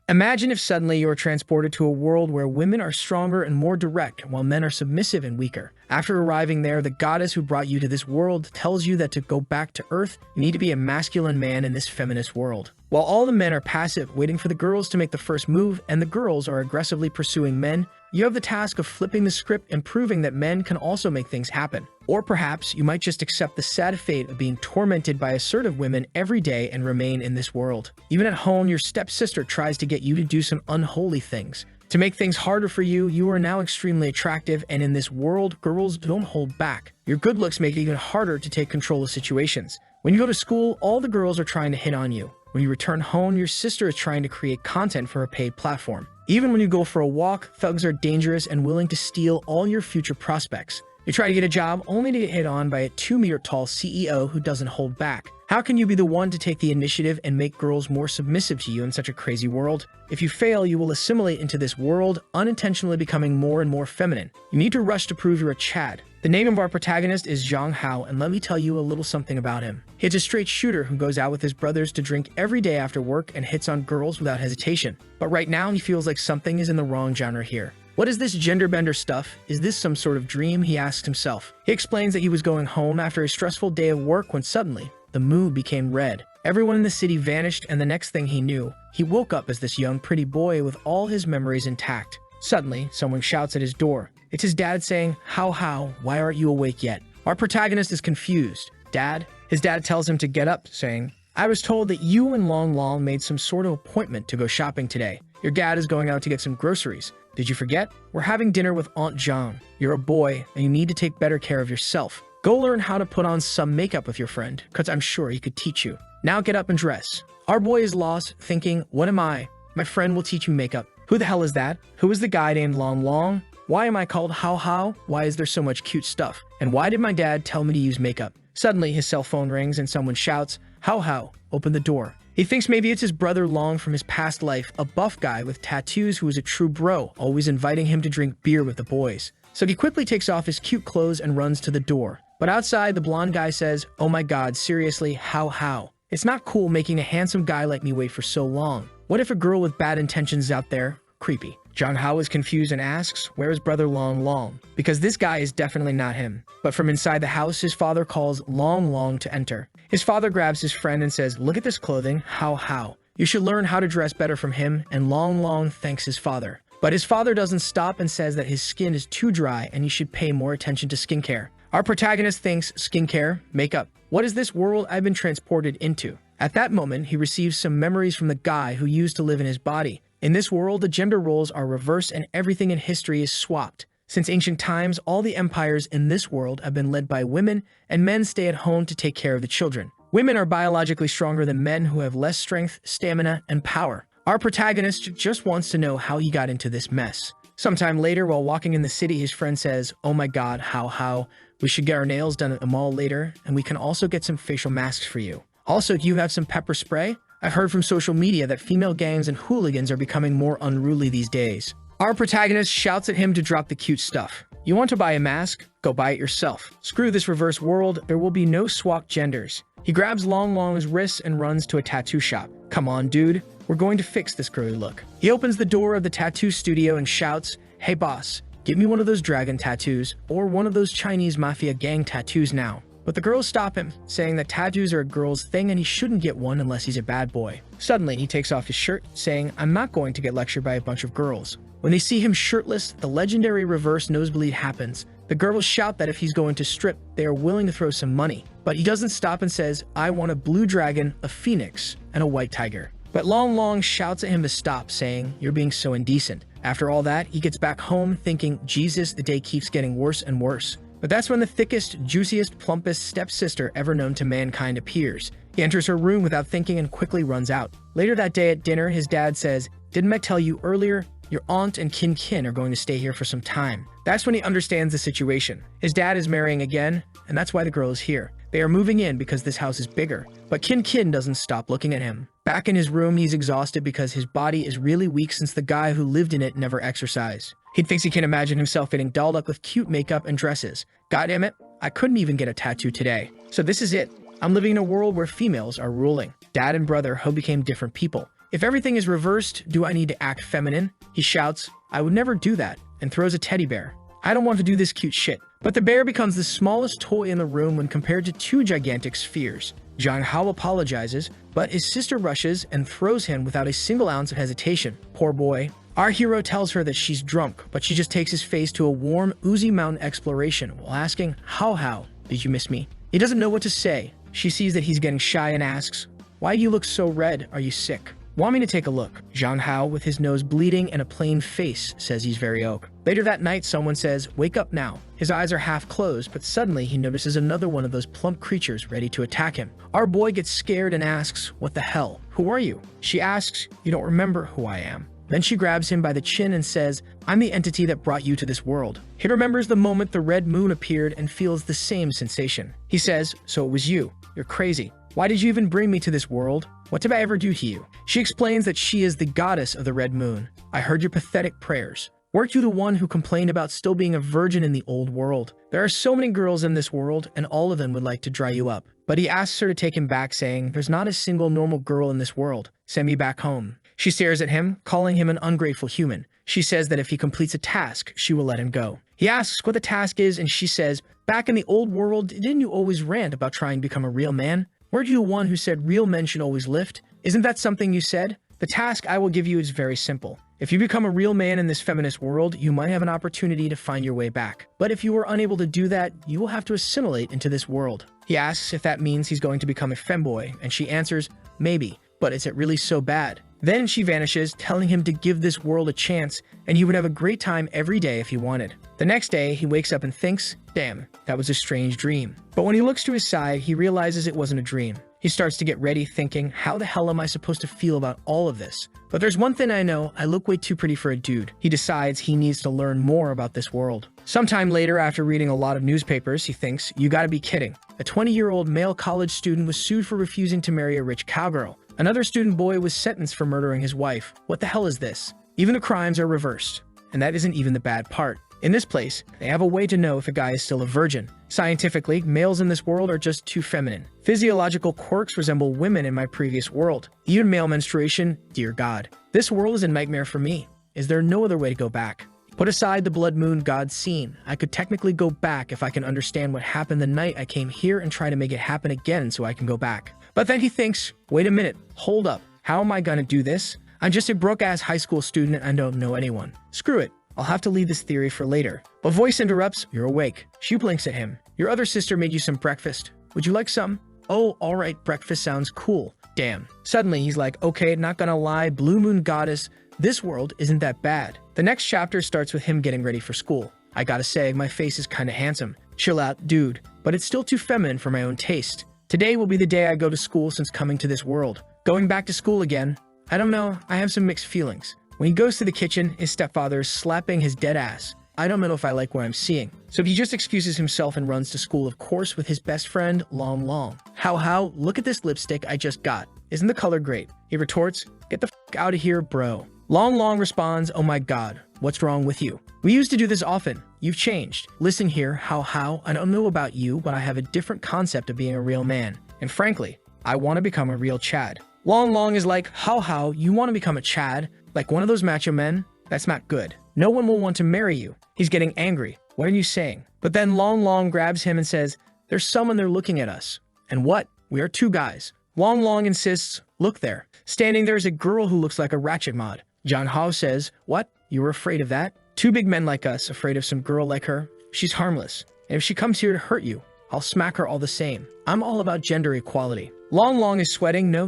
Imagine if suddenly you are transported to a world where women are stronger and more direct, while men are submissive and weaker. After arriving there, the goddess who brought you to this world tells you that to go back to Earth, you need to be a masculine man in this feminist world. While all the men are passive, waiting for the girls to make the first move, and the girls are aggressively pursuing men, you have the task of flipping the script and proving that men can also make things happen. Or perhaps you might just accept the sad fate of being tormented by assertive women every day and remain in this world. Even at home, your stepsister tries to get you to do some unholy things. To make things harder for you, you are now extremely attractive, and in this world, girls don't hold back. Your good looks make it even harder to take control of situations. When you go to school, all the girls are trying to hit on you. When you return home, your sister is trying to create content for a paid platform. Even when you go for a walk, thugs are dangerous and willing to steal all your future prospects. You try to get a job only to get hit on by a 2-meter-tall CEO who doesn't hold back. How can you be the one to take the initiative and make girls more submissive to you in such a crazy world? If you fail, you will assimilate into this world, unintentionally becoming more and more feminine. You need to rush to prove you're a Chad. The name of our protagonist is Zhang Hao, and let me tell you a little something about him. He's a straight shooter who goes out with his brothers to drink every day after work and hits on girls without hesitation. But right now, he feels like something is in the wrong genre here. What is this gender bender stuff? Is this some sort of dream? He asks himself. He explains that he was going home after a stressful day of work when suddenly, the moon became red. Everyone in the city vanished, and the next thing he knew, he woke up as this young pretty boy with all his memories intact. Suddenly, someone shouts at his door. It's his dad saying, How, why aren't you awake yet? Our protagonist is confused. Dad? His dad tells him to get up, saying, I was told that you and Long Long made some sort of appointment to go shopping today. Your dad is going out to get some groceries. Did you forget? We're having dinner with Aunt John. You're a boy, and you need to take better care of yourself. Go learn how to put on some makeup with your friend, because I'm sure he could teach you. Now get up and dress. Our boy is lost, thinking, what am I? My friend will teach you makeup. Who the hell is that? Who is the guy named Long Long? Why am I called How? Why is there so much cute stuff? And why did my dad tell me to use makeup? Suddenly, his cell phone rings and someone shouts, How, open the door. He thinks maybe it's his brother Long from his past life, a buff guy with tattoos who is a true bro, always inviting him to drink beer with the boys. So he quickly takes off his cute clothes and runs to the door. But outside, the blonde guy says, oh my god, seriously, how? It's not cool making a handsome guy like me wait for so long. What if a girl with bad intentions is out there? Creepy. Zhang Hao is confused and asks, where is brother Long? Because this guy is definitely not him. But from inside the house, his father calls Long to enter. His father grabs his friend and says, look at this clothing, how? You should learn how to dress better from him, and Long thanks his father. But his father doesn't stop and says that his skin is too dry and he should pay more attention to skincare. Our protagonist thinks, skincare, makeup. What is this world I've been transported into? At that moment, he receives some memories from the guy who used to live in his body. In this world, the gender roles are reversed and everything in history is swapped. Since ancient times, all the empires in this world have been led by women, and men stay at home to take care of the children. Women are biologically stronger than men who have less strength, stamina, and power. Our protagonist just wants to know how he got into this mess. Sometime later, while walking in the city, his friend says, oh my god, how? We should get our nails done at the mall later, and we can also get some facial masks for you. Also, do you have some pepper spray? I've heard from social media that female gangs and hooligans are becoming more unruly these days. Our protagonist shouts at him to drop the cute stuff. You want to buy a mask? Go buy it yourself. Screw this reverse world, there will be no swapped genders. He grabs Long's wrists and runs to a tattoo shop. Come on, dude. We're going to fix this girly look. He opens the door of the tattoo studio and shouts, hey boss, give me one of those dragon tattoos or one of those Chinese mafia gang tattoos now. But the girls stop him, saying that tattoos are a girl's thing and he shouldn't get one unless he's a bad boy. Suddenly, he takes off his shirt, saying, I'm not going to get lectured by a bunch of girls. When they see him shirtless, the legendary reverse nosebleed happens. The girls shout that if he's going to strip, they are willing to throw some money. But he doesn't stop and says, I want a blue dragon, a phoenix, and a white tiger. But Long shouts at him to stop, saying, you're being so indecent. After all that, he gets back home thinking, Jesus, the day keeps getting worse and worse. But that's when the thickest, juiciest, plumpest stepsister ever known to mankind appears. He enters her room without thinking and quickly runs out. Later that day at dinner, his dad says, didn't I tell you earlier? Your aunt and Kin are going to stay here for some time. That's when he understands the situation. His dad is marrying again, and that's why the girl is here. They are moving in because this house is bigger. But Kin doesn't stop looking at him. Back in his room, he's exhausted because his body is really weak since the guy who lived in it never exercised. He thinks he can imagine himself getting dolled up with cute makeup and dresses. God damn it, I couldn't even get a tattoo today. So this is it. I'm living in a world where females are ruling. Dad and brother Ho became different people. If everything is reversed, do I need to act feminine? He shouts, I would never do that, and throws a teddy bear. I don't want to do this cute shit. But the bear becomes the smallest toy in the room when compared to two gigantic spheres. Jang-hao apologizes, but his sister rushes and throws him without a single ounce of hesitation. Poor boy. Our hero tells her that she's drunk, but she just takes his face to a warm, oozy mountain exploration while asking, how, did you miss me? He doesn't know what to say. She sees that he's getting shy and asks, why do you look so red? Are you sick? Want me to take a look? Zhang Hao, with his nose bleeding and a plain face, says he's very oak. Later that night, someone says, wake up now. His eyes are half closed, but suddenly he notices another one of those plump creatures ready to attack him. Our boy gets scared and asks, what the hell? Who are you? She asks, you don't remember who I am. Then she grabs him by the chin and says, I'm the entity that brought you to this world. He remembers the moment the red moon appeared and feels the same sensation. He says, so it was you. You're crazy. Why did you even bring me to this world? What did I ever do to you? She explains that she is the goddess of the red moon. I heard your pathetic prayers. Weren't you the one who complained about still being a virgin in the old world? There are so many girls in this world, and all of them would like to dry you up. But he asks her to take him back, saying, there's not a single normal girl in this world. Send me back home. She stares at him, calling him an ungrateful human. She says that if he completes a task, she will let him go. He asks what the task is, and she says, back in the old world, didn't you always rant about trying to become a real man? Weren't you the one who said real men should always lift? Isn't that something you said? The task I will give you is very simple. If you become a real man in this feminist world, you might have an opportunity to find your way back. But if you are unable to do that, you will have to assimilate into this world. He asks if that means he's going to become a femboy, and she answers, maybe, but is it really so bad? Then she vanishes, telling him to give this world a chance, and he would have a great time every day if he wanted. The next day, he wakes up and thinks, damn, that was a strange dream. But when he looks to his side, he realizes it wasn't a dream. He starts to get ready, thinking, how the hell am I supposed to feel about all of this? But there's one thing I know, I look way too pretty for a dude. He decides he needs to learn more about this world. Sometime later, after reading a lot of newspapers, he thinks, you gotta be kidding. A 20-year-old male college student was sued for refusing to marry a rich cowgirl. Another student boy was sentenced for murdering his wife. What the hell is this? Even the crimes are reversed. And that isn't even the bad part. In this place, they have a way to know if a guy is still a virgin. Scientifically, males in this world are just too feminine. Physiological quirks resemble women in my previous world. Even male menstruation, dear God. This world is a nightmare for me. Is there no other way to go back? Put aside the blood moon god scene. I could technically go back if I can understand what happened the night I came here and try to make it happen again so I can go back. But then he thinks, wait a minute, hold up. How am I gonna do this? I'm just a broke-ass high school student and I don't know anyone. Screw it. I'll have to leave this theory for later. But voice interrupts, you're awake. She blinks at him. Your other sister made you some breakfast. Would you like some? Oh, alright, breakfast sounds cool. Damn. Suddenly he's like, okay, not gonna lie, Blue Moon Goddess, this world isn't that bad. The next chapter starts with him getting ready for school. I gotta say, my face is kinda handsome. Chill out, dude. But it's still too feminine for my own taste. Today will be the day I go to school since coming to this world. Going back to school again. I don't know, I have some mixed feelings. When he goes to the kitchen, his stepfather is slapping his dead ass. I don't know if I like what I'm seeing. So he just excuses himself and runs to school, of course, with his best friend, Long Long. How, look at this lipstick I just got. Isn't the color great? He retorts, get the f out of here, bro. Long Long responds, oh my god, what's wrong with you? We used to do this often. You've changed. Listen here, how, I don't know about you, but I have a different concept of being a real man. And frankly, I want to become a real Chad. Long Long is like, how, you want to become a Chad? Like one of those macho men? That's not good. No one will want to marry you. He's getting angry. What are you saying? But then Long Long grabs him and says, there's someone there looking at us. And what? We are two guys. Long Long insists, look there. Standing there is a girl who looks like a ratchet mod. John Hao says, what? You were afraid of that? Two big men like us, afraid of some girl like her? She's harmless. And if she comes here to hurt you, I'll smack her all the same. I'm all about gender equality. Long Long is sweating. No,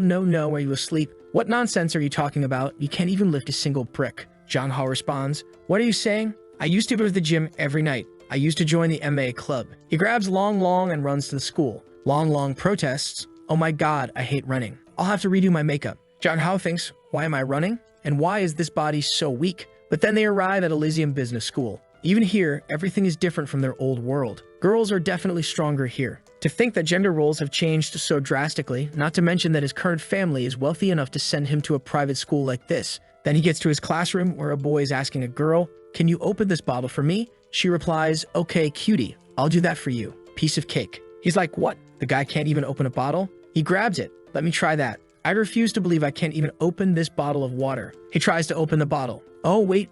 are you asleep? What nonsense are you talking about? You can't even lift a single brick. John Hao responds, what are you saying? I used to go to the gym every night. I used to join the MA club. He grabs Long Long and runs to the school. Long Long protests, oh my god, I hate running. I'll have to redo my makeup. John Hao thinks, why am I running? And why is this body so weak? But then they arrive at Alysium Business School. Even here, everything is different from their old world. Girls are definitely stronger here. To think that gender roles have changed so drastically, not to mention that his current family is wealthy enough to send him to a private school like this. Then he gets to his classroom where a boy is asking a girl, can you open this bottle for me? She replies, okay, cutie, I'll do that for you. Piece of cake. He's like, what? The guy can't even open a bottle? He grabs it. Let me try that. I refuse to believe I can't even open this bottle of water. He tries to open the bottle. Oh, wait.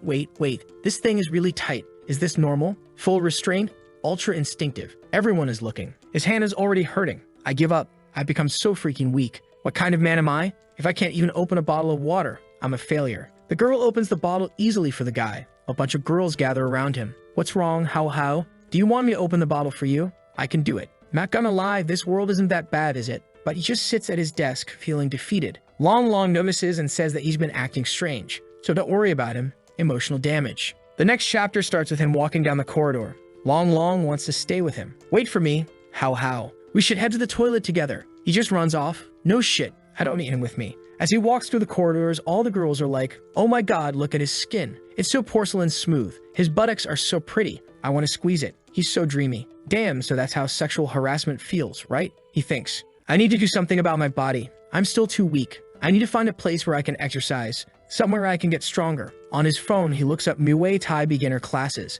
This thing is really tight. Is this normal? Full restraint? Ultra instinctive. Everyone is looking. His hand is already hurting. I give up. I've become so freaking weak. What kind of man am I? If I can't even open a bottle of water, I'm a failure. The girl opens the bottle easily for the guy. A bunch of girls gather around him. What's wrong? How? Do you want me to open the bottle for you? I can do it. Not gonna lie, this world isn't that bad, is it? But he just sits at his desk, feeling defeated. Long notices and says that he's been acting strange. So don't worry about him. Emotional damage. The next chapter starts with him walking down the corridor. Long wants to stay with him. Wait for me. How? We should head to the toilet together. He just runs off. No shit. I don't need him with me. As he walks through the corridors, all the girls are like, oh my god, look at his skin. It's so porcelain smooth. His buttocks are so pretty. I want to squeeze it. He's so dreamy. Damn, so that's how sexual harassment feels, right? He thinks. I need to do something about my body. I'm still too weak. I need to find a place where I can exercise. Somewhere I can get stronger. On his phone, he looks up Muay Thai beginner classes.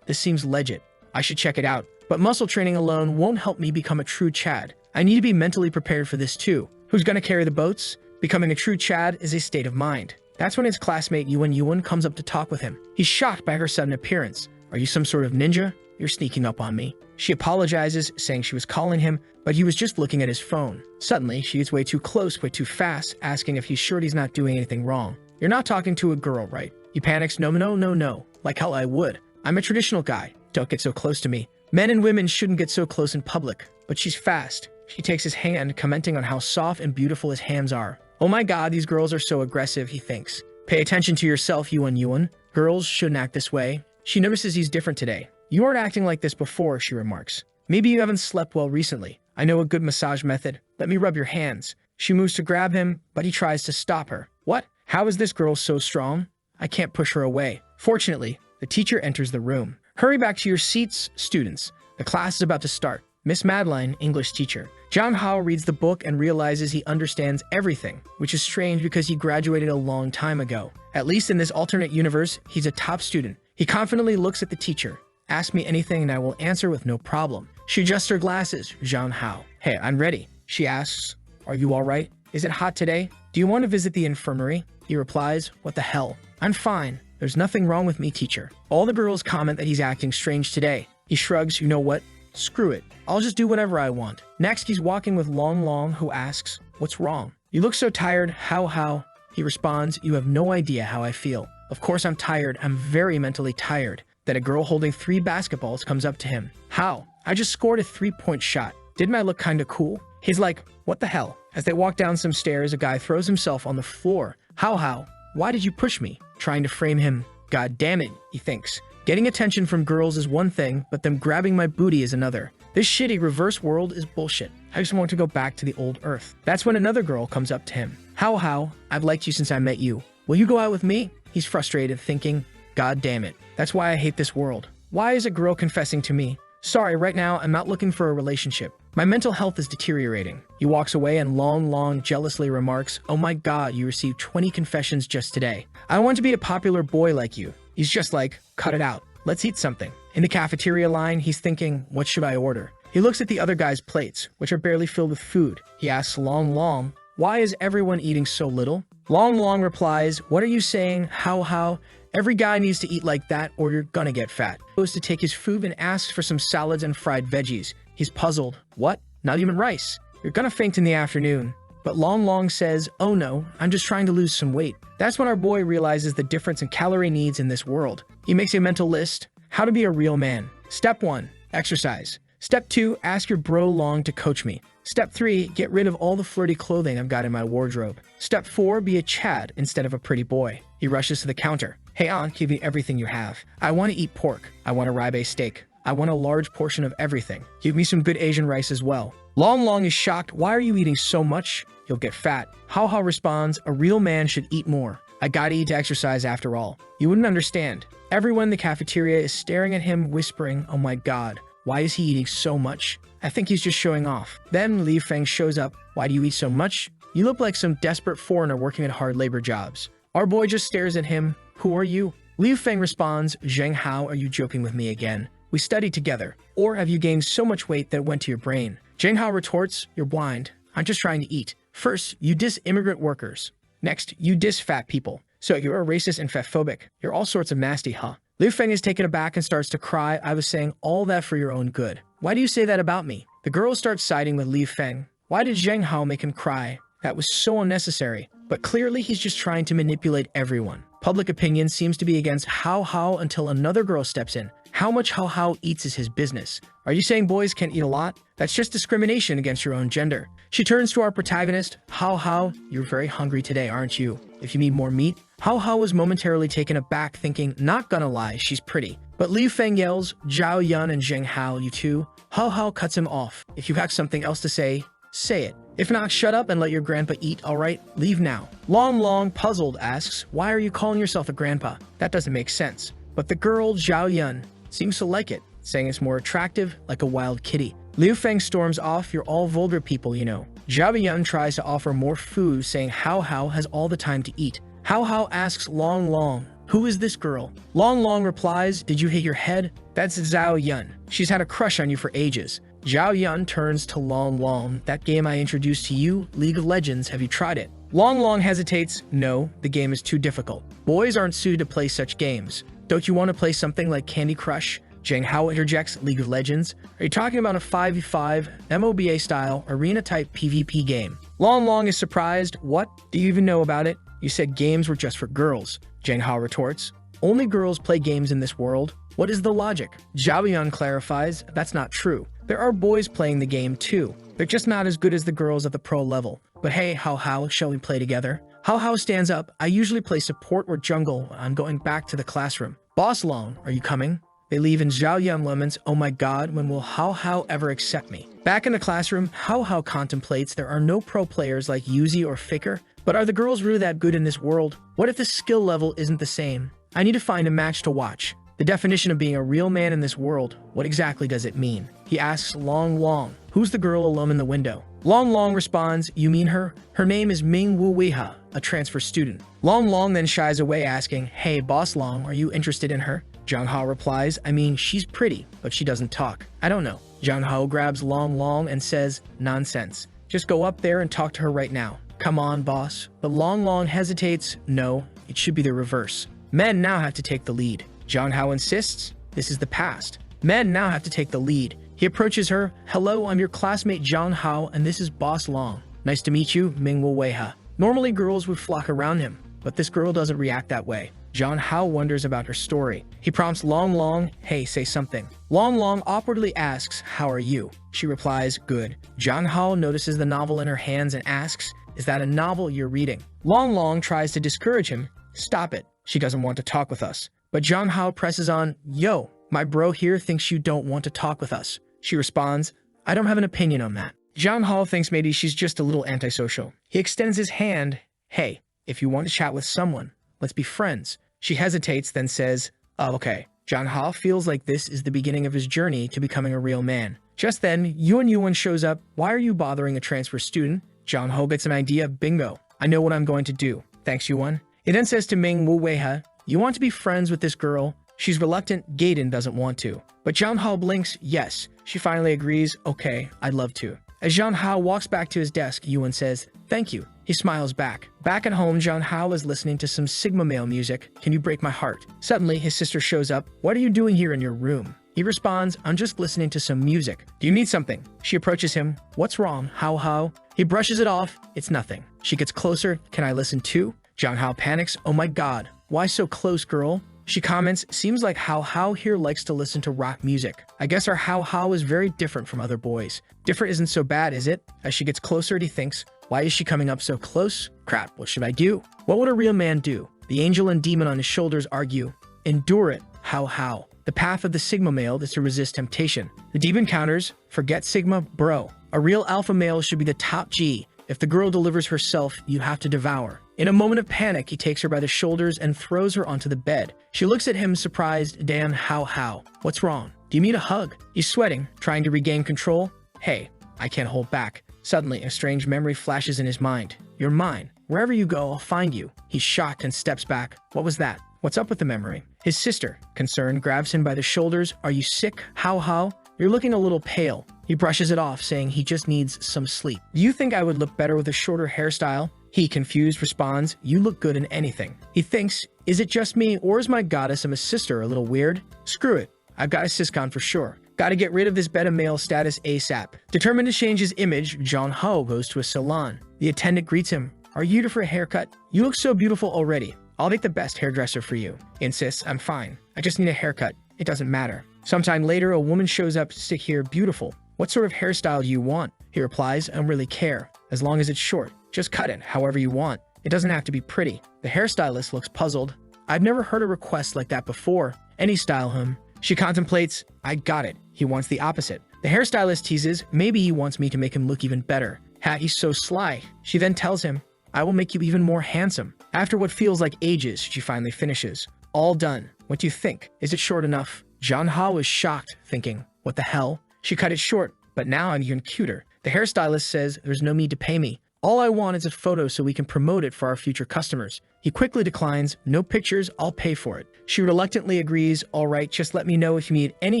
This seems legit. I should check it out. But muscle training alone won't help me become a true Chad. I need to be mentally prepared for this too. Who's gonna carry the boats? Becoming a true Chad is a state of mind. That's when his classmate Yuan comes up to talk with him. He's shocked by her sudden appearance. Are you some sort of ninja? You're sneaking up on me. She apologizes, saying she was calling him, but he was just looking at his phone. Suddenly, she gets way too close, way too fast, asking if he's sure he's not doing anything wrong. You're not talking to a girl, right? He panics, no. Like hell I would. I'm a traditional guy. Don't get so close to me. Men and women shouldn't get so close in public. But she's fast. She takes his hand, commenting on how soft and beautiful his hands are. Oh my god, these girls are so aggressive, he thinks. Pay attention to yourself, Yuan. Girls shouldn't act this way. She notices he's different today. You weren't acting like this before, she remarks. Maybe you haven't slept well recently. I know a good massage method. Let me rub your hands. She moves to grab him, but he tries to stop her. What? How is this girl so strong? I can't push her away. Fortunately, the teacher enters the room. Hurry back to your seats, students. The class is about to start. Miss Madeline, English teacher. Zhang Hao reads the book and realizes he understands everything, which is strange because he graduated a long time ago. At least in this alternate universe, he's a top student. He confidently looks at the teacher. Ask me anything and I will answer with no problem. She adjusts her glasses, Zhang Hao. Hey, I'm ready. She asks, are you all right? Is it hot today? Do you want to visit the infirmary? He replies, what the hell? I'm fine. There's nothing wrong with me, teacher. All the girls comment that he's acting strange today. He shrugs, you know what? Screw it. I'll just do whatever I want. Next, he's walking with Long, who asks, what's wrong? You look so tired. How? He responds, you have no idea how I feel. Of course I'm tired. I'm very mentally tired. Then a girl holding 3 basketballs comes up to him. How? I just scored a 3-point shot. Didn't I look kinda cool? He's like, what the hell? As they walk down some stairs, a guy throws himself on the floor. How? Why did you push me? Trying to frame him. God damn it, he thinks. Getting attention from girls is one thing, but them grabbing my booty is another. This shitty reverse world is bullshit. I just want to go back to the old Earth. That's when another girl comes up to him. How? I've liked you since I met you. Will you go out with me? He's frustrated, thinking, God damn it. That's why I hate this world. Why is a girl confessing to me? Sorry, right now I'm not looking for a relationship. My mental health is deteriorating. He walks away and Long jealously remarks, oh my god, you received 20 confessions just today. I want to be a popular boy like you. He's just like, cut it out. Let's eat something. In the cafeteria line, he's thinking, what should I order? He looks at the other guy's plates, which are barely filled with food. He asks Long, why is everyone eating so little? Long replies, what are you saying? How? Every guy needs to eat like that or you're gonna get fat. He goes to take his food and asks for some salads and fried veggies. He's puzzled. What? Not even rice. You're gonna faint in the afternoon. But Long says, oh no, I'm just trying to lose some weight. That's when our boy realizes the difference in calorie needs in this world. He makes a mental list. How to be a real man. Step 1, exercise. Step 2, ask your bro Long to coach me. Step 3, get rid of all the flirty clothing I've got in my wardrobe. Step 4, be a Chad instead of a pretty boy. He rushes to the counter. Hey aunt, give me everything you have. I want to eat pork. I want a ribeye steak. I want a large portion of everything. Give me some good Asian rice as well. Long is shocked. Why are you eating so much? You'll get fat. How responds, a real man should eat more. I gotta eat to exercise after all. You wouldn't understand. Everyone in the cafeteria is staring at him, whispering, oh my god, why is he eating so much? I think he's just showing off. Then Li Feng shows up. Why do you eat so much? You look like some desperate foreigner working at hard labor jobs. Our boy just stares at him. Who are you? Li Feng responds, Zheng Hao, are you joking with me again? We studied together. Or have you gained so much weight that it went to your brain? Zheng Hao retorts, you're blind. I'm just trying to eat. First, you diss immigrant workers. Next, you diss fat people. So you're a racist and fatphobic. You're all sorts of nasty, huh? Liu Feng is taken aback and starts to cry. I was saying all that for your own good. Why do you say that about me? The girl starts siding with Liu Feng. Why did Zheng Hao make him cry? That was so unnecessary. But clearly he's just trying to manipulate everyone. Public opinion seems to be against Hao Hao until another girl steps in. How much Hao Hao eats is his business. Are you saying boys can't eat a lot? That's just discrimination against your own gender. She turns to our protagonist. Hao Hao, you're very hungry today, aren't you? If you need more meat. Hao Hao was momentarily taken aback, thinking, not gonna lie, she's pretty. But Liu Feng yells, Zhao Yun and Zheng Hao, you two. Hao Hao cuts him off. If you have something else to say it. If not, shut up and let your grandpa eat, alright? Leave now. Long Long, puzzled, asks, why are you calling yourself a grandpa? That doesn't make sense. But the girl, Zhao Yun, seems to like it, saying it's more attractive, like a wild kitty. Liu Feng storms off, you're all vulgar people, you know. Zhao Yun tries to offer more food, saying Hao Hao has all the time to eat. Hao Hao asks Long Long, who is this girl? Long Long replies, did you hit your head? That's Zhao Yun. She's had a crush on you for ages. Zhao Yun turns to Long Long. That game I introduced to you, League of Legends, have you tried it? Long Long hesitates. No, the game is too difficult. Boys aren't suited to play such games. Don't you want to play something like Candy Crush? Zheng Hao interjects, League of Legends. Are you talking about a 5v5, MOBA style, arena-type PvP game? Long Long is surprised. What? Do you even know about it? You said games were just for girls. Zheng Hao retorts. Only girls play games in this world. What is the logic? Zhao Yun clarifies, that's not true. There are boys playing the game too. They're just not as good as the girls at the pro level. But hey, Hao Hao, shall we play together? Hao Hao stands up. I usually play support or jungle. I'm going back to the classroom. Boss Long, are you coming? They leave and Zhao Yun laments, oh my god, when will Hao Hao ever accept me? Back in the classroom, Hao Hao contemplates there are no pro players like Yuzi or Faker, but are the girls really that good in this world? What if the skill level isn't the same? I need to find a match to watch. The definition of being a real man in this world, what exactly does it mean? He asks Long Long, who's the girl alone in the window? Long Long responds, you mean her? Her name is Ming Wu Weiha, a transfer student. Long Long then shies away asking, hey Boss Long, are you interested in her? Zhang Hao replies, I mean, she's pretty, but she doesn't talk. I don't know. Zhang Hao grabs Long Long and says, nonsense. Just go up there and talk to her right now. Come on, boss. But Long Long hesitates. No, it should be the reverse. Men now have to take the lead. Zhang Hao insists, this is the past. Men now have to take the lead. He approaches her. Hello, I'm your classmate Zhang Hao, and this is Boss Long. Nice to meet you, Ming Wu Weiha. Normally girls would flock around him, but this girl doesn't react that way. Zhang Hao wonders about her story. He prompts Long Long, hey, say something. Long Long awkwardly asks, how are you? She replies, good. Zhang Hao notices the novel in her hands and asks, is that a novel you're reading? Long Long tries to discourage him. Stop it. She doesn't want to talk with us. But Zhang Hao presses on, yo, my bro here thinks you don't want to talk with us. She responds, I don't have an opinion on that. Zhang Hao thinks maybe she's just a little antisocial. He extends his hand. Hey, if you want to chat with someone, let's be friends. She hesitates, then says, oh, okay. Zhang Hao feels like this is the beginning of his journey to becoming a real man. Just then, Yuan shows up. Why are you bothering a transfer student? Zhang Hao gets an idea. Bingo. I know what I'm going to do. Thanks, Yuan. He then says to Ming Wu Weiha, you want to be friends with this girl? She's reluctant. Gaiden doesn't want to. But Zhang Hao blinks. Yes. She finally agrees. Okay, I'd love to. As Zhang Hao walks back to his desk, Yuan says, thank you. He smiles back. Back at home, Zhang Hao is listening to some Sigma male music. Can you break my heart? Suddenly, his sister shows up. What are you doing here in your room? He responds, I'm just listening to some music. Do you need something? She approaches him. What's wrong, Hao Hao? He brushes it off. It's nothing. She gets closer. Can I listen too? Zhang Hao panics. Oh my god. Why so close, girl? She comments, seems like Hao Hao here likes to listen to rock music. I guess our Hao Hao is very different from other boys. Different isn't so bad, is it? As she gets closer, he thinks, why is she coming up so close? Crap, what should I do? What would a real man do? The angel and demon on his shoulders argue. Endure it, Hao Hao. The path of the Sigma male is to resist temptation. The demon counters, forget Sigma, bro. A real alpha male should be the top G. If the girl delivers herself, you have to devour. In a moment of panic, he takes her by the shoulders and throws her onto the bed. She looks at him surprised. Damn, Hao. What's wrong? Do you need a hug? He's sweating, trying to regain control. Hey, I can't hold back. Suddenly, a strange memory flashes in his mind. You're mine. Wherever you go, I'll find you. He's shocked and steps back. What was that? What's up with the memory? His sister, concerned, grabs him by the shoulders. Are you sick, Hao? You're looking a little pale. He He brushes it off, saying he just needs some sleep. Do you think I would look better with a shorter hairstyle? He, confused, responds, you look good in anything. He thinks, is it just me, or is my goddess and my sister a little weird? Screw it. I've got a siscon for sure. Gotta get rid of this beta male status ASAP. Determined to change his image, Jong-ho goes to a salon. The attendant greets him. Are you here for a haircut? You look so beautiful already. I'll make the best hairdresser for you. He insists, I'm fine. I just need a haircut. It doesn't matter. Sometime later, a woman shows up to stick here beautiful. What sort of hairstyle do you want? He replies, I don't really care. As long as it's short. Just cut it however you want. It doesn't have to be pretty. The hairstylist looks puzzled. I've never heard a request like that before. Any style him. She contemplates, I got it. He wants the opposite. The hairstylist teases, maybe he wants me to make him look even better. Ha, he's so sly. She then tells him, I will make you even more handsome. After what feels like ages, she finally finishes. All done. What do you think? Is it short enough? Jong-ho is shocked, thinking, what the hell? She cut it short, but now I'm even cuter. The hairstylist says there's no need to pay me. All I want is a photo so we can promote it for our future customers. He quickly declines, no pictures, I'll pay for it. She reluctantly agrees, all right, just let me know if you need any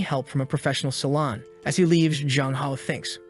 help from a professional salon. As he leaves, Jong-ho thinks,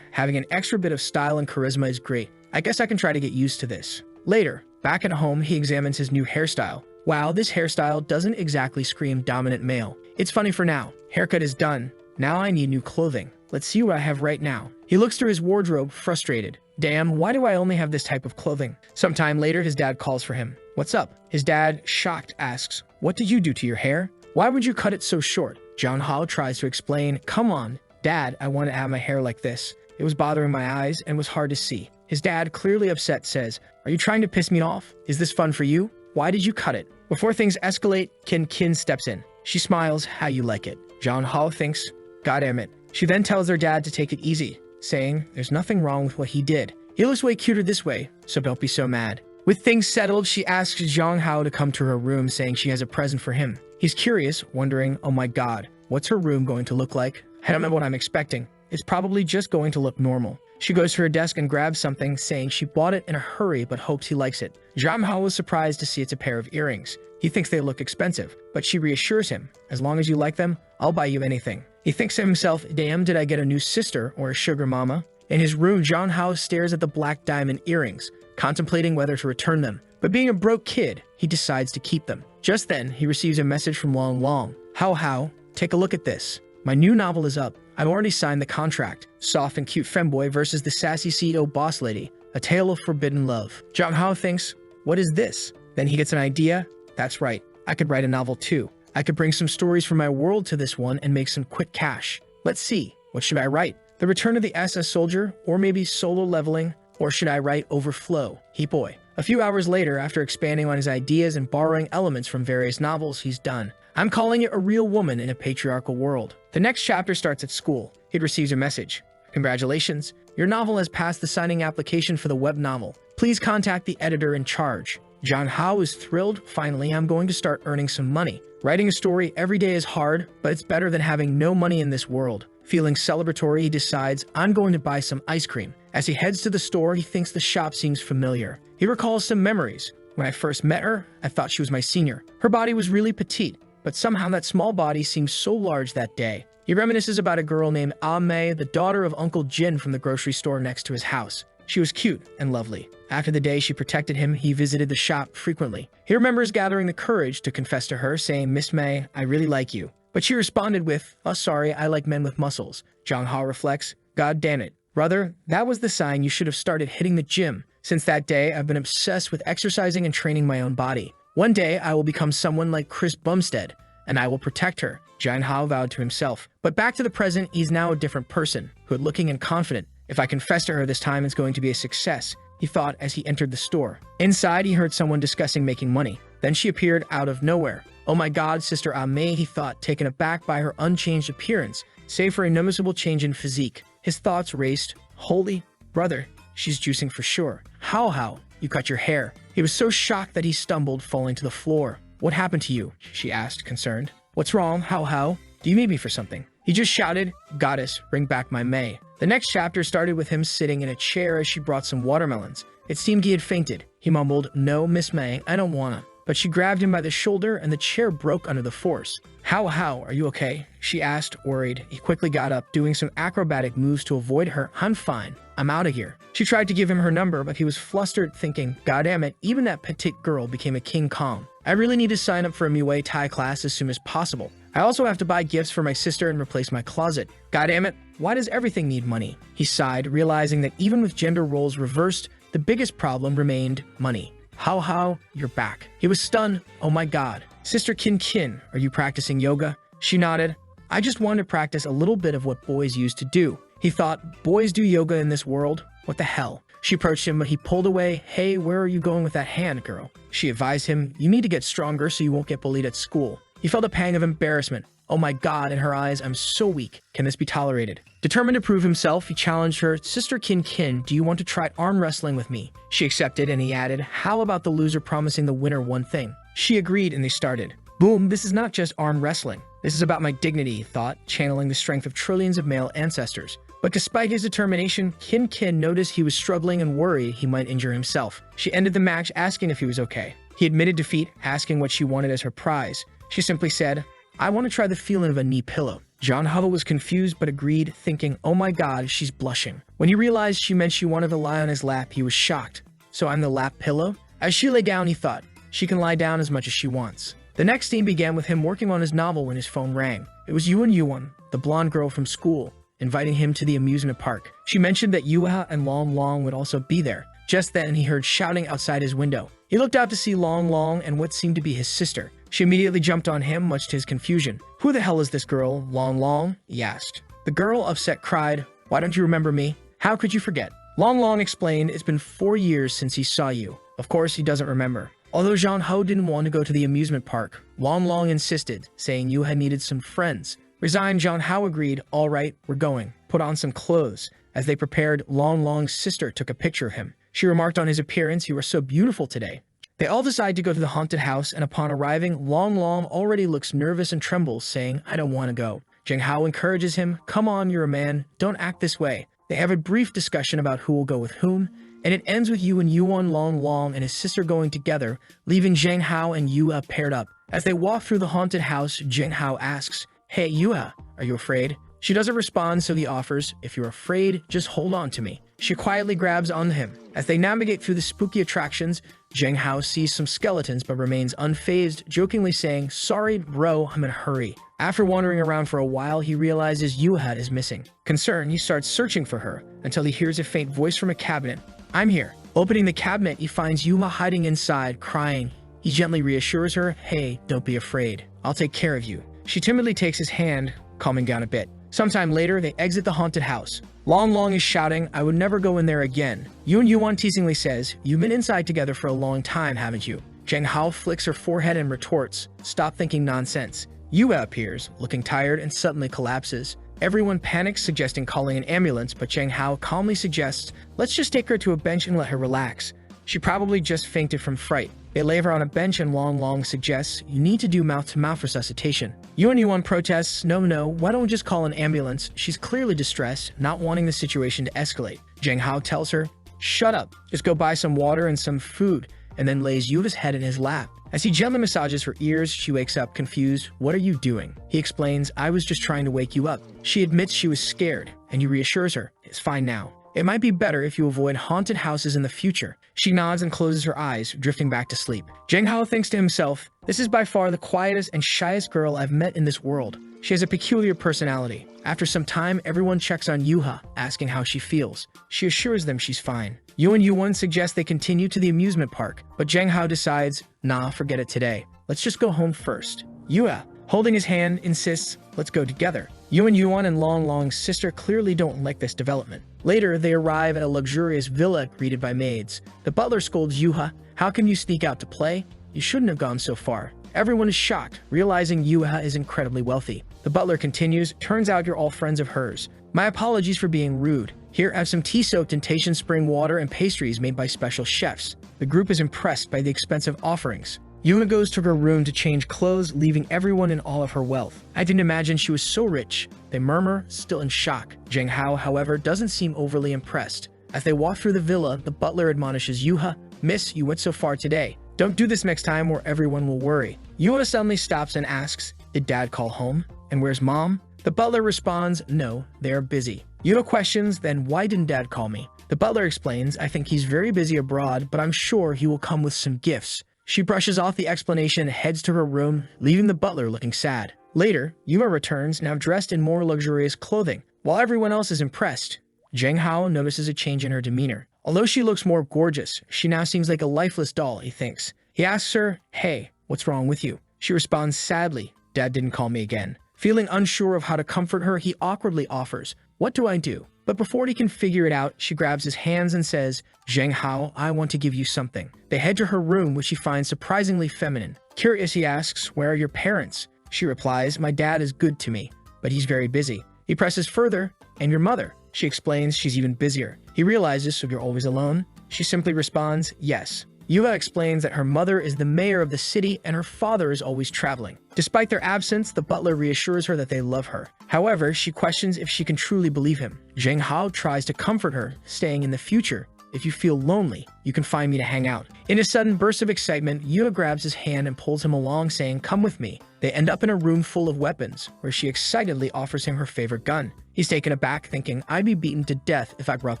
having an extra bit of style and charisma is great. I guess I can try to get used to this. Later, back at home, he examines his new hairstyle. Wow, this hairstyle doesn't exactly scream dominant male. It's funny for now. Haircut is done. Now I need new clothing. Let's see what I have right now. He looks through his wardrobe, frustrated. Damn, why do I only have this type of clothing? Sometime later, his dad calls for him. What's up? His dad, shocked, asks, what did you do to your hair? Why would you cut it so short? Jong-ho tries to explain, come on, Dad, I want to have my hair like this. It was bothering my eyes and was hard to see. His dad, clearly upset, says, are you trying to piss me off? Is this fun for you? Why did you cut it? Before things escalate, Kin steps in. She smiles, how you like it. Jong-ho thinks, God damn it. She then tells their dad to take it easy, saying, there's nothing wrong with what he did. He looks way cuter this way, so don't be so mad. With things settled, she asks Jong-ho to come to her room, saying she has a present for him. He's curious, wondering, oh my god, what's her room going to look like? I don't know what I'm expecting. It's probably just going to look normal. She goes to her desk and grabs something, saying she bought it in a hurry but hopes he likes it. Jong-ho was surprised to see it's a pair of earrings. He thinks they look expensive, but she reassures him, as long as you like them, I'll buy you anything. He thinks to himself, damn, did I get a new sister or a sugar mama? In his room, Jong-ho stares at the black diamond earrings, contemplating whether to return them. But being a broke kid, he decides to keep them. Just then, he receives a message from Long Long. How, take a look at this. My new novel is up. I've already signed the contract. Soft and cute femboy versus the sassy CEO boss lady. A tale of forbidden love. Jong-ho thinks, what is this? Then he gets an idea. That's right, I could write a novel too. I could bring some stories from my world to this one and make some quick cash. Let's see, what should I write? The Return of the SS Soldier, or maybe Solo Leveling, or should I write Overflow? He boy. A few hours later, after expanding on his ideas and borrowing elements from various novels, he's done. I'm calling it A Real Woman in a Patriarchal World. The next chapter starts at school. He receives a message. Congratulations, your novel has passed the signing application for the web novel. Please contact the editor in charge. Jong-ho is thrilled. Finally, I'm going to start earning some money. Writing a story every day is hard, but it's better than having no money in this world. Feeling celebratory, he decides, I'm going to buy some ice cream. As he heads to the store, he thinks the shop seems familiar. He recalls some memories. When I first met her, I thought she was my senior. Her body was really petite, but somehow that small body seemed so large that day. He reminisces about a girl named Ah-mei, the daughter of Uncle Jin from the grocery store next to his house. She was cute and lovely. After the day she protected him, he visited the shop frequently. He remembers gathering the courage to confess to her, saying, Miss May, I really like you. But she responded with, oh sorry, I like men with muscles. Jong-ho reflects, God damn it. Brother, that was the sign you should have started hitting the gym. Since that day, I've been obsessed with exercising and training my own body. One day, I will become someone like Chris Bumstead, and I will protect her. Jong-ho vowed to himself. But back to the present, he's now a different person, good-looking and confident. If I confess to her this time, it's going to be a success, he thought as he entered the store. Inside, he heard someone discussing making money. Then she appeared out of nowhere. Oh my god, Sister Ah-mei, he thought, taken aback by her unchanged appearance, save for a noticeable change in physique. His thoughts raced. Holy brother, she's juicing for sure. How, you cut your hair. He was so shocked that he stumbled, falling to the floor. What happened to you? She asked, concerned. What's wrong, how? Do you need me for something? He just shouted, Goddess, bring back my May. The next chapter started with him sitting in a chair as she brought some watermelons. It seemed he had fainted. He mumbled, no, Miss May, I don't wanna. But she grabbed him by the shoulder and the chair broke under the force. How, are you okay? She asked, worried. He quickly got up, doing some acrobatic moves to avoid her. I'm fine. I'm out of here. She tried to give him her number, but he was flustered, thinking, God damn it, even that petite girl became a King Kong. I really need to sign up for a Muay Thai class as soon as possible. I also have to buy gifts for my sister and replace my closet. God damn it, why does everything need money? He sighed, realizing that even with gender roles reversed, the biggest problem remained money. How, you're back. He was stunned. Oh my god. Sister Kin, are you practicing yoga? She nodded. I just wanted to practice a little bit of what boys used to do. He thought, boys do yoga in this world? What the hell? She approached him, but he pulled away. Hey, where are you going with that hand, girl? She advised him, you need to get stronger so you won't get bullied at school. He felt a pang of embarrassment. Oh my god, in her eyes, I'm so weak. Can this be tolerated? Determined to prove himself, he challenged her, Sister Kin, do you want to try arm wrestling with me? She accepted, and he added, how about the loser promising the winner one thing? She agreed, and they started. Boom, this is not just arm wrestling. This is about my dignity, he thought, channeling the strength of trillions of male ancestors. But despite his determination, Kin noticed he was struggling and worried he might injure himself. She ended the match asking if he was okay. He admitted defeat, asking what she wanted as her prize. She simply said, I want to try the feeling of a knee pillow. Yahello was confused but agreed, thinking, oh my god, she's blushing. When he realized she meant she wanted to lie on his lap, he was shocked. So I'm the lap pillow? As she lay down, he thought, she can lie down as much as she wants. The next scene began with him working on his novel when his phone rang. It was Yuan, the blonde girl from school, inviting him to the amusement park. She mentioned that Yuha and Long would also be there. Just then, he heard shouting outside his window. He looked out to see Long and what seemed to be his sister. She immediately jumped on him, much to his confusion. Who the hell is this girl, Long? He asked. The girl, upset, cried, why don't you remember me? How could you forget? Long explained, it's been 4 years since he saw you. Of course, he doesn't remember. Although Yahello didn't want to go to the amusement park, Long insisted, saying you had needed some friends. Resigned, Yahello agreed, all right, we're going. Put on some clothes. As they prepared, Long's sister took a picture of him. She remarked on his appearance, you are so beautiful today. They all decide to go to the haunted house, and upon arriving, Long already looks nervous and trembles, saying, I don't want to go. Yahello encourages him, come on, you're a man, don't act this way. They have a brief discussion about who will go with whom, and it ends with Yuan, Long, and his sister going together, leaving Yahello and Yua paired up. As they walk through the haunted house, Yahello asks, hey, Yua, are you afraid? She doesn't respond, so he offers, if you're afraid, just hold on to me. She quietly grabs onto him. As they navigate through the spooky attractions, Yahello sees some skeletons but remains unfazed, jokingly saying, sorry, bro, I'm in a hurry. After wandering around for a while, he realizes Yuha is missing. Concerned, he starts searching for her, until he hears a faint voice from a cabinet. I'm here. Opening the cabinet, he finds Yuha hiding inside, crying. He gently reassures her, hey, don't be afraid. I'll take care of you. She timidly takes his hand, calming down a bit. Sometime later, they exit the haunted house. Long is shouting, I would never go in there again. Yuan teasingly says, you've been inside together for a long time, haven't you? Yahello flicks her forehead and retorts, stop thinking nonsense. Yua appears, looking tired, and suddenly collapses. Everyone panics, suggesting calling an ambulance, but Yahello calmly suggests, let's just take her to a bench and let her relax. She probably just fainted from fright. They lay her on a bench and Long suggests, you need to do mouth-to-mouth resuscitation. Yuan protests, no, why don't we just call an ambulance? She's clearly distressed, not wanting the situation to escalate. Yahello tells her, shut up, just go buy some water and some food, and then lays Yuva's head in his lap. As he gently massages her ears, she wakes up confused. What are you doing? He explains, I was just trying to wake you up. She admits she was scared, and he reassures her, it's fine now. It might be better if you avoid haunted houses in the future. She nods and closes her eyes, drifting back to sleep. Yahello thinks to himself, this is by far the quietest and shyest girl I've met in this world. She has a peculiar personality. After some time, everyone checks on Yuha, asking how she feels. She assures them she's fine. Yuan suggests they continue to the amusement park, but Yahello decides, nah, forget it today. Let's just go home first. Yua, holding his hand, insists, let's go together. Yuan and Long's sister clearly don't like this development. Later, they arrive at a luxurious villa greeted by maids. The butler scolds Yuha, how can you sneak out to play? You shouldn't have gone so far. Everyone is shocked, realizing Yuha is incredibly wealthy. The butler continues, turns out you're all friends of hers. My apologies for being rude. Here, have some tea-soaked in Taishan spring water and pastries made by special chefs. The group is impressed by the expensive offerings. Yuna goes to her room to change clothes, leaving everyone in all of her wealth. I didn't imagine she was so rich. They murmur, still in shock. Yahello, however, doesn't seem overly impressed. As they walk through the villa, the butler admonishes Yuha, Miss, you went so far today. Don't do this next time or everyone will worry. Yuha suddenly stops and asks, Did dad call home? And where's mom? The butler responds, no, they are busy. Yuno questions, then why didn't dad call me? The butler explains, I think he's very busy abroad, but I'm sure he will come with some gifts. She brushes off the explanation and heads to her room, leaving the butler looking sad. Later, Yuma returns, now dressed in more luxurious clothing. While everyone else is impressed, Jang Hao notices a change in her demeanor. Although she looks more gorgeous, she now seems like a lifeless doll, he thinks. He asks her, hey, what's wrong with you? She responds sadly, dad didn't call me again. Feeling unsure of how to comfort her, he awkwardly offers, what do I do? But before he can figure it out, she grabs his hands and says, Zheng Hao, I want to give you something. They head to her room, which she finds surprisingly feminine. Curious, he asks, where are your parents? She replies, my dad is good to me, but he's very busy. He presses further, and your mother? She explains she's even busier. He realizes, so you're always alone? She simply responds, yes. Yuva explains that her mother is the mayor of the city and her father is always traveling. Despite their absence, the butler reassures her that they love her. However, she questions if she can truly believe him. Zheng Hao tries to comfort her, saying in the future, if you feel lonely, you can find me to hang out. In a sudden burst of excitement, Yuva grabs his hand and pulls him along, saying, come with me. They end up in a room full of weapons, where she excitedly offers him her favorite gun. He's taken aback, thinking, I'd be beaten to death if I brought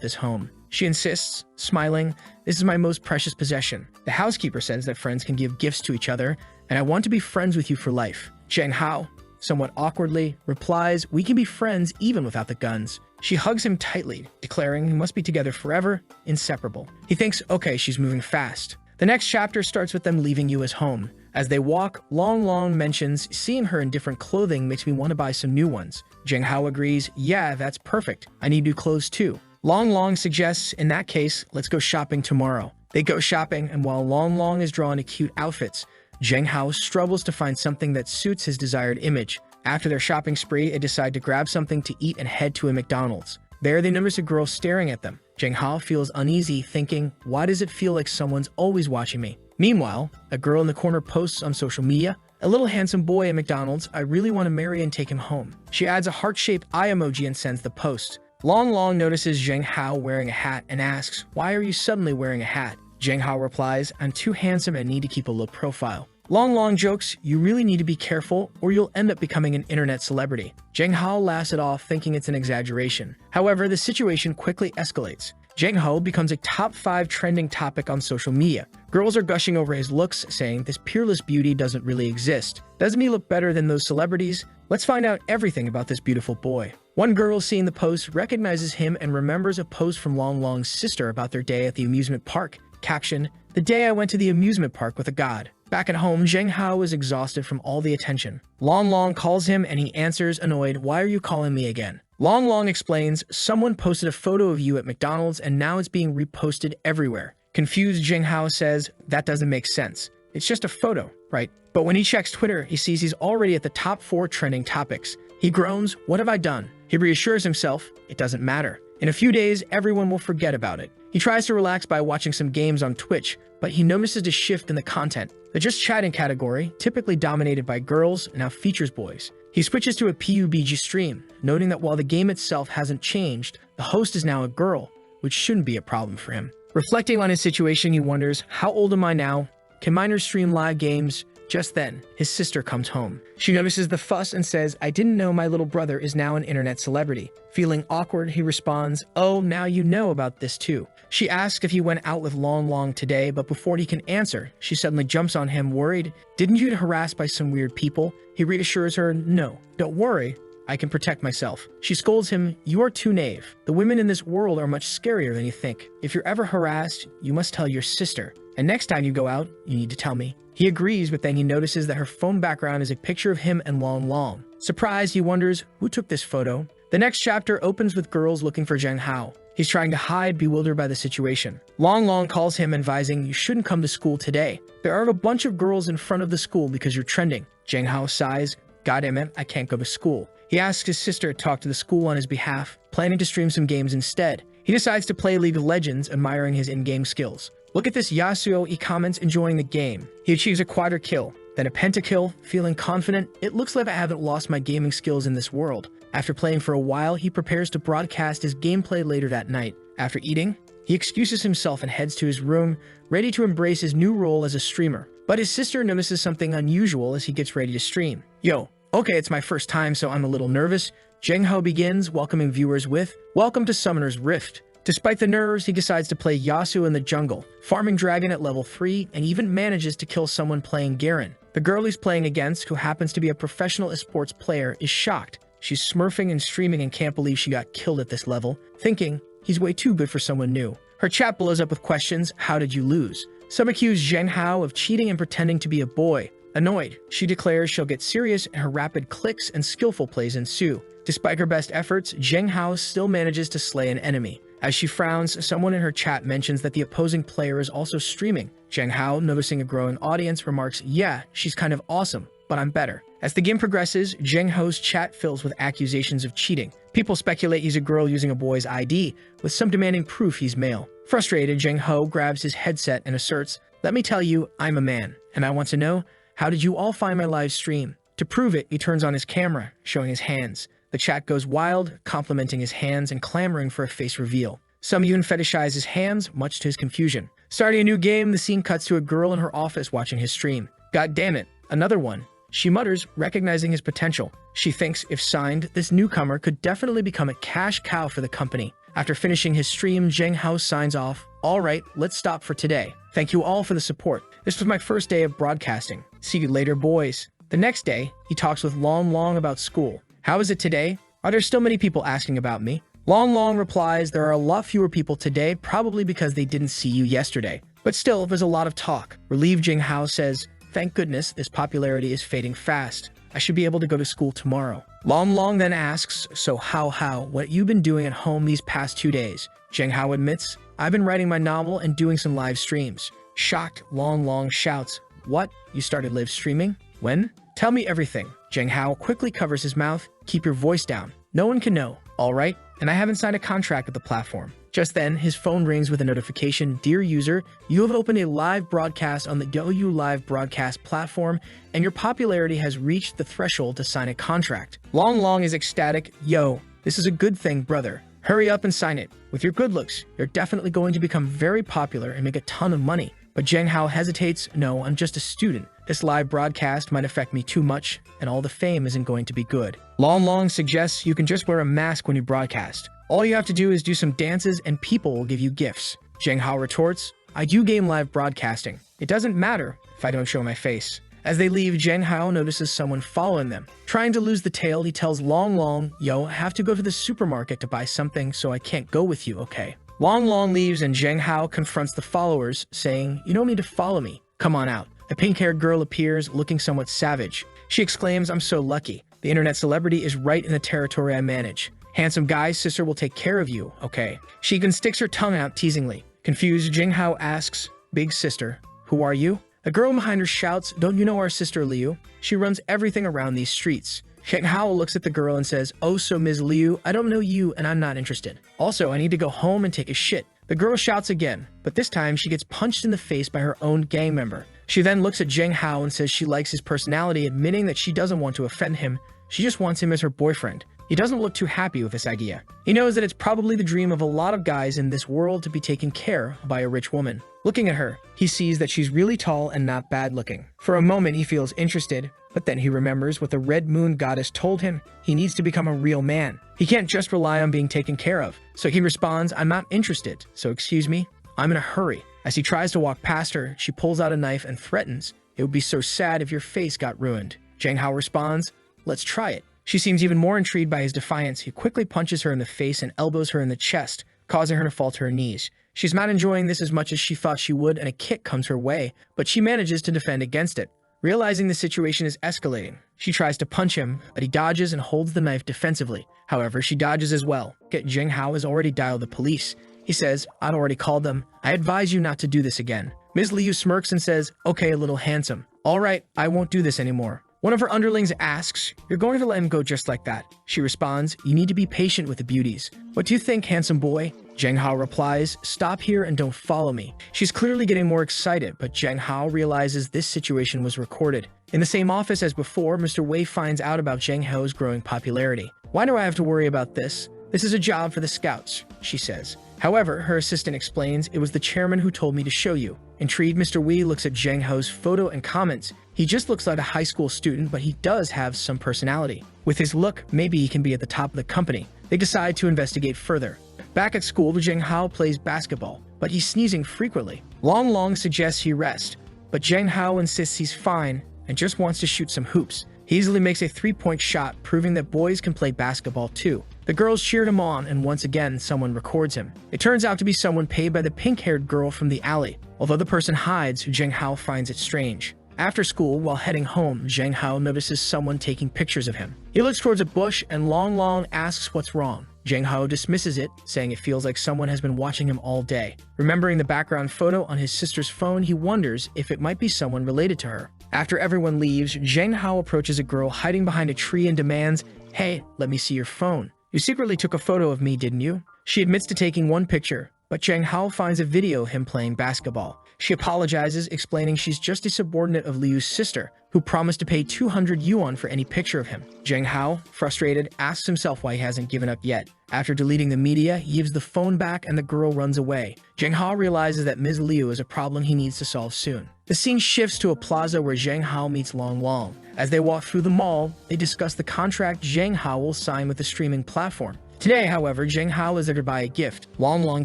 this home. She insists, smiling, this is my most precious possession. The housekeeper says that friends can give gifts to each other, and I want to be friends with you for life. Zheng Hao, somewhat awkwardly, replies, we can be friends even without the guns. She hugs him tightly, declaring we must be together forever, inseparable. He thinks, okay, she's moving fast. The next chapter starts with them leaving Yua's home. As they walk, Long mentions, seeing her in different clothing makes me want to buy some new ones. Zheng Hao agrees, yeah, that's perfect. I need new clothes too. Long suggests, in that case, let's go shopping tomorrow. They go shopping, and while Long is drawn to cute outfits, Zheng Hao struggles to find something that suits his desired image. After their shopping spree, they decide to grab something to eat and head to a McDonald's. There, they notice a girl staring at them. Zheng Hao feels uneasy, thinking, why does it feel like someone's always watching me? Meanwhile, a girl in the corner posts on social media, a little handsome boy at McDonald's, I really want to marry and take him home. She adds a heart-shaped eye emoji and sends the post. Long notices Zheng Hao wearing a hat and asks, why are you suddenly wearing a hat? Zheng Hao replies, I'm too handsome and need to keep a low profile. Long jokes, you really need to be careful or you'll end up becoming an internet celebrity. Zheng Hao laughs it off, thinking it's an exaggeration. However, the situation quickly escalates. Zheng Hao becomes a top 5 trending topic on social media. Girls are gushing over his looks, saying this peerless beauty doesn't really exist. Doesn't he look better than those celebrities? Let's find out everything about this beautiful boy. One girl seeing the post recognizes him and remembers a post from Long's sister about their day at the amusement park. Caption, the day I went to the amusement park with a god. Back at home, Zheng Hao is exhausted from all the attention. Long calls him and he answers, annoyed, why are you calling me again? Long explains, someone posted a photo of you at McDonald's and now it's being reposted everywhere. Confused, Zheng Hao says, that doesn't make sense. It's just a photo, right? But when he checks Twitter, he sees he's already at the top 4 trending topics. He groans, what have I done? He reassures himself, it doesn't matter. In a few days, everyone will forget about it. He tries to relax by watching some games on Twitch, but he notices a shift in the content. The just chatting category, typically dominated by girls, now features boys. He switches to a PUBG stream, noting that while the game itself hasn't changed, the host is now a girl, which shouldn't be a problem for him. Reflecting on his situation, he wonders, how old am I now? Can minors stream live games? Just then, his sister comes home. She notices the fuss and says, I didn't know my little brother is now an internet celebrity. Feeling awkward, he responds, oh, now you know about this too. She asks if he went out with Long today, but before he can answer, she suddenly jumps on him, worried. Didn't you get harassed by some weird people? He reassures her, no, don't worry. I can protect myself. She scolds him, you are too naive. The women in this world are much scarier than you think. If you're ever harassed, you must tell your sister. And next time you go out, you need to tell me. He agrees, but then he notices that her phone background is a picture of him and Long. Surprised, he wonders, who took this photo? The next chapter opens with girls looking for Zheng Hao. He's trying to hide, bewildered by the situation. Long calls him, advising, you shouldn't come to school today. There are a bunch of girls in front of the school because you're trending. Zheng Hao sighs, goddamn, I can't go to school. He asks his sister to talk to the school on his behalf, planning to stream some games instead. He decides to play League of Legends, admiring his in-game skills. Look at this Yasuo, he comments, enjoying the game. He achieves a quadra kill, then a pentakill, feeling confident, it looks like I haven't lost my gaming skills in this world. After playing for a while, he prepares to broadcast his gameplay later that night. After eating, he excuses himself and heads to his room, ready to embrace his new role as a streamer. But his sister notices something unusual as he gets ready to stream. Yo, Okay, it's my first time, so I'm a little nervous. Jang Ho begins, welcoming viewers with, "Welcome to Summoner's Rift." Despite the nerves, he decides to play Yasu in the jungle, farming dragon at level 3, and even manages to kill someone playing Garen. The girl he's playing against, who happens to be a professional esports player, is shocked. She's smurfing and streaming and can't believe she got killed at this level, thinking he's way too good for someone new. Her chat blows up with questions, "How did you lose?" Some accuse Zheng Hao of cheating and pretending to be a boy. Annoyed, she declares she'll get serious, and her rapid clicks and skillful plays ensue. Despite her best efforts, Zheng Hao still manages to slay an enemy. As she frowns, someone in her chat mentions that the opposing player is also streaming. Zheng Hao, noticing a growing audience, remarks, "Yeah, she's kind of awesome, but I'm better." As the game progresses, Zheng Ho's chat fills with accusations of cheating. People speculate he's a girl using a boy's ID, with some demanding proof he's male. Frustrated, Zheng Ho grabs his headset and asserts, "Let me tell you, I'm a man, and I want to know, how did you all find my live stream?" To prove it, he turns on his camera, showing his hands. The chat goes wild, complimenting his hands and clamoring for a face reveal. Some even fetishize his hands, much to his confusion. Starting a new game, the scene cuts to a girl in her office watching his stream. "God damn it, another one," she mutters, recognizing his potential. She thinks, if signed, this newcomer could definitely become a cash cow for the company. After finishing his stream, Zheng Hao signs off, "All right, let's stop for today. Thank you all for the support. This was my first day of broadcasting. See you later, boys." The next day, he talks with Long Long about school. "How is it today? Are there still many people asking about me?" Long Long replies, "There are a lot fewer people today, probably because they didn't see you yesterday. But still, there's a lot of talk." Relieved, Zheng Hao says, "Thank goodness this popularity is fading fast. I should be able to go to school tomorrow." Long Long then asks, "So how, what you been doing at home these past 2 days?" Zheng Hao admits, "I've been writing my novel and doing some live streams." Shocked, Long Long shouts, "What? You started live streaming? When? Tell me everything." Zheng Hao quickly covers his mouth, "Keep your voice down. No one can know. All right? And I haven't signed a contract with the platform." Just then, his phone rings with a notification. "Dear user, you have opened a live broadcast on the YoYo Live Broadcast platform, and your popularity has reached the threshold to sign a contract." Long Long is ecstatic. "Yo, this is a good thing, brother. Hurry up and sign it. With your good looks, you're definitely going to become very popular and make a ton of money." But Zheng Hao hesitates. "No, I'm just a student. This live broadcast might affect me too much, and all the fame isn't going to be good." Long Long suggests you can just wear a mask when you broadcast. All you have to do is do some dances and people will give you gifts. Zheng Hao retorts, "I do game live broadcasting. It doesn't matter if I don't show my face." As they leave, Zheng Hao notices someone following them. Trying to lose the tail, he tells Long Long, "Yo, I have to go to the supermarket to buy something, so I can't go with you, okay?" Long Long leaves and Zheng Hao confronts the followers, saying, "You don't need to follow me. Come on out." A pink-haired girl appears, looking somewhat savage. She exclaims, "I'm so lucky. The internet celebrity is right in the territory I manage. Handsome guy's sister will take care of you, okay?" She even sticks her tongue out teasingly. Confused, Zheng Hao asks, "Big sister, who are you?" A girl behind her shouts, "Don't you know our sister Liu? She runs everything around these streets." Zheng Hao looks at the girl and says, "Oh, so Ms. Liu, I don't know you and I'm not interested. Also, I need to go home and take a shit." The girl shouts again, but this time she gets punched in the face by her own gang member. She then looks at Zheng Hao and says she likes his personality, admitting that she doesn't want to offend him. She just wants him as her boyfriend. He doesn't look too happy with this idea. He knows that it's probably the dream of a lot of guys in this world to be taken care of by a rich woman. Looking at her, he sees that she's really tall and not bad looking. For a moment, he feels interested, but then he remembers what the Red Moon goddess told him. He needs to become a real man. He can't just rely on being taken care of. So he responds, "I'm not interested, so excuse me, I'm in a hurry." As he tries to walk past her, she pulls out a knife and threatens, "It would be so sad if your face got ruined." Zheng Hao responds, "Let's try it." She seems even more intrigued by his defiance. He quickly punches her in the face and elbows her in the chest, causing her to fall to her knees. She's not enjoying this as much as she thought she would, and a kick comes her way, but she manages to defend against it. Realizing the situation is escalating, she tries to punch him, but he dodges and holds the knife defensively. However, she dodges as well. Zheng Hao has already dialed the police. He says, "I'd already called them. I advise you not to do this again." Ms. Liu smirks and says, "Okay, a little handsome. All right, I won't do this anymore." One of her underlings asks, "You're going to let him go just like that?" She responds, "You need to be patient with the beauties. What do you think, handsome boy?" Zheng Hao replies, "Stop here and don't follow me." She's clearly getting more excited, but Zheng Hao realizes this situation was recorded. In the same office as before, Mr. Wei finds out about Zheng Hao's growing popularity. "Why do I have to worry about this? This is a job for the scouts," she says. However, her assistant explains, "It was the chairman who told me to show you." Intrigued, Mr. Wei looks at Zheng Hao's photo and comments, He just looks like a high school student, but he does have some personality. With his look, maybe he can be at the top of the company. They decide to investigate further. Back at school, Zheng Hao plays basketball, but he's sneezing frequently. Long Long suggests he rest, but Zheng Hao insists he's fine and just wants to shoot some hoops. He easily makes a three-point shot, proving that boys can play basketball too. The girls cheered him on, and once again, someone records him. It turns out to be someone paid by the pink-haired girl from the alley. Although the person hides, Zheng Hao finds it strange. After school, while heading home, Zheng Hao notices someone taking pictures of him. He looks towards a bush, and Long Long asks what's wrong. Zheng Hao dismisses it, saying it feels like someone has been watching him all day. Remembering the background photo on his sister's phone, he wonders if it might be someone related to her. After everyone leaves, Zheng Hao approaches a girl hiding behind a tree and demands, "Hey, let me see your phone. You secretly took a photo of me, didn't you?" She admits to taking one picture, but Zheng Hao finds a video of him playing basketball. She apologizes, explaining she's just a subordinate of Liu's sister, who promised to pay 200 yuan for any picture of him. Zheng Hao, frustrated, asks himself why he hasn't given up yet. After deleting the media, he gives the phone back and the girl runs away. Zheng Hao realizes that Ms. Liu is a problem he needs to solve soon. The scene shifts to a plaza where Zheng Hao meets Long Long. As they walk through the mall, they discuss the contract Zheng Hao will sign with the streaming platform. Today, however, Zheng Hao is there to buy a gift. Long Long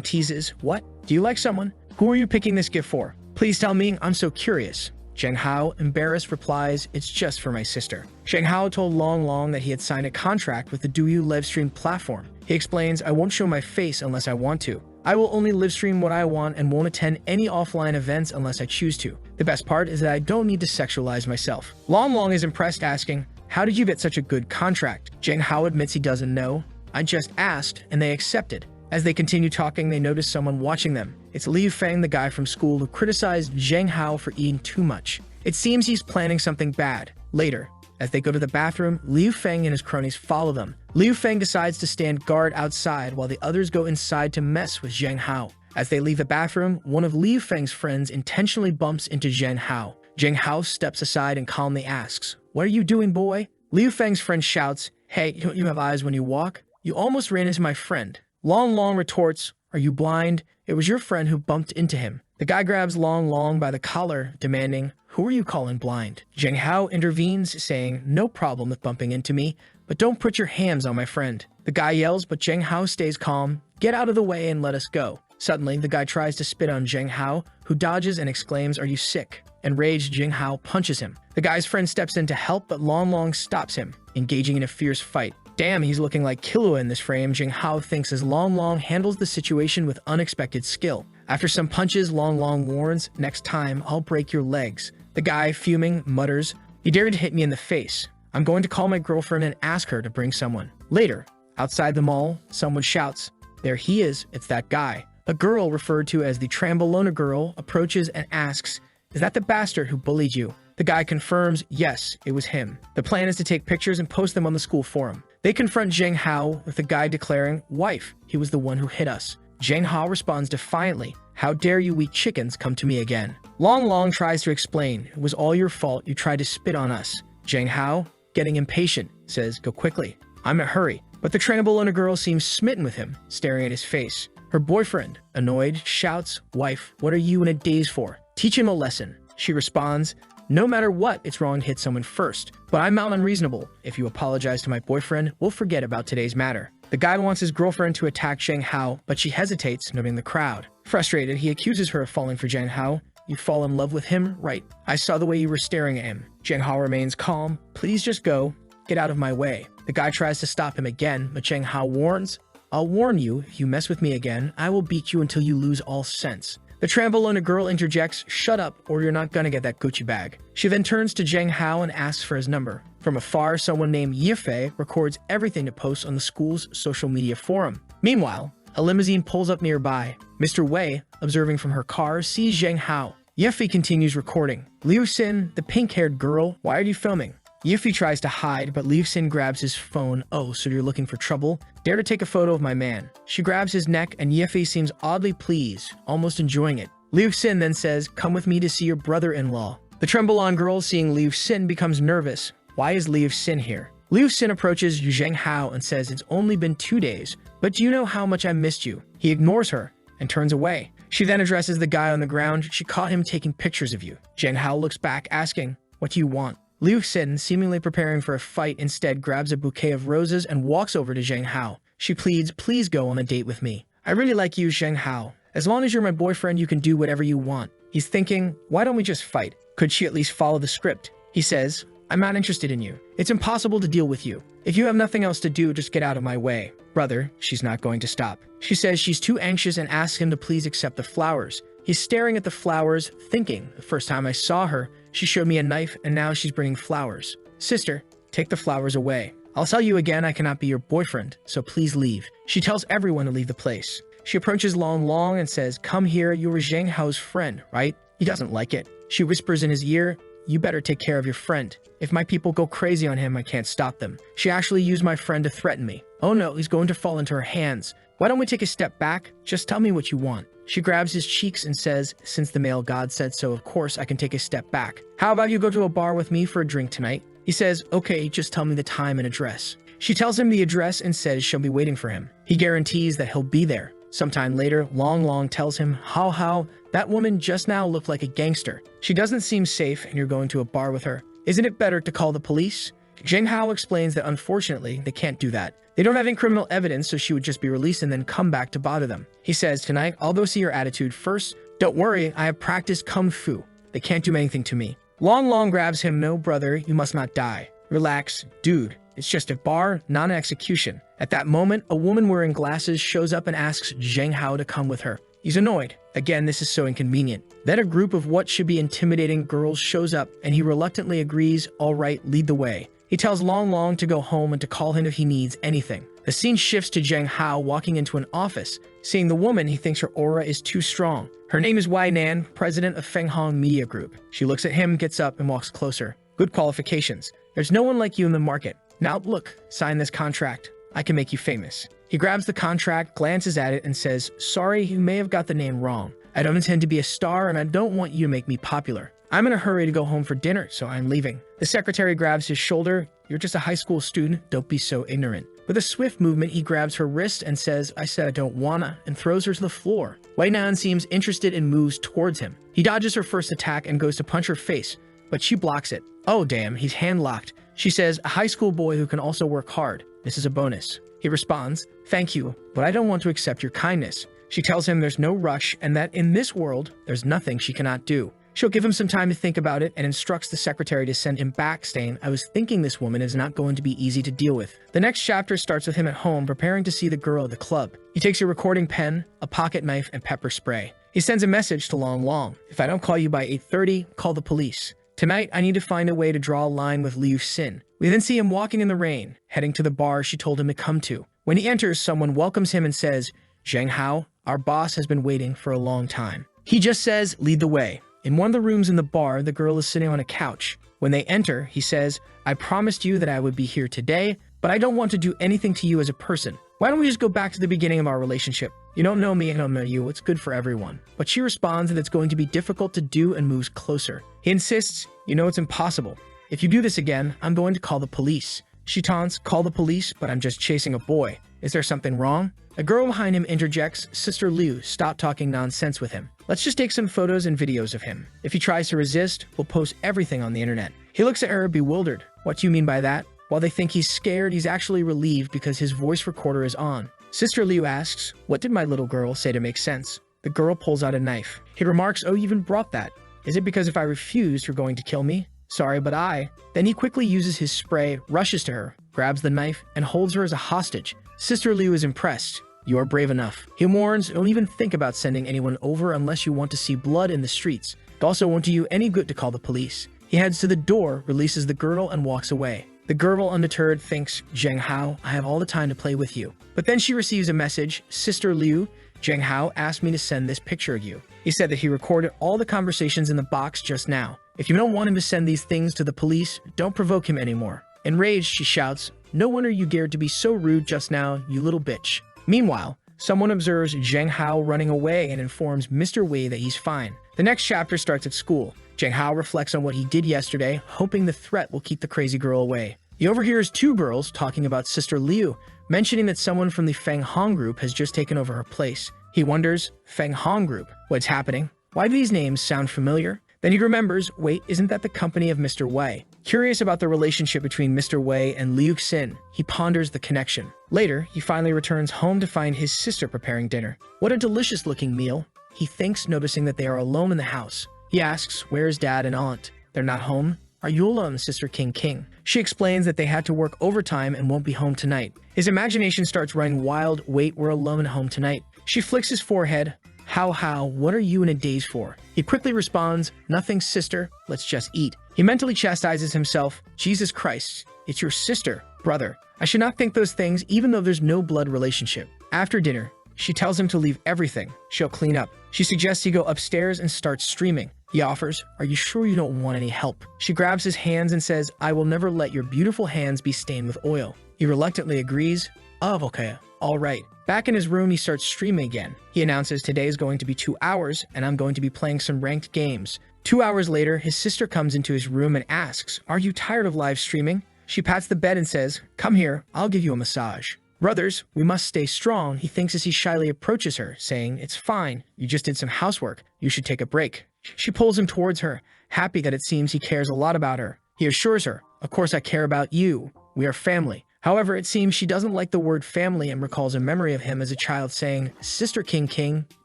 teases, "What? Do you like someone? Who are you picking this gift for? Please tell me, I'm so curious." Zheng Hao, embarrassed, replies, "It's just for my sister." Zheng Hao told Long Long that he had signed a contract with the Douyu livestream platform. He explains, "I won't show my face unless I want to. I will only livestream what I want and won't attend any offline events unless I choose to. The best part is that I don't need to sexualize myself." Long Long is impressed, asking, "How did you get such a good contract?" Zheng Hao admits he doesn't know. "I just asked, and they accepted." As they continue talking, they notice someone watching them. It's Liu Feng, the guy from school who criticized Zheng Hao for eating too much. It seems he's planning something bad. Later, as they go to the bathroom, Liu Feng and his cronies follow them. Liu Feng decides to stand guard outside while the others go inside to mess with Zheng Hao. As they leave the bathroom, one of Liu Feng's friends intentionally bumps into Zheng Hao. Zheng Hao steps aside and calmly asks, "What are you doing, boy?" Liu Feng's friend shouts, "Hey, don't you have eyes when you walk? You almost ran into my friend." Long Long retorts, "Are you blind? It was your friend who bumped into him." The guy grabs Long Long by the collar, demanding, "Who are you calling blind?" Zheng Hao intervenes, saying, "No problem with bumping into me, but don't put your hands on my friend." The guy yells, but Zheng Hao stays calm. "Get out of the way and let us go." Suddenly, the guy tries to spit on Zheng Hao, who dodges and exclaims, "Are you sick?" Enraged, Zheng Hao punches him. The guy's friend steps in to help, but Long Long stops him, engaging in a fierce fight. Damn, he's looking like Killua in this frame, Zheng Hao thinks as Long Long handles the situation with unexpected skill. After some punches, Long Long warns, "Next time, I'll break your legs." The guy, fuming, mutters, "You dared to hit me in the face. I'm going to call my girlfriend and ask her to bring someone." Later, outside the mall, someone shouts, "There he is, it's that guy." A girl, referred to as the Trambolona girl, approaches and asks, "Is that the bastard who bullied you?" The guy confirms, yes, it was him. The plan is to take pictures and post them on the school forum. They confront Zheng Hao, with the guy declaring, "Wife, he was the one who hit us." Zheng Hao responds defiantly, "How dare you weak chickens come to me again?" Long Long tries to explain, "It was all your fault, you tried to spit on us." Zheng Hao, getting impatient, says, "Go quickly, I'm in a hurry." But the Trambolona girl seems smitten with him, staring at his face. Her boyfriend, annoyed, shouts, "Wife, what are you in a daze for? Teach him a lesson." She responds, "No matter what, it's wrong to hit someone first, but I'm not unreasonable. If you apologize to my boyfriend, we'll forget about today's matter." The guy wants his girlfriend to attack Zheng Hao, but she hesitates, noting the crowd. Frustrated, he accuses her of falling for Zheng Hao. "You fall in love with him? Right. I saw the way you were staring at him." Zheng Hao remains calm. "Please just go. Get out of my way." The guy tries to stop him again, but Zheng Hao warns, "I'll warn you, if you mess with me again, I will beat you until you lose all sense." The Trambolona girl interjects, "Shut up, or you're not gonna get that Gucci bag." She then turns to Zheng Hao and asks for his number. From afar, someone named Yifei records everything to post on the school's social media forum. Meanwhile, a limousine pulls up nearby. Mr. Wei, observing from her car, sees Zheng Hao. Yifei continues recording. "Liu Xin, the pink-haired girl, why are you filming?" Yifei tries to hide, but Liu Xin grabs his phone. "Oh, so you're looking for trouble? Dare to take a photo of my man." She grabs his neck, and Yifei seems oddly pleased, almost enjoying it. Liu Xin then says, "Come with me to see your brother-in-law." The Tremblant girl, seeing Liu Xin, becomes nervous. Why is Liu Xin here? Liu Xin approaches Zheng Hao and says, "It's only been 2 days, but do you know how much I missed you?" He ignores her and turns away. She then addresses the guy on the ground. "She caught him taking pictures of you." Zheng Hao looks back, asking, What do you want? Liu Xin, seemingly preparing for a fight, instead grabs a bouquet of roses and walks over to Zheng Hao. She pleads, please go on a date with me. I really like you, Zheng Hao. As long as you're my boyfriend, you can do whatever you want. He's thinking, why don't we just fight? Could she at least follow the script? He says, I'm not interested in you. It's impossible to deal with you. If you have nothing else to do, just get out of my way. Brother, she's not going to stop. She says she's too anxious and asks him to please accept the flowers. He's staring at the flowers, thinking, the first time I saw her, she showed me a knife and now she's bringing flowers. Sister, take the flowers away. I'll tell you again I cannot be your boyfriend, so please leave. She tells everyone to leave the place. She approaches Long Long and says, come here, you were Zheng Hao's friend, right? He doesn't like it. She whispers in his ear, you better take care of your friend. If my people go crazy on him, I can't stop them. She actually used my friend to threaten me. Oh no, he's going to fall into her hands. Why don't we take a step back? Just tell me what you want. She grabs his cheeks and says, since the male god said so, of course I can take a step back. How about you go to a bar with me for a drink tonight? He says, okay, just tell me the time and address. She tells him the address and says she'll be waiting for him. He guarantees that he'll be there. Sometime later, Long Long tells him, how, that woman just now looked like a gangster. She doesn't seem safe and you're going to a bar with her. Isn't it better to call the police? Zheng Hao explains that unfortunately, they can't do that. They don't have any criminal evidence, so she would just be released and then come back to bother them. He says, tonight, I'll go see your attitude first. Don't worry, I have practiced Kung Fu. They can't do anything to me. Long Long grabs him, no brother, you must not die. Relax, dude. It's just a bar, not an execution. At that moment, a woman wearing glasses shows up and asks Zheng Hao to come with her. He's annoyed. Again, this is so inconvenient. Then a group of what should be intimidating girls shows up, and he reluctantly agrees, all right, lead the way. He tells Long Long to go home and to call him if he needs anything. The scene shifts to Zheng Hao walking into an office. Seeing the woman, he thinks her aura is too strong. Her name is Wai Nan, president of Feng Hong Media Group. She looks at him, gets up, and walks closer. Good qualifications. There's no one like you in the market. Now look, sign this contract. I can make you famous. He grabs the contract, glances at it, and says, sorry, you may have got the name wrong. I don't intend to be a star, and I don't want you to make me popular. I'm in a hurry to go home for dinner, so I'm leaving. The secretary grabs his shoulder. You're just a high school student. Don't be so ignorant. With a swift movement, he grabs her wrist and says, I said I don't wanna, and throws her to the floor. Wai Nan seems interested and moves towards him. He dodges her first attack and goes to punch her face, but she blocks it. Oh damn, he's hand-locked. She says, a high school boy who can also work hard. This is a bonus. He responds, thank you, but I don't want to accept your kindness. She tells him there's no rush and that in this world, there's nothing she cannot do. She'll give him some time to think about it and instructs the secretary to send him back, saying, I was thinking this woman is not going to be easy to deal with. The next chapter starts with him at home preparing to see the girl at the club. He takes a recording pen, a pocket knife, and pepper spray. He sends a message to Long Long. If I don't call you by 8:30, call the police. Tonight, I need to find a way to draw a line with Liu Xin. We then see him walking in the rain, heading to the bar she told him to come to. When he enters, someone welcomes him and says, Zheng Hao, our boss has been waiting for a long time. He just says, lead the way. In one of the rooms in the bar, the girl is sitting on a couch. When they enter, he says, I promised you that I would be here today, but I don't want to do anything to you as a person. Why don't we just go back to the beginning of our relationship? You don't know me, I don't know you, it's good for everyone. But she responds that it's going to be difficult to do and moves closer. He insists, you know it's impossible. If you do this again, I'm going to call the police. She taunts, call the police, but I'm just chasing a boy. Is there something wrong? A girl behind him interjects, Sister Liu, stop talking nonsense with him. Let's just take some photos and videos of him. If he tries to resist, we'll post everything on the internet. He looks at her bewildered. What do you mean by that? While they think he's scared, he's actually relieved because his voice recorder is on. Sister Liu asks, what did my little girl say to make sense? The girl pulls out a knife. He remarks, oh, you even brought that. Is it because if I refuse, you're going to kill me? Sorry, but I... Then he quickly uses his spray, rushes to her, grabs the knife, and holds her as a hostage. Sister Liu is impressed. You are brave enough. He warns, don't even think about sending anyone over unless you want to see blood in the streets. It also won't do you any good to call the police. He heads to the door, releases the girl, and walks away. The girl, undeterred, thinks, Zheng Hao, I have all the time to play with you. But then she receives a message, Sister Liu, Zheng Hao asked me to send this picture of you. He said that he recorded all the conversations in the box just now. If you don't want him to send these things to the police, don't provoke him anymore. Enraged, she shouts, no wonder you dared to be so rude just now, you little bitch. Meanwhile, someone observes Zheng Hao running away and informs Mr. Wei that he's fine. The next chapter starts at school. Zheng Hao reflects on what he did yesterday, hoping the threat will keep the crazy girl away. He overhears two girls talking about Sister Liu, mentioning that someone from the Feng Hong group has just taken over her place. He wonders, Feng Hong group, what's happening? Why do these names sound familiar? Then he remembers, wait, isn't that the company of Mr. Wei? Curious about the relationship between Mr. Wei and Liu Xin, he ponders the connection. Later, he finally returns home to find his sister preparing dinner. What a delicious-looking meal, he thinks, noticing that they are alone in the house. He asks, where's Dad and Aunt? They're not home? Are you alone, Sister King? She explains that they had to work overtime and won't be home tonight. His imagination starts running wild, wait, we're alone at home tonight. She flicks his forehead. How, what are you in a daze for? He quickly responds, nothing, sister, let's just eat. He mentally chastises himself, Jesus Christ, it's your sister, brother. I should not think those things even though there's no blood relationship. After dinner, she tells him to leave everything. She'll clean up. She suggests he go upstairs and start streaming. He offers, are you sure you don't want any help? She grabs his hands and says, I will never let your beautiful hands be stained with oil. He reluctantly agrees, okay, all right. Back in his room, he starts streaming again. He announces today is going to be 2 hours and I'm going to be playing some ranked games. 2 hours later, his sister comes into his room and asks, are you tired of live streaming? She pats the bed and says, come here, I'll give you a massage. Brothers, we must stay strong, he thinks as he shyly approaches her, saying, it's fine, you just did some housework, you should take a break. She pulls him towards her, happy that it seems he cares a lot about her. He assures her, of course I care about you, we are family. However, it seems she doesn't like the word family and recalls a memory of him as a child saying, Sister King,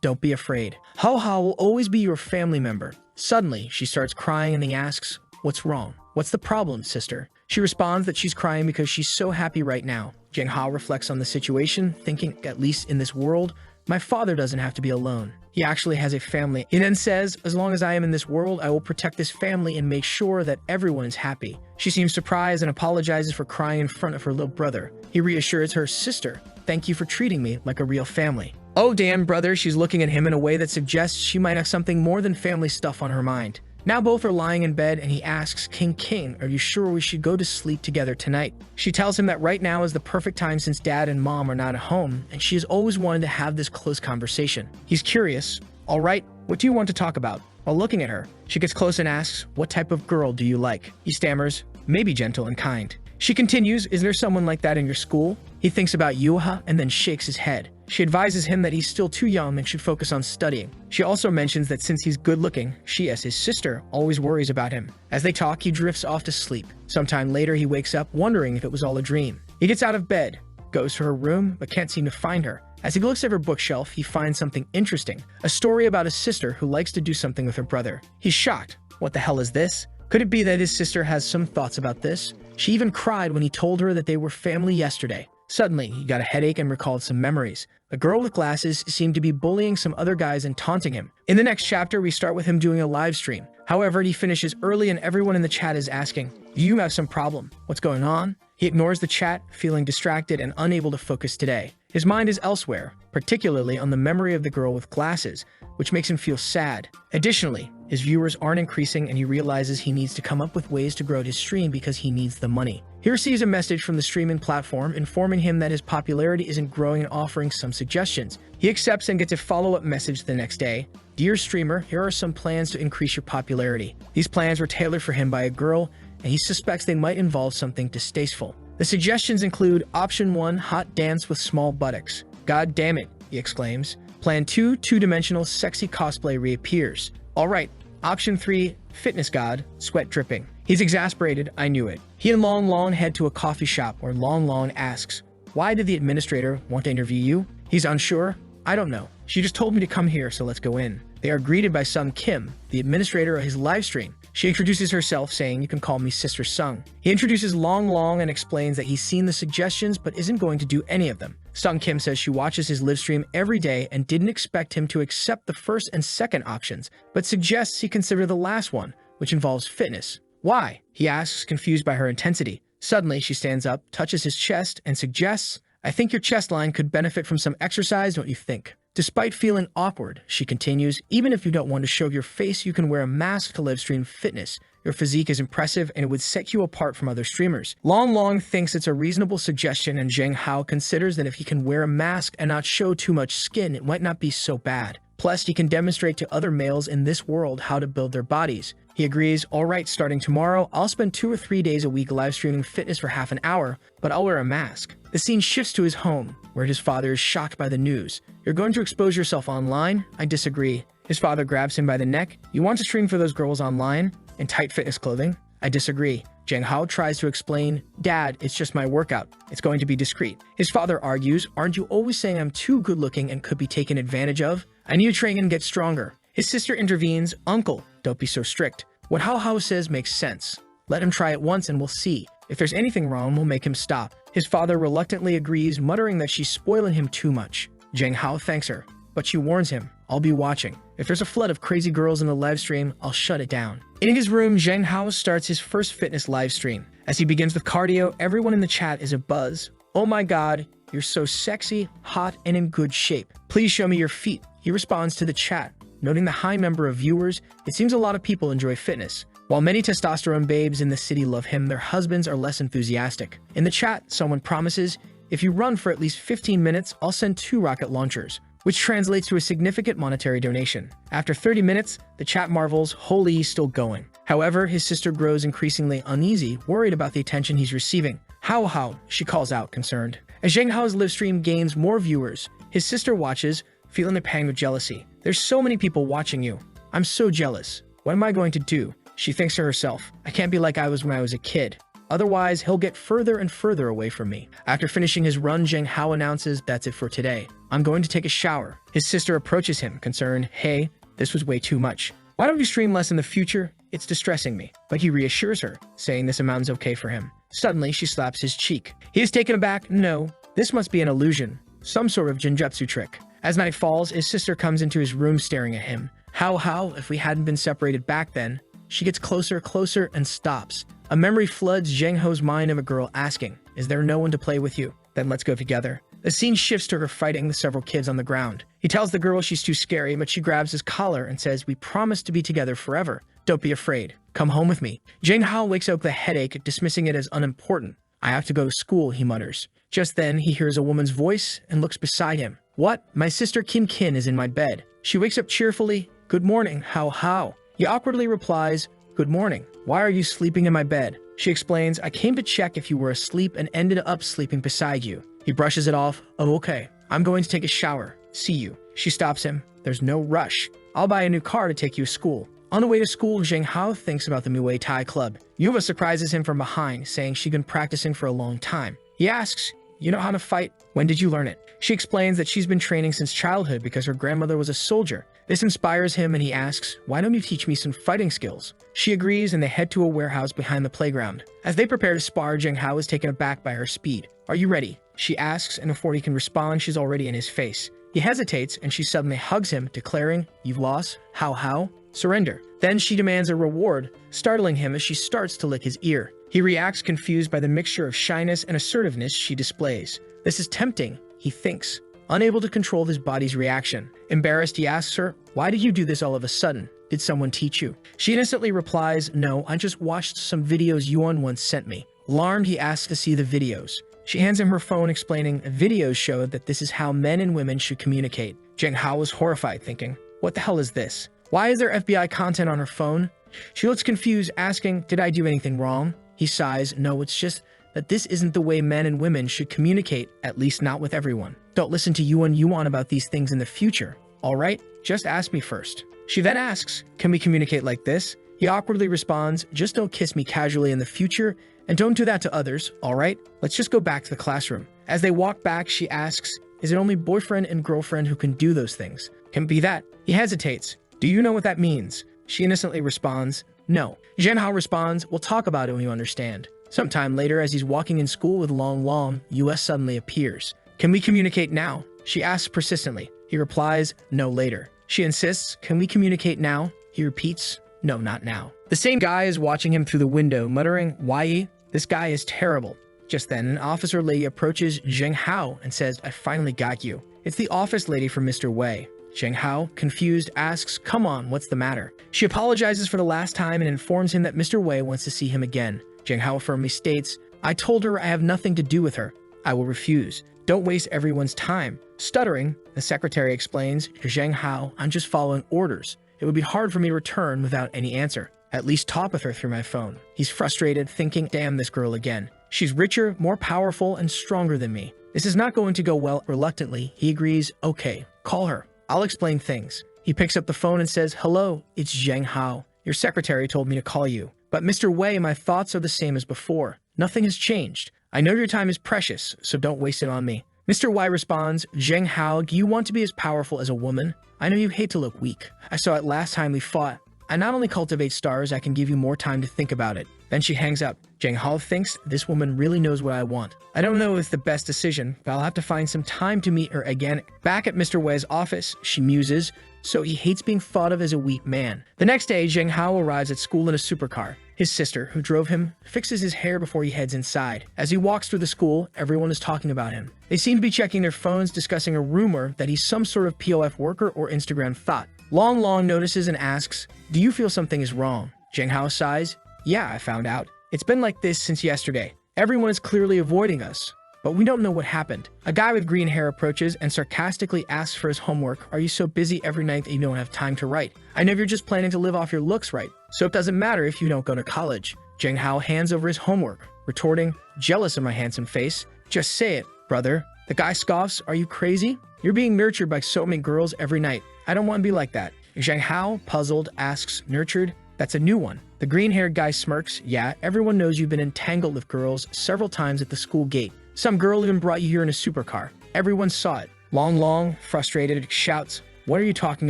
don't be afraid. Ha will always be your family member. Suddenly, she starts crying and he asks, what's wrong? What's the problem, sister? She responds that she's crying because she's so happy right now. Jang Ha reflects on the situation, thinking, at least in this world, my father doesn't have to be alone. He actually has a family. He then says, as long as I am in this world, I will protect this family and make sure that everyone is happy. She seems surprised and apologizes for crying in front of her little brother. He reassures her, sister, thank you for treating me like a real family. Oh damn, brother, she's looking at him in a way that suggests she might have something more than family stuff on her mind. Now both are lying in bed and he asks, King, are you sure we should go to sleep together tonight? She tells him that right now is the perfect time since Dad and Mom are not at home and she has always wanted to have this close conversation. He's curious. All right, what do you want to talk about? While looking at her, she gets close and asks, what type of girl do you like? He stammers, maybe gentle and kind. She continues, is there someone like that in your school? He thinks about Yuha and then shakes his head. She advises him that he's still too young and should focus on studying. She also mentions that since he's good-looking, she, as his sister, always worries about him. As they talk, he drifts off to sleep. Sometime later, he wakes up wondering if it was all a dream. He gets out of bed, goes to her room, but can't seem to find her. As he looks at her bookshelf, he finds something interesting, a story about a sister who likes to do something with her brother. He's shocked. What the hell is this? Could it be that his sister has some thoughts about this? She even cried when he told her that they were family yesterday. Suddenly, he got a headache and recalled some memories. A girl with glasses seemed to be bullying some other guys and taunting him. In the next chapter, we start with him doing a live stream. However, he finishes early and everyone in the chat is asking, do you have some problem? What's going on? He ignores the chat, feeling distracted and unable to focus today. His mind is elsewhere, particularly on the memory of the girl with glasses, which makes him feel sad. Additionally, his viewers aren't increasing and he realizes he needs to come up with ways to grow his stream because he needs the money. He receives a message from the streaming platform informing him that his popularity isn't growing and offering some suggestions. He accepts and gets a follow-up message the next day. Dear streamer, here are some plans to increase your popularity. These plans were tailored for him by a girl, and he suspects they might involve something distasteful. The suggestions include Option 1, hot dance with small buttocks. God damn it, he exclaims. Plan 2, two-dimensional sexy cosplay reappears. Alright, Option 3, fitness god, sweat dripping. He's exasperated, I knew it. He and Long Long head to a coffee shop where Long Long asks, why did the administrator want to interview you? He's unsure. I don't know. She just told me to come here, so let's go in. They are greeted by Sung Kim, the administrator of his live stream. She introduces herself, saying, you can call me Sister Sung. He introduces Long Long and explains that he's seen the suggestions but isn't going to do any of them. Sung Kim says she watches his live stream every day and didn't expect him to accept the first and second options, but suggests he consider the last one, which involves fitness. Why? He asks, confused by her intensity. Suddenly, she stands up, touches his chest, and suggests, I think your chest line could benefit from some exercise, don't you think? Despite feeling awkward, she continues, even if you don't want to show your face, you can wear a mask to live stream fitness. Your physique is impressive and it would set you apart from other streamers. Long Long thinks it's a reasonable suggestion and Zheng Hao considers that if he can wear a mask and not show too much skin, it might not be so bad. Plus, he can demonstrate to other males in this world how to build their bodies. He agrees, alright, starting tomorrow, I'll spend 2 or 3 days a week live streaming fitness for half an hour, but I'll wear a mask. The scene shifts to his home, where his father is shocked by the news. You're going to expose yourself online? I disagree. His father grabs him by the neck. You want to stream for those girls online in tight fitness clothing? I disagree. Zhang Hao tries to explain, Dad, it's just my workout. It's going to be discreet. His father argues, aren't you always saying I'm too good looking and could be taken advantage of? I need to train and get stronger. His sister intervenes, Uncle, don't be so strict. What Hao Hao says makes sense. Let him try it once and we'll see. If there's anything wrong, we'll make him stop. His father reluctantly agrees, muttering that she's spoiling him too much. Zhang Hao thanks her, but she warns him, I'll be watching. If there's a flood of crazy girls in the live stream, I'll shut it down. In his room, Zhang Hao starts his first fitness live stream. As he begins with cardio, everyone in the chat is abuzz. Oh my god, you're so sexy, hot, and in good shape. Please show me your feet. He responds to the chat. Noting the high number of viewers, it seems a lot of people enjoy fitness. While many testosterone babes in the city love him, their husbands are less enthusiastic. In the chat, someone promises, if you run for at least 15 minutes, I'll send 2 rocket launchers, which translates to a significant monetary donation. After 30 minutes, the chat marvels, holy, he's still going. However, his sister grows increasingly uneasy, worried about the attention he's receiving. How, she calls out, concerned. As Zhang Hao's live stream gains more viewers, his sister watches, feeling a pang of jealousy. There's so many people watching you. I'm so jealous. What am I going to do? She thinks to herself, I can't be like I was when I was a kid. Otherwise, he'll get further and further away from me. After finishing his run, Zhang Hao announces, that's it for today. I'm going to take a shower. His sister approaches him, concerned, hey, this was way too much. Why don't you stream less in the future? It's distressing me. But he reassures her, saying this amount is okay for him. Suddenly, she slaps his cheek. He is taken aback. No, this must be an illusion. Some sort of genjutsu trick. As night falls, his sister comes into his room staring at him. How, if we hadn't been separated back then? She gets closer, and stops. A memory floods Zhang Hao's mind of a girl asking, is there no one to play with you? Then let's go together. The scene shifts to her fighting with several kids on the ground. He tells the girl she's too scary, but she grabs his collar and says, we promise to be together forever. Don't be afraid. Come home with me. Zhang Hao wakes up with a headache, dismissing it as unimportant. I have to go to school, he mutters. Just then, he hears a woman's voice and looks beside him. What? My sister Kin is in my bed. She wakes up cheerfully. Good morning, How. He awkwardly replies, good morning. Why are you sleeping in my bed? She explains, I came to check if you were asleep and ended up sleeping beside you. He brushes it off. Oh, okay. I'm going to take a shower. See you. She stops him. There's no rush. I'll buy a new car to take you to school. On the way to school, Zhang Hao thinks about the Muay Thai club. Yuva surprises him from behind, saying she'd been practicing for a long time. He asks, you know how to fight? When did you learn it? She explains that she's been training since childhood because her grandmother was a soldier. This inspires him and he asks, why don't you teach me some fighting skills? She agrees and they head to a warehouse behind the playground. As they prepare to spar, Zhang Hao is taken aback by her speed. Are you ready? She asks, and before he can respond, she's already in his face. He hesitates and she suddenly hugs him, declaring, you've lost? How? Surrender. Then she demands a reward, startling him as she starts to lick his ear. He reacts, confused by the mixture of shyness and assertiveness she displays. This is tempting, he thinks, unable to control his body's reaction. Embarrassed, he asks her, why did you do this all of a sudden? Did someone teach you? She innocently replies, no, I just watched some videos Yuan once sent me. Alarmed, he asks to see the videos. She hands him her phone, explaining, videos show that this is how men and women should communicate. Zhang Hao was horrified, thinking, what the hell is this? Why is there FBI content on her phone? She looks confused, asking, did I do anything wrong? He sighs, no, it's just that this isn't the way men and women should communicate, at least not with everyone. Don't listen to Yuan about these things in the future, all right? Just ask me first. She then asks, can we communicate like this? He awkwardly responds, just don't kiss me casually in the future, and don't do that to others, all right? Let's just go back to the classroom. As they walk back, she asks, is it only boyfriend and girlfriend who can do those things? Can it be that? He hesitates. Do you know what that means? She innocently responds, no. Zhang Hao responds, we'll talk about it when you understand. Sometime later, as he's walking in school with Long, US suddenly appears. Can we communicate now? She asks persistently. He replies, no, later. She insists, can we communicate now? He repeats, no, not now. The same guy is watching him through the window, muttering, why? This guy is terrible. Just then, an officer lady approaches Zhang Hao and says, I finally got you. It's the office lady from Mr. Wei. Zhang Hao, confused, asks, come on, what's the matter? She apologizes for the last time and informs him that Mr. Wei wants to see him again. Zhang Hao firmly states, I told her I have nothing to do with her. I will refuse. Don't waste everyone's time. Stuttering, the secretary explains, Zhang Hao, I'm just following orders. It would be hard for me to return without any answer. At least talk with her through my phone. He's frustrated, thinking, damn this girl again. She's richer, more powerful, and stronger than me. This is not going to go well. Reluctantly, he agrees, okay, call her. I'll explain things. He picks up the phone and says, "Hello, it's Zheng Hao. Your secretary told me to call you. But Mr. Wei, my thoughts are the same as before. Nothing has changed. I know your time is precious, so don't waste it on me." Mr. Wei responds, "Zheng Hao, do you want to be as powerful as a woman? I know you hate to look weak. I saw it last time we fought. I not only cultivate stars, I can give you more time to think about it." Then she hangs up. Zheng Hao thinks, this woman really knows what I want. I don't know if it's the best decision, but I'll have to find some time to meet her again. Back at Mr. Wei's office, she muses, so he hates being thought of as a weak man. The next day, Zheng Hao arrives at school in a supercar. His sister, who drove him, fixes his hair before he heads inside. As he walks through the school, everyone is talking about him. They seem to be checking their phones, discussing a rumor that he's some sort of POF worker or Instagram thought. Long Long notices and asks, "Do you feel something is wrong?" Zheng Hao sighs, "Yeah, I found out. It's been like this since yesterday. Everyone is clearly avoiding us, but we don't know what happened." A guy with green hair approaches and sarcastically asks for his homework. "Are you so busy every night that you don't have time to write? I know you're just planning to live off your looks, right? So it doesn't matter if you don't go to college." Zheng Hao hands over his homework, retorting, "Jealous of my handsome face? Just say it, brother." The guy scoffs, "Are you crazy? You're being nurtured by so many girls every night. I don't want to be like that." Zheng Hao, puzzled, asks, "Nurtured? That's a new one." The green-haired guy smirks, "Yeah, everyone knows you've been entangled with girls several times at the school gate. Some girl even brought you here in a supercar. Everyone saw it." Long Long, frustrated, shouts, "What are you talking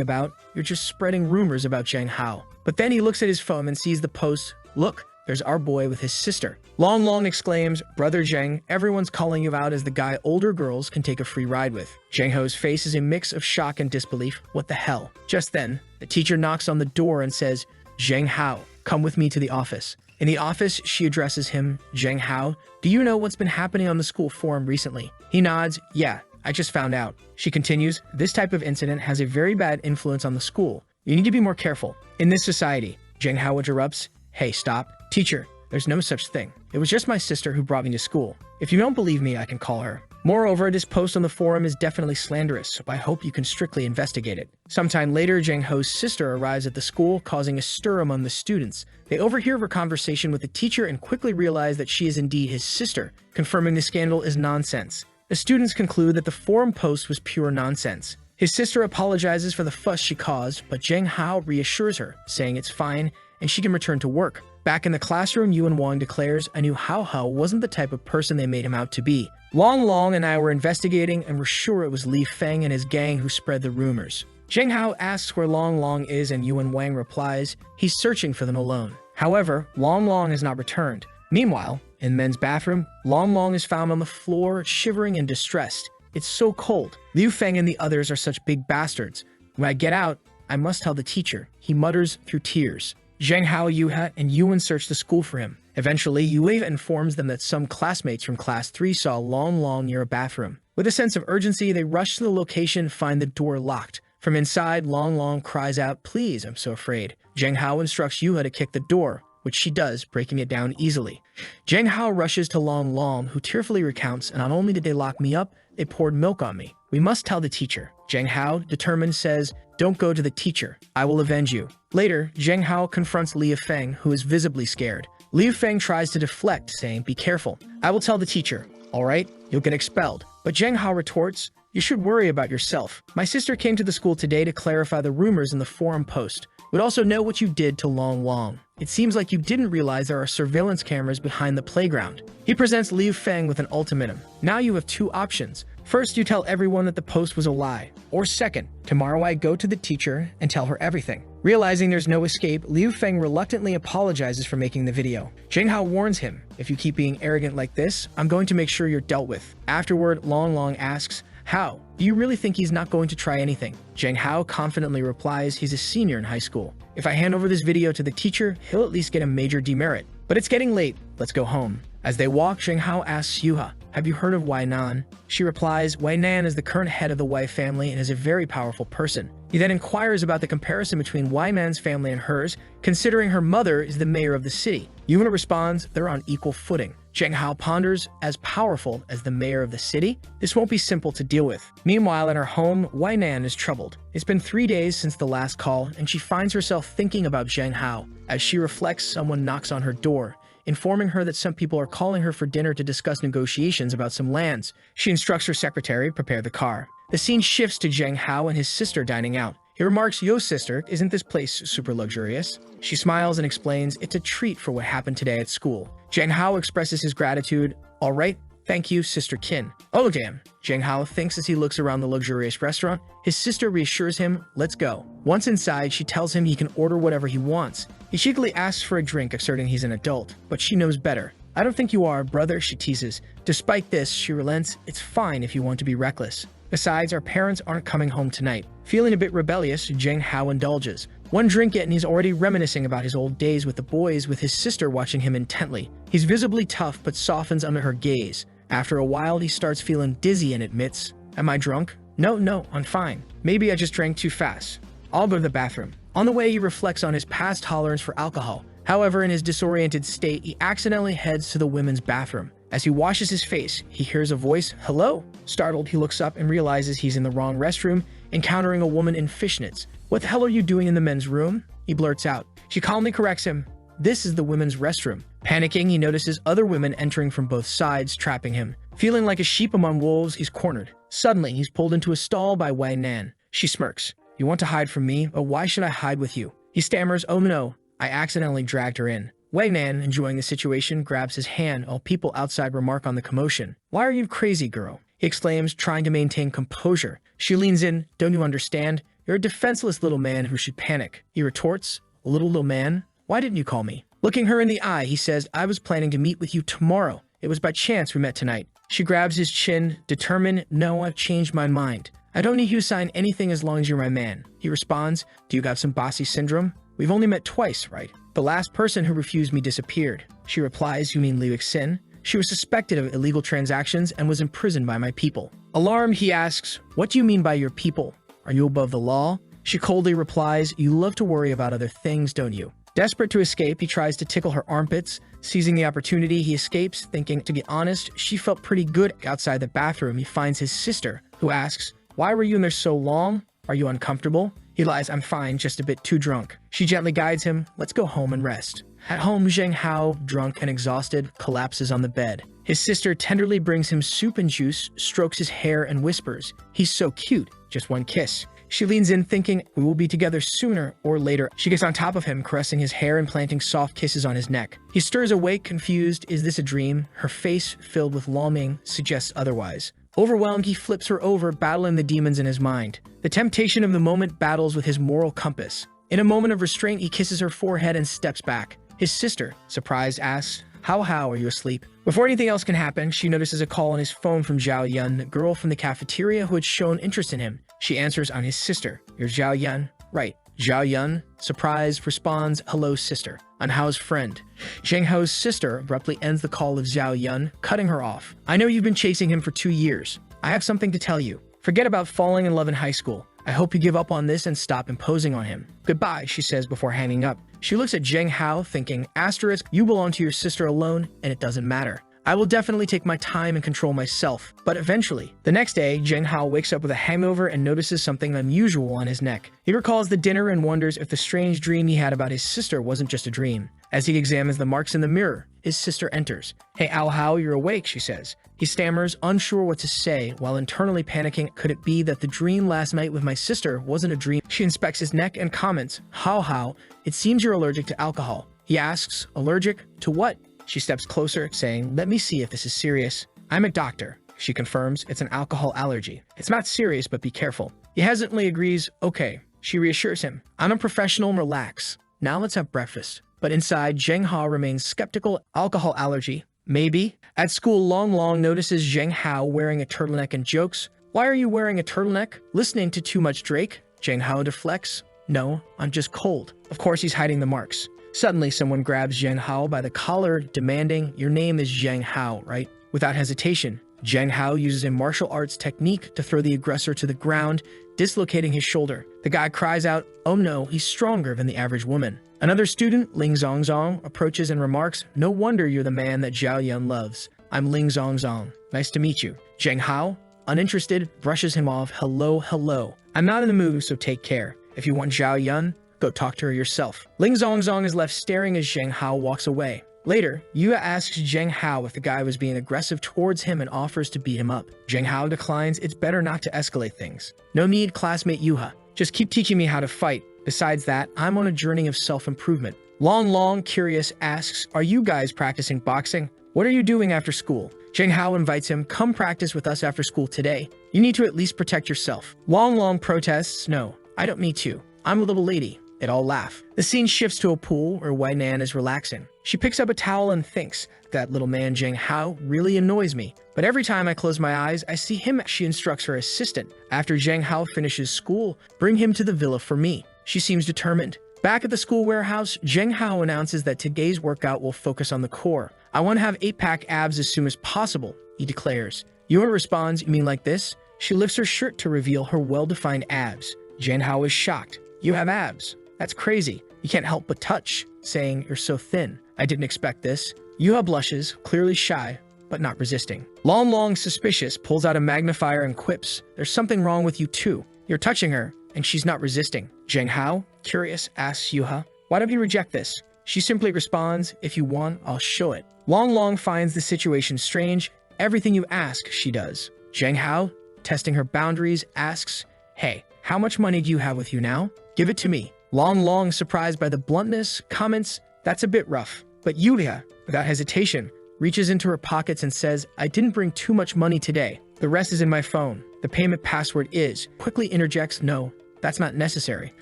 about? You're just spreading rumors about Zheng Hao." But then he looks at his phone and sees the post. "Look, there's our boy with his sister." Long Long exclaims, "Brother Zheng, everyone's calling you out as the guy older girls can take a free ride with." Zheng Hao's face is a mix of shock and disbelief. What the hell? Just then, the teacher knocks on the door and says, "Zheng Hao, come with me to the office." In the office, she addresses him, "Zheng Hao, do you know what's been happening on the school forum recently?" He nods, "Yeah, I just found out." She continues, "This type of incident has a very bad influence on the school. You need to be more careful. In this society." Zheng Hao interrupts, "Hey, stop. Teacher, there's no such thing. It was just my sister who brought me to school. If you don't believe me, I can call her. Moreover, this post on the forum is definitely slanderous, so I hope you can strictly investigate it." Sometime later, Zheng Hao's sister arrives at the school, causing a stir among the students. They overhear her conversation with the teacher and quickly realize that she is indeed his sister, confirming the scandal is nonsense. The students conclude that the forum post was pure nonsense. His sister apologizes for the fuss she caused, but Zheng Hao reassures her, saying it's fine and she can return to work. Back in the classroom, Yuan Wang declares, "I knew Hao Hao wasn't the type of person they made him out to be. Long Long and I were investigating and were sure it was Li Feng and his gang who spread the rumors." Zheng Hao asks where Long Long is and Yuan Wang replies, he's searching for them alone. However, Long Long has not returned. Meanwhile, in men's bathroom, Long Long is found on the floor, shivering and distressed. It's so cold. Liu Feng and the others are such big bastards. "When I get out, I must tell the teacher," he mutters through tears. Zheng Hao, Yuha, and Yuan search the school for him. Eventually, Yue informs them that some classmates from Class 3 saw Long Long near a bathroom. With a sense of urgency, they rush to the location and find the door locked. From inside, Long Long cries out, "Please, I'm so afraid." Zheng Hao instructs Yuha to kick the door, which she does, breaking it down easily. Zheng Hao rushes to Long Long, who tearfully recounts, "Not only did they lock me up, they poured milk on me. We must tell the teacher." Zheng Hao, determined, says, "Don't go to the teacher. I will avenge you." Later, Zheng Hao confronts Liu Feng, who is visibly scared. Liu Feng tries to deflect, saying, "Be careful. I will tell the teacher. All right, you'll get expelled." But Zheng Hao retorts, "You should worry about yourself. My sister came to the school today to clarify the rumors in the forum post. Would also know what you did to Long Long. It seems like you didn't realize there are surveillance cameras behind the playground." He presents Liu Feng with an ultimatum. Now you have two options. First, you tell everyone that the post was a lie. Or second, tomorrow I go to the teacher and tell her everything. Realizing there's no escape, Liu Feng reluctantly apologizes for making the video. Zheng Hao warns him, "If you keep being arrogant like this, I'm going to make sure you're dealt with." Afterward, Long Long asks, "How? Do you really think he's not going to try anything?" Zheng Hao confidently replies he's a senior in high school. "If I hand over this video to the teacher, he'll at least get a major demerit. But it's getting late. Let's go home." As they walk, Zheng Hao asks Yuha, "Have you heard of Wai Nan?" She replies, "Wai Nan is the current head of the Wai family and is a very powerful person." He then inquires about the comparison between Wai Man's family and hers, considering her mother is the mayor of the city. Yuha responds, "They're on equal footing." Zheng Hao ponders, "As powerful as the mayor of the city? This won't be simple to deal with." Meanwhile, in her home, Wai Nan is troubled. It's been 3 days since the last call, and she finds herself thinking about Zheng Hao. As she reflects, someone knocks on her door, informing her that some people are calling her for dinner to discuss negotiations about some lands. She instructs her secretary to prepare the car. The scene shifts to Zheng Hao and his sister dining out. He remarks, "Yo, sister, isn't this place super luxurious?" She smiles and explains it's a treat for what happened today at school. Zhang Hao expresses his gratitude. "All right, thank you, Sister Qin." "Oh, damn," Zhang Hao thinks as he looks around the luxurious restaurant. His sister reassures him, "Let's go." Once inside, she tells him he can order whatever he wants. He cheekily asks for a drink, asserting he's an adult, but she knows better. "I don't think you are, brother," she teases. Despite this, she relents, "It's fine if you want to be reckless. Besides, our parents aren't coming home tonight." Feeling a bit rebellious, Zhang Hao indulges. One drink in and he's already reminiscing about his old days with the boys, with his sister watching him intently. He's visibly tough but softens under her gaze. After a while, he starts feeling dizzy and admits, "Am I drunk? No, I'm fine. Maybe I just drank too fast. I'll go to the bathroom." On the way, he reflects on his past tolerance for alcohol. However, in his disoriented state, he accidentally heads to the women's bathroom. As he washes his face, he hears a voice, "Hello?" Startled, he looks up and realizes he's in the wrong restroom, encountering a woman in fishnets. "What the hell are you doing in the men's room?" he blurts out. She calmly corrects him, "This is the women's restroom." Panicking, he notices other women entering from both sides, trapping him. Feeling like a sheep among wolves, he's cornered. Suddenly, he's pulled into a stall by Wei Nan. She smirks. "You want to hide from me, but why should I hide with you?" He stammers, "Oh no, I accidentally dragged her in." Wei Nan, enjoying the situation, grabs his hand while people outside remark on the commotion. "Why are you crazy, girl?" he exclaims, trying to maintain composure. She leans in, "Don't you understand? You're a defenseless little man who should panic." He retorts, little man? Why didn't you call me?" Looking her in the eye, he says, "I was planning to meet with you tomorrow. It was by chance we met tonight." She grabs his chin, determined, "No, I've changed my mind. I don't need you to sign anything as long as you're my man." He responds, "Do you got some bossy syndrome? We've only met twice, right? The last person who refused me disappeared." She replies, "You mean Liu Xin? She was suspected of illegal transactions and was imprisoned by my people." Alarmed, he asks, "What do you mean by your people? Are you above the law?" She coldly replies, "You love to worry about other things, don't you?" Desperate to escape, he tries to tickle her armpits. Seizing the opportunity, he escapes, thinking, to be honest, she felt pretty good. Outside the bathroom, he finds his sister, who asks, "Why were you in there so long? Are you uncomfortable?" He lies, "I'm fine, just a bit too drunk." She gently guides him, "Let's go home and rest." At home, Zhang Hao, drunk and exhausted, collapses on the bed. His sister tenderly brings him soup and juice, strokes his hair, and whispers, "He's so cute, just one kiss." She leans in, thinking, "We will be together sooner or later." She gets on top of him, caressing his hair and planting soft kisses on his neck. He stirs awake, confused. Is this a dream? Her face, filled with longing, suggests otherwise. Overwhelmed, he flips her over, battling the demons in his mind. The temptation of the moment battles with his moral compass. In a moment of restraint, he kisses her forehead and steps back. His sister, surprised, asks, How are you asleep?" Before anything else can happen, she notices a call on his phone from Zhao Yun, the girl from the cafeteria who had shown interest in him. She answers on his sister. "You're Zhao Yun?" "Right." Zhao Yun, surprised, responds, "Hello, sister. I'm Hao's friend." Zhang Hao's sister abruptly ends the call of Zhao Yun, cutting her off. "I know you've been chasing him for 2 years. I have something to tell you. Forget about falling in love in high school. I hope you give up on this and stop imposing on him. Goodbye," she says before hanging up. She looks at Zhang Hao, thinking, asterisk, "You belong to your sister alone, and it doesn't matter. I will definitely take my time and control myself, but eventually." The next day, Zhang Hao wakes up with a hangover and notices something unusual on his neck. He recalls the dinner and wonders if the strange dream he had about his sister wasn't just a dream. As he examines the marks in the mirror, his sister enters. "Hey, Ao Hao, you're awake," she says. He stammers, unsure what to say, while internally panicking. Could it be that the dream last night with my sister wasn't a dream? She inspects his neck and comments, Hao, it seems you're allergic to alcohol." He asks, "Allergic to what?" She steps closer, saying, "Let me see if this is serious." "I'm a doctor." She confirms it's an alcohol allergy. "It's not serious, but be careful." He hesitantly agrees, "Okay." She reassures him, "I'm a professional, relax. Now let's have breakfast." But inside, Zhang Hao remains skeptical. Alcohol allergy? Maybe. At school, Long notices Zhang Hao wearing a turtleneck and jokes, "Why are you wearing a turtleneck? Listening to too much Drake?" Zhang Hao deflects, "No, I'm just cold." Of course, he's hiding the marks. Suddenly, someone grabs Zhang Hao by the collar, demanding, "Your name is Zhang Hao, right?" Without hesitation, Zhang Hao uses a martial arts technique to throw the aggressor to the ground, dislocating his shoulder. The guy cries out, "Oh no, he's stronger than the average woman." Another student, Ling Zongzong, approaches and remarks, "No wonder you're the man that Zhao Yun loves. I'm Ling Zongzong. Nice to meet you." Zhang Hao, uninterested, brushes him off, Hello. I'm not in the mood, so take care. If you want Zhao Yun, go talk to her yourself." Ling Zongzong is left staring as Zhang Hao walks away. Later, Yue asks Zhang Hao if the guy was being aggressive towards him and offers to beat him up. Zhang Hao declines. It's better not to escalate things. "No need, classmate Yuha. Just keep teaching me how to fight. Besides that, I'm on a journey of self-improvement. Long Long, curious, asks, are you guys practicing boxing? What are you doing after school? Zheng Hao invites him, come practice with us after school today. You need to at least protect yourself. Long Long protests, no, I don't need to. I'm a little lady. They all laugh. The scene shifts to a pool where Wei Nan is relaxing. She picks up a towel and thinks, that little man Zheng Hao really annoys me. But every time I close my eyes, I see him. She instructs her assistant. After Zheng Hao finishes school, bring him to the villa for me. She seems determined. Back at the school warehouse, Zheng Hao announces that today's workout will focus on the core. I want to have 8-pack abs as soon as possible, he declares. Yuna responds, you mean like this? She lifts her shirt to reveal her well-defined abs. Zheng Hao is shocked. You have abs? That's crazy. You can't help but touch, saying, you're so thin. I didn't expect this. Yuha blushes, clearly shy, but not resisting. Long Long, suspicious, pulls out a magnifier and quips, there's something wrong with you too. You're touching her, and she's not resisting. Zheng Hao, curious, asks Yuha, why don't you reject this? She simply responds, if you want, I'll show it. Long Long finds the situation strange. Everything you ask, she does. Zheng Hao, testing her boundaries, asks, hey, how much money do you have with you now? Give it to me. Long Long, surprised by the bluntness, comments, that's a bit rough. But Yulia, without hesitation, reaches into her pockets and says, I didn't bring too much money today. The rest is in my phone. The payment password is, quickly interjects, no, that's not necessary.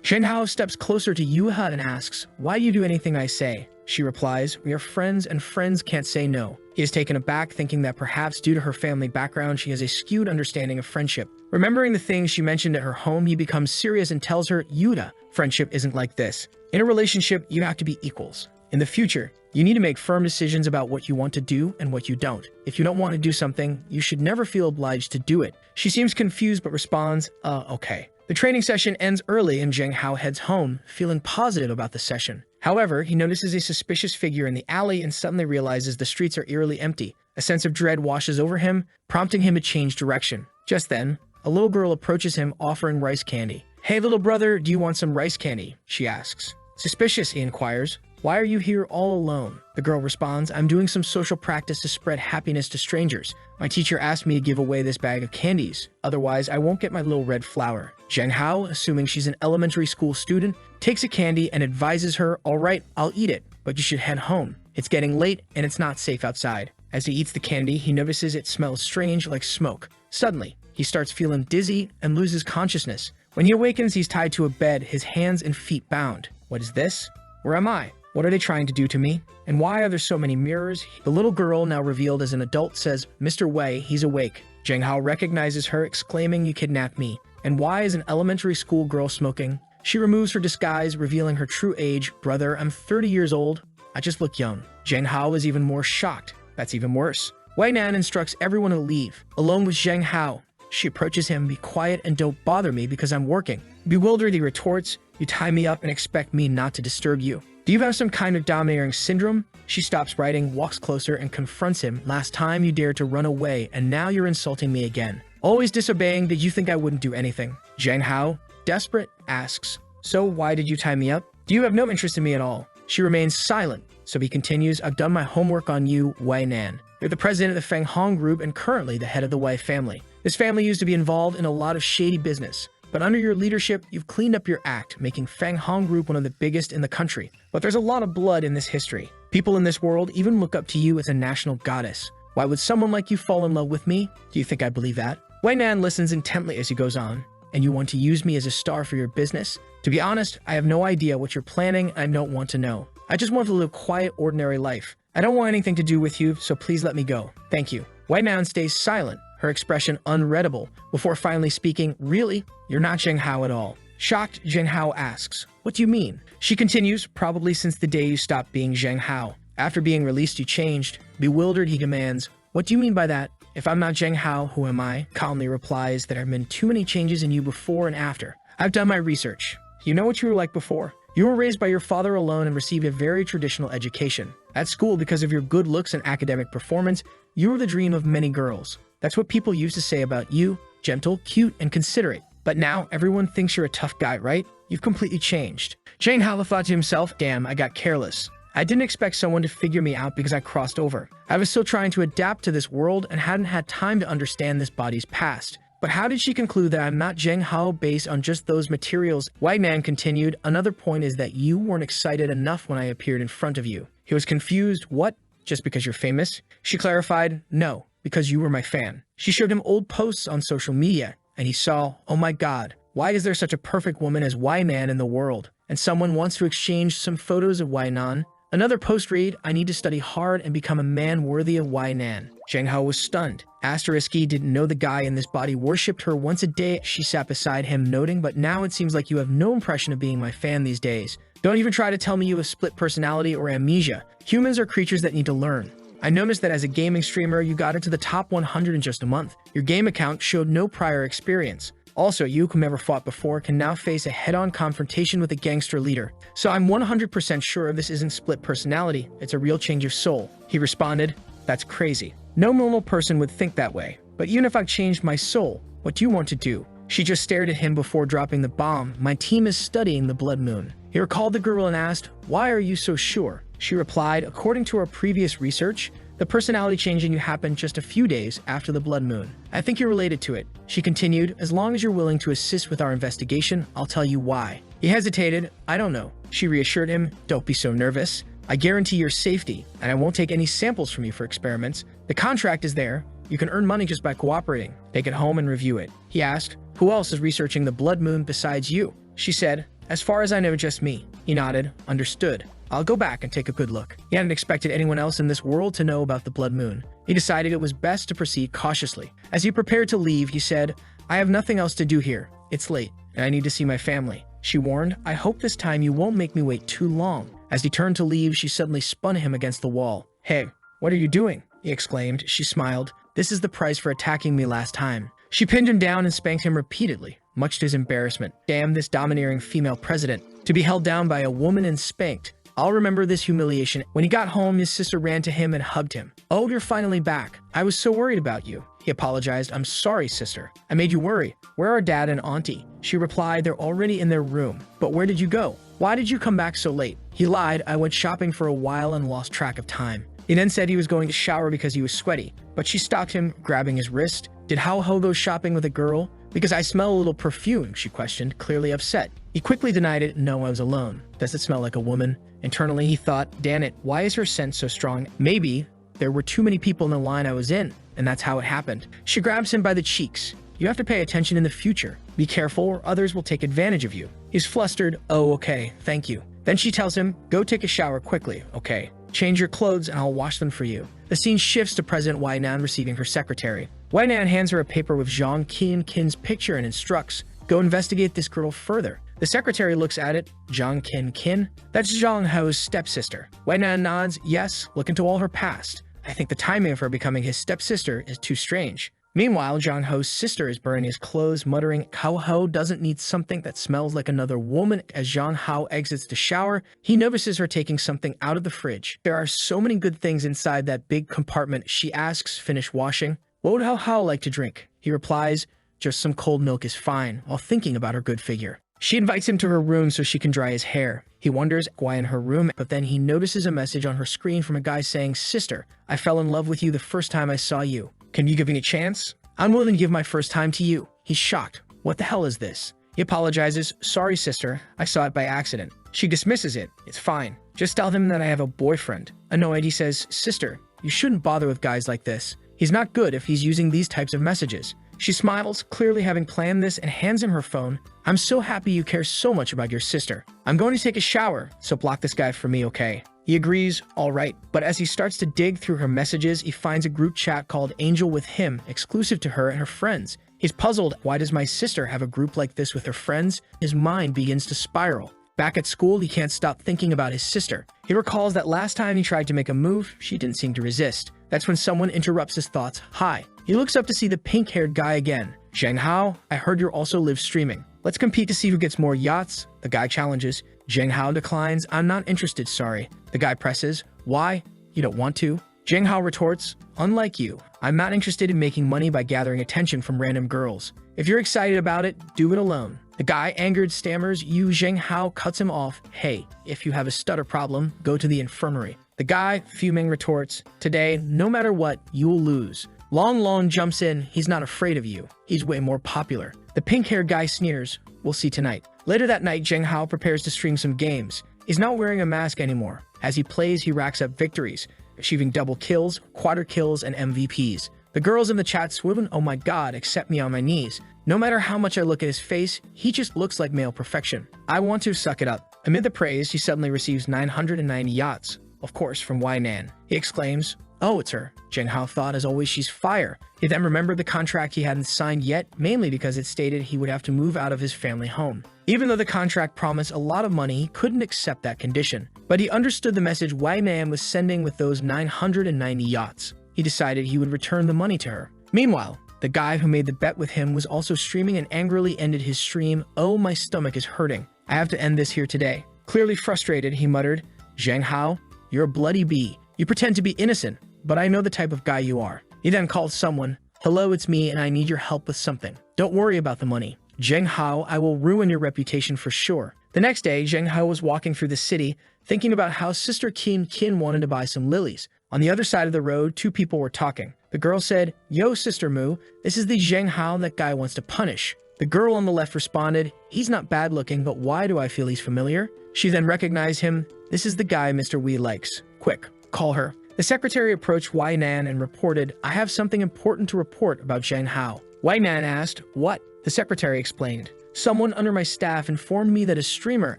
Zheng Hao steps closer to Yuha and asks, why do you do anything I say? She replies, we are friends and friends can't say no. He is taken aback, thinking that perhaps due to her family background, she has a skewed understanding of friendship. Remembering the things she mentioned at her home, he becomes serious and tells her, Yuta, friendship isn't like this. In a relationship, you have to be equals. In the future, you need to make firm decisions about what you want to do and what you don't. If you don't want to do something, you should never feel obliged to do it. She seems confused but responds, okay. The training session ends early and Zheng Hao heads home, feeling positive about the session. However, he notices a suspicious figure in the alley and suddenly realizes the streets are eerily empty. A sense of dread washes over him, prompting him to change direction. Just then, a little girl approaches him offering rice candy. Hey little brother, do you want some rice candy? She asks. Suspicious, he inquires. Why are you here all alone? The girl responds, I'm doing some social practice to spread happiness to strangers. My teacher asked me to give away this bag of candies. Otherwise, I won't get my little red flower. Zheng Hao, assuming she's an elementary school student, takes a candy and advises her, all right, I'll eat it, but you should head home. It's getting late and it's not safe outside. As he eats the candy, he notices it smells strange like smoke. Suddenly, he starts feeling dizzy and loses consciousness. When he awakens, he's tied to a bed, his hands and feet bound. What is this? Where am I? What are they trying to do to me? And why are there so many mirrors? The little girl, now revealed as an adult, says, Mr. Wei, he's awake. Zheng Hao recognizes her, exclaiming, you kidnapped me. And why is an elementary school girl smoking? She removes her disguise, revealing her true age. Brother, I'm 30 years old. I just look young. Zheng Hao is even more shocked. That's even worse. Wei Nan instructs everyone to leave, alone with Zheng Hao. She approaches him, be quiet and don't bother me because I'm working. Bewildered, he retorts, you tie me up and expect me not to disturb you. Do you have some kind of domineering syndrome? She stops writing, walks closer, and confronts him. Last time you dared to run away, and now you're insulting me again. Always disobeying, did you think I wouldn't do anything? Zheng Hao, desperate, asks, so why did you tie me up? Do you have no interest in me at all? She remains silent, so he continues, I've done my homework on you, Wei Nan. You're the president of the Feng Hong group and currently the head of the Wei family. This family used to be involved in a lot of shady business. But under your leadership, you've cleaned up your act, making Feng Hong Group one of the biggest in the country. But there's a lot of blood in this history. People in this world even look up to you as a national goddess. Why would someone like you fall in love with me? Do you think I believe that? Wei Nan listens intently as he goes on. And you want to use me as a star for your business? To be honest, I have no idea what you're planning and I don't want to know. I just want to live a quiet, ordinary life. I don't want anything to do with you, so please let me go. Thank you. Wei Nan stays silent, her expression unreadable, before finally speaking, really? You're not Zheng Hao at all. Shocked, Zheng Hao asks, what do you mean? She continues, probably since the day you stopped being Zheng Hao. After being released, you changed. Bewildered, he demands, what do you mean by that? If I'm not Zheng Hao, who am I? Calmly replies, there have been too many changes in you before and after. I've done my research. You know what you were like before. You were raised by your father alone and received a very traditional education. At school, because of your good looks and academic performance, you were the dream of many girls. That's what people used to say about you, gentle, cute, and considerate. But now, everyone thinks you're a tough guy, right? You've completely changed. Zheng Hao thought to himself, damn, I got careless. I didn't expect someone to figure me out because I crossed over. I was still trying to adapt to this world and hadn't had time to understand this body's past. But how did she conclude that I'm not Zheng Hao based on just those materials? White Man continued, another point is that you weren't excited enough when I appeared in front of you. He was confused. What? Just because you're famous? She clarified, no, because you were my fan. She showed him old posts on social media, and he saw, oh my god, why is there such a perfect woman as White Man in the world? And someone wants to exchange some photos of Wai Nan. Another post read, I need to study hard and become a man worthy of Wai Nan. Zheng Hao was stunned. Asteriski didn't know the guy in this body worshipped her once a day. She sat beside him, noting, but now it seems like you have no impression of being my fan these days. Don't even try to tell me you have split personality or amnesia. Humans are creatures that need to learn. I noticed that as a gaming streamer, you got into the top 100 in just a month. Your game account showed no prior experience. Also, you, who never fought before, can now face a head-on confrontation with a gangster leader. So I'm 100% sure this isn't split personality, it's a real change of soul. He responded, that's crazy. No normal person would think that way. But even if I changed my soul, what do you want to do? She just stared at him before dropping the bomb. My team is studying the blood moon. He recalled the girl and asked, why are you so sure? She replied, according to our previous research, the personality change in you happened just a few days after the blood moon. I think you're related to it. She continued, as long as you're willing to assist with our investigation, I'll tell you why. He hesitated. I don't know. She reassured him, don't be so nervous. I guarantee your safety, and I won't take any samples from you for experiments. The contract is there. You can earn money just by cooperating. Take it home and review it. He asked, who else is researching the blood moon besides you? She said, as far as I know, just me. He nodded, understood. I'll go back and take a good look. He hadn't expected anyone else in this world to know about the blood moon. He decided it was best to proceed cautiously. As he prepared to leave, he said, I have nothing else to do here. It's late, and I need to see my family. She warned, I hope this time you won't make me wait too long. As he turned to leave, she suddenly spun him against the wall. Hey, what are you doing? He exclaimed. She smiled. This is the price for attacking me last time. She pinned him down and spanked him repeatedly, much to his embarrassment. Damn this domineering female president. To be held down by a woman and spanked. I'll remember this humiliation. When he got home, his sister ran to him and hugged him. Oh, you're finally back. I was so worried about you. He apologized. I'm sorry, sister. I made you worry. Where are dad and auntie? She replied, they're already in their room. But where did you go? Why did you come back so late? He lied. I went shopping for a while and lost track of time. He then said he was going to shower because he was sweaty. But she stopped him, grabbing his wrist. Did Ho go shopping with a girl? Because I smell a little perfume, she questioned, clearly upset. He quickly denied it. No, I was alone. Does it smell like a woman? Internally, he thought, damn it, why is her scent so strong? Maybe there were too many people in the line I was in, and that's how it happened. She grabs him by the cheeks. You have to pay attention in the future. Be careful or others will take advantage of you. He's flustered. Oh, okay, thank you. Then she tells him, go take a shower quickly, okay? Change your clothes and I'll wash them for you. The scene shifts to President Wai Nan receiving her secretary. Wai Nan hands her a paper with Zhang Kin's picture and instructs, go investigate this girl further. The secretary looks at it. Zhang Kin? That's Zhang Hao's stepsister. Wai Nan nods. Yes, look into all her past. I think the timing of her becoming his stepsister is too strange. Meanwhile, Zhang Hao's sister is burning his clothes, muttering, Cao Hao doesn't need something that smells like another woman. As Zhang Hao exits the shower, he notices her taking something out of the fridge. There are so many good things inside that big compartment. She asks, finish washing. What would Cao Hao like to drink? He replies, just some cold milk is fine, while thinking about her good figure. She invites him to her room so she can dry his hair. He wonders why in her room, but then he notices a message on her screen from a guy saying, Sister, I fell in love with you the first time I saw you. Can you give me a chance? I'm willing to give my first time to you. He's shocked. What the hell is this? He apologizes. Sorry, sister. I saw it by accident. She dismisses it. It's fine. Just tell him that I have a boyfriend. Annoyed, he says, Sister, you shouldn't bother with guys like this. He's not good if he's using these types of messages. She smiles, clearly having planned this, and hands him her phone. I'm so happy you care so much about your sister. I'm going to take a shower, so block this guy for me, okay? He agrees, all right, but as he starts to dig through her messages, he finds a group chat called Angel with him, exclusive to her and her friends. He's puzzled, why does my sister have a group like this with her friends? His mind begins to spiral. Back at school, he can't stop thinking about his sister. He recalls that last time he tried to make a move, she didn't seem to resist. That's when someone interrupts his thoughts. Hi. He looks up to see the pink-haired guy again. Zheng Hao, I heard you also live streaming. Let's compete to see who gets more yachts. The guy challenges. Zheng Hao declines. I'm not interested, sorry. The guy presses. Why? You don't want to? Zheng Hao retorts. Unlike you, I'm not interested in making money by gathering attention from random girls. If you're excited about it, do it alone. The guy, angered, stammers. Zheng Hao cuts him off. Hey, if you have a stutter problem, go to the infirmary. The guy, fuming, retorts. Today, no matter what, you'll lose. Long Long jumps in. He's not afraid of you. He's way more popular. The pink-haired guy sneers. We'll see tonight. Later that night, Zheng Hao prepares to stream some games. He's not wearing a mask anymore. As he plays, he racks up victories, achieving double kills, quadra kills, and MVPs. The girls in the chat swoon, oh my god, accept me on my knees. No matter how much I look at his face, he just looks like male perfection. I want to suck it up. Amid the praise, he suddenly receives 990 yachts. Of course, from Nan. He exclaims, oh, it's her. Zheng Hao thought, as always, she's fire. He then remembered the contract he hadn't signed yet, mainly because it stated he would have to move out of his family home. Even though the contract promised a lot of money, he couldn't accept that condition. But he understood the message Nan was sending with those 990 yachts. He decided he would return the money to her. Meanwhile, the guy who made the bet with him was also streaming and angrily ended his stream. Oh, my stomach is hurting. I have to end this here today. Clearly frustrated, he muttered, Zheng Hao, you're a bloody bee. You pretend to be innocent, but I know the type of guy you are. He then called someone. Hello, it's me, and I need your help with something. Don't worry about the money. Zheng Hao, I will ruin your reputation for sure. The next day, Zheng Hao was walking through the city, thinking about how Sister Qin wanted to buy some lilies. On the other side of the road, two people were talking. The girl said, Yo, Sister Mu, this is the Zheng Hao that guy wants to punish. The girl on the left responded, he's not bad looking, but why do I feel he's familiar? She then recognized him. This is the guy Mr. Wee likes. Quick, call her. The secretary approached Nan and reported, I have something important to report about Zheng Hao. Nan asked, what? The secretary explained, someone under my staff informed me that a streamer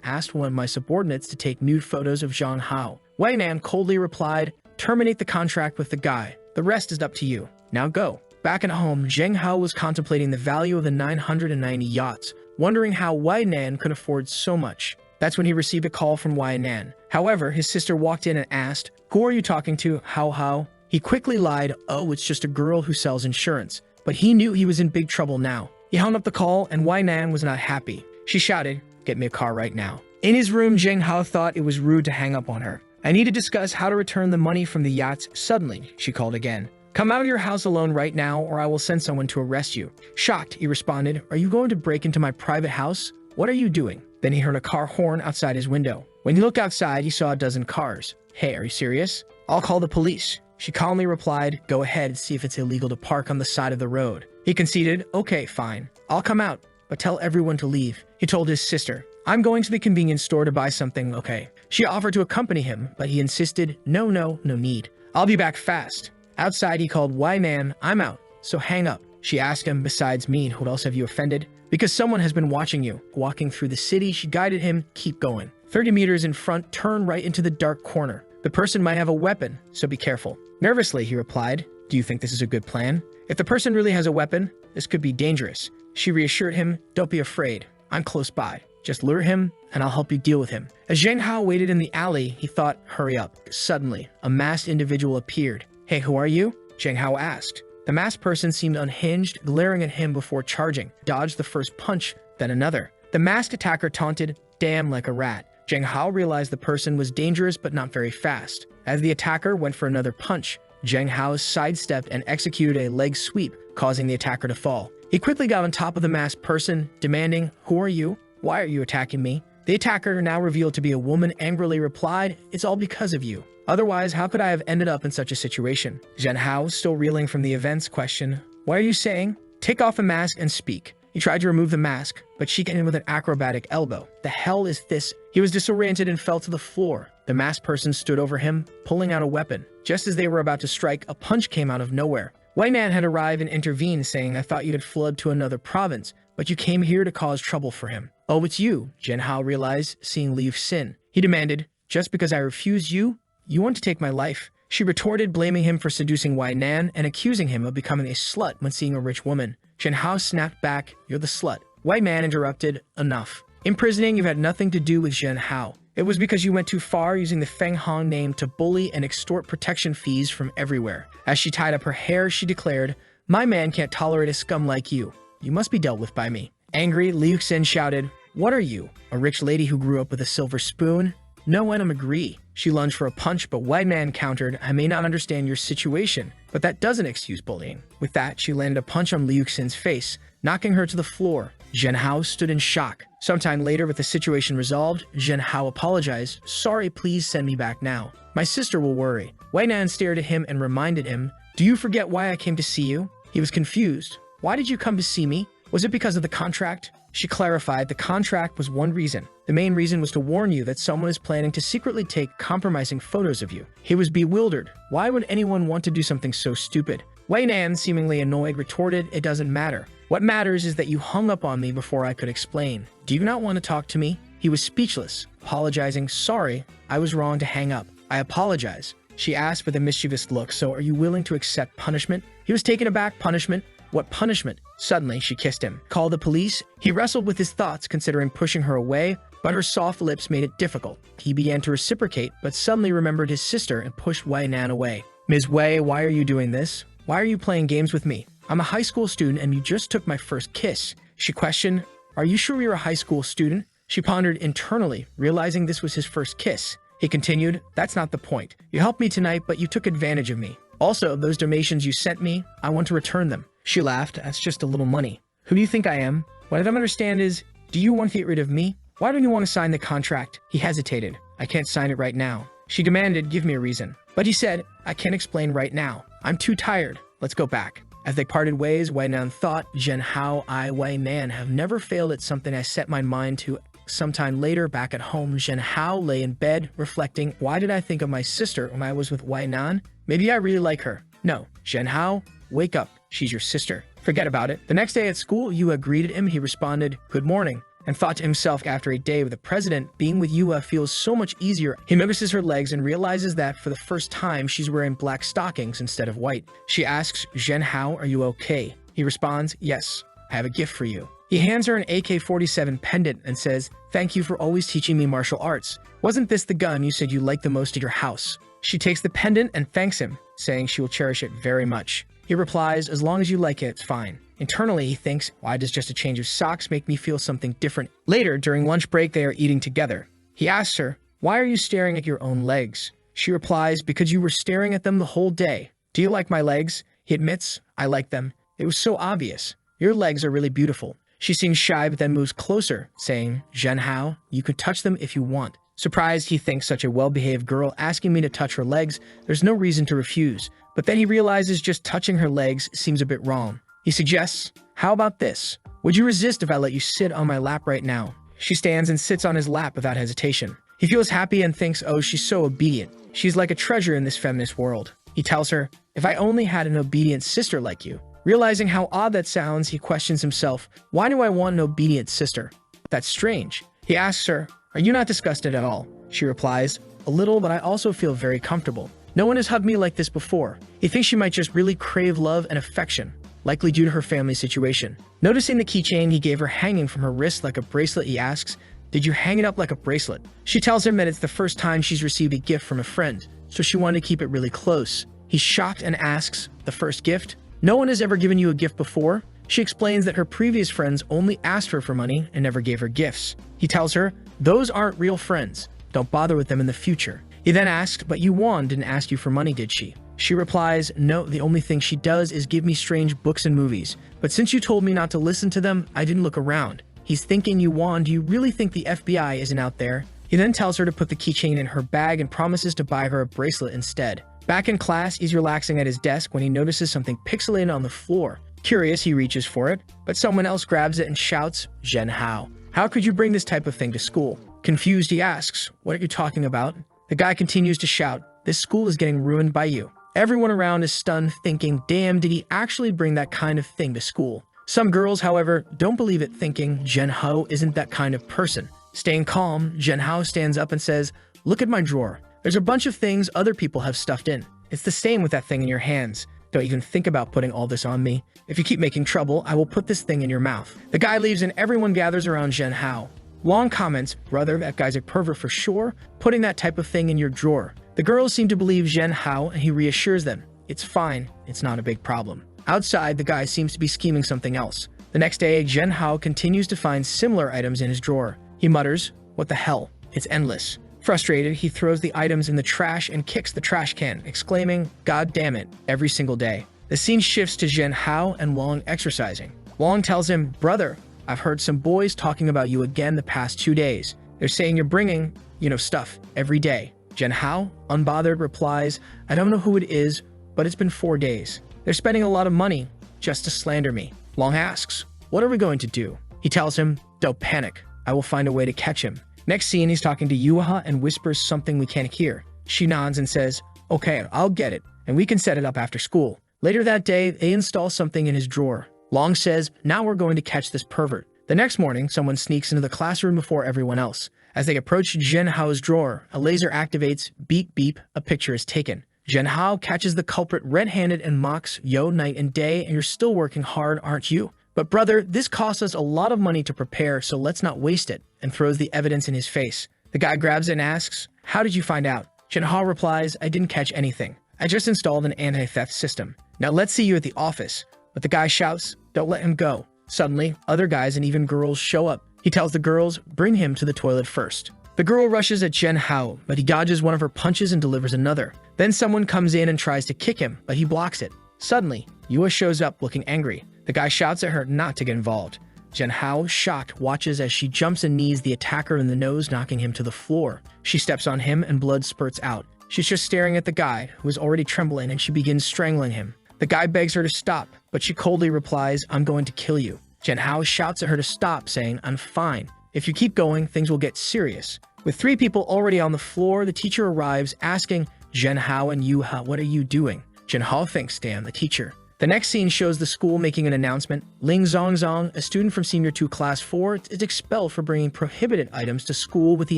asked one of my subordinates to take nude photos of Zheng Hao. Nan coldly replied, terminate the contract with the guy. The rest is up to you. Now go. Back at home, Zheng Hao was contemplating the value of the 990 yachts, wondering how Nan could afford so much. That's when he received a call from Nan. However, his sister walked in and asked, who are you talking to, Hao? He quickly lied, oh, it's just a girl who sells insurance. But he knew he was in big trouble now. He hung up the call, and Nan was not happy. She shouted, get me a car right now. In his room, Zheng Hao thought it was rude to hang up on her. I need to discuss how to return the money from the yachts. Suddenly, she called again. Come out of your house alone right now, or I will send someone to arrest you. Shocked, he responded, are you going to break into my private house? What are you doing? Then he heard a car horn outside his window. When he looked outside, he saw a dozen cars. Hey, are you serious? I'll call the police. She calmly replied, go ahead and see if it's illegal to park on the side of the road. He conceded, okay, fine. I'll come out, but tell everyone to leave. He told his sister, I'm going to the convenience store to buy something, okay? She offered to accompany him, but he insisted, no need. I'll be back fast. Outside, he called, Nan, I'm out, so hang up. She asked him, besides me, who else have you offended? Because someone has been watching you. Walking through the city, she guided him, keep going. 30 meters in front, turn right into the dark corner. The person might have a weapon, so be careful. Nervously, he replied, do you think this is a good plan? If the person really has a weapon, this could be dangerous. She reassured him, don't be afraid. I'm close by. Just lure him, and I'll help you deal with him. As Zheng Hao waited in the alley, he thought, hurry up. Suddenly, a masked individual appeared. Hey, who are you? Zheng Hao asked. The masked person seemed unhinged, glaring at him before charging. Dodged the first punch, then another. The masked attacker taunted, damn like a rat. Zheng Hao realized the person was dangerous but not very fast. As the attacker went for another punch, Zheng Hao sidestepped and executed a leg sweep, causing the attacker to fall. He quickly got on top of the masked person, demanding, who are you? Why are you attacking me? The attacker, now revealed to be a woman, angrily replied, it's all because of you. Otherwise, how could I have ended up in such a situation? Zheng Hao, still reeling from the events, questioned, what are you saying? Take off the mask and speak. He tried to remove the mask, but she came in with an acrobatic elbow. The hell is this? He was disoriented and fell to the floor. The masked person stood over him, pulling out a weapon. Just as they were about to strike, a punch came out of nowhere. Nan had arrived and intervened, saying, I thought you had fled to another province, but you came here to cause trouble for him. Oh, it's you, Zheng Hao realized, seeing Liu Xin. He demanded, just because I refused you, you want to take my life? She retorted, blaming him for seducing Nan and accusing him of becoming a slut when seeing a rich woman. Zheng Hao snapped back, you're the slut. Nan interrupted, enough. Imprisoning, you've had nothing to do with Zheng Hao. It was because you went too far using the Feng Hong name to bully and extort protection fees from everywhere. As she tied up her hair, she declared, my man can't tolerate a scum like you. You must be dealt with by me. Angry, Liu Xin shouted, what are you? A rich lady who grew up with a silver spoon? No, I don't agree. She lunged for a punch, but Nan countered, I may not understand your situation, but that doesn't excuse bullying. With that, she landed a punch on Liu Xin's face, knocking her to the floor. Zheng Hao stood in shock. Sometime later, with the situation resolved, Zheng Hao apologized, sorry, please send me back now. My sister will worry. Nan stared at him and reminded him, Do you forget why I came to see you? He was confused. Why did you come to see me? Was it because of the contract? She clarified the contract was one reason. The main reason was to warn you that someone is planning to secretly take compromising photos of you. He was bewildered. Why would anyone want to do something so stupid? Wei Nan, seemingly annoyed, retorted, it doesn't matter. What matters is that you hung up on me before I could explain. Do you not want to talk to me? He was speechless, apologizing. Sorry, I was wrong to hang up. I apologize. She asked with a mischievous look, so are you willing to accept punishment? He was taken aback. Punishment? What punishment? Suddenly, she kissed him. Call the police? He wrestled with his thoughts, considering pushing her away, but her soft lips made it difficult. He began to reciprocate, but suddenly remembered his sister and pushed Wei Nan away. Ms. Wei, why are you doing this? Why are you playing games with me? I'm a high school student and you just took my first kiss. She questioned, are you sure you're a high school student? She pondered internally, realizing this was his first kiss. He continued, that's not the point. You helped me tonight, but you took advantage of me. Also, those donations you sent me, I want to return them. She laughed, that's just a little money. Who do you think I am? What I don't understand is, do you want to get rid of me? Why don't you want to sign the contract? He hesitated. I can't sign it right now. She demanded, give me a reason. But he said, I can't explain right now. I'm too tired. Let's go back. As they parted ways, Wei Nan thought, Wei Nan have never failed at something I set my mind to. Sometime later, back at home, Hao lay in bed, reflecting, why did I think of my sister when I was with Wei Nan? Maybe I really like her. No, Hao, wake up. She's your sister. Forget about it. The next day at school, Yua greeted him. He responded, good morning, and thought to himself, after a day with the president, being with Yua feels so much easier. He notices her legs and realizes that for the first time, she's wearing black stockings instead of white. She asks, Hao, are you okay? He responds, yes, I have a gift for you. He hands her an AK-47 pendant and says, thank you for always teaching me martial arts. Wasn't this the gun you said you liked the most at your house? She takes the pendant and thanks him, saying she will cherish it very much. He replies, as long as you like it, it's fine. Internally, he thinks, why does just a change of socks make me feel something different? Later, during lunch break, they are eating together. He asks her, why are you staring at your own legs? She replies, because you were staring at them the whole day. Do you like my legs? He admits, I like them. It was so obvious. Your legs are really beautiful. She seems shy but then moves closer, saying, Hao, you could touch them if you want. Surprised, he thinks such a well-behaved girl asking me to touch her legs, there's no reason to refuse. But then he realizes just touching her legs seems a bit wrong. He suggests, how about this? Would you resist if I let you sit on my lap right now? She stands and sits on his lap without hesitation. He feels happy and thinks, oh, she's so obedient. She's like a treasure in this feminist world. He tells her, if I only had an obedient sister like you. Realizing how odd that sounds, he questions himself, why do I want an obedient sister? That's strange. He asks her, are you not disgusted at all? She replies, a little, but I also feel very comfortable. No one has hugged me like this before. He thinks she might just really crave love and affection, likely due to her family situation. Noticing the keychain he gave her hanging from her wrist like a bracelet, he asks, did you hang it up like a bracelet? She tells him that it's the first time she's received a gift from a friend, so she wanted to keep it really close. He's shocked and asks, the first gift? No one has ever given you a gift before? She explains that her previous friends only asked her for money and never gave her gifts. He tells her, those aren't real friends. Don't bother with them in the future. He then asks, but Yuan didn't ask you for money, did she? She replies, no, the only thing she does is give me strange books and movies. But since you told me not to listen to them, I didn't look around. He's thinking, Yuan, do you really think the FBI isn't out there? He then tells her to put the keychain in her bag and promises to buy her a bracelet instead. Back in class, he's relaxing at his desk when he notices something pixelated on the floor. Curious, he reaches for it, but someone else grabs it and shouts, Hao, how could you bring this type of thing to school? Confused, he asks, what are you talking about? The guy continues to shout, this school is getting ruined by you. Everyone around is stunned, thinking, damn, did he actually bring that kind of thing to school? Some girls, however, don't believe it, thinking Hao isn't that kind of person. Staying calm, Hao stands up and says, look at my drawer. There's a bunch of things other people have stuffed in. It's the same with that thing in your hands. Don't even think about putting all this on me. If you keep making trouble, I will put this thing in your mouth. The guy leaves and everyone gathers around Hao. Long comments, brother, that guy's a pervert for sure, putting that type of thing in your drawer. The girls seem to believe Hao and he reassures them. It's fine, it's not a big problem. Outside, the guy seems to be scheming something else. The next day, Hao continues to find similar items in his drawer. He mutters, what the hell? It's endless. Frustrated, he throws the items in the trash and kicks the trash can, exclaiming, God damn it, every single day. The scene shifts to Hao and Wong exercising. Wong tells him, brother, I've heard some boys talking about you again the past 2 days. They're saying you're bringing, stuff every day. Hao, unbothered, replies, I don't know who it is but it's been 4 days. They're spending a lot of money just to slander me. Long asks, what are we going to do? He tells him, don't panic. I will find a way to catch him. Next scene, he's talking to Yuha and whispers something we can't hear. She nods and says, okay, I'll get it, and we can set it up after school. Later that day, they install something in his drawer. Long says, now we're going to catch this pervert. The next morning, someone sneaks into the classroom before everyone else. As they approach Jinhao's drawer, a laser activates, beep beep, a picture is taken. Jinhao catches the culprit red-handed and mocks, yo, night and day, and you're still working hard, aren't you? But brother, this costs us a lot of money to prepare, so let's not waste it, and throws the evidence in his face. The guy grabs it and asks, how did you find out? Jinhao replies, I didn't catch anything. I just installed an anti-theft system. Now let's see you at the office. But the guy shouts, don't let him go. Suddenly, other guys and even girls show up. He tells the girls, bring him to the toilet first. The girl rushes at Jinhao, but he dodges one of her punches and delivers another. Then someone comes in and tries to kick him, but he blocks it. Suddenly, Yua shows up looking angry. The guy shouts at her not to get involved. Jinhao, shocked, watches as she jumps and knees the attacker in the nose, knocking him to the floor. She steps on him and blood spurts out. She's just staring at the guy, who is already trembling, and she begins strangling him. The guy begs her to stop, but she coldly replies, I'm going to kill you. Jinhao shouts at her to stop, saying, I'm fine. If you keep going, things will get serious. With 3 people already on the floor, the teacher arrives, asking Jinhao and Yuha, what are you doing? Jinhao thinks, damn, the teacher. The next scene shows the school making an announcement. Ling Zongzong, a student from Senior 2 Class 4, is expelled for bringing prohibited items to school with the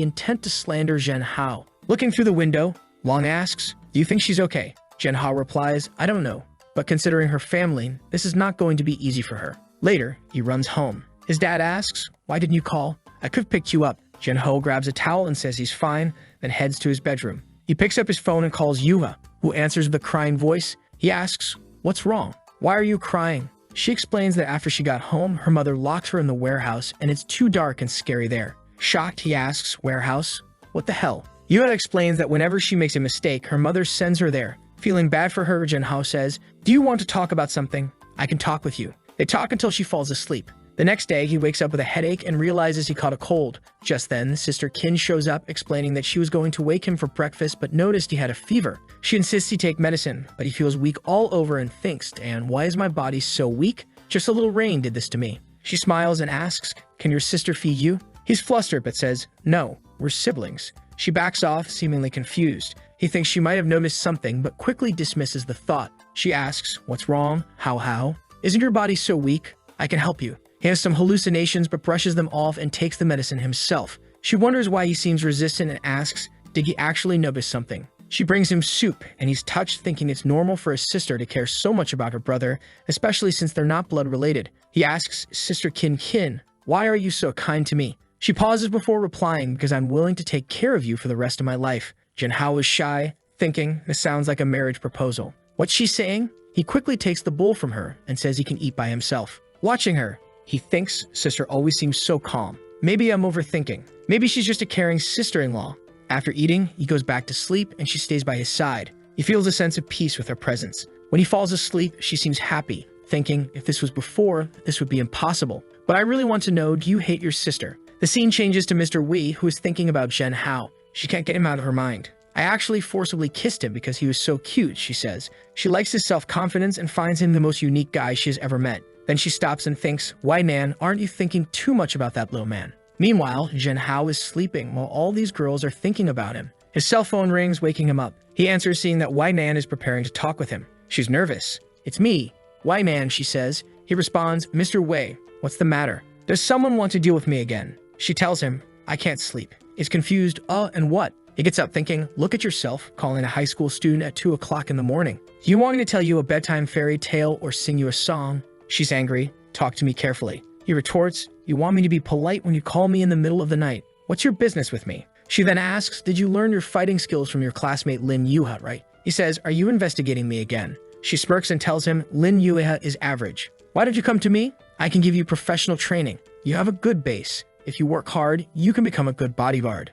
intent to slander Jinhao. Looking through the window, Long asks, do you think she's okay? Jinhao replies, I don't know. But considering her family, this is not going to be easy for her. Later, he runs home. His dad asks, why didn't you call? I could have picked you up. Jinho grabs a towel and says he's fine, then heads to his bedroom. He picks up his phone and calls Yuha, who answers with a crying voice. He asks, what's wrong? Why are you crying? She explains that after she got home, her mother locked her in the warehouse and it's too dark and scary there. Shocked, he asks, warehouse? What the hell? Yuha explains that whenever she makes a mistake, her mother sends her there. Feeling bad for her, Jinhao says, do you want to talk about something? I can talk with you. They talk until she falls asleep. The next day, he wakes up with a headache and realizes he caught a cold. Just then, Sister Kin shows up, explaining that she was going to wake him for breakfast but noticed he had a fever. She insists he take medicine, but he feels weak all over and thinks, and why is my body so weak? Just a little rain did this to me. She smiles and asks, can your sister feed you? He's flustered but says, no, we're siblings. She backs off, seemingly confused. He thinks she might have noticed something, but quickly dismisses the thought. She asks, what's wrong? How? Isn't your body so weak? I can help you. He has some hallucinations but brushes them off and takes the medicine himself. She wonders why he seems resistant and asks, did he actually notice something? She brings him soup, and he's touched, thinking it's normal for a sister to care so much about her brother, especially since they're not blood related. He asks, Sister Kin, why are you so kind to me? She pauses before replying, because I'm willing to take care of you for the rest of my life. Jinhao is shy, thinking, this sounds like a marriage proposal. What's she saying? He quickly takes the bowl from her and says he can eat by himself. Watching her, he thinks sister always seems so calm. Maybe I'm overthinking. Maybe she's just a caring sister-in-law. After eating, he goes back to sleep and she stays by his side. He feels a sense of peace with her presence. When he falls asleep, she seems happy, thinking, if this was before, this would be impossible. But I really want to know, do you hate your sister? The scene changes to Mr. Wei, who is thinking about Jinhao. She can't get him out of her mind. I actually forcibly kissed him because he was so cute, she says. She likes his self-confidence and finds him the most unique guy she has ever met. Then she stops and thinks, why Nan, aren't you thinking too much about that little man? Meanwhile, Jinhao is sleeping while all these girls are thinking about him. His cell phone rings, waking him up. He answers, seeing that Wai Nan is preparing to talk with him. She's nervous. It's me. Wai Nan, she says. He responds, Mr. Wei, what's the matter? Does someone want to deal with me again? She tells him, I can't sleep. He's confused, and what? He gets up thinking, look at yourself, calling a high school student at 2 o'clock in the morning. Do you want me to tell you a bedtime fairy tale or sing you a song? She's angry. Talk to me carefully. He retorts, you want me to be polite when you call me in the middle of the night. What's your business with me? She then asks, did you learn your fighting skills from your classmate Lin Yuha, right? He says, are you investigating me again? She smirks and tells him, Lin Yuha is average. Why did you come to me? I can give you professional training. You have a good base. If you work hard, you can become a good bodyguard.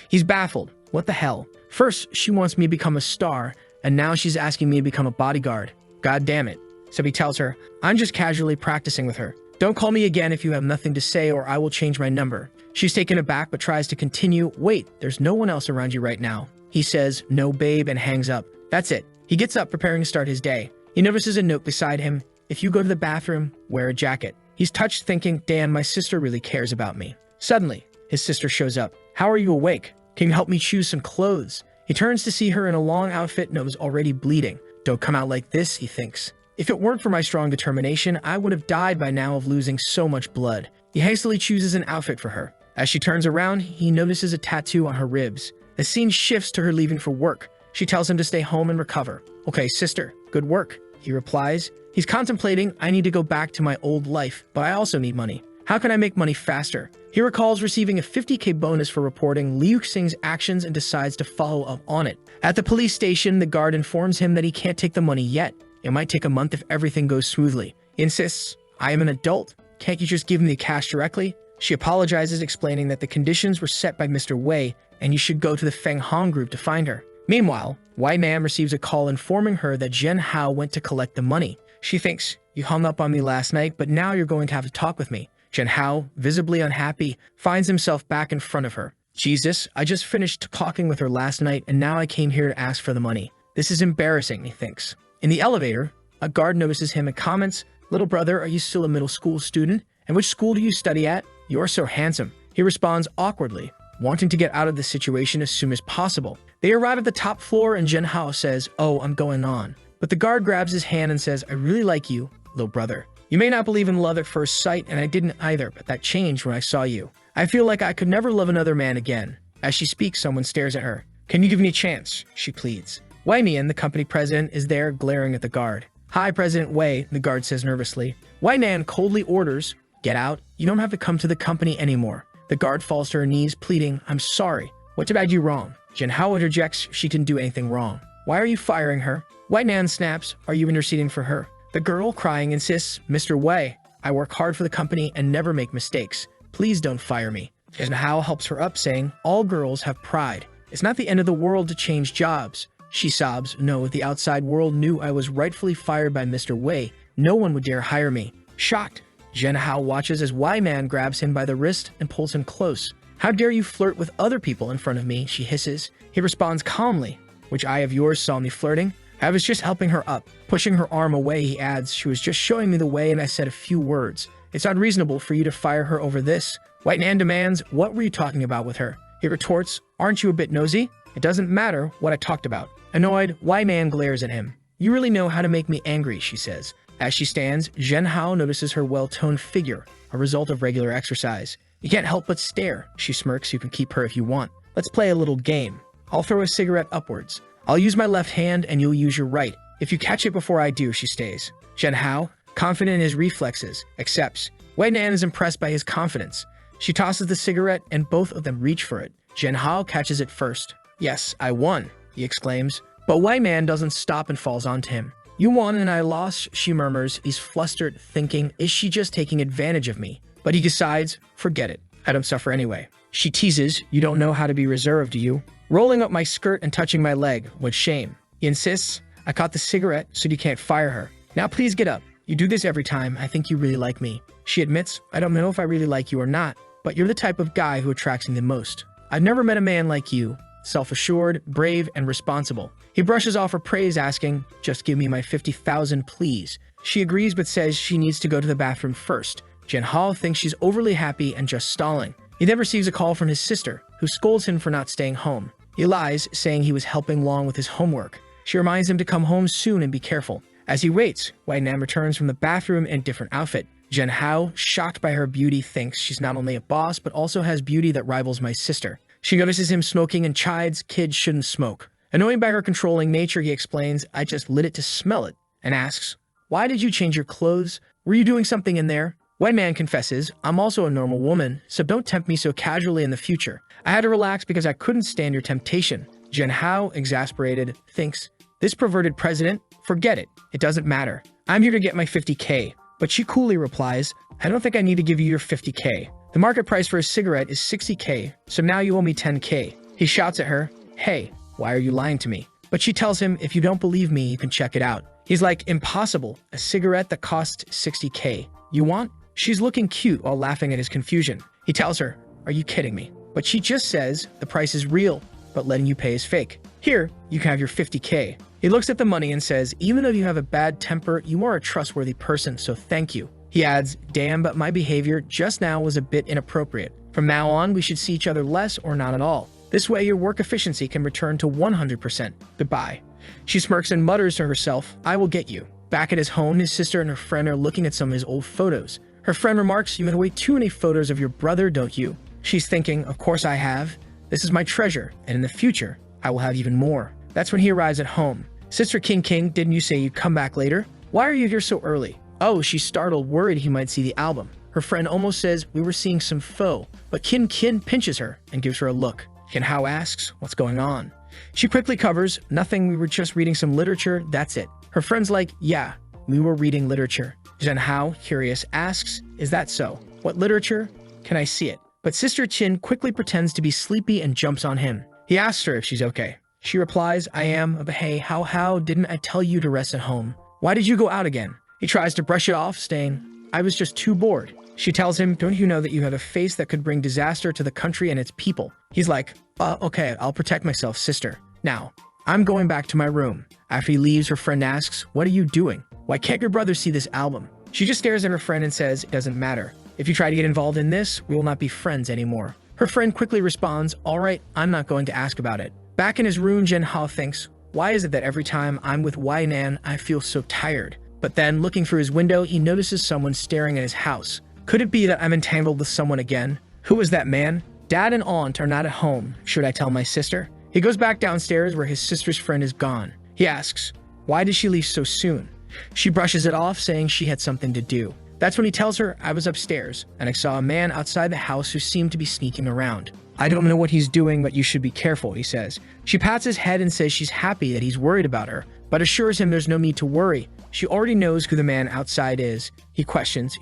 He's baffled. What the hell? First, she wants me to become a star, and now she's asking me to become a bodyguard. God damn it. So he tells her, I'm just casually practicing with her. Don't call me again if you have nothing to say or I will change my number. She's taken aback but tries to continue. Wait, there's no one else around you right now. He says, no babe, and hangs up. That's it. He gets up, preparing to start his day. He notices a note beside him. If you go to the bathroom, wear a jacket. He's touched, thinking, damn, my sister really cares about me. Suddenly, his sister shows up. How are you awake? Can you help me choose some clothes? He turns to see her in a long outfit, nose already bleeding. Don't come out like this, he thinks. If it weren't for my strong determination, I would have died by now of losing so much blood. He hastily chooses an outfit for her. As she turns around, he notices a tattoo on her ribs. The scene shifts to her leaving for work. She tells him to stay home and recover. Okay, sister, good work, he replies. He's contemplating, I need to go back to my old life, but I also need money. How can I make money faster? He recalls receiving a 50k bonus for reporting Liu Xing's actions and decides to follow up on it. At the police station, the guard informs him that he can't take the money yet. It might take a month if everything goes smoothly. He insists, I am an adult. Can't you just give me the cash directly? She apologizes, explaining that the conditions were set by Mr. Wei and you should go to the Feng Hong group to find her. Meanwhile, Wei Man receives a call informing her that Zhen Hao went to collect the money. She thinks, you hung up on me last night, but now you're going to have to talk with me. Zhen Hao, visibly unhappy, finds himself back in front of her. Jesus, I just finished talking with her last night and now I came here to ask for the money. This is embarrassing, he thinks. In the elevator, a guard notices him and comments, little brother, are you still a middle school student? And which school do you study at? You're so handsome. He responds awkwardly, wanting to get out of the situation as soon as possible. They arrive at the top floor and Zhen Hao says, oh, I'm going on. But the guard grabs his hand and says, I really like you, little brother. You may not believe in love at first sight, and I didn't either, but that changed when I saw you. I feel like I could never love another man again. As she speaks, someone stares at her. Can you give me a chance? She pleads. Wei Mian, the company president, is there glaring at the guard. Hi, President Wei, the guard says nervously. Wei Nan coldly orders, get out. You don't have to come to the company anymore. The guard falls to her knees, pleading, I'm sorry. What did I do wrong? Zhen Hao interjects, she didn't do anything wrong. Why are you firing her? Wei Nan snaps, are you interceding for her? The girl, crying, insists, Mr. Wei, I work hard for the company and never make mistakes. Please don't fire me. Zhen Hao helps her up, saying, all girls have pride. It's not the end of the world to change jobs. She sobs, no, if the outside world knew I was rightfully fired by Mr. Wei, no one would dare hire me. Shocked, Zhen Hao watches as Wei Man grabs him by the wrist and pulls him close. How dare you flirt with other people in front of me, she hisses. He responds calmly, which eye of yours saw me flirting? I was just helping her up. Pushing her arm away, he adds, she was just showing me the way and I said a few words. It's unreasonable for you to fire her over this. Wei Man demands, what were you talking about with her? He retorts, aren't you a bit nosy? It doesn't matter what I talked about. Annoyed, Wei Man glares at him. You really know how to make me angry, she says. As she stands, Zhen Hao notices her well-toned figure, a result of regular exercise. You can't help but stare, she smirks. You can keep her if you want. Let's play a little game. I'll throw a cigarette upwards. I'll use my left hand and you'll use your right. If you catch it before I do, she stays. Zhen Hao, confident in his reflexes, accepts. Wei Nan is impressed by his confidence. She tosses the cigarette and both of them reach for it. Zhen Hao catches it first. Yes, I won, he exclaims. But Wei Man doesn't stop and falls onto him. You won and I lost, she murmurs. He's flustered, thinking, is she just taking advantage of me? But he decides, forget it. I don't suffer anyway. She teases, you don't know how to be reserved, do you? Rolling up my skirt and touching my leg, with shame. He insists, I caught the cigarette, so you can't fire her. Now please get up. You do this every time. I think you really like me. She admits, I don't know if I really like you or not, but you're the type of guy who attracts me the most. I've never met a man like you. Self-assured, brave, and responsible. He brushes off her praise, asking, just give me my 50,000, please. She agrees but says she needs to go to the bathroom first. Zhen Hao thinks she's overly happy and just stalling. He then receives a call from his sister, who scolds him for not staying home. He lies, saying he was helping Long with his homework. She reminds him to come home soon and be careful. As he waits, Wei Nan returns from the bathroom in a different outfit. Zhen Hao, shocked by her beauty, thinks she's not only a boss, but also has beauty that rivals my sister. She notices him smoking and chides, kids shouldn't smoke. Annoyed by her controlling nature, he explains, I just lit it to smell it, and asks, why did you change your clothes? Were you doing something in there? Wei Man confesses, I'm also a normal woman, so don't tempt me so casually in the future. I had to relax because I couldn't stand your temptation. Zhen Hao, exasperated, thinks, this perverted president, forget it. It doesn't matter. I'm here to get my 50k. But she coolly replies, I don't think I need to give you your 50k. The market price for a cigarette is 60k, so now you owe me 10k. He shouts at her, hey, why are you lying to me? But she tells him, if you don't believe me, you can check it out. He's like, impossible, a cigarette that costs 60k. You want? She's looking cute while laughing at his confusion. He tells her, are you kidding me? But she just says, the price is real, but letting you pay is fake. Here, you can have your 50K. He looks at the money and says, even though you have a bad temper, you are a trustworthy person, so thank you. He adds, damn, but my behavior just now was a bit inappropriate. From now on, we should see each other less or not at all. This way, your work efficiency can return to 100%. Goodbye. She smirks and mutters to herself, I will get you. Back at his home, his sister and her friend are looking at some of his old photos. Her friend remarks, you had way too many photos of your brother, don't you? She's thinking, of course I have. This is my treasure, and in the future, I will have even more. That's when he arrives at home. Sister King, didn't you say you'd come back later? Why are you here so early? Oh, she's startled, worried he might see the album. Her friend almost says, we were seeing some foe, but Kin pinches her and gives her a look. Kinhao asks, what's going on? She quickly covers, nothing, we were just reading some literature, that's it. Her friend's like, yeah, we were reading literature. Zhenhao, curious, asks, is that so? What literature? Can I see it? But Sister Qin quickly pretends to be sleepy and jumps on him. He asks her if she's okay. She replies, I am, but hey, how didn't I tell you to rest at home? Why did you go out again? He tries to brush it off, saying, I was just too bored. She tells him, don't you know that you have a face that could bring disaster to the country and its people? He's like, okay, I'll protect myself, sister. Now, I'm going back to my room. After he leaves, her friend asks, what are you doing? Why can't your brother see this album? She just stares at her friend and says, it doesn't matter. If you try to get involved in this, we will not be friends anymore. Her friend quickly responds, all right, I'm not going to ask about it. Back in his room, Zhenhao thinks, why is it that every time I'm with Wainan, I feel so tired? But then, looking through his window, he notices someone staring at his house. Could it be that I'm entangled with someone again? Who is that man? Dad and aunt are not at home. Should I tell my sister? He goes back downstairs where his sister's friend is gone. He asks, why did she leave so soon? She brushes it off, saying she had something to do. That's when he tells her, I was upstairs, and I saw a man outside the house who seemed to be sneaking around. I don't know what he's doing, but you should be careful, he says. She pats his head and says she's happy that he's worried about her, but assures him there's no need to worry. She already knows who the man outside is. He questions,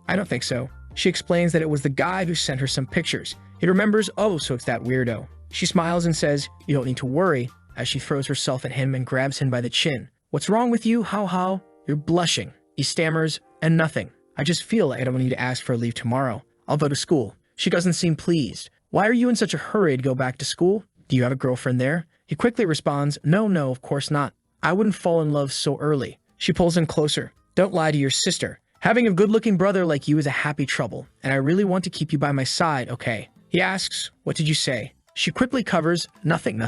I don't think so. She explains that it was the guy who sent her some pictures. He remembers, oh, so it's that weirdo. She smiles and says, you don't need to worry, as she throws herself at him and grabs him by the chin. What's wrong with you? How? You're blushing. He stammers, and nothing. I just feel like I don't need to ask for leave tomorrow. I'll go to school. She doesn't seem pleased. Why are you in such a hurry to go back to school? Do you have a girlfriend there? He quickly responds, no, of course not. I wouldn't fall in love so early. She pulls him closer. Don't lie to your sister. Having a good-looking brother like you is a happy trouble, and I really want to keep you by my side, okay? He asks, what did you say? She quickly covers, nothing.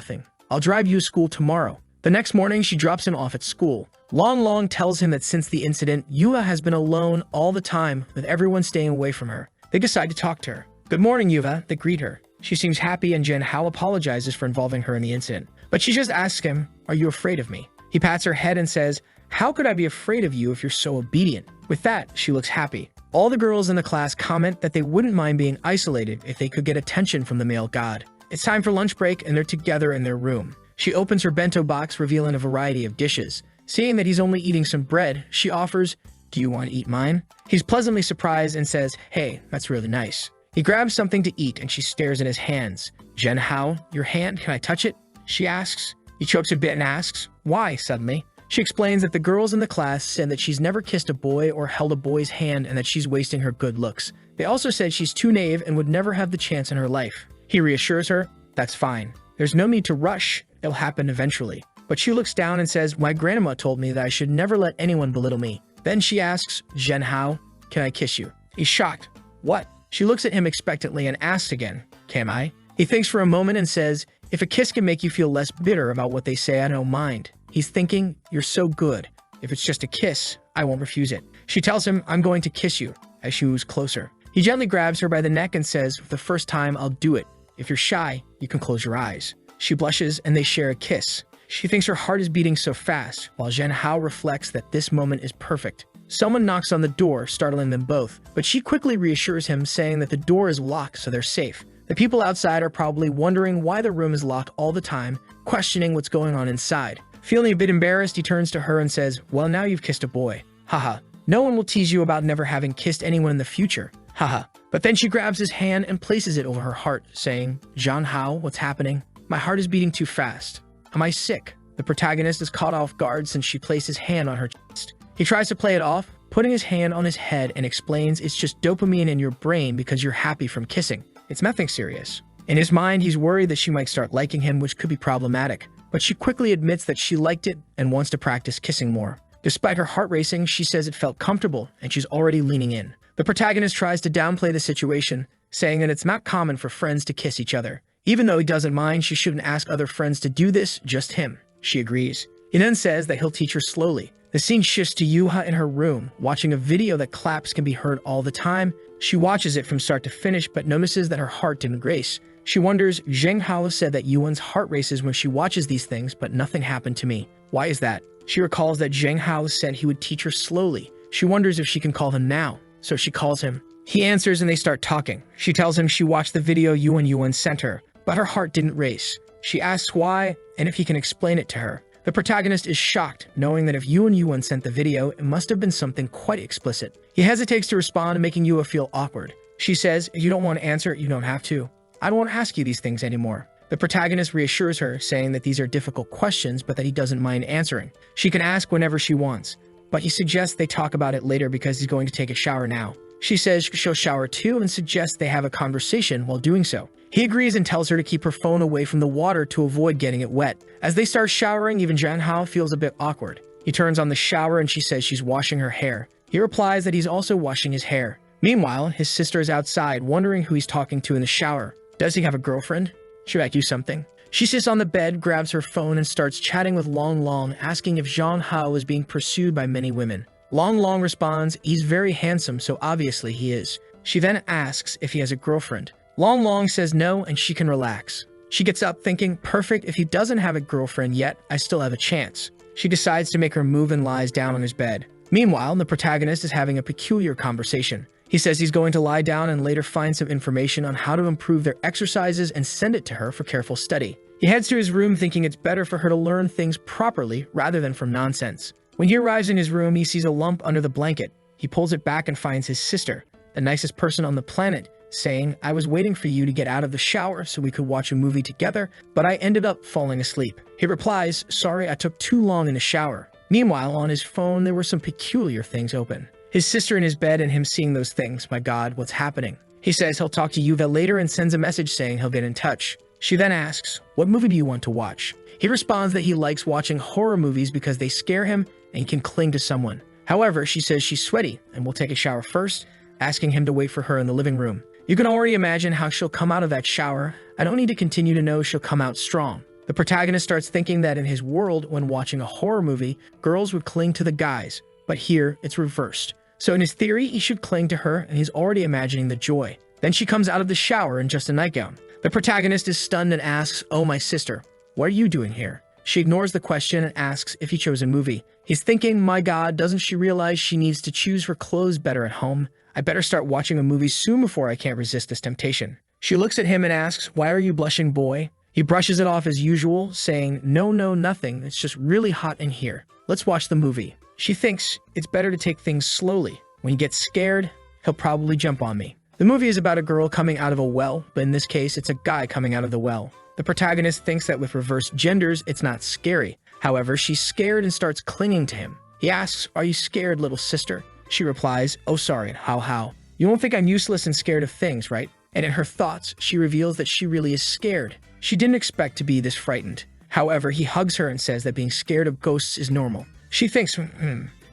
I'll drive you to school tomorrow. The next morning, she drops him off at school. Long tells him that since the incident, Yuha has been alone all the time, with everyone staying away from her. They decide to talk to her. Good morning, Yuha. They greet her. She seems happy, and Zhenhao apologizes for involving her in the incident. But she just asks him, are you afraid of me? He pats her head and says, how could I be afraid of you if you're so obedient? With that, she looks happy. All the girls in the class comment that they wouldn't mind being isolated if they could get attention from the male god. It's time for lunch break, and they're together in their room. She opens her bento box, revealing a variety of dishes. Seeing that he's only eating some bread, she offers, do you want to eat mine? He's pleasantly surprised and says, hey, that's really nice. He grabs something to eat, and she stares at his hands. Zhenhao, your hand, can I touch it? She asks. He chokes a bit and asks, why, suddenly? She explains that the girls in the class said that she's never kissed a boy or held a boy's hand and that she's wasting her good looks. They also said she's too naive and would never have the chance in her life. He reassures her, that's fine. There's no need to rush. It'll happen eventually. But she looks down and says, my grandma told me that I should never let anyone belittle me. Then she asks, Zhenhao, can I kiss you? He's shocked. What? She looks at him expectantly and asks again, can I? He thinks for a moment and says, if a kiss can make you feel less bitter about what they say, I don't mind. He's thinking, you're so good. If it's just a kiss, I won't refuse it. She tells him, I'm going to kiss you, as she moves closer. He gently grabs her by the neck and says, for the first time, I'll do it. If you're shy, you can close your eyes. She blushes and they share a kiss. She thinks her heart is beating so fast, while Zhenhao reflects that this moment is perfect. Someone knocks on the door, startling them both, but she quickly reassures him, saying that the door is locked so they're safe. The people outside are probably wondering why the room is locked all the time, questioning what's going on inside. Feeling a bit embarrassed, he turns to her and says, well, now you've kissed a boy. Haha. No one will tease you about never having kissed anyone in the future. Haha. But then she grabs his hand and places it over her heart, saying, Zhenhao, what's happening? My heart is beating too fast. Am I sick? The protagonist is caught off guard since she placed his hand on her chest. He tries to play it off, putting his hand on his head, and explains it's just dopamine in your brain because you're happy from kissing. It's nothing serious. In his mind, he's worried that she might start liking him, which could be problematic. but she quickly admits that she liked it and wants to practice kissing more. Despite her heart racing, she says it felt comfortable and she's already leaning in. The protagonist tries to downplay the situation, saying that it's not common for friends to kiss each other. Even though he doesn't mind, she shouldn't ask other friends to do this, just him. She agrees. He then says that he'll teach her slowly. The scene shifts to Yuha in her room, watching a video that claps can be heard all the time. She watches it from start to finish, but notices that her heart didn't race. She wonders, Zheng Hao said that Yuan's heart races when she watches these things, but nothing happened to me. Why is that? She recalls that Zheng Hao said he would teach her slowly. She wonders if she can call him now, so she calls him. He answers and they start talking. She tells him she watched the video Yuan sent her, but her heart didn't race. She asks why and if he can explain it to her. The protagonist is shocked, knowing that if Yuan sent the video, it must have been something quite explicit. He hesitates to respond, making Yua feel awkward. She says, if you don't want to answer, you don't have to. I don't want to ask you these things anymore. The protagonist reassures her, saying that these are difficult questions, but that he doesn't mind answering. She can ask whenever she wants, but he suggests they talk about it later because he's going to take a shower now. She says she'll shower too and suggests they have a conversation while doing so. He agrees and tells her to keep her phone away from the water to avoid getting it wet. As they start showering, even Zhang Hao feels a bit awkward. He turns on the shower and she says she's washing her hair. He replies that he's also washing his hair. Meanwhile, his sister is outside, wondering who he's talking to in the shower. Does he have a girlfriend? Should I do something? She sits on the bed, grabs her phone, and starts chatting with Long Long, asking if Zhang Hao is being pursued by many women. Long Long responds, he's very handsome, so obviously he is. She then asks if he has a girlfriend. Long Long says no, and she can relax. She gets up thinking, perfect, if he doesn't have a girlfriend yet, I still have a chance. She decides to make her move and lies down on his bed. Meanwhile, the protagonist is having a peculiar conversation. He says he's going to lie down and later find some information on how to improve their exercises and send it to her for careful study. He heads to his room thinking it's better for her to learn things properly rather than from nonsense. When he arrives in his room, he sees a lump under the blanket. He pulls it back and finds his sister, the nicest person on the planet, saying, I was waiting for you to get out of the shower so we could watch a movie together, but I ended up falling asleep. He replies, sorry, I took too long in the shower. Meanwhile, on his phone, there were some peculiar things open. His sister in his bed and him seeing those things. My God, what's happening? He says he'll talk to Yuva later and sends a message saying he'll get in touch. She then asks, what movie do you want to watch? He responds that he likes watching horror movies because they scare him and he can cling to someone. However, she says she's sweaty and will take a shower first, asking him to wait for her in the living room. You can already imagine how she'll come out of that shower. I don't need to continue to know she'll come out strong. The protagonist starts thinking that in his world, when watching a horror movie, girls would cling to the guys, but here it's reversed. So in his theory, he should cling to her, and he's already imagining the joy. Then she comes out of the shower in just a nightgown. The protagonist is stunned and asks, oh, my sister, what are you doing here? She ignores the question and asks if he chose a movie. He's thinking, my God, doesn't she realize she needs to choose her clothes better at home? I better start watching a movie soon before I can't resist this temptation. She looks at him and asks, why are you blushing, boy? He brushes it off as usual, saying, no, nothing. It's just really hot in here. Let's watch the movie. She thinks it's better to take things slowly. When he gets scared, he'll probably jump on me. The movie is about a girl coming out of a well, but in this case, it's a guy coming out of the well. The protagonist thinks that with reversed genders, it's not scary. However, she's scared and starts clinging to him. He asks, are you scared, little sister? She replies, oh, sorry, how? You won't think I'm useless and scared of things, right? And in her thoughts, she reveals that she really is scared. She didn't expect to be this frightened. However, he hugs her and says that being scared of ghosts is normal. She thinks,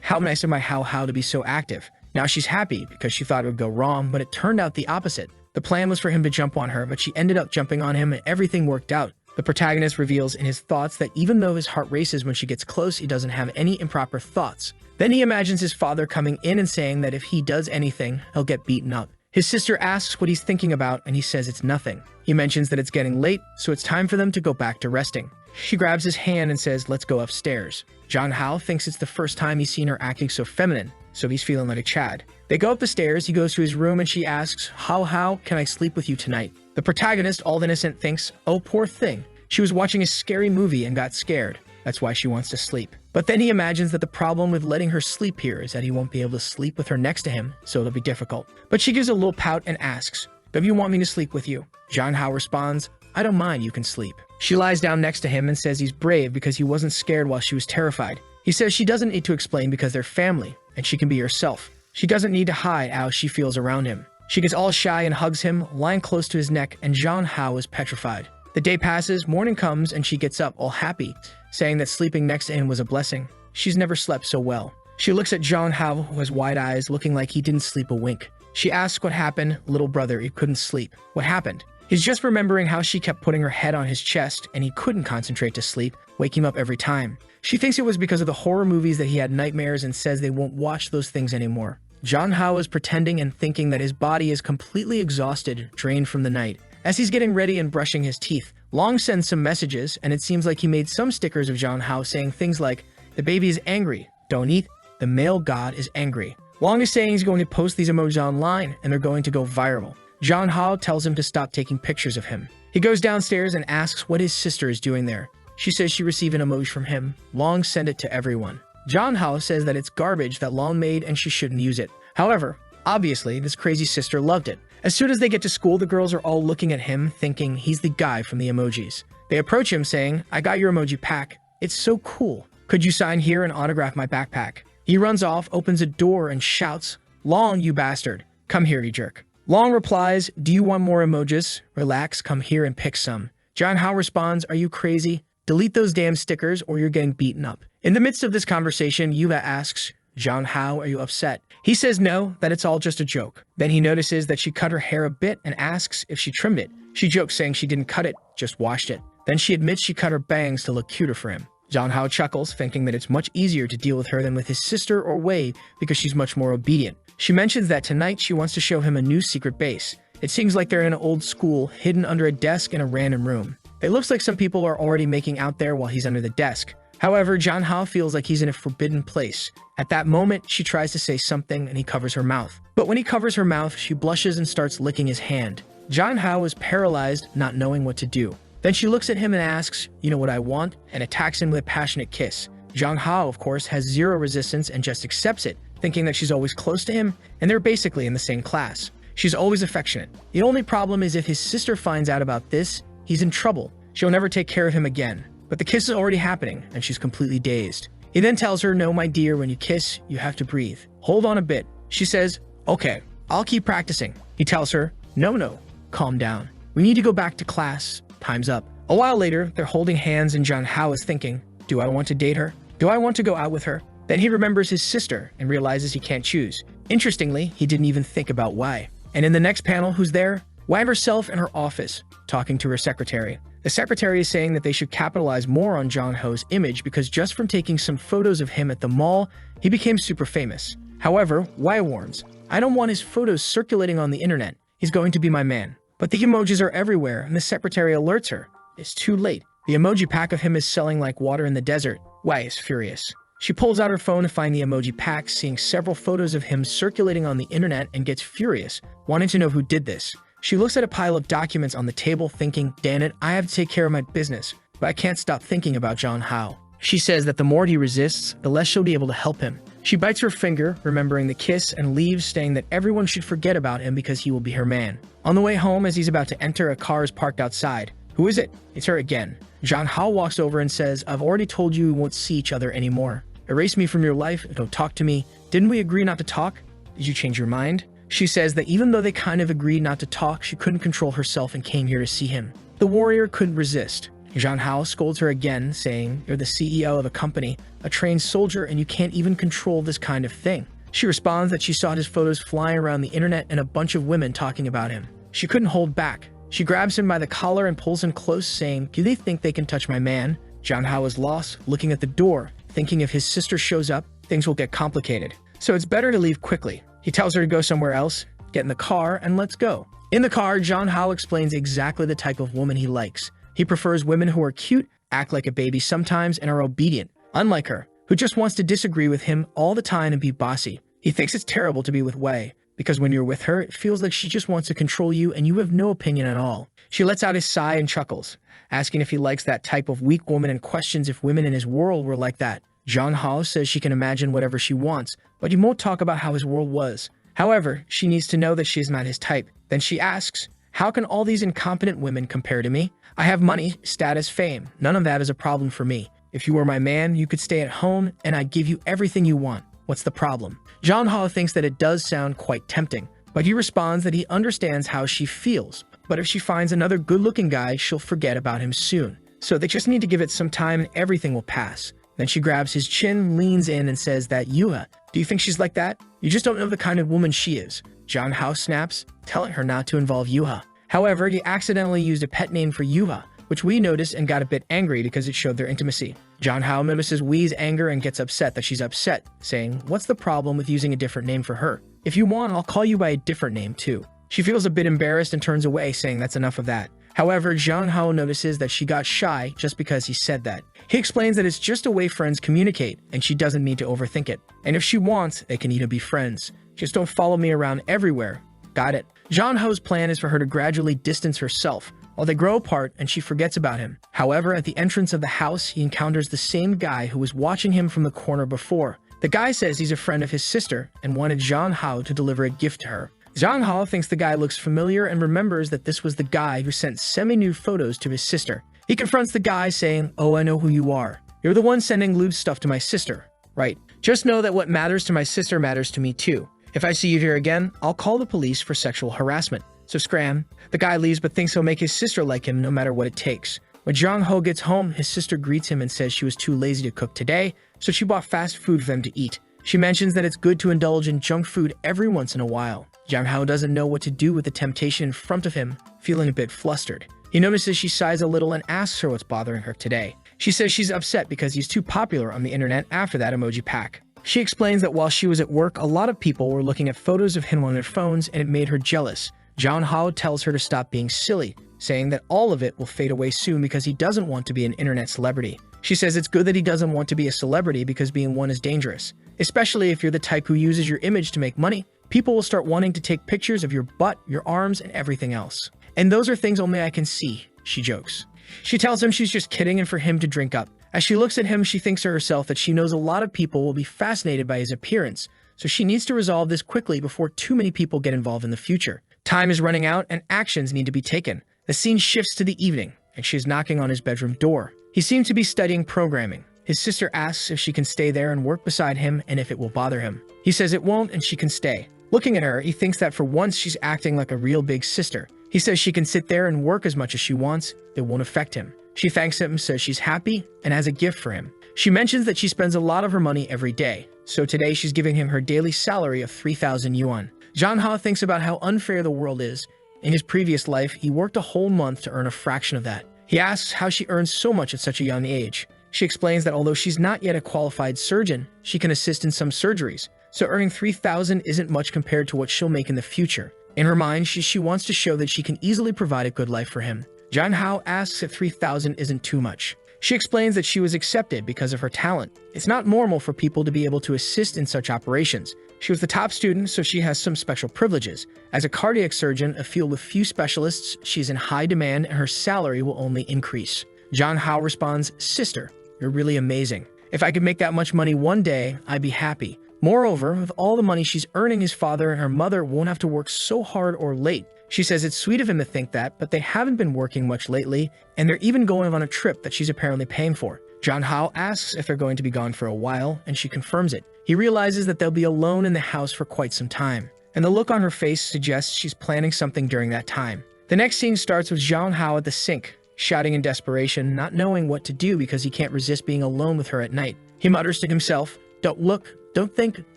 how nice of my how to be so active. Now she's happy because she thought it would go wrong, but it turned out the opposite. The plan was for him to jump on her, but she ended up jumping on him and everything worked out. The protagonist reveals in his thoughts that even though his heart races when she gets close, he doesn't have any improper thoughts. Then he imagines his father coming in and saying that if he does anything, he'll get beaten up. His sister asks what he's thinking about, and he says it's nothing. He mentions that it's getting late, so it's time for them to go back to resting. She grabs his hand and says, let's go upstairs. Zhang Hao thinks it's the first time he's seen her acting so feminine, so he's feeling like a Chad. They go up the stairs, he goes to his room, and she asks, how can I sleep with you tonight? The protagonist, all innocent, thinks, oh, poor thing. She was watching a scary movie and got scared. That's why she wants to sleep. But then he imagines that the problem with letting her sleep here is that he won't be able to sleep with her next to him, so it'll be difficult. But she gives a little pout and asks, do you want me to sleep with you? Zhang Hao responds, I don't mind, you can sleep. She lies down next to him and says he's brave because he wasn't scared while she was terrified. He says she doesn't need to explain because they're family, and she can be herself. She doesn't need to hide how she feels around him. She gets all shy and hugs him, lying close to his neck, and Zhang Hao is petrified. The day passes, morning comes, and she gets up all happy, saying that sleeping next to him was a blessing. She's never slept so well. She looks at Jong Hao, who has wide eyes, looking like he didn't sleep a wink. She asks what happened. Little brother, he couldn't sleep. What happened? He's just remembering how she kept putting her head on his chest and he couldn't concentrate to sleep, waking him up every time. She thinks it was because of the horror movies that he had nightmares and says they won't watch those things anymore. Jong Hao is pretending and thinking that his body is completely exhausted, drained from the night. As he's getting ready and brushing his teeth, Long sends some messages, and it seems like he made some stickers of Jong Hao saying things like, "The baby is angry, don't eat, the male god is angry." Long is saying he's going to post these emojis online, and they're going to go viral. Jong Hao tells him to stop taking pictures of him. He goes downstairs and asks what his sister is doing there. She says she received an emoji from him. Long sent it to everyone. Jong Hao says that it's garbage that Long made and she shouldn't use it. However, obviously, this crazy sister loved it. As soon as they get to school, the girls are all looking at him, thinking he's the guy from the emojis. They approach him saying, "I got your emoji pack. It's so cool. Could you sign here and autograph my backpack?" He runs off, opens a door, and shouts, "Long, you bastard. Come here, you jerk." Long replies, "Do you want more emojis? Relax, come here and pick some." Jong Hao responds, "Are you crazy? Delete those damn stickers or you're getting beaten up." In the midst of this conversation, Yuva asks, "Jong Hao, are you upset?" He says no, that it's all just a joke. Then he notices that she cut her hair a bit and asks if she trimmed it. She jokes saying she didn't cut it, just washed it. Then she admits she cut her bangs to look cuter for him. Jong Hao chuckles, thinking that it's much easier to deal with her than with his sister or Wei because she's much more obedient. She mentions that tonight she wants to show him a new secret base. It seems like they're in an old school, hidden under a desk in a random room. It looks like some people are already making out there while he's under the desk. However, Jong Hao feels like he's in a forbidden place. At that moment, she tries to say something and he covers her mouth. But when he covers her mouth, she blushes and starts licking his hand. Jong Hao is paralyzed, not knowing what to do. Then she looks at him and asks, "You know what I want?" and attacks him with a passionate kiss. Jong Hao, of course, has zero resistance and just accepts it, thinking that she's always close to him and they're basically in the same class. She's always affectionate. The only problem is if his sister finds out about this, he's in trouble. She'll never take care of him again. But the kiss is already happening, and she's completely dazed. He then tells her, "No, my dear, when you kiss, you have to breathe. Hold on a bit." She says, "Okay, I'll keep practicing." He tells her, No, calm down. We need to go back to class. Time's up." A while later, they're holding hands and Jong Hao is thinking, "Do I want to date her? Do I want to go out with her?" Then he remembers his sister and realizes he can't choose. Interestingly, he didn't even think about why. And in the next panel, who's there? Wei herself in her office, talking to her secretary. The secretary is saying that they should capitalize more on Jong Hao's image because just from taking some photos of him at the mall, he became super famous. However, Wei warns, "I don't want his photos circulating on the internet. He's going to be my man." But the emojis are everywhere, and the secretary alerts her. It's too late. The emoji pack of him is selling like water in the desert. Wei is furious. She pulls out her phone to find the emoji pack, seeing several photos of him circulating on the internet and gets furious, wanting to know who did this. She looks at a pile of documents on the table thinking, "Damn it, I have to take care of my business." But I can't stop thinking about Jong Hao. She says that the more he resists, the less she'll be able to help him. She bites her finger, remembering the kiss, and leaves, saying that everyone should forget about him because he will be her man. On the way home, as he's about to enter, a car is parked outside. Who is it? It's her again. Jong Hao walks over and says, "I've already told you we won't see each other anymore. Erase me from your life, don't talk to me. Didn't we agree not to talk? Did you change your mind?" She says that even though they kind of agreed not to talk, she couldn't control herself and came here to see him. The warrior couldn't resist. Jong Hao scolds her again, saying, "You're the CEO of a company, a trained soldier, and you can't even control this kind of thing." She responds that she saw his photos flying around the internet and a bunch of women talking about him. She couldn't hold back. She grabs him by the collar and pulls him close, saying, "Do they think they can touch my man?" Jong Hao is lost, looking at the door, thinking if his sister shows up, things will get complicated. So it's better to leave quickly. He tells her to go somewhere else, get in the car, and let's go. In the car, Jong Hao explains exactly the type of woman he likes. He prefers women who are cute, act like a baby sometimes, and are obedient, unlike her, who just wants to disagree with him all the time and be bossy. He thinks it's terrible to be with Wei, because when you're with her, it feels like she just wants to control you and you have no opinion at all. She lets out his sigh and chuckles, asking if he likes that type of weak woman and questions if women in his world were like that. Jong Hao says she can imagine whatever she wants, but he won't talk about how his world was. However, she needs to know that she is not his type. Then she asks, "How can all these incompetent women compare to me? I have money, status, fame. None of that is a problem for me. If you were my man, you could stay at home and I'd give you everything you want. What's the problem?" Jong Hao thinks that it does sound quite tempting, but he responds that he understands how she feels. but if she finds another good-looking guy, she'll forget about him soon. So they just need to give it some time and everything will pass. Then she grabs his chin, leans in, and says that, Yuha, do you think she's like that? You just don't know the kind of woman she is. John Hao snaps, telling her not to involve Yuha. However, he accidentally used a pet name for Yuha, which Wee noticed and got a bit angry because it showed their intimacy. John Hao notices Wee's anger and gets upset that she's upset, saying, what's the problem with using a different name for her? If you want, I'll call you by a different name too. She feels a bit embarrassed and turns away, saying that's enough of that. However, John Hao notices that she got shy just because he said that. He explains that it's just a way friends communicate, and she doesn't need to overthink it. And if she wants, they can even be friends. Just don't follow me around everywhere. Got it. John Ho's plan is for her to gradually distance herself, while they grow apart and she forgets about him. However, at the entrance of the house, he encounters the same guy who was watching him from the corner before. The guy says he's a friend of his sister and wanted John Hao to deliver a gift to her. John Hao thinks the guy looks familiar and remembers that this was the guy who sent semi-nude photos to his sister. He confronts the guy saying, oh, I know who you are. You're the one sending lewd stuff to my sister. Right. Just know that what matters to my sister matters to me too. If I see you here again, I'll call the police for sexual harassment. So scram. The guy leaves but thinks he'll make his sister like him no matter what it takes. When Jong Ho gets home, his sister greets him and says she was too lazy to cook today, so she bought fast food for them to eat. She mentions that it's good to indulge in junk food every once in a while. Jong Ho doesn't know what to do with the temptation in front of him, feeling a bit flustered. He notices she sighs a little and asks her what's bothering her today. She says she's upset because he's too popular on the internet after that emoji pack. She explains that while she was at work, a lot of people were looking at photos of him on their phones and it made her jealous. John Hao tells her to stop being silly, saying that all of it will fade away soon because he doesn't want to be an internet celebrity. She says it's good that he doesn't want to be a celebrity because being one is dangerous, especially if you're the type who uses your image to make money. People will start wanting to take pictures of your butt, your arms, and everything else. And those are things only I can see, she jokes. She tells him she's just kidding and for him to drink up. As she looks at him, she thinks to herself that she knows a lot of people will be fascinated by his appearance, so she needs to resolve this quickly before too many people get involved in the future. Time is running out and actions need to be taken. The scene shifts to the evening, and she is knocking on his bedroom door. He seems to be studying programming. His sister asks if she can stay there and work beside him and if it will bother him. He says it won't and she can stay. Looking at her, he thinks that for once she's acting like a real big sister. He says she can sit there and work as much as she wants. It won't affect him. She thanks him, says she's happy, and has a gift for him. She mentions that she spends a lot of her money every day, so today she's giving him her daily salary of 3,000 yuan. John Ha thinks about how unfair the world is. In his previous life, he worked a whole month to earn a fraction of that. He asks how she earns so much at such a young age. She explains that although she's not yet a qualified surgeon, she can assist in some surgeries, so earning 3,000 isn't much compared to what she'll make in the future. In her mind, she wants to show that she can easily provide a good life for him. John Hao asks if 3,000 isn't too much. She explains that she was accepted because of her talent. It's not normal for people to be able to assist in such operations. She was the top student, so she has some special privileges. As a cardiac surgeon, a field with few specialists, she's in high demand and her salary will only increase. John Hao responds, "Sister, you're really amazing. If I could make that much money one day, I'd be happy." Moreover, with all the money she's earning, his father and her mother won't have to work so hard or late. She says it's sweet of him to think that, but they haven't been working much lately, and they're even going on a trip that she's apparently paying for. John Hao asks if they're going to be gone for a while, and she confirms it. He realizes that they'll be alone in the house for quite some time, and the look on her face suggests she's planning something during that time. The next scene starts with John Hao at the sink, shouting in desperation, not knowing what to do because he can't resist being alone with her at night. He mutters to himself, "Don't look, don't think,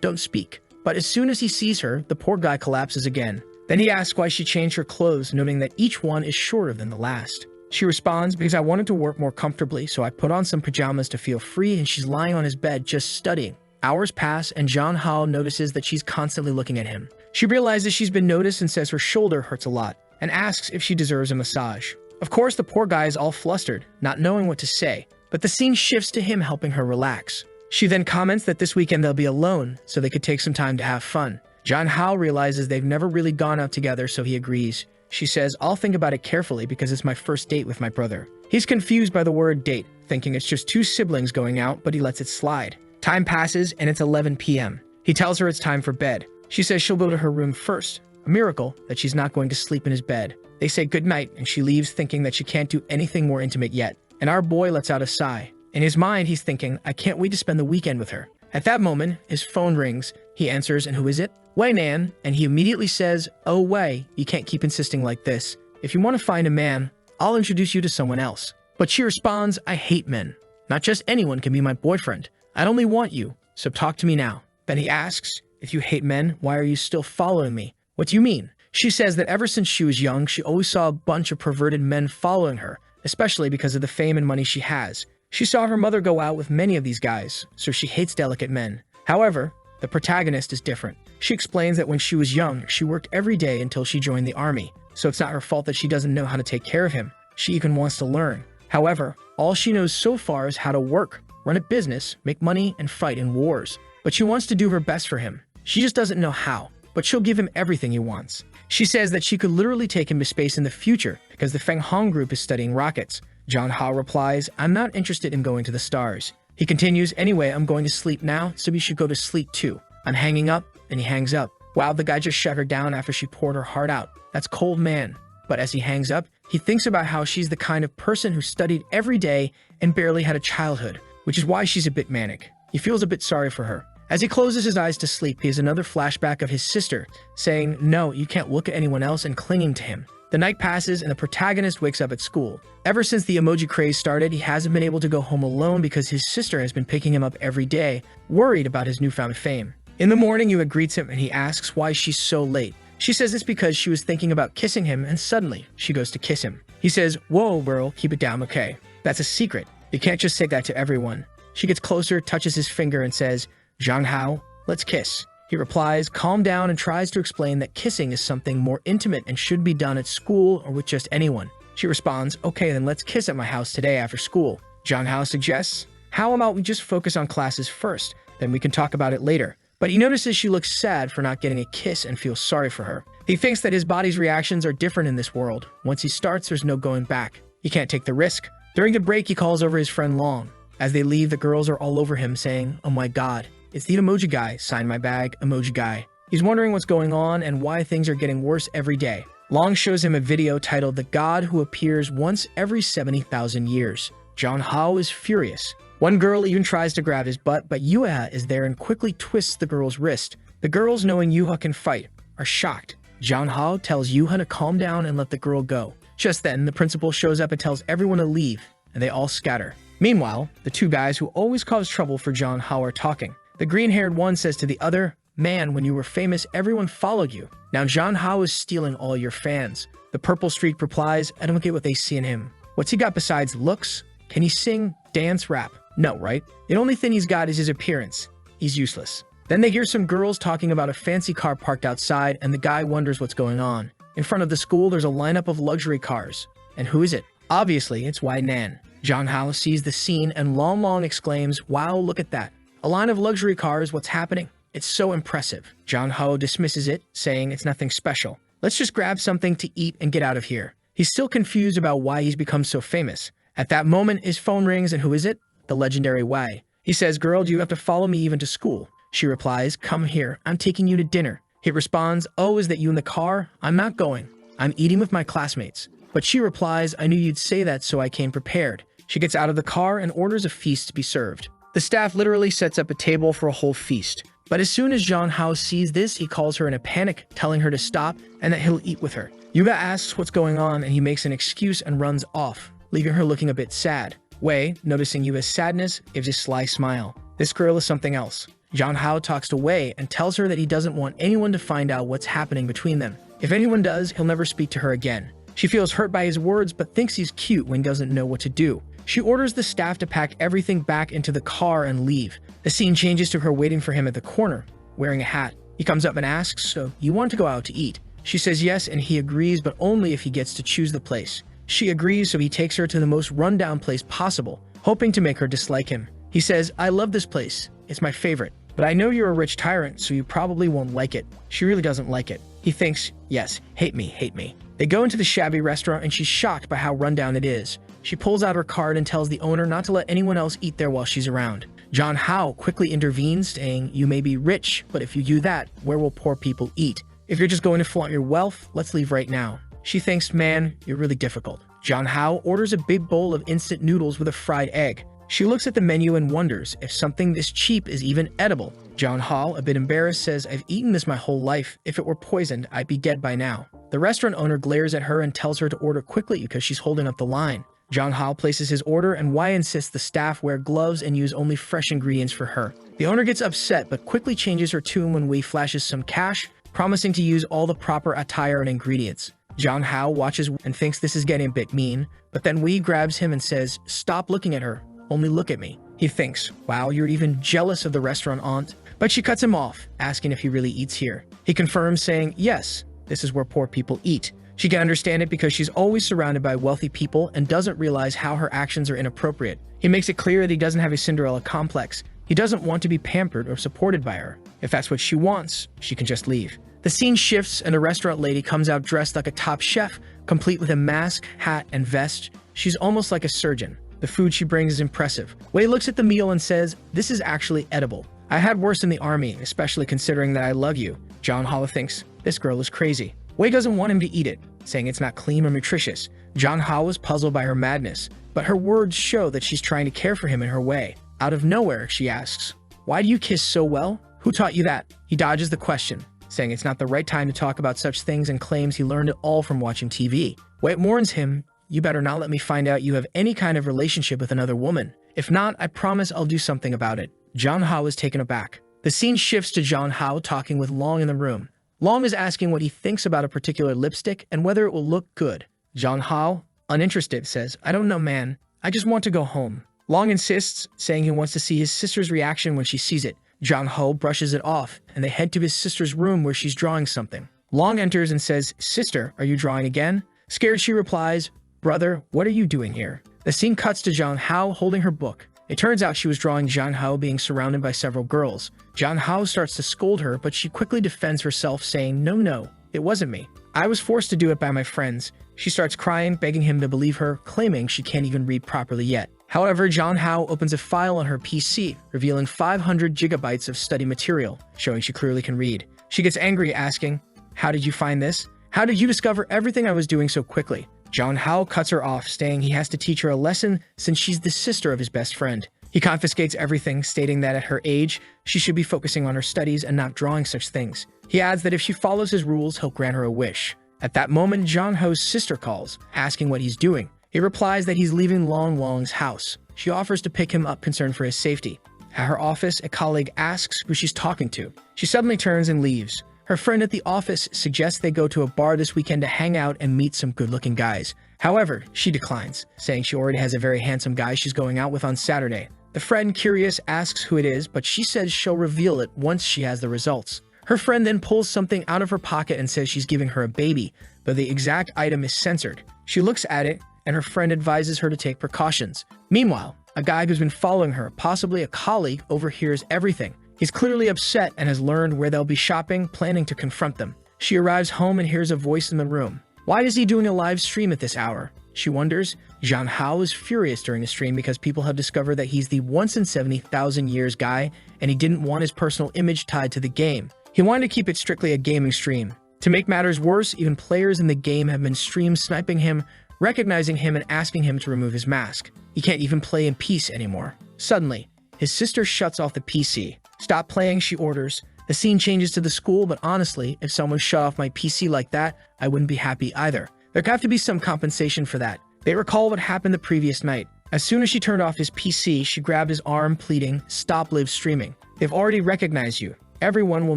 don't speak." But as soon as he sees her, the poor guy collapses again. Then he asks why she changed her clothes, noting that each one is shorter than the last. She responds, "Because I wanted to work more comfortably, so I put on some pajamas to feel free," and she's lying on his bed just studying. Hours pass, and John Hao notices that she's constantly looking at him. She realizes she's been noticed and says her shoulder hurts a lot, and asks if she deserves a massage. Of course, the poor guy is all flustered, not knowing what to say, but the scene shifts to him helping her relax. She then comments that this weekend they'll be alone, so they could take some time to have fun. John Hao realizes they've never really gone out together, so he agrees. She says, "I'll think about it carefully because it's my first date with my brother." He's confused by the word date, thinking it's just two siblings going out, but he lets it slide. Time passes, and it's 11 p.m. He tells her it's time for bed. She says she'll go to her room first, a miracle that she's not going to sleep in his bed. They say goodnight, and she leaves thinking that she can't do anything more intimate yet. And our boy lets out a sigh. In his mind, he's thinking, "I can't wait to spend the weekend with her." At that moment, his phone rings. He answers, and who is it? "Wei Nan," and he immediately says, "Oh Wei, you can't keep insisting like this. If you want to find a man, I'll introduce you to someone else. But she responds, I hate men. Not just anyone can be my boyfriend. I only want you, so talk to me now. Then he asks, if you hate men, why are you still following me? What do you mean? She says that ever since she was young, she always saw a bunch of perverted men following her, especially because of the fame and money she has. She saw her mother go out with many of these guys, so she hates delicate men. However, the protagonist is different. She explains that when she was young, she worked every day until she joined the army, so it's not her fault that she doesn't know how to take care of him. She even wants to learn. However, all she knows so far is how to work, run a business, make money, and fight in wars. But she wants to do her best for him. She just doesn't know how, but she'll give him everything he wants. She says that she could literally take him to space in the future because the Feng Hong group is studying rockets. John Hao replies, I'm not interested in going to the stars. He continues, anyway, I'm going to sleep now, so we should go to sleep too. I'm hanging up, and he hangs up. Wow, the guy just shut her down after she poured her heart out. That's cold, man. But as he hangs up, he thinks about how she's the kind of person who studied every day and barely had a childhood, which is why she's a bit manic. He feels a bit sorry for her. As he closes his eyes to sleep, he has another flashback of his sister, saying, no, you can't look at anyone else, and clinging to him. The night passes and the protagonist wakes up at school. Ever since the emoji craze started, he hasn't been able to go home alone because his sister has been picking him up every day, worried about his newfound fame. In the morning, Yua greets him and he asks why she's so late. She says it's because she was thinking about kissing him and suddenly she goes to kiss him. He says, whoa, girl, keep it down, okay? That's a secret. You can't just say that to everyone. She gets closer, touches his finger and says, Zhang Hao, let's kiss. He replies, calm down, and tries to explain that kissing is something more intimate and should be done at school or with just anyone. She responds, okay, then let's kiss at my house today after school. Zhang Hao suggests, how about we just focus on classes first, then we can talk about it later. But he notices she looks sad for not getting a kiss and feels sorry for her. He thinks that his body's reactions are different in this world. Once he starts, there's no going back. He can't take the risk. During the break, he calls over his friend Long. As they leave, the girls are all over him saying, oh my god, it's the emoji guy, sign my bag, emoji guy. He's wondering what's going on and why things are getting worse every day. Long shows him a video titled The God Who Appears Once Every 70,000 Years. John Hao is furious. One girl even tries to grab his butt, but Yuha is there and quickly twists the girl's wrist. The girls, knowing Yuha can fight, are shocked. John Hao tells Yuha to calm down and let the girl go. Just then, the principal shows up and tells everyone to leave, and they all scatter. Meanwhile, the two guys who always cause trouble for John Hao are talking. The green-haired one says to the other, man, when you were famous, everyone followed you. Now John Hao is stealing all your fans. The purple streak replies, I don't get what they see in him. What's he got besides looks? Can he sing, dance, rap? No, right? The only thing he's got is his appearance. He's useless. Then they hear some girls talking about a fancy car parked outside, and the guy wonders what's going on. In front of the school, there's a lineup of luxury cars. And who is it? Obviously, it's Wai Nan. John Hao sees the scene and Long exclaims, wow, look at that. A line of luxury cars, what's happening? It's so impressive. John Hao dismisses it, saying it's nothing special. Let's just grab something to eat and get out of here. He's still confused about why he's become so famous. At that moment, his phone rings, and who is it? The legendary Wai. He says, girl, do you have to follow me even to school? She replies, come here, I'm taking you to dinner. He responds, oh, is that you in the car? I'm not going. I'm eating with my classmates. But she replies, I knew you'd say that, so I came prepared. She gets out of the car and orders a feast to be served. The staff literally sets up a table for a whole feast. But as soon as John Hao sees this, he calls her in a panic, telling her to stop and that he'll eat with her. Yuga asks what's going on, and he makes an excuse and runs off, leaving her looking a bit sad. Wei, noticing Yuga's sadness, gives a sly smile. This girl is something else. John Hao talks to Wei and tells her that he doesn't want anyone to find out what's happening between them. If anyone does, he'll never speak to her again. She feels hurt by his words, but thinks he's cute when he doesn't know what to do. She orders the staff to pack everything back into the car and leave. The scene changes to her waiting for him at the corner, wearing a hat. He comes up and asks, so you want to go out to eat? She says yes, and he agrees, but only if he gets to choose the place. She agrees, so he takes her to the most rundown place possible, hoping to make her dislike him. He says, I love this place. It's my favorite. But I know you're a rich tyrant, so you probably won't like it. She really doesn't like it. He thinks, yes, hate me, hate me. They go into the shabby restaurant, and she's shocked by how rundown it is. She pulls out her card and tells the owner not to let anyone else eat there while she's around. John Hao quickly intervenes, saying, you may be rich, but if you do that, where will poor people eat? If you're just going to flaunt your wealth, let's leave right now. She thinks, man, you're really difficult. John Hao orders a big bowl of instant noodles with a fried egg. She looks at the menu and wonders if something this cheap is even edible. John Hao, a bit embarrassed, says, I've eaten this my whole life. If it were poisoned, I'd be dead by now. The restaurant owner glares at her and tells her to order quickly because she's holding up the line. Jong Hao places his order, and Wei insists the staff wear gloves and use only fresh ingredients for her. The owner gets upset but quickly changes her tune when Wei flashes some cash, promising to use all the proper attire and ingredients. Jong Hao watches and thinks this is getting a bit mean, but then Wei grabs him and says, "Stop looking at her, only look at me." He thinks, wow, you're even jealous of the restaurant aunt, but she cuts him off, asking if he really eats here. He confirms, saying, yes, this is where poor people eat. She can understand it because she's always surrounded by wealthy people and doesn't realize how her actions are inappropriate. He makes it clear that he doesn't have a Cinderella complex. He doesn't want to be pampered or supported by her. If that's what she wants, she can just leave. The scene shifts and the restaurant lady comes out dressed like a top chef, complete with a mask, hat, and vest. She's almost like a surgeon. The food she brings is impressive. Wei looks at the meal and says, this is actually edible. I had worse in the army, especially considering that I love you. Jong Hao thinks, this girl is crazy. Wei doesn't want him to eat it, saying it's not clean or nutritious. Jong Hao is puzzled by her madness, but her words show that she's trying to care for him in her way. Out of nowhere, she asks, why do you kiss so well? Who taught you that? He dodges the question, saying it's not the right time to talk about such things and claims he learned it all from watching TV. Wei warns him, you better not let me find out you have any kind of relationship with another woman. If not, I promise I'll do something about it. Jong Hao is taken aback. The scene shifts to Jong Hao talking with Long in the room. Long is asking what he thinks about a particular lipstick and whether it will look good. Jong Hao, uninterested, says, I don't know, man. I just want to go home. Long insists, saying he wants to see his sister's reaction when she sees it. Jong Hao brushes it off, and they head to his sister's room where she's drawing something. Long enters and says, sister, are you drawing again? Scared, she replies, brother, what are you doing here? The scene cuts to Jong Hao holding her book. It turns out she was drawing Jong Hao being surrounded by several girls. Jong Hao starts to scold her, but she quickly defends herself, saying, no, it wasn't me. I was forced to do it by my friends. She starts crying, begging him to believe her, claiming she can't even read properly yet. However, Jong Hao opens a file on her PC, revealing 500 gigabytes of study material, showing she clearly can read. She gets angry, asking, how did you find this? How did you discover everything I was doing so quickly? Jong Hao cuts her off, saying he has to teach her a lesson since she's the sister of his best friend. He confiscates everything, stating that at her age, she should be focusing on her studies and not drawing such things. He adds that if she follows his rules, he'll grant her a wish. At that moment, Jong Hao's sister calls, asking what he's doing. He replies that he's leaving Long's house. She offers to pick him up, concerned for his safety. At her office, a colleague asks who she's talking to. She suddenly turns and leaves. Her friend at the office suggests they go to a bar this weekend to hang out and meet some good-looking guys. However, she declines, saying she already has a very handsome guy she's going out with on Saturday. The friend, curious, asks who it is, but she says she'll reveal it once she has the results. Her friend then pulls something out of her pocket and says she's giving her a baby, but the exact item is censored. She looks at it, and her friend advises her to take precautions. Meanwhile, a guy who's been following her, possibly a colleague, overhears everything. He's clearly upset and has learned where they'll be shopping, planning to confront them. She arrives home and hears a voice in the room. Why is he doing a live stream at this hour? She wonders. Jong Hao is furious during the stream because people have discovered that he's the once-in-70,000 years guy, and he didn't want his personal image tied to the game. He wanted to keep it strictly a gaming stream. To make matters worse, even players in the game have been stream sniping him, recognizing him and asking him to remove his mask. He can't even play in peace anymore. Suddenly, his sister shuts off the PC. Stop playing, she orders. The scene changes to the school, but honestly, if someone shut off my PC like that, I wouldn't be happy either. There'd have to be some compensation for that. They recall what happened the previous night. As soon as she turned off his PC, she grabbed his arm, pleading, stop live streaming. They've already recognized you. Everyone will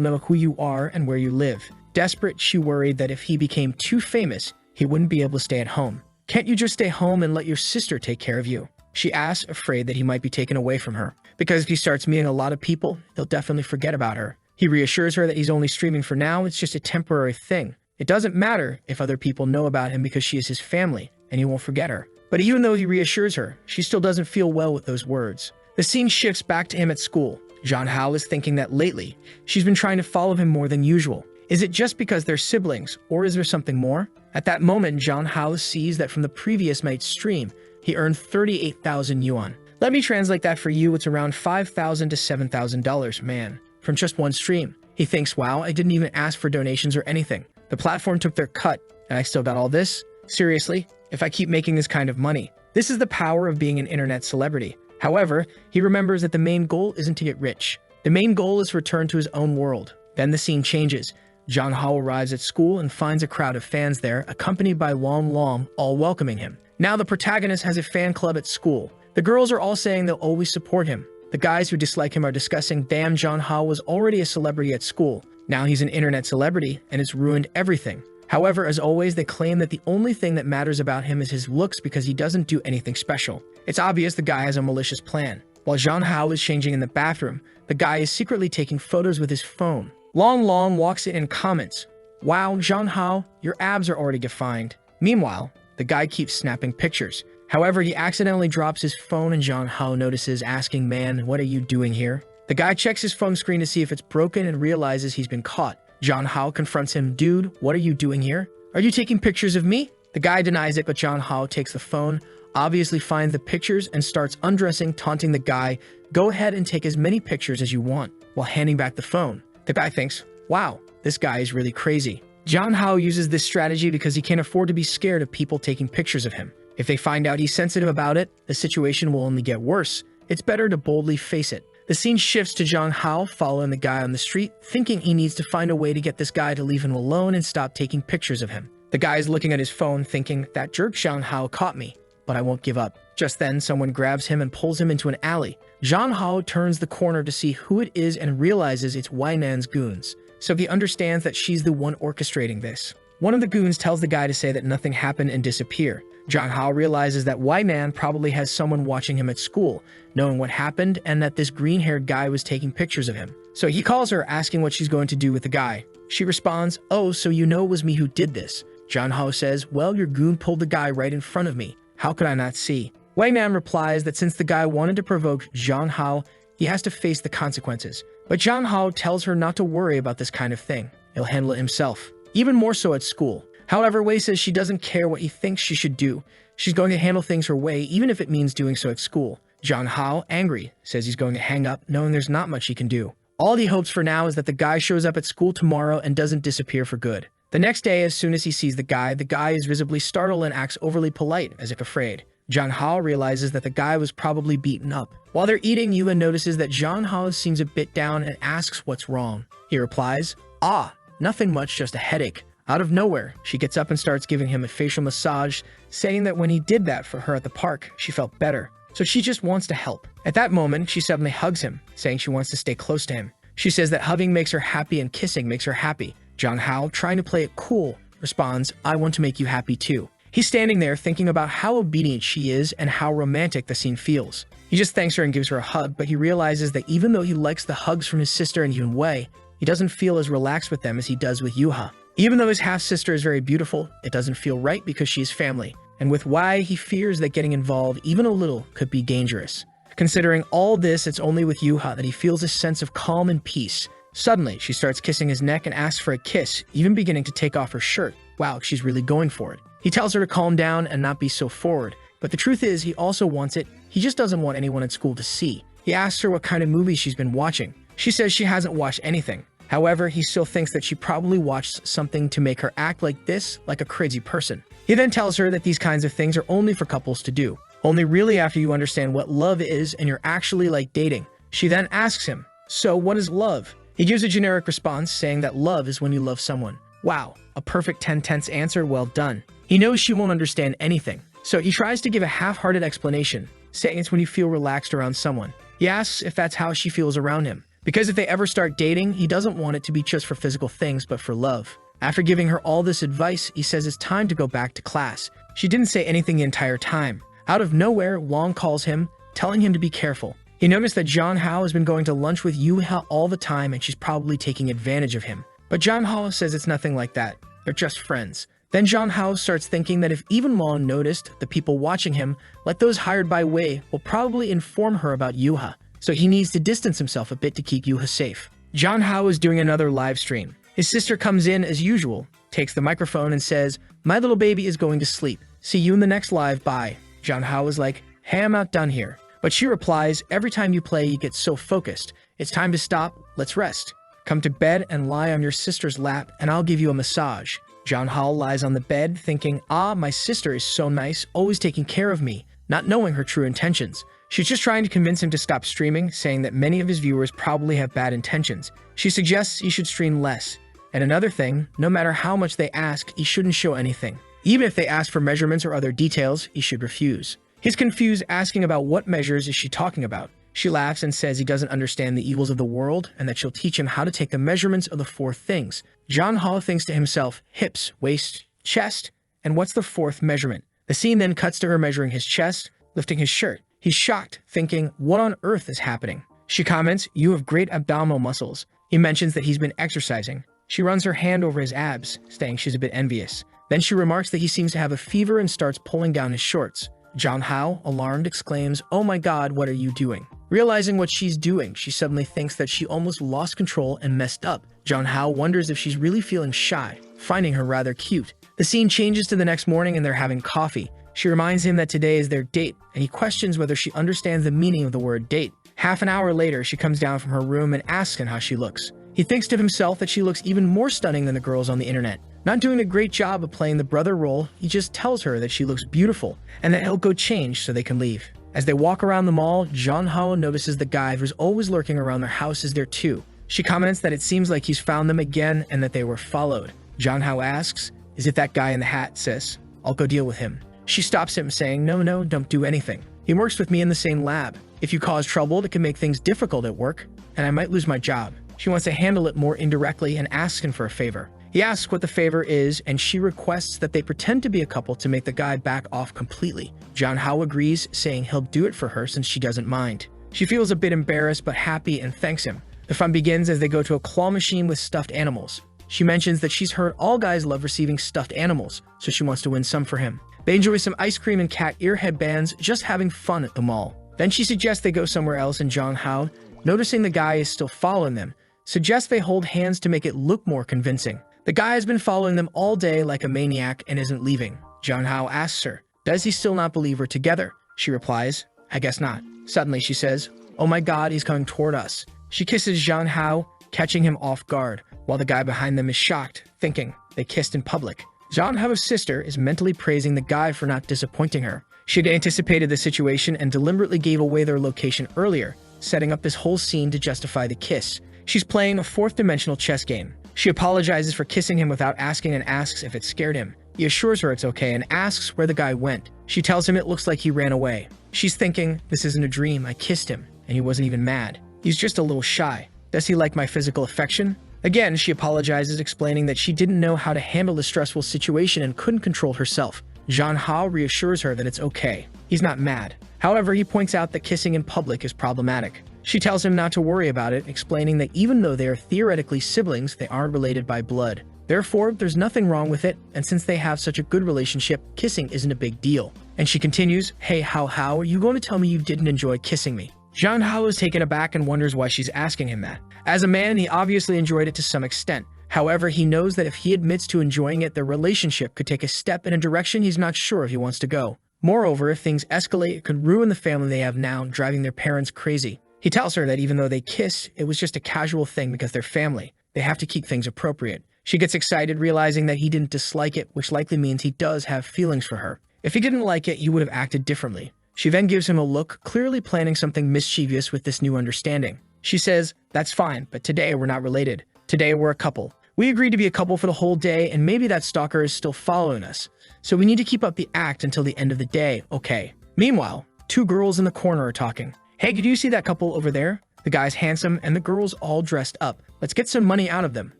know who you are and where you live. Desperate, she worried that if he became too famous, he wouldn't be able to stay at home. Can't you just stay home and let your sister take care of you? She asks, afraid that he might be taken away from her. Because if he starts meeting a lot of people, they'll definitely forget about her. He reassures her that he's only streaming for now, it's just a temporary thing. It doesn't matter if other people know about him because she is his family, and he won't forget her. But even though he reassures her, she still doesn't feel well with those words. The scene shifts back to him at school. Jong Hao is thinking that lately, she's been trying to follow him more than usual. Is it just because they're siblings, or is there something more? At that moment, Jong Hao sees that from the previous night's stream, he earned 38,000 yuan. Let me translate that for you, it's around $5,000 to $7,000, man, from just one stream. He thinks, wow, I didn't even ask for donations or anything. The platform took their cut, and I still got all this? Seriously? If I keep making this kind of money? This is the power of being an internet celebrity. However, he remembers that the main goal isn't to get rich. The main goal is to return to his own world. Then the scene changes. John Hao arrives at school and finds a crowd of fans there, accompanied by Long Long, all welcoming him. Now the protagonist has a fan club at school. The girls are all saying they'll always support him. The guys who dislike him are discussing, damn, John Hao was already a celebrity at school. Now he's an internet celebrity, and it's ruined everything. However, as always, they claim that the only thing that matters about him is his looks because he doesn't do anything special. It's obvious the guy has a malicious plan. While John Hao is changing in the bathroom, the guy is secretly taking photos with his phone. Long Long walks in and comments, "Wow, John Hao, your abs are already defined." Meanwhile, the guy keeps snapping pictures. However, he accidentally drops his phone and John Hao notices, asking, "Man, what are you doing here?" The guy checks his phone screen to see if it's broken and realizes he's been caught. John Hao confronts him, "Dude, what are you doing here? Are you taking pictures of me?" The guy denies it, but John Hao takes the phone, obviously finds the pictures, and starts undressing, taunting the guy, "Go ahead and take as many pictures as you want," while handing back the phone. The guy thinks, "Wow, this guy is really crazy." John Hao uses this strategy because he can't afford to be scared of people taking pictures of him. If they find out he's sensitive about it, the situation will only get worse. It's better to boldly face it. The scene shifts to John Hao following the guy on the street, thinking he needs to find a way to get this guy to leave him alone and stop taking pictures of him. The guy is looking at his phone thinking, "That jerk John Hao caught me, but I won't give up." Just then, someone grabs him and pulls him into an alley. John Hao turns the corner to see who it is and realizes it's Wai Nan's goons. So he understands that she's the one orchestrating this. One of the goons tells the guy to say that nothing happened and disappear. John Hao realizes that Wai Nan probably has someone watching him at school, knowing what happened and that this green-haired guy was taking pictures of him. So he calls her, asking what she's going to do with the guy. She responds, "Oh, so you know it was me who did this." John Hao says, "Well, your goon pulled the guy right in front of me. How could I not see?" Wai Nan replies that since the guy wanted to provoke John Hao, he has to face the consequences. But John Hao tells her not to worry about this kind of thing. He'll handle it himself. Even more so at school. However, Wei says she doesn't care what he thinks she should do. She's going to handle things her way, even if it means doing so at school. John Hao, angry, says he's going to hang up, knowing there's not much he can do. All he hopes for now is that the guy shows up at school tomorrow and doesn't disappear for good. The next day, as soon as he sees the guy is visibly startled and acts overly polite, as if afraid. John Hao realizes that the guy was probably beaten up. While they're eating, Yuha notices that John Hao seems a bit down and asks what's wrong. He replies, "Ah, nothing much, just a headache." Out of nowhere, she gets up and starts giving him a facial massage, saying that when he did that for her at the park, she felt better. So she just wants to help. At that moment, she suddenly hugs him, saying she wants to stay close to him. She says that hugging makes her happy and kissing makes her happy. John Hao, trying to play it cool, responds, "I want to make you happy too." He's standing there thinking about how obedient she is and how romantic the scene feels. He just thanks her and gives her a hug, but he realizes that even though he likes the hugs from his sister and Yun Wei, he doesn't feel as relaxed with them as he does with Yuha. Even though his half-sister is very beautiful, it doesn't feel right because she is family. And with Wei, he fears that getting involved even a little could be dangerous. Considering all this, it's only with Yuha that he feels a sense of calm and peace. Suddenly, she starts kissing his neck and asks for a kiss, even beginning to take off her shirt. Wow, she's really going for it. He tells her to calm down and not be so forward. But the truth is, he also wants it. He just doesn't want anyone at school to see. He asks her what kind of movies she's been watching. She says she hasn't watched anything. However, he still thinks that she probably watched something to make her act like this, like a crazy person. He then tells her that these kinds of things are only for couples to do. Only really after you understand what love is and you're actually like dating. She then asks him, "So what is love?" He gives a generic response saying that love is when you love someone. Wow, a perfect 10-tense answer, well done. He knows she won't understand anything, so he tries to give a half-hearted explanation, saying it's when you feel relaxed around someone. He asks if that's how she feels around him. Because if they ever start dating, he doesn't want it to be just for physical things, but for love. After giving her all this advice, he says it's time to go back to class. She didn't say anything the entire time. Out of nowhere, Long calls him, telling him to be careful. He noticed that John Hao has been going to lunch with Yuha all the time and she's probably taking advantage of him. But John Hao says it's nothing like that. They're just friends. Then John Hao starts thinking that if even Long noticed, the people watching him, like those hired by Wei, will probably inform her about Yuha. So he needs to distance himself a bit to keep Yuha safe. John Hao is doing another live stream. His sister comes in as usual, takes the microphone and says, "My little baby is going to sleep. See you in the next live, bye." John Hao is like, "Hey, I'm not done here." But she replies, "Every time you play, you get so focused. It's time to stop, let's rest. Come to bed and lie on your sister's lap and I'll give you a massage." John Hao lies on the bed thinking, my sister is so nice, always taking care of me, not knowing her true intentions. She's just trying to convince him to stop streaming, saying that many of his viewers probably have bad intentions. She suggests he should stream less. And another thing, no matter how much they ask, he shouldn't show anything. Even if they ask for measurements or other details, he should refuse. He's confused, asking about what measures is she talking about. She laughs and says he doesn't understand the evils of the world and that she'll teach him how to take the measurements of the 4 things. Jong-ho thinks to himself, hips, waist, chest, and what's the 4th measurement? The scene then cuts to her measuring his chest, lifting his shirt. He's shocked, thinking, what on earth is happening? She comments, you have great abdominal muscles. He mentions that he's been exercising. She runs her hand over his abs, saying she's a bit envious. Then she remarks that he seems to have a fever and starts pulling down his shorts. Jong-ho, alarmed, exclaims, oh my god, what are you doing? Realizing what she's doing, she suddenly thinks that she almost lost control and messed up. Jong-ho wonders if she's really feeling shy, finding her rather cute. The scene changes to the next morning and they're having coffee. She reminds him that today is their date, and he questions whether she understands the meaning of the word date. Half an hour later, she comes down from her room and asks him how she looks. He thinks to himself that she looks even more stunning than the girls on the internet. Not doing a great job of playing the brother role, he just tells her that she looks beautiful and that he'll go change so they can leave. As they walk around the mall, Jong-ho notices the guy who's always lurking around their house is there too. She comments that it seems like he's found them again and that they were followed. Jong-ho asks, is it that guy in the hat, sis? I'll go deal with him. She stops him, saying, no, don't do anything. He works with me in the same lab. If you cause trouble, it can make things difficult at work, and I might lose my job. She wants to handle it more indirectly and asks him for a favor. He asks what the favor is, and she requests that they pretend to be a couple to make the guy back off completely. Jong-ho agrees, saying he'll do it for her since she doesn't mind. She feels a bit embarrassed but happy and thanks him. The fun begins as they go to a claw machine with stuffed animals. She mentions that she's heard all guys love receiving stuffed animals, so she wants to win some for him. They enjoy some ice cream and cat ear headbands, just having fun at the mall. Then she suggests they go somewhere else, and Jong-ho, noticing the guy is still following them, suggests they hold hands to make it look more convincing. The guy has been following them all day like a maniac and isn't leaving. Jong-ho asks her, does he still not believe we're together? She replies, I guess not. Suddenly she says, oh my god, he's coming toward us. She kisses Jong-ho, catching him off guard, while the guy behind them is shocked, thinking they kissed in public. Jong-ho's sister is mentally praising the guy for not disappointing her. She had anticipated the situation and deliberately gave away their location earlier, setting up this whole scene to justify the kiss. She's playing a 4th-dimensional chess game. She apologizes for kissing him without asking and asks if it scared him. He assures her it's okay and asks where the guy went. She tells him it looks like he ran away. She's thinking, this isn't a dream, I kissed him, and he wasn't even mad. He's just a little shy. Does he like my physical affection? Again, she apologizes, explaining that she didn't know how to handle the stressful situation and couldn't control herself. Jong-ho reassures her that it's okay. He's not mad. However, he points out that kissing in public is problematic. She tells him not to worry about it, explaining that even though they are theoretically siblings, they aren't related by blood. Therefore, there's nothing wrong with it, and since they have such a good relationship, kissing isn't a big deal. And she continues, hey, how are you going to tell me you didn't enjoy kissing me? Jong-ho is taken aback and wonders why she's asking him that. As a man, he obviously enjoyed it to some extent. However, he knows that if he admits to enjoying it, their relationship could take a step in a direction he's not sure if he wants to go. Moreover, if things escalate, it could ruin the family they have now, driving their parents crazy. He tells her that even though they kiss, it was just a casual thing because they're family. They have to keep things appropriate. She gets excited, realizing that he didn't dislike it, which likely means he does have feelings for her. If he didn't like it, he would have acted differently. She then gives him a look, clearly planning something mischievous with this new understanding. She says, that's fine, but today we're not related. Today we're a couple. We agreed to be a couple for the whole day, and maybe that stalker is still following us. So we need to keep up the act until the end of the day, okay? Meanwhile, 2 girls in the corner are talking. Hey, could you see that couple over there? The guy's handsome, and the girl's all dressed up. Let's get some money out of them.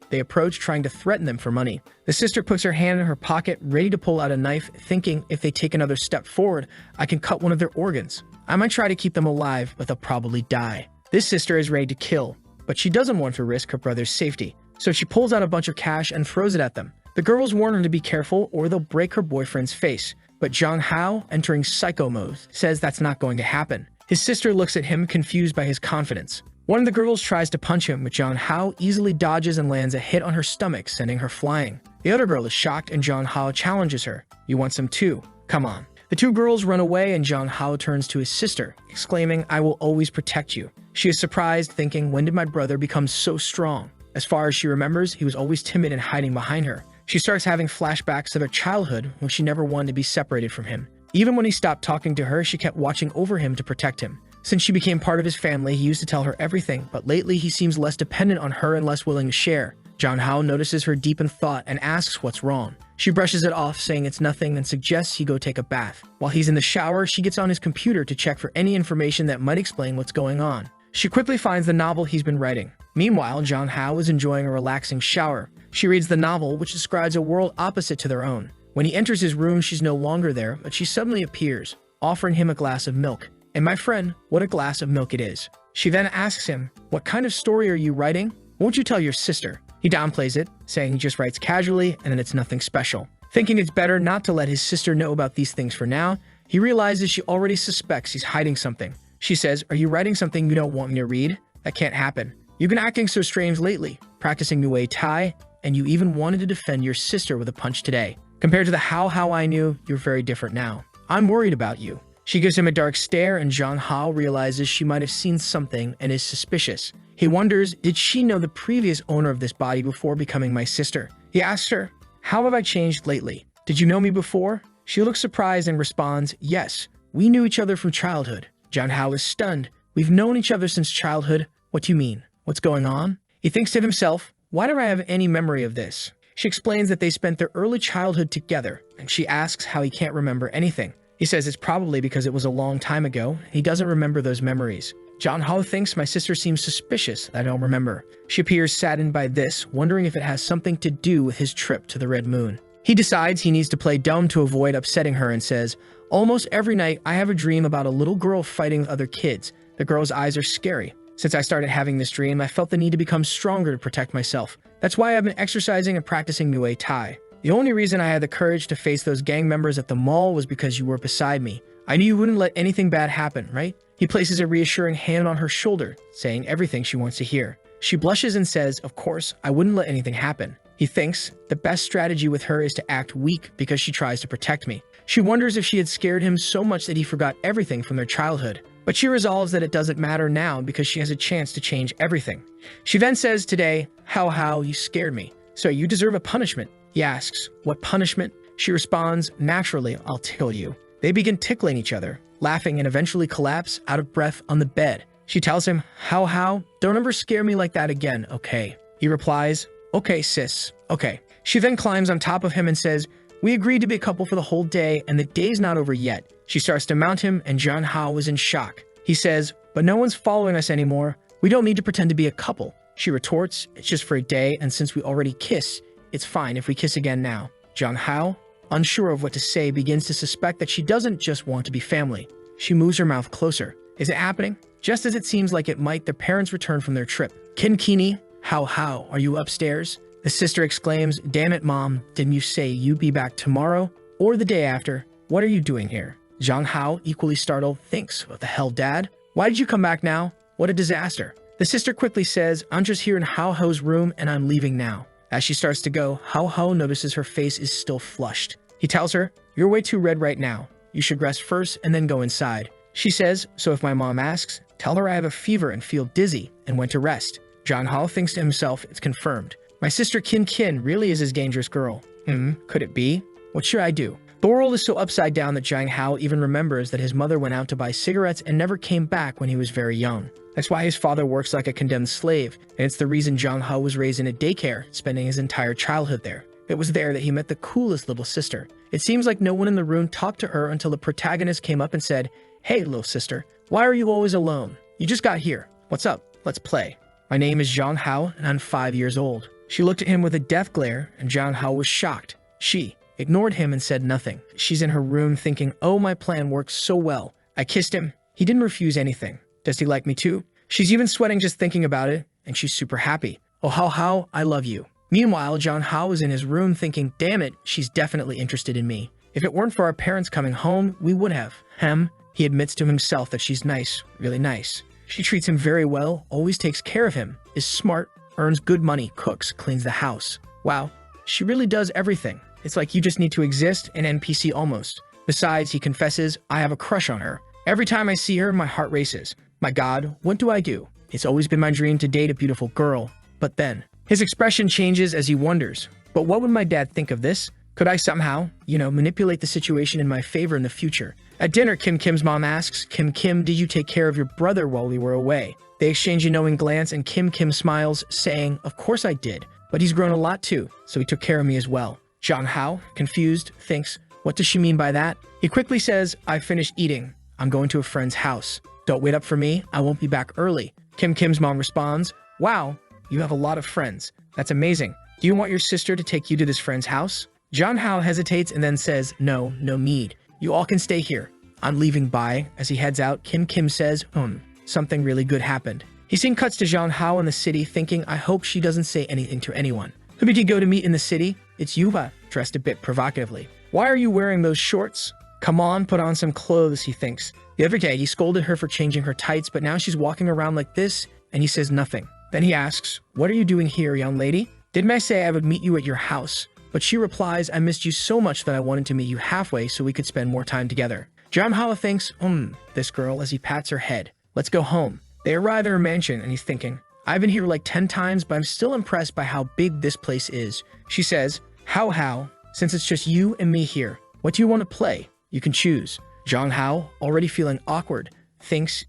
They approach, trying to threaten them for money. The sister puts her hand in her pocket, ready to pull out a knife, thinking if they take another step forward, I can cut one of their organs. I might try to keep them alive, but they'll probably die. This sister is ready to kill, but she doesn't want to risk her brother's safety. So she pulls out a bunch of cash and throws it at them. The girls warn her to be careful or they'll break her boyfriend's face. But Jong-ho, entering psycho mode, says that's not going to happen. His sister looks at him, confused by his confidence. One of the girls tries to punch him, but Jong-ho easily dodges and lands a hit on her stomach, sending her flying. The other girl is shocked and Jong-ho challenges her. You want some too? Come on. The 2 girls run away and Jong-ho turns to his sister, exclaiming, I will always protect you. She is surprised, thinking, when did my brother become so strong? As far as she remembers, he was always timid and hiding behind her. She starts having flashbacks to their childhood when she never wanted to be separated from him. Even when he stopped talking to her, she kept watching over him to protect him. Since she became part of his family, he used to tell her everything, but lately he seems less dependent on her and less willing to share. John Hao notices her deep in thought and asks what's wrong. She brushes it off, saying it's nothing, and suggests he go take a bath. While he's in the shower, she gets on his computer to check for any information that might explain what's going on. She quickly finds the novel he's been writing. Meanwhile, John Hao is enjoying a relaxing shower. She reads the novel, which describes a world opposite to their own. When he enters his room, she's no longer there, but she suddenly appears, offering him a glass of milk. And my friend, what a glass of milk it is. She then asks him, "What kind of story are you writing? Won't you tell your sister?" He downplays it, saying he just writes casually and that it's nothing special. Thinking it's better not to let his sister know about these things for now, he realizes she already suspects he's hiding something. She says, "Are you writing something you don't want me to read? That can't happen. You've been acting so strange lately, practicing Muay Thai, and you even wanted to defend your sister with a punch today. Compared to the how I knew, you're very different now. I'm worried about you." She gives him a dark stare, and John Hao realizes she might have seen something and is suspicious. He wonders, did she know the previous owner of this body before becoming my sister? He asks her, "How have I changed lately? Did you know me before?" She looks surprised and responds, "Yes, we knew each other from childhood." John Hao is stunned. "We've known each other since childhood? What do you mean? What's going on?" He thinks to himself, "Why do I have any memory of this?" She explains that they spent their early childhood together, and she asks how he can't remember anything. He says it's probably because it was a long time ago. He doesn't remember those memories. John Hao thinks my sister seems suspicious that I don't remember. She appears saddened by this, wondering if it has something to do with his trip to the Red Moon. He decides he needs to play dumb to avoid upsetting her and says, "Almost every night I have a dream about a little girl fighting with other kids. The girl's eyes are scary. Since I started having this dream, I felt the need to become stronger to protect myself. That's why I've been exercising and practicing Muay Thai. The only reason I had the courage to face those gang members at the mall was because you were beside me. I knew you wouldn't let anything bad happen, right?" He places a reassuring hand on her shoulder, saying everything she wants to hear. She blushes and says, "Of course, I wouldn't let anything happen." He thinks the best strategy with her is to act weak because she tries to protect me. She wonders if she had scared him so much that he forgot everything from their childhood. But she resolves that it doesn't matter now because she has a chance to change everything. She then says today, How, you scared me. So you deserve a punishment." He asks, "What punishment?" She responds, "Naturally, I'll tickle you." They begin tickling each other, laughing, and eventually collapse out of breath on the bed. She tells him, How, don't ever scare me like that again, okay?" He replies, "Okay, sis, okay." She then climbs on top of him and says, "We agreed to be a couple for the whole day, and the day's not over yet." She starts to mount him, and John Hao is in shock. He says, "But no one's following us anymore. We don't need to pretend to be a couple." She retorts, "It's just for a day, and since we already kiss, it's fine if we kiss again now." John Hao, unsure of what to say, begins to suspect that she doesn't just want to be family. She moves her mouth closer. Is it happening? Just as it seems like it might, their parents return from their trip. "Kinkini, how, are you upstairs?" The sister exclaims, "Damn it, Mom, didn't you say you'd be back tomorrow or the day after? What are you doing here?" John Hao, equally startled, thinks, "What the hell, Dad? Why did you come back now? What a disaster." The sister quickly says, "I'm just here in Hao's room and I'm leaving now." As she starts to go, Hao notices her face is still flushed. He tells her, "You're way too red right now. You should rest first and then go inside." She says, "So if my mom asks, tell her I have a fever and feel dizzy and went to rest." John Hao thinks to himself, it's confirmed. My sister Kin really is his dangerous girl. Could it be? What should I do? The world is so upside down that John Hao even remembers that his mother went out to buy cigarettes and never came back when he was very young. That's why his father works like a condemned slave, and it's the reason John Hao was raised in a daycare, spending his entire childhood there. It was there that he met the coolest little sister. It seems like no one in the room talked to her until the protagonist came up and said, "Hey, little sister, why are you always alone? You just got here. What's up? Let's play." "My name is John Hao, and I'm 5 years old." She looked at him with a death glare, and John Hao was shocked. She ignored him and said nothing. She's in her room thinking, "Oh, my plan worked so well. I kissed him. He didn't refuse anything. Does he like me too?" She's even sweating just thinking about it, and she's super happy. "Oh, Hao, I love you." Meanwhile, John Hao is in his room thinking, "Damn it, she's definitely interested in me. If it weren't for our parents coming home, we would have." He admits to himself that she's nice, really nice. She treats him very well, always takes care of him, is smart, earns good money, cooks, cleans the house. Wow, she really does everything. It's like you just need to exist, an NPC almost. Besides, he confesses, "I have a crush on her. Every time I see her, my heart races. My God, what do I do? It's always been my dream to date a beautiful girl." But then, his expression changes as he wonders, "But what would my dad think of this? Could I somehow, manipulate the situation in my favor in the future?" At dinner, Kim's mom asks, Kim, did you take care of your brother while we were away?" They exchange a knowing glance, and Kim smiles, saying, "Of course I did. but he's grown a lot too, so he took care of me as well. Jong Hao, confused, thinks, what does she mean by that? He quickly says, I've finished eating. I'm going to a friend's house. Don't wait up for me, I won't be back early. Kim's mom responds, wow, you have a lot of friends. That's amazing. Do you want your sister to take you to this friend's house? Jong Hao hesitates and then says, no need. You all can stay here. I'm leaving, bye. As he heads out, Kim says, something really good happened. He scene cuts to Jong Hao in the city thinking, I hope she doesn't say anything to anyone. Who did he go to meet in the city? It's Yuha, dressed a bit provocatively. Why are you wearing those shorts? Come on, put on some clothes, he thinks. The other day, he scolded her for changing her tights, but now she's walking around like this, and he says nothing. Then he asks, what are you doing here, young lady? Didn't I say I would meet you at your house? But she replies, I missed you so much that I wanted to meet you halfway so we could spend more time together. Jong Hao thinks, this girl, as he pats her head. Let's go home. They arrive at her mansion, and he's thinking, I've been here like 10 times, but I'm still impressed by how big this place is. She says, How, since it's just you and me here, what do you want to play? You can choose. Jong Hao, already feeling awkward, thinks,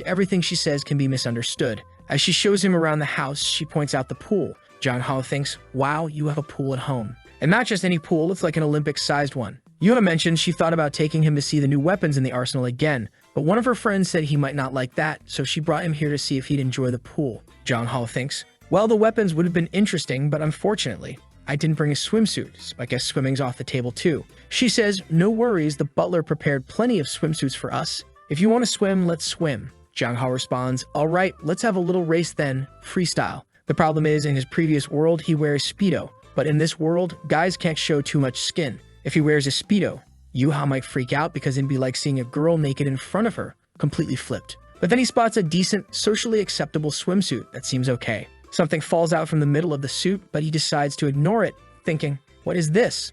everything she says can be misunderstood. As she shows him around the house, she points out the pool. Jong Hao thinks, wow, you have a pool at home. And not just any pool, it's like an Olympic-sized one. Yuha mentioned she thought about taking him to see the new weapons in the arsenal again, but one of her friends said he might not like that, so she brought him here to see if he'd enjoy the pool. Jong Hao thinks, well, the weapons would have been interesting, but unfortunately, I didn't bring a swimsuit, so I guess swimming's off the table too. She says, no worries, the butler prepared plenty of swimsuits for us. If you want to swim, let's swim. Jong Hao responds, all right, let's have a little race then, freestyle. The problem is, in his previous world, he wears Speedo, but in this world, guys can't show too much skin. If he wears a Speedo, Yuha might freak out because it'd be like seeing a girl naked in front of her, completely flipped. But then he spots a decent, socially acceptable swimsuit that seems okay. Something falls out from the middle of the suit, but he decides to ignore it, thinking, what is this?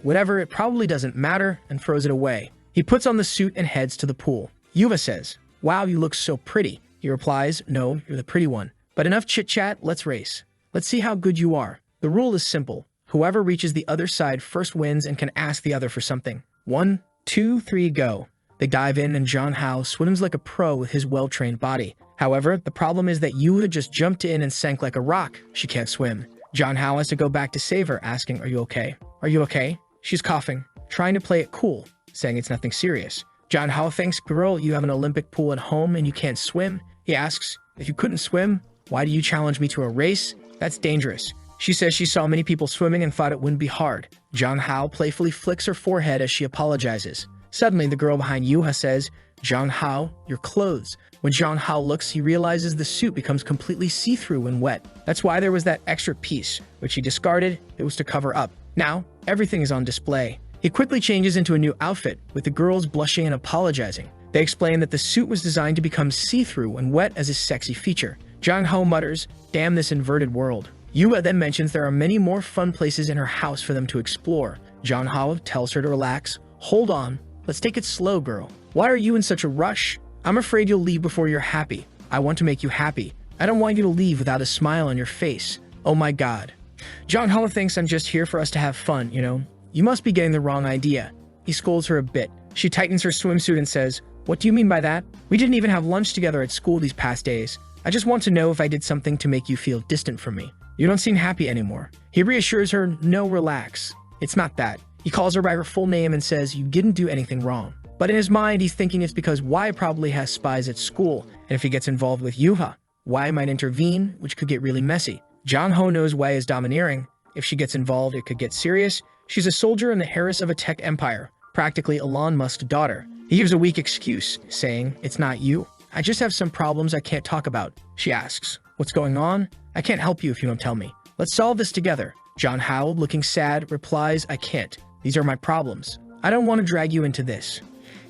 Whatever, it probably doesn't matter, and throws it away. He puts on the suit and heads to the pool. Yuha says, wow, you look so pretty. He replies, no, you're the pretty one. But enough chit-chat, let's race. Let's see how good you are. The rule is simple. Whoever reaches the other side first wins and can ask the other for something. 1, 2, 3, go. They dive in and Jong Hao swims like a pro with his well-trained body. However, the problem is that Yuha just jumped in and sank like a rock. She can't swim. Jong Hao has to go back to save her, asking, are you okay? Are you okay? She's coughing, trying to play it cool, saying it's nothing serious. Jong Hao thinks, girl, you have an Olympic pool at home and you can't swim. He asks, if you couldn't swim, why do you challenge me to a race? That's dangerous. She says she saw many people swimming and thought it wouldn't be hard. Jong Hao playfully flicks her forehead as she apologizes. Suddenly, the girl behind Yuha says, Jong Hao, your clothes. When Jong Hao looks, he realizes the suit becomes completely see-through when wet. That's why there was that extra piece, which he discarded. It was to cover up. Now, everything is on display. He quickly changes into a new outfit, with the girls blushing and apologizing. They explain that the suit was designed to become see-through when wet as a sexy feature. Jong Hao mutters, damn this inverted world. Yuha then mentions there are many more fun places in her house for them to explore. Jong Hao tells her to relax. Hold on, let's take it slow, girl. Why are you in such a rush? I'm afraid you'll leave before you're happy. I want to make you happy. I don't want you to leave without a smile on your face. Oh my god. Jong Hao thinks I'm just here for us to have fun, you know? You must be getting the wrong idea. He scolds her a bit. She tightens her swimsuit and says, what do you mean by that? We didn't even have lunch together at school these past days. I just want to know if I did something to make you feel distant from me. You don't seem happy anymore. He reassures her, no, relax. It's not that. He calls her by her full name and says, you didn't do anything wrong. But in his mind, he's thinking it's because Y probably has spies at school, and if he gets involved with Yuha, Y might intervene, which could get really messy. Jong Hao knows Y is domineering. If she gets involved, it could get serious. She's a soldier in the Harris of a tech empire, practically Elon Musk's daughter. He gives a weak excuse, saying, it's not you. I just have some problems I can't talk about. She asks, what's going on? I can't help you if you don't tell me. Let's solve this together. Jong Hao, looking sad, replies, I can't. These are my problems. I don't want to drag you into this.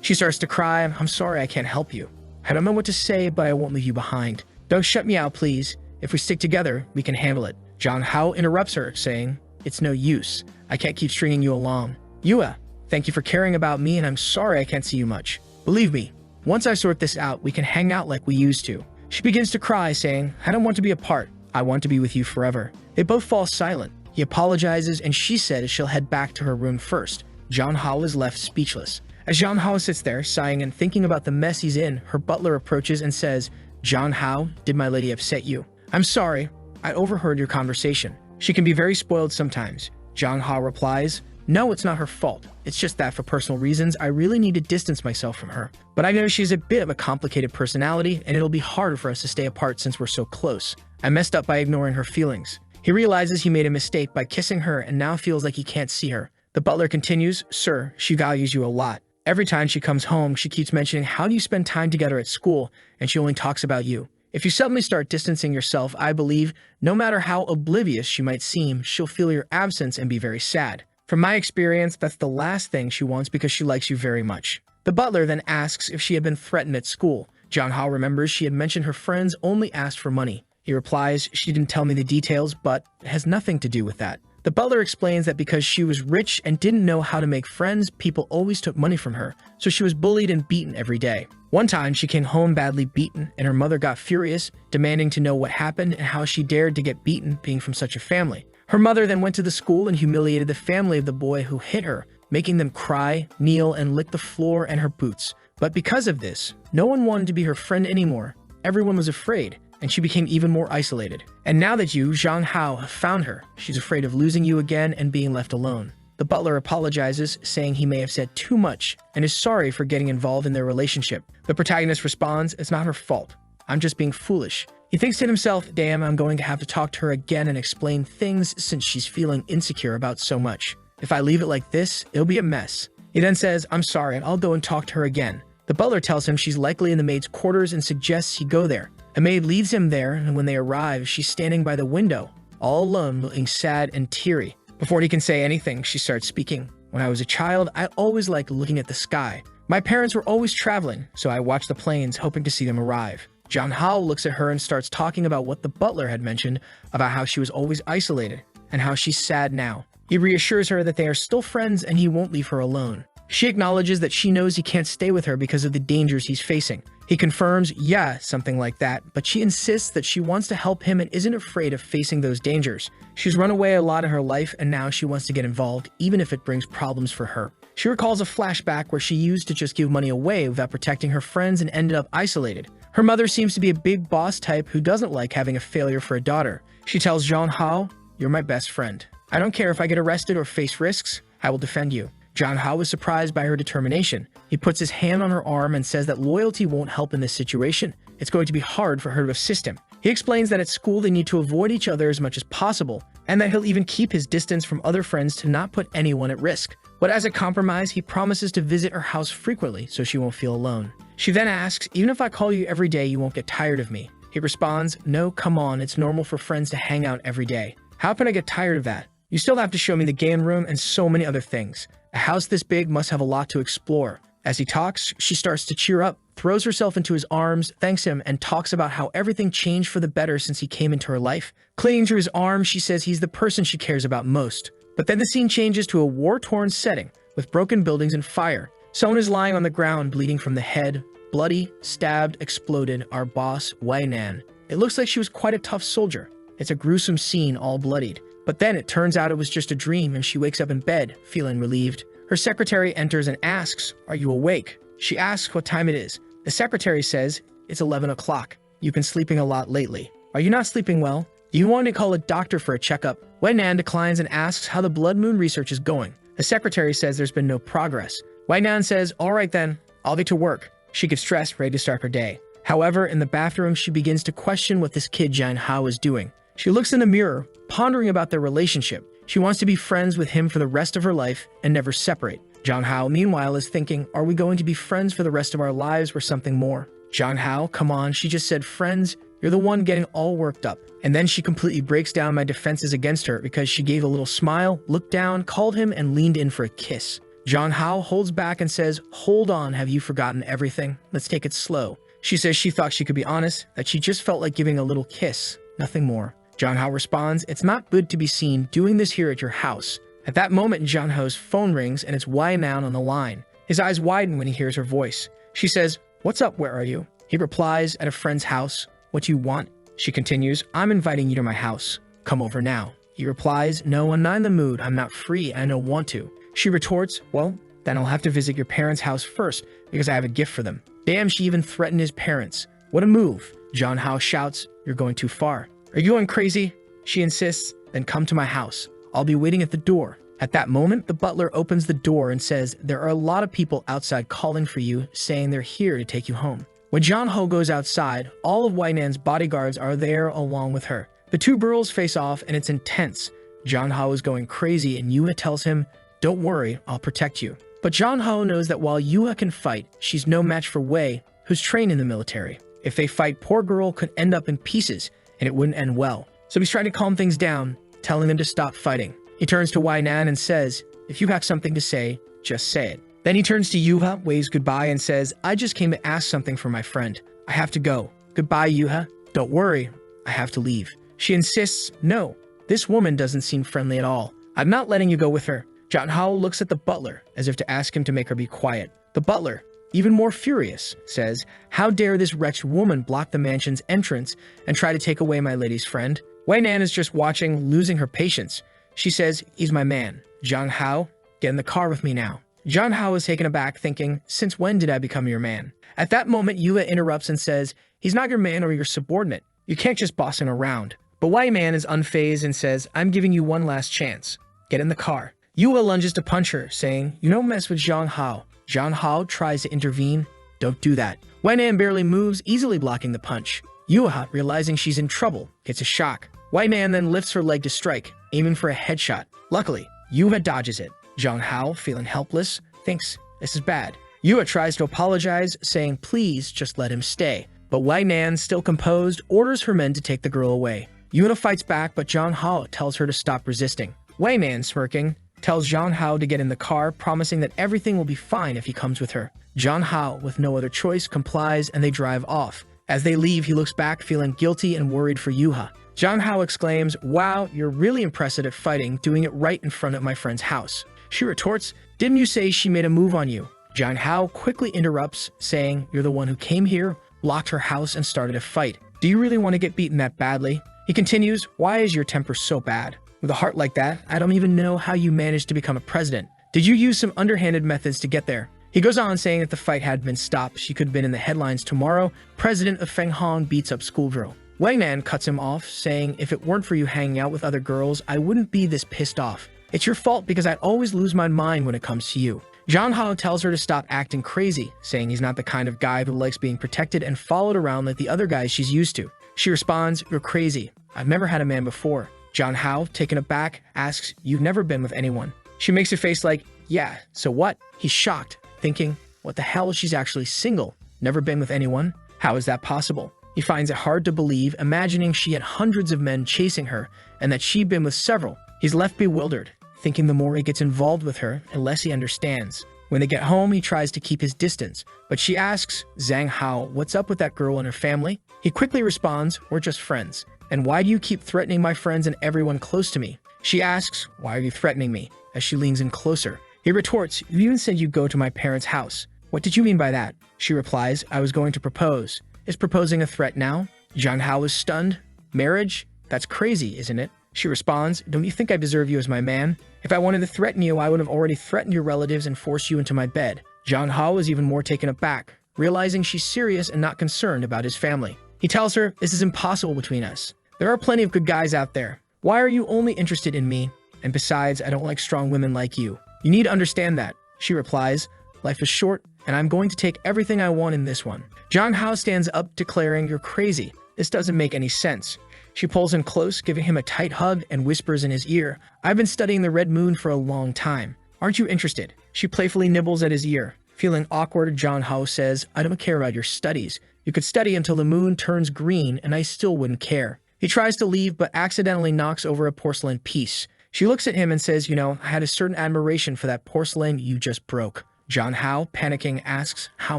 She starts to cry. I'm sorry I can't help you. I don't know what to say, but I won't leave you behind. Don't shut me out, please. If we stick together, we can handle it. Jong Hao interrupts her, saying, it's no use. I can't keep stringing you along. Yuha, thank you for caring about me, and I'm sorry I can't see you much. Believe me, once I sort this out, we can hang out like we used to. She begins to cry, saying, I don't want to be apart. I want to be with you forever. They both fall silent. He apologizes, and she says she'll head back to her room first. Jong Hao is left speechless. As Jong Hao sits there, sighing and thinking about the mess he's in, her butler approaches and says, Jong Hao, did my lady upset you? I'm sorry. I overheard your conversation. She can be very spoiled sometimes. Jang Ha replies, no, it's not her fault. It's just that for personal reasons, I really need to distance myself from her. But I know she's a bit of a complicated personality, and it'll be harder for us to stay apart since we're so close. I messed up by ignoring her feelings. He realizes he made a mistake by kissing her and now feels like he can't see her. The butler continues, sir, she values you a lot. Every time she comes home, she keeps mentioning how do you spend time together at school, and she only talks about you. If you suddenly start distancing yourself, I believe, no matter how oblivious she might seem, she'll feel your absence and be very sad. From my experience, that's the last thing she wants because she likes you very much. The butler then asks if she had been threatened at school. Jang Ha remembers she had mentioned her friends only asked for money. He replies, she didn't tell me the details, but it has nothing to do with that. The butler explains that because she was rich and didn't know how to make friends, people always took money from her, so she was bullied and beaten every day. One time, she came home badly beaten, and her mother got furious, demanding to know what happened and how she dared to get beaten being from such a family. Her mother then went to the school and humiliated the family of the boy who hit her, making them cry, kneel, and lick the floor and her boots. But because of this, no one wanted to be her friend anymore. Everyone was afraid, and she became even more isolated. And now that you, Zhang Hao, have found her, she's afraid of losing you again and being left alone. The butler apologizes, saying he may have said too much, and is sorry for getting involved in their relationship. The protagonist responds, it's not her fault. I'm just being foolish. He thinks to himself, damn, I'm going to have to talk to her again and explain things since she's feeling insecure about so much. If I leave it like this, it'll be a mess. He then says, I'm sorry, and I'll go and talk to her again. The butler tells him she's likely in the maid's quarters and suggests he go there. A maid leads him there, and when they arrive, she's standing by the window, all alone, looking sad and teary. Before he can say anything, she starts speaking. When I was a child, I always liked looking at the sky. My parents were always traveling, so I watched the planes, hoping to see them arrive. John Hao looks at her and starts talking about what the butler had mentioned about how she was always isolated and how she's sad now. He reassures her that they are still friends and he won't leave her alone. She acknowledges that she knows he can't stay with her because of the dangers he's facing. He confirms, yeah, something like that, but she insists that she wants to help him and isn't afraid of facing those dangers. She's run away a lot in her life and now she wants to get involved, even if it brings problems for her. She recalls a flashback where she used to just give money away without protecting her friends and ended up isolated. Her mother seems to be a big boss type who doesn't like having a failure for a daughter. She tells Zhang Hao, you're my best friend. I don't care if I get arrested or face risks, I will defend you. Zhang Hao is surprised by her determination. He puts his hand on her arm and says that loyalty won't help in this situation. It's going to be hard for her to assist him. He explains that at school they need to avoid each other as much as possible, and that he'll even keep his distance from other friends to not put anyone at risk. But as a compromise, he promises to visit her house frequently so she won't feel alone. She then asks, even if I call you every day, you won't get tired of me. He responds, no, come on, it's normal for friends to hang out every day. How can I get tired of that? You still have to show me the game room and so many other things. A house this big must have a lot to explore. As he talks, she starts to cheer up, throws herself into his arms, thanks him, and talks about how everything changed for the better since he came into her life. Clinging to his arm, she says he's the person she cares about most. But then the scene changes to a war-torn setting, with broken buildings and fire. Someone is lying on the ground, bleeding from the head. Bloody, stabbed, exploded, our boss, Wei Nan. It looks like she was quite a tough soldier. It's a gruesome scene, all bloodied. But then it turns out it was just a dream and she wakes up in bed, feeling relieved. Her secretary enters and asks, are you awake? She asks what time it is. The secretary says, it's 11 o'clock. You've been sleeping a lot lately. Are you not sleeping well? Do you want to call a doctor for a checkup? Wei Nan declines and asks how the blood moon research is going. The secretary says there's been no progress. Wei Nan says, all right then, I'll be to work. She gets dressed, ready to start her day. However, in the bathroom, she begins to question what this kid Jian Hao is doing. She looks in the mirror, pondering about their relationship. She wants to be friends with him for the rest of her life and never separate. Zhang Hao, meanwhile, is thinking, are we going to be friends for the rest of our lives or something more? Zhang Hao, come on, she just said friends. You're the one getting all worked up. And then she completely breaks down my defenses against her because she gave a little smile, looked down, called him, and leaned in for a kiss. Zhang Hao holds back and says, hold on, have you forgotten everything? Let's take it slow. She says she thought she could be honest, that she just felt like giving a little kiss, nothing more. Zhang Hao responds, it's not good to be seen doing this here at your house. At that moment, Zhang Hao's phone rings and it's Wei Nan on the line. His eyes widen when he hears her voice. She says, what's up, where are you? He replies, at a friend's house. What do you want? She continues, I'm inviting you to my house. Come over now. He replies, no, I'm not in the mood. I'm not free and I don't want to. She retorts, well, then I'll have to visit your parents' house first because I have a gift for them. Damn, she even threatened his parents. What a move. Zhang Hao shouts, you're going too far. Are you going crazy? She insists, then come to my house. I'll be waiting at the door. At that moment, the butler opens the door and says, there are a lot of people outside calling for you, saying they're here to take you home. When Jong-ho goes outside, all of Wai-Nan's bodyguards are there along with her. The two girls face off and it's intense. Jong-ho is going crazy and Yuha tells him, don't worry, I'll protect you. But Jong-ho knows that while Yuha can fight, she's no match for Wei, who's trained in the military. If they fight, poor girl could end up in pieces and it wouldn't end well. So he's trying to calm things down, telling them to stop fighting. He turns to Wai-Nan and says, if you have something to say, just say it. Then he turns to Yuha, waves goodbye, and says, I just came to ask something from my friend. I have to go. Goodbye, Yuha. Don't worry, I have to leave. She insists, no, this woman doesn't seem friendly at all. I'm not letting you go with her. Jong-ho looks at the butler, as if to ask him to make her be quiet. The butler, even more furious, says, how dare this wretched woman block the mansion's entrance and try to take away my lady's friend? Wai-Nan is just watching, losing her patience. She says, he's my man. Jong-ho, get in the car with me now. Jong-ho is taken aback, thinking, since when did I become your man? At that moment, Yuha interrupts and says, he's not your man or your subordinate. You can't just boss him around. But Wai-Man is unfazed and says, I'm giving you one last chance. Get in the car. Yuha lunges to punch her, saying, you don't mess with Jong-ho. Jong-ho tries to intervene. Don't do that. Wai-Nan barely moves, easily blocking the punch. Yuha, realizing she's in trouble, gets a shock. Wai-Man then lifts her leg to strike, aiming for a headshot. Luckily, Yuha dodges it. Jong-ho, feeling helpless, thinks this is bad. Yuha tries to apologize, saying please just let him stay. But Wai-Nan, still composed, orders her men to take the girl away. Yuha fights back, but Jong-ho tells her to stop resisting. Wai-Man, smirking, tells Jong-ho to get in the car, promising that everything will be fine if he comes with her. Jong-ho, with no other choice, complies and they drive off. As they leave, he looks back, feeling guilty and worried for Yuha. Jong-ho exclaims, wow, you're really impressive at fighting, doing it right in front of my friend's house. She retorts, didn't you say she made a move on you? Jong-ho quickly interrupts, saying, you're the one who came here, blocked her house, and started a fight. Do you really want to get beaten that badly? He continues, why is your temper so bad? With a heart like that, I don't even know how you managed to become a president. Did you use some underhanded methods to get there? He goes on saying that the fight had been stopped. She could have been in the headlines tomorrow. President of Fenghong beats up schoolgirl. Wai-Nan cuts him off, saying, if it weren't for you hanging out with other girls, I wouldn't be this pissed off. It's your fault because I'd always lose my mind when it comes to you. Jong-ho tells her to stop acting crazy, saying he's not the kind of guy who likes being protected and followed around like the other guys she's used to. She responds, you're crazy. I've never had a man before. Jong-ho, taken aback, asks, you've never been with anyone. She makes a face like, yeah, so what? He's shocked, thinking, what the hell, she's actually single. Never been with anyone? How is that possible? He finds it hard to believe, imagining she had hundreds of men chasing her and that she'd been with several. He's left bewildered, thinking the more he gets involved with her, the less he understands. When they get home, he tries to keep his distance, but she asks Zhang Hao what's up with that girl and her family. He quickly responds, we're just friends. And why do you keep threatening my friends and everyone close to me? She asks, why are you threatening me? As she leans in closer. He retorts, you even said you'd go to my parents' house. What did you mean by that? She replies, I was going to propose. Is proposing a threat now? Zhang Hao is stunned. Marriage? That's crazy, isn't it? She responds, don't you think I deserve you as my man? If I wanted to threaten you, I would have already threatened your relatives and forced you into my bed. Zhang Hao is even more taken aback, realizing she's serious and not concerned about his family. He tells her, this is impossible between us. There are plenty of good guys out there. Why are you only interested in me? And besides, I don't like strong women like you. You need to understand that. She replies, life is short, and I'm going to take everything I want in this one. Zhang Hao stands up, declaring, you're crazy. This doesn't make any sense. She pulls him close, giving him a tight hug, and whispers in his ear, I've been studying the red moon for a long time. Aren't you interested? She playfully nibbles at his ear. Feeling awkward, Zhang Hao says, I don't care about your studies. You could study until the moon turns green, and I still wouldn't care. He tries to leave, but accidentally knocks over a porcelain piece. She looks at him and says, you know, I had a certain admiration for that porcelain you just broke. Zhang Hao, panicking, asks, how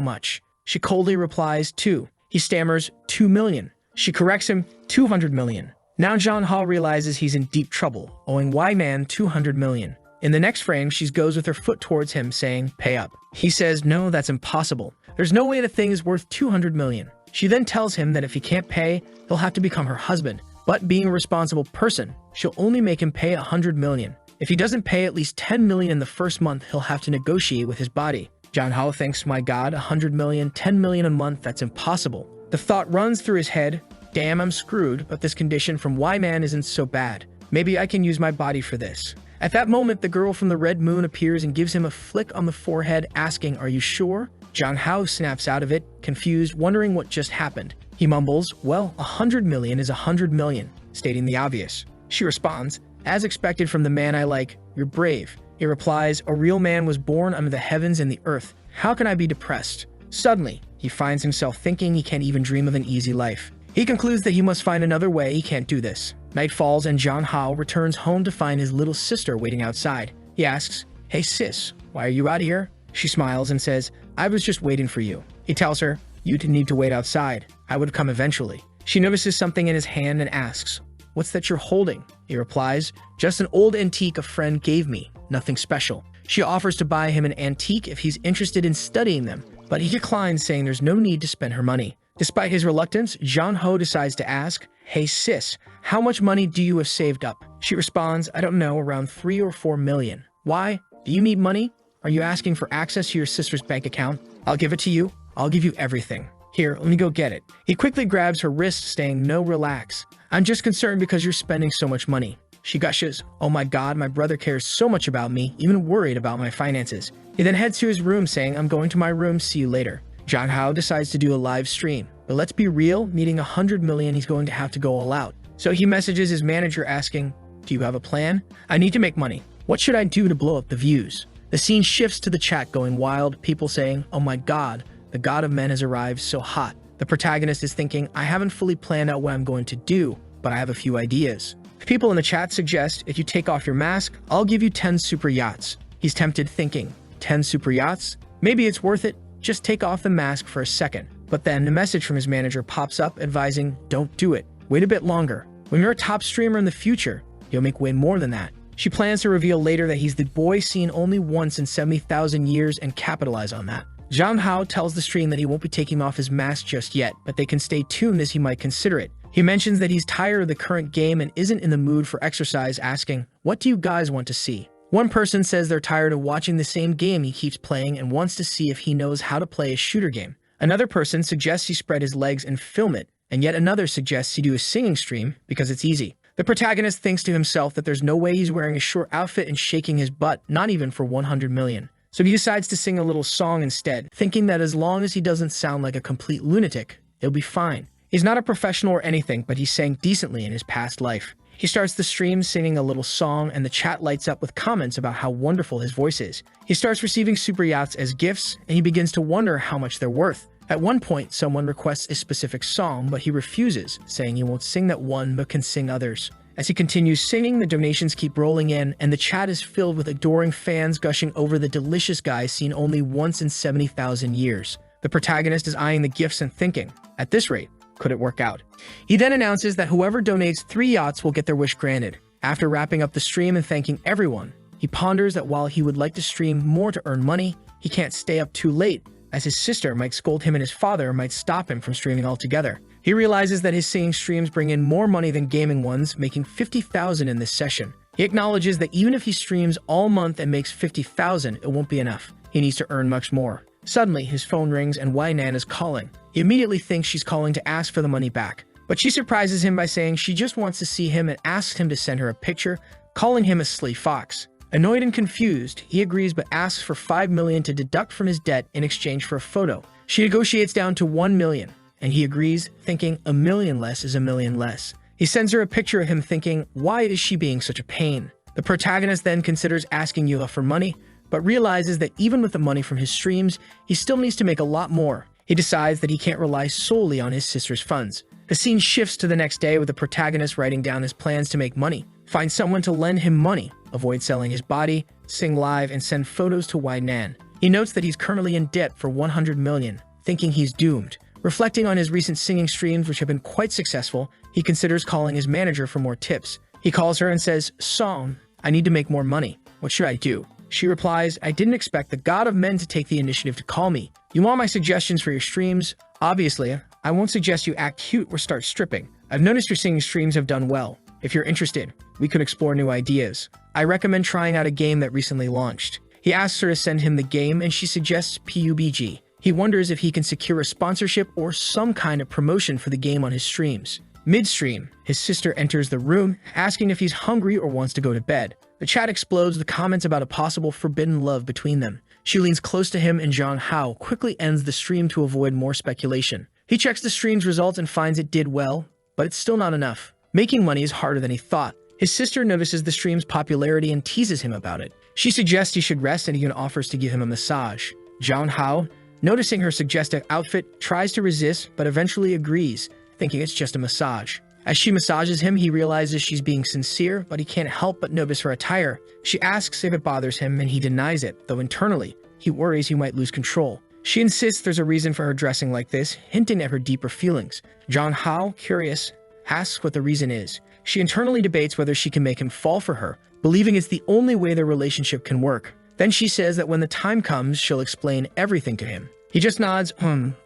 much? She coldly replies, 2. He stammers, 2 million. She corrects him, 200 million. Now Zhang Hao realizes he's in deep trouble, owing Wai-Man 200 million. In the next frame, she goes with her foot towards him, saying, pay up. He says, no, that's impossible. There's no way the thing is worth 200 million. She then tells him that if he can't pay, he'll have to become her husband. But being a responsible person, she'll only make him pay 100 million. If he doesn't pay at least 10 million in the first month, he'll have to negotiate with his body. Zhang Hao thinks, my God, 100 million, 10 million a month, that's impossible. The thought runs through his head, damn, I'm screwed, but this condition from Wai-Man isn't so bad. Maybe I can use my body for this. At that moment, the girl from the red moon appears and gives him a flick on the forehead, asking, "Are you sure?" Jang Hao snaps out of it, confused, wondering what just happened. He mumbles, "Well, 100 million is 100 million, stating the obvious. She responds, "As expected from the man I like, you're brave." He replies, "A real man was born under the heavens and the earth. How can I be depressed?" Suddenly, he finds himself thinking he can't even dream of an easy life. He concludes that he must find another way. He can't do this. Night falls and Jang Hao returns home to find his little sister waiting outside. He asks, "Hey sis, why are you out here?" She smiles and says, "I was just waiting for you." He tells her, "You didn't need to wait outside. I would come eventually." She notices something in his hand and asks, "What's that you're holding?" He replies, "Just an old antique a friend gave me, nothing special." She offers to buy him an antique if he's interested in studying them, but he declines, saying there's no need to spend her money. Despite his reluctance, Jang Hao decides to ask, "Hey sis, how much money do you have saved up?" She responds, "I don't know, around 3 or 4 million. Why? Do you need money? Are you asking for access to your sister's bank account? I'll give it to you. I'll give you everything. Here, let me go get it." He quickly grabs her wrist, saying, "No, relax. I'm just concerned because you're spending so much money." She gushes, "Oh my god, my brother cares so much about me, even worried about my finances." He then heads to his room, saying, "I'm going to my room, see you later." Jang Hao decides to do a live stream, but let's be real, needing 100 million, he's going to have to go all out. So he messages his manager asking, "Do you have a plan? I need to make money. What should I do to blow up the views?" The scene shifts to the chat going wild, people saying, "Oh my god, the god of men has arrived, so hot." The protagonist is thinking, "I haven't fully planned out what I'm going to do, but I have a few ideas." People in the chat suggest, "If you take off your mask, I'll give you 10 super yachts." He's tempted, thinking, 10 super yachts? Maybe it's worth it. Just take off the mask for a second. But then a message from his manager pops up advising, "Don't do it. Wait a bit longer. When you're a top streamer in the future, you'll make way more than that." She plans to reveal later that he's the boy seen only once in 70,000 years and capitalize on that. Jang Hao tells the stream that he won't be taking off his mask just yet, but they can stay tuned as he might consider it. He mentions that he's tired of the current game and isn't in the mood for exercise, asking, "What do you guys want to see?" One person says they're tired of watching the same game he keeps playing and wants to see if he knows how to play a shooter game. Another person suggests he spread his legs and film it, and yet another suggests he do a singing stream because it's easy. The protagonist thinks to himself that there's no way he's wearing a short outfit and shaking his butt, not even for 100 million. So he decides to sing a little song instead, thinking that as long as he doesn't sound like a complete lunatic, he'll be fine. He's not a professional or anything, but he sang decently in his past life. He starts the stream singing a little song, and the chat lights up with comments about how wonderful his voice is. He starts receiving super yachts as gifts, and he begins to wonder how much they're worth. At one point, someone requests a specific song, but he refuses, saying he won't sing that one but can sing others. As he continues singing, the donations keep rolling in, and the chat is filled with adoring fans gushing over the delicious guy seen only once in 70,000 years. The protagonist is eyeing the gifts and thinking, at this rate, could it work out? He then announces that whoever donates 3 yachts will get their wish granted. After wrapping up the stream and thanking everyone, he ponders that while he would like to stream more to earn money, he can't stay up too late, as his sister might scold him and his father might stop him from streaming altogether. He realizes that his singing streams bring in more money than gaming ones, making 50,000 in this session. He acknowledges that even if he streams all month and makes 50,000, it won't be enough. He needs to earn much more. Suddenly, his phone rings and Wainan is calling. He immediately thinks she's calling to ask for the money back, but she surprises him by saying she just wants to see him and asks him to send her a picture, calling him a silly fox. Annoyed and confused, he agrees but asks for 5 million to deduct from his debt in exchange for a photo. She negotiates down to 1 million, and he agrees, thinking a million less is a million less. He sends her a picture of him thinking, why is she being such a pain? The protagonist then considers asking Yuha for money, but realizes that even with the money from his streams, he still needs to make a lot more. He decides that he can't rely solely on his sister's funds. The scene shifts to the next day with the protagonist writing down his plans to make money, find someone to lend him money, avoid selling his body, sing live, and send photos to Wainan. He notes that he's currently in debt for 100 million, thinking he's doomed. Reflecting on his recent singing streams, which have been quite successful, he considers calling his manager for more tips. He calls her and says, "Song, I need to make more money. What should I do?" She replies, "I didn't expect the god of men to take the initiative to call me. You want my suggestions for your streams? Obviously, I won't suggest you act cute or start stripping. I've noticed your singing streams have done well. If you're interested, we could explore new ideas. I recommend trying out a game that recently launched." He asks her to send him the game and she suggests PUBG. He wonders if he can secure a sponsorship or some kind of promotion for the game on his streams. Midstream, his sister enters the room, asking if he's hungry or wants to go to bed. The chat explodes with comments about a possible forbidden love between them. She leans close to him and John Hao quickly ends the stream to avoid more speculation. He checks the stream's results and finds it did well, but it's still not enough. Making money is harder than he thought. His sister notices the stream's popularity and teases him about it. She suggests he should rest and even offers to give him a massage. John Hao, noticing her suggestive outfit, tries to resist but eventually agrees, thinking it's just a massage. As she massages him, he realizes she's being sincere, but he can't help but notice her attire. She asks if it bothers him, and he denies it, though internally, he worries he might lose control. She insists there's a reason for her dressing like this, hinting at her deeper feelings. John Hao, curious, asks what the reason is. She internally debates whether she can make him fall for her, believing it's the only way their relationship can work. Then she says that when the time comes, she'll explain everything to him. He just nods,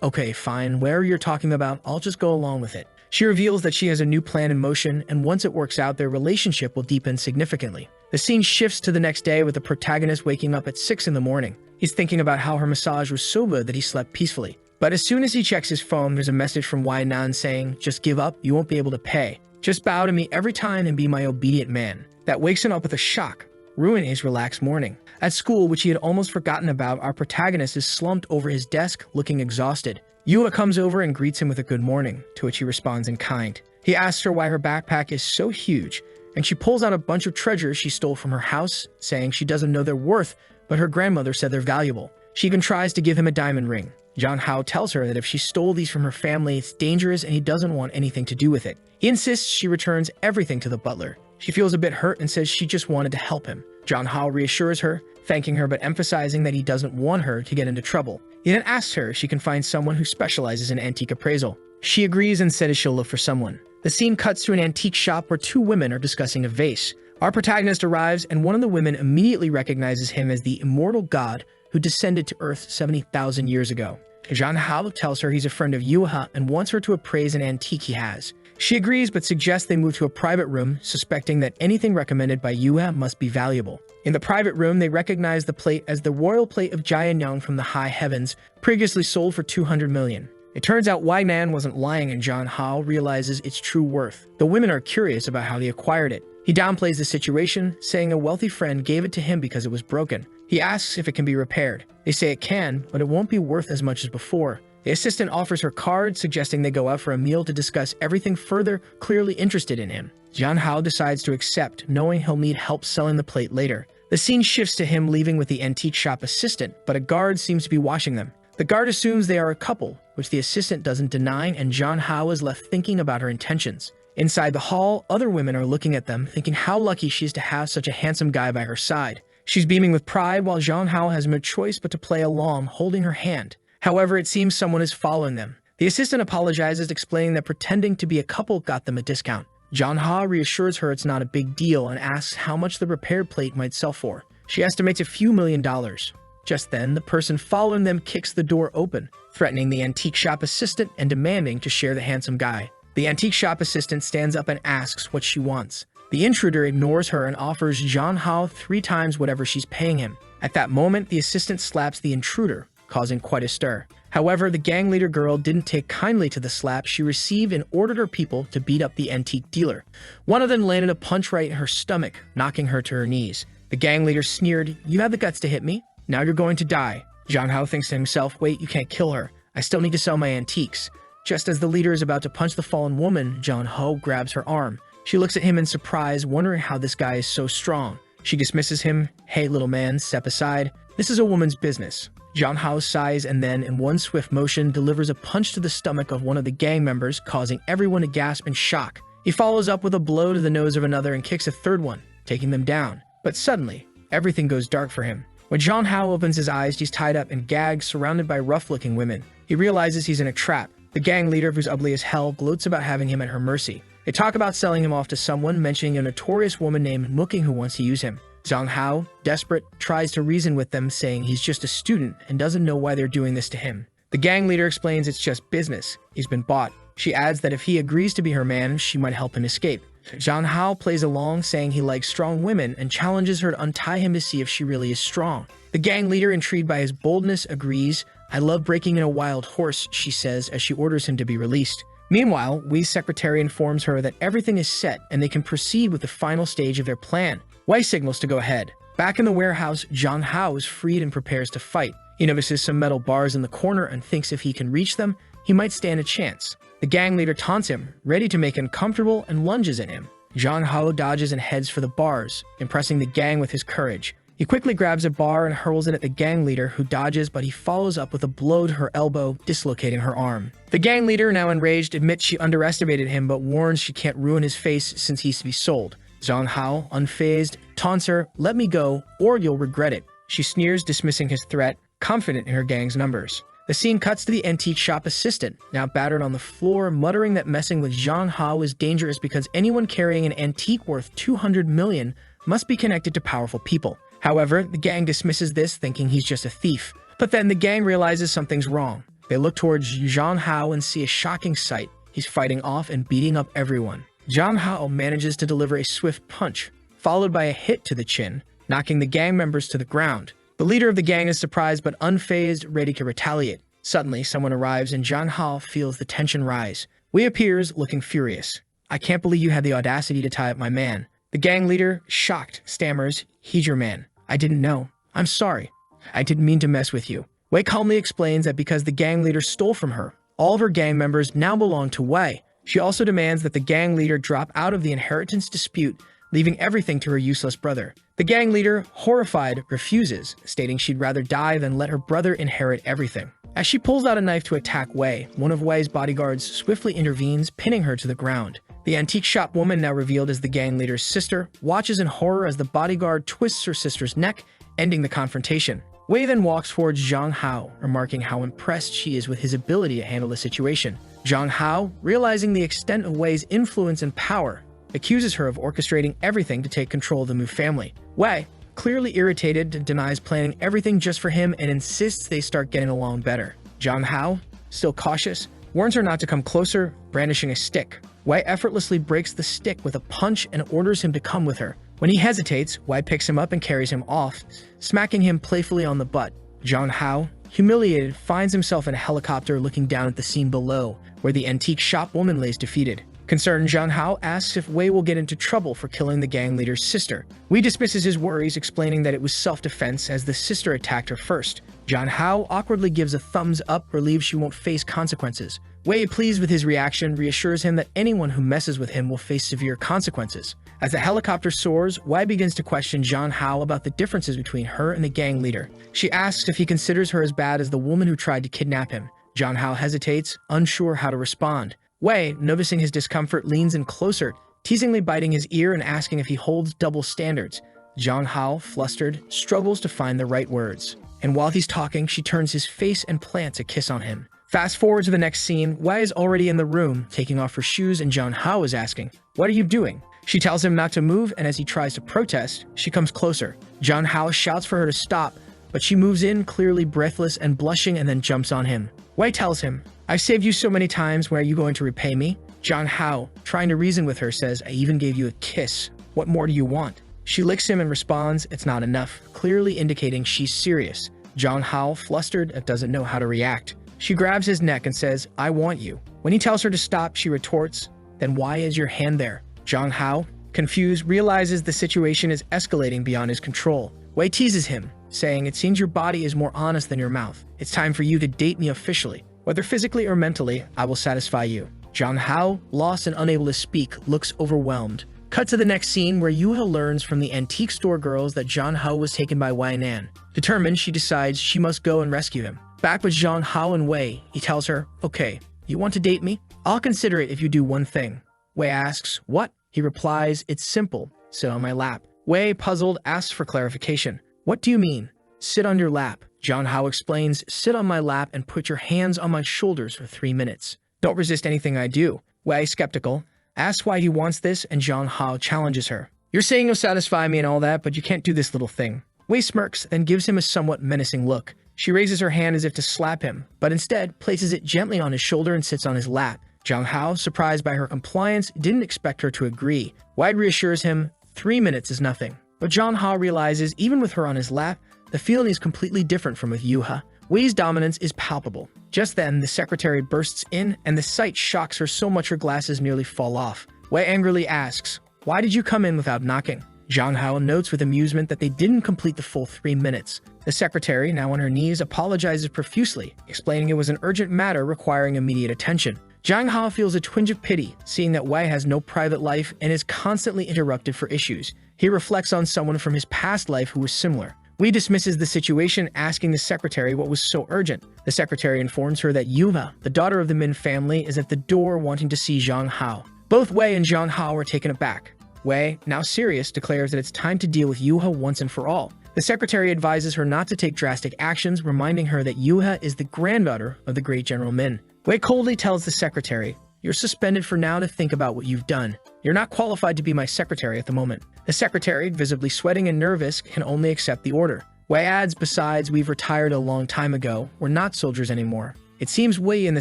okay, fine, whatever you're talking about, I'll just go along with it. She reveals that she has a new plan in motion, and once it works out, their relationship will deepen significantly. The scene shifts to the next day with the protagonist waking up at 6 in the morning. He's thinking about how her massage was so good that he slept peacefully. But as soon as he checks his phone, there's a message from Wai Nan saying, just give up, you won't be able to pay. Just bow to me every time and be my obedient man. That wakes him up with a shock, ruining his relaxed morning. At school, which he had almost forgotten about, our protagonist is slumped over his desk, looking exhausted. Yua comes over and greets him with a good morning, to which he responds in kind. He asks her why her backpack is so huge, and she pulls out a bunch of treasures she stole from her house, saying she doesn't know their worth, but her grandmother said they're valuable. She even tries to give him a diamond ring. John Hao tells her that if she stole these from her family, it's dangerous and he doesn't want anything to do with it. He insists she returns everything to the butler. She feels a bit hurt and says she just wanted to help him. John Hao reassures her, thanking her but emphasizing that he doesn't want her to get into trouble. He then asks her if she can find someone who specializes in antique appraisal. She agrees and says she'll look for someone. The scene cuts to an antique shop where two women are discussing a vase. Our protagonist arrives and one of the women immediately recognizes him as the immortal god who descended to Earth 70,000 years ago. John Hao tells her he's a friend of Yuha and wants her to appraise an antique he has. She agrees but suggests they move to a private room, suspecting that anything recommended by Yuha must be valuable. In the private room, they recognize the plate as the royal plate of Jianyang from the high heavens, previously sold for 200 million. It turns out Wai Nan wasn't lying and John Hao realizes its true worth. The women are curious about how they acquired it. He downplays the situation, saying a wealthy friend gave it to him because it was broken. He asks if it can be repaired. They say it can, but it won't be worth as much as before. The assistant offers her card, suggesting they go out for a meal to discuss everything further, clearly interested in him. John Hao decides to accept, knowing he'll need help selling the plate later. The scene shifts to him leaving with the antique shop assistant, but a guard seems to be watching them. The guard assumes they are a couple, which the assistant doesn't deny, and John Hao is left thinking about her intentions. Inside the hall, other women are looking at them, thinking how lucky she is to have such a handsome guy by her side. She's beaming with pride, while John Hao has no choice but to play along, holding her hand. However, it seems someone is following them. The assistant apologizes, explaining that pretending to be a couple got them a discount. John Hao reassures her it's not a big deal and asks how much the repaired plate might sell for. She estimates a few $1,000,000. Just then, the person following them kicks the door open, threatening the antique shop assistant and demanding to share the handsome guy. The antique shop assistant stands up and asks what she wants. The intruder ignores her and offers John Hao 3 times whatever she's paying him. At that moment, the assistant slaps the intruder, causing quite a stir. However, the gang leader girl didn't take kindly to the slap she received and ordered her people to beat up the antique dealer. One of them landed a punch right in her stomach, knocking her to her knees. The gang leader sneered, "You have the guts to hit me? Now you're going to die." John Hao thinks to himself, wait, you can't kill her. I still need to sell my antiques. Just as the leader is about to punch the fallen woman, John Hao grabs her arm. She looks at him in surprise, wondering how this guy is so strong. She dismisses him. Hey, little man, step aside. This is a woman's business. John Hao sighs and then, in one swift motion, delivers a punch to the stomach of one of the gang members, causing everyone to gasp in shock. He follows up with a blow to the nose of another and kicks a third one, taking them down. But suddenly, everything goes dark for him. When John Hao opens his eyes, he's tied up and gagged, surrounded by rough-looking women. He realizes he's in a trap. The gang leader, who's ugly as hell, gloats about having him at her mercy. They talk about selling him off to someone, mentioning a notorious woman named Mooking who wants to use him. Zhang Hao, desperate, tries to reason with them, saying he's just a student and doesn't know why they're doing this to him. The gang leader explains it's just business. He's been bought. She adds that if he agrees to be her man, she might help him escape. Zhang Hao plays along, saying he likes strong women and challenges her to untie him to see if she really is strong. The gang leader, intrigued by his boldness, agrees. I love breaking in a wild horse, she says as she orders him to be released. Meanwhile, Wei's secretary informs her that everything is set and they can proceed with the final stage of their plan. Wei signals to go ahead. Back in the warehouse, Zhang Hao is freed and prepares to fight. He notices some metal bars in the corner and thinks if he can reach them, he might stand a chance. The gang leader taunts him, ready to make him comfortable, and lunges at him. Zhang Hao dodges and heads for the bars, impressing the gang with his courage. He quickly grabs a bar and hurls it at the gang leader, who dodges, but he follows up with a blow to her elbow, dislocating her arm. The gang leader, now enraged, admits she underestimated him but warns she can't ruin his face since he's to be sold. Zhang Hao, unfazed, taunts her, "Let me go, or you'll regret it." She sneers, dismissing his threat, confident in her gang's numbers. The scene cuts to the antique shop assistant, now battered on the floor, muttering that messing with Zhang Hao is dangerous because anyone carrying an antique worth 200 million must be connected to powerful people. However, the gang dismisses this, thinking he's just a thief. But then the gang realizes something's wrong. They look towards Zhang Hao and see a shocking sight. He's fighting off and beating up everyone. Zhang Hao manages to deliver a swift punch, followed by a hit to the chin, knocking the gang members to the ground. The leader of the gang is surprised but unfazed, ready to retaliate. Suddenly, someone arrives and Zhang Hao feels the tension rise. Wei appears, looking furious. "I can't believe you had the audacity to tie up my man." The gang leader, shocked, stammers, "He's your man. I didn't know. I'm sorry. I didn't mean to mess with you." Wei calmly explains that because the gang leader stole from her, all of her gang members now belong to Wei. She also demands that the gang leader drop out of the inheritance dispute, leaving everything to her useless brother. The gang leader, horrified, refuses, stating she'd rather die than let her brother inherit everything. As she pulls out a knife to attack Wei, one of Wei's bodyguards swiftly intervenes, pinning her to the ground. The antique shop woman, now revealed as the gang leader's sister, watches in horror as the bodyguard twists her sister's neck, ending the confrontation. Wei then walks towards Zhang Hao, remarking how impressed she is with his ability to handle the situation. Zhang Hao, realizing the extent of Wei's influence and power, accuses her of orchestrating everything to take control of the Mu family. Wei, clearly irritated, denies planning everything just for him and insists they start getting along better. Zhang Hao, still cautious, warns her not to come closer, brandishing a stick. Wei effortlessly breaks the stick with a punch and orders him to come with her. When he hesitates, Wei picks him up and carries him off, smacking him playfully on the butt. Zhang Hao, humiliated, finds himself in a helicopter looking down at the scene below, where the antique shop woman lays defeated. Concerned, Zhang Hao asks if Wei will get into trouble for killing the gang leader's sister. Wei dismisses his worries, explaining that it was self-defense as the sister attacked her first. Zhang Hao awkwardly gives a thumbs up, relieved she won't face consequences. Wei, pleased with his reaction, reassures him that anyone who messes with him will face severe consequences. As the helicopter soars, Wei begins to question Zhang Hao about the differences between her and the gang leader. She asks if he considers her as bad as the woman who tried to kidnap him. Zhang Hao hesitates, unsure how to respond. Wei, noticing his discomfort, leans in closer, teasingly biting his ear and asking if he holds double standards. Zhang Hao, flustered, struggles to find the right words. And while he's talking, she turns his face and plants a kiss on him. Fast forward to the next scene, Wei is already in the room, taking off her shoes, and Zhang Hao is asking, "What are you doing?" She tells him not to move, and as he tries to protest, she comes closer. Zhang Hao shouts for her to stop, but she moves in, clearly breathless and blushing, and then jumps on him. Wei tells him, "I've saved you so many times, when are you going to repay me?" Zhang Hao, trying to reason with her, says, "I even gave you a kiss. What more do you want?" She licks him and responds, "It's not enough," clearly indicating she's serious. Zhang Hao, flustered, doesn't know how to react. She grabs his neck and says, "I want you." When he tells her to stop, she retorts, "Then why is your hand there?" Zhang Hao, confused, realizes the situation is escalating beyond his control. Wei teases him, saying, "It seems your body is more honest than your mouth. It's time for you to date me officially. Whether physically or mentally, I will satisfy you." Zhang Hao, lost and unable to speak, looks overwhelmed. Cut to the next scene where Yahello learns from the antique store girls that Zhang Hao was taken by Wei Nan. Determined, she decides she must go and rescue him. Back with Zhang Hao and Wei, he tells her, "Okay, you want to date me? I'll consider it if you do one thing." Wei asks, "What?" He replies, "It's simple. Sit on my lap." Wei, puzzled, asks for clarification. "What do you mean? Sit on your lap?" Zhang Hao explains, "Sit on my lap and put your hands on my shoulders for 3 minutes. Don't resist anything I do." Wei, skeptical, asks why he wants this, and Zhang Hao challenges her. "You're saying you'll satisfy me and all that, but you can't do this little thing." Wei smirks, then gives him a somewhat menacing look. She raises her hand as if to slap him, but instead places it gently on his shoulder and sits on his lap. Zhang Hao, surprised by her compliance, didn't expect her to agree. Wei reassures him 3 minutes is nothing. But Zhang Hao realizes even with her on his lap, the feeling is completely different from with Yuha. Wei's dominance is palpable. Just then, the secretary bursts in, and the sight shocks her so much her glasses nearly fall off. Wei angrily asks, "Why did you come in without knocking?" Zhang Hao notes with amusement that they didn't complete the full 3 minutes. The secretary, now on her knees, apologizes profusely, explaining it was an urgent matter requiring immediate attention. Zhang Hao feels a twinge of pity, seeing that Wei has no private life and is constantly interrupted for issues. He reflects on someone from his past life who was similar. Wei dismisses the situation, asking the secretary what was so urgent. The secretary informs her that Yuha, the daughter of the Min family, is at the door wanting to see Zhang Hao. Both Wei and Zhang Hao are taken aback. Wei, now serious, declares that it's time to deal with Yuha once and for all. The secretary advises her not to take drastic actions, reminding her that Yuha is the granddaughter of the great General Min. Wei coldly tells the secretary, "You're suspended for now to think about what you've done. You're not qualified to be my secretary at the moment." The secretary, visibly sweating and nervous, can only accept the order. Wei adds, "Besides, we've retired a long time ago. We're not soldiers anymore." It seems Wei and the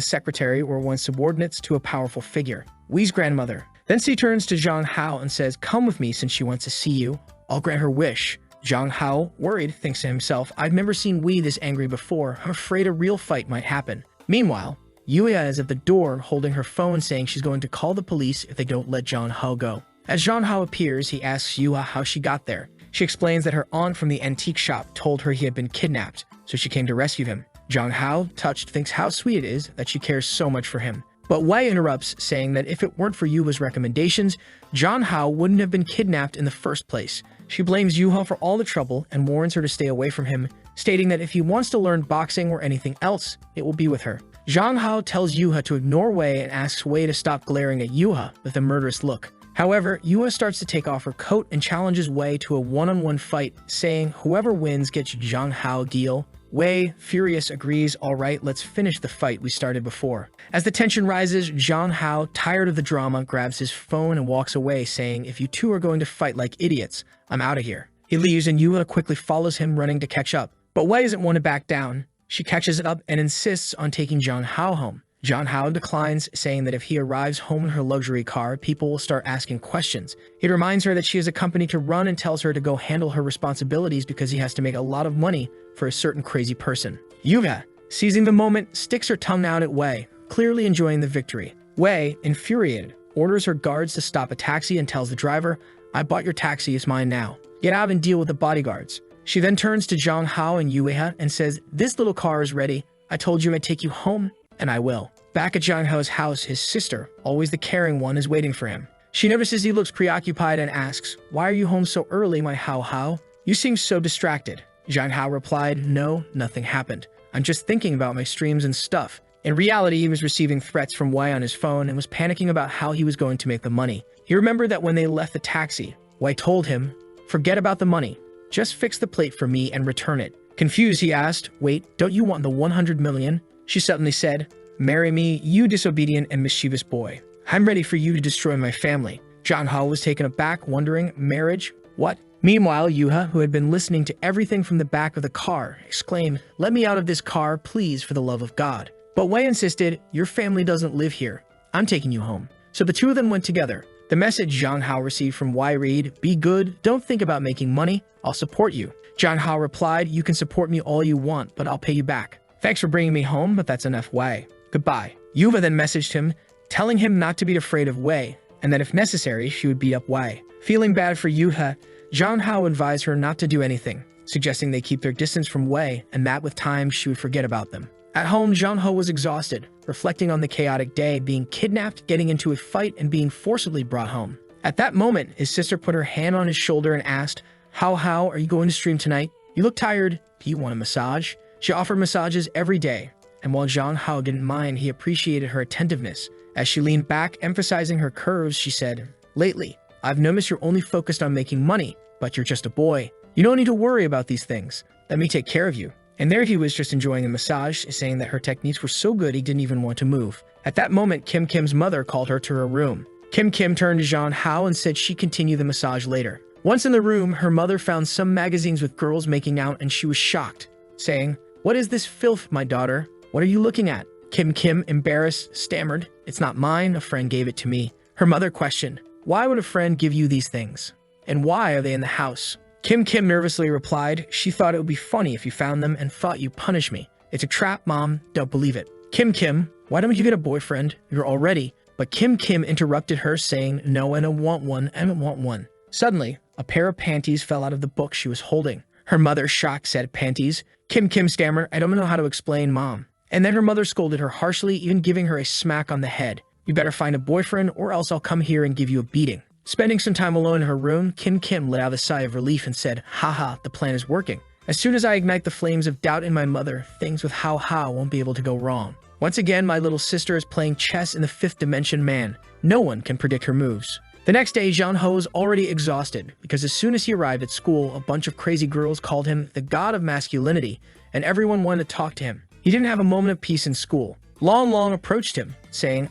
secretary were once subordinates to a powerful figure, Wei's grandmother. Then she turns to Zhang Hao and says, "Come with me since she wants to see you. I'll grant her wish." Zhang Hao, worried, thinks to himself, "I've never seen Wei this angry before. I'm afraid a real fight might happen." Meanwhile, Yuya is at the door holding her phone, saying she's going to call the police if they don't let Zhang Hao go. As Zhang Hao appears, he asks Yuya how she got there. She explains that her aunt from the antique shop told her he had been kidnapped, so she came to rescue him. Zhang Hao, touched, thinks how sweet it is that she cares so much for him. But Wei interrupts, saying that if it weren't for Yuha's recommendations, Zhang Hao wouldn't have been kidnapped in the first place. She blames Yuha for all the trouble and warns her to stay away from him, stating that if he wants to learn boxing or anything else, it will be with her. Zhang Hao tells Yuha to ignore Wei and asks Wei to stop glaring at Yuha with a murderous look. However, Yuha starts to take off her coat and challenges Wei to a one-on-one fight, saying whoever wins gets Zhang Hao deal. Wei, furious, agrees, "All right, let's finish the fight we started before." As the tension rises, Zhang Hao, tired of the drama, grabs his phone and walks away, saying, "If you two are going to fight like idiots, I'm out of here." He leaves and Yuha quickly follows him, running to catch up. But Wei isn't one to back down. She catches it up and insists on taking Zhang Hao home. Zhang Hao declines, saying that if he arrives home in her luxury car, people will start asking questions. He reminds her that she has a company to run and tells her to go handle her responsibilities because he has to make a lot of money for a certain crazy person. Yuya, seizing the moment, sticks her tongue out at Wei, clearly enjoying the victory. Wei, infuriated, orders her guards to stop a taxi and tells the driver, "I bought your taxi, it's mine now. Get out and deal with the bodyguards." She then turns to Zhang Hao and Yuya and says, "This little car is ready. I told you I'd take you home, and I will." Back at Zhang Hao's house, his sister, always the caring one, is waiting for him. She notices he looks preoccupied and asks, "Why are you home so early, my Hao Hao? You seem so distracted." Zhang Hao replied, "No, nothing happened. I'm just thinking about my streams and stuff." In reality, he was receiving threats from Wei on his phone and was panicking about how he was going to make the money. He remembered that when they left the taxi, Wei told him, "Forget about the money. Just fix the plate for me and return it." Confused, he asked, "Wait, don't you want the 100 million? She suddenly said, "Marry me, you disobedient and mischievous boy. I'm ready for you to destroy my family." Zhang Hao was taken aback, wondering, marriage? What? Meanwhile, Yuha, who had been listening to everything from the back of the car, exclaimed, "Let me out of this car, please, for the love of God." But Wei insisted, "Your family doesn't live here. I'm taking you home." So the two of them went together. The message Zhang Hao received from Wei read, "Be good, don't think about making money, I'll support you." Zhang Hao replied, "You can support me all you want, but I'll pay you back. Thanks for bringing me home, but that's enough, Wei. Goodbye." Yuva then messaged him, telling him not to be afraid of Wei, and that if necessary, she would beat up Wei. Feeling bad for Yuha, Zhang Hao advised her not to do anything, suggesting they keep their distance from Wei and that with time she would forget about them. At home, Zhang Hao was exhausted, reflecting on the chaotic day, being kidnapped, getting into a fight, and being forcibly brought home. At that moment, his sister put her hand on his shoulder and asked, How, are you going to stream tonight? You look tired. Do you want a massage?" She offered massages every day, and while Zhang Hao didn't mind, he appreciated her attentiveness. As she leaned back, emphasizing her curves, she said, "Lately, I've noticed you're only focused on making money, but you're just a boy. You don't need to worry about these things. Let me take care of you." And there he was, just enjoying the massage, saying that her techniques were so good he didn't even want to move. At that moment, Kim's mother called her to her room. Kim turned to Zhang Hao and said she'd continue the massage later. Once in the room, her mother found some magazines with girls making out and she was shocked, saying, "What is this filth, my daughter? What are you looking at?" Kim, embarrassed, stammered, "It's not mine, a friend gave it to me." Her mother questioned, "Why would a friend give you these things? And why are they in the house?" Kim nervously replied, "She thought it would be funny if you found them and thought you'd punish me. It's a trap, Mom, don't believe it." Kim, why don't you get a boyfriend? You're all ready. But Kim interrupted her, saying, no, I don't want one, I don't want one. Suddenly, a pair of panties fell out of the book she was holding. Her mother, shocked, said, panties? Kim stammered, I don't know how to explain, Mom. And then her mother scolded her harshly, even giving her a smack on the head. You better find a boyfriend or else I'll come here and give you a beating. Spending some time alone in her room, Kim let out a sigh of relief and said, haha, the plan is working. As soon as I ignite the flames of doubt in my mother, things with How won't be able to go wrong. Once again, my little sister is playing chess in the 5th dimension man. No one can predict her moves. The next day, Jean-ho was already exhausted because as soon as he arrived at school, a bunch of crazy girls called him the god of masculinity, and everyone wanted to talk to him. He didn't have a moment of peace in school. Long approached him, saying,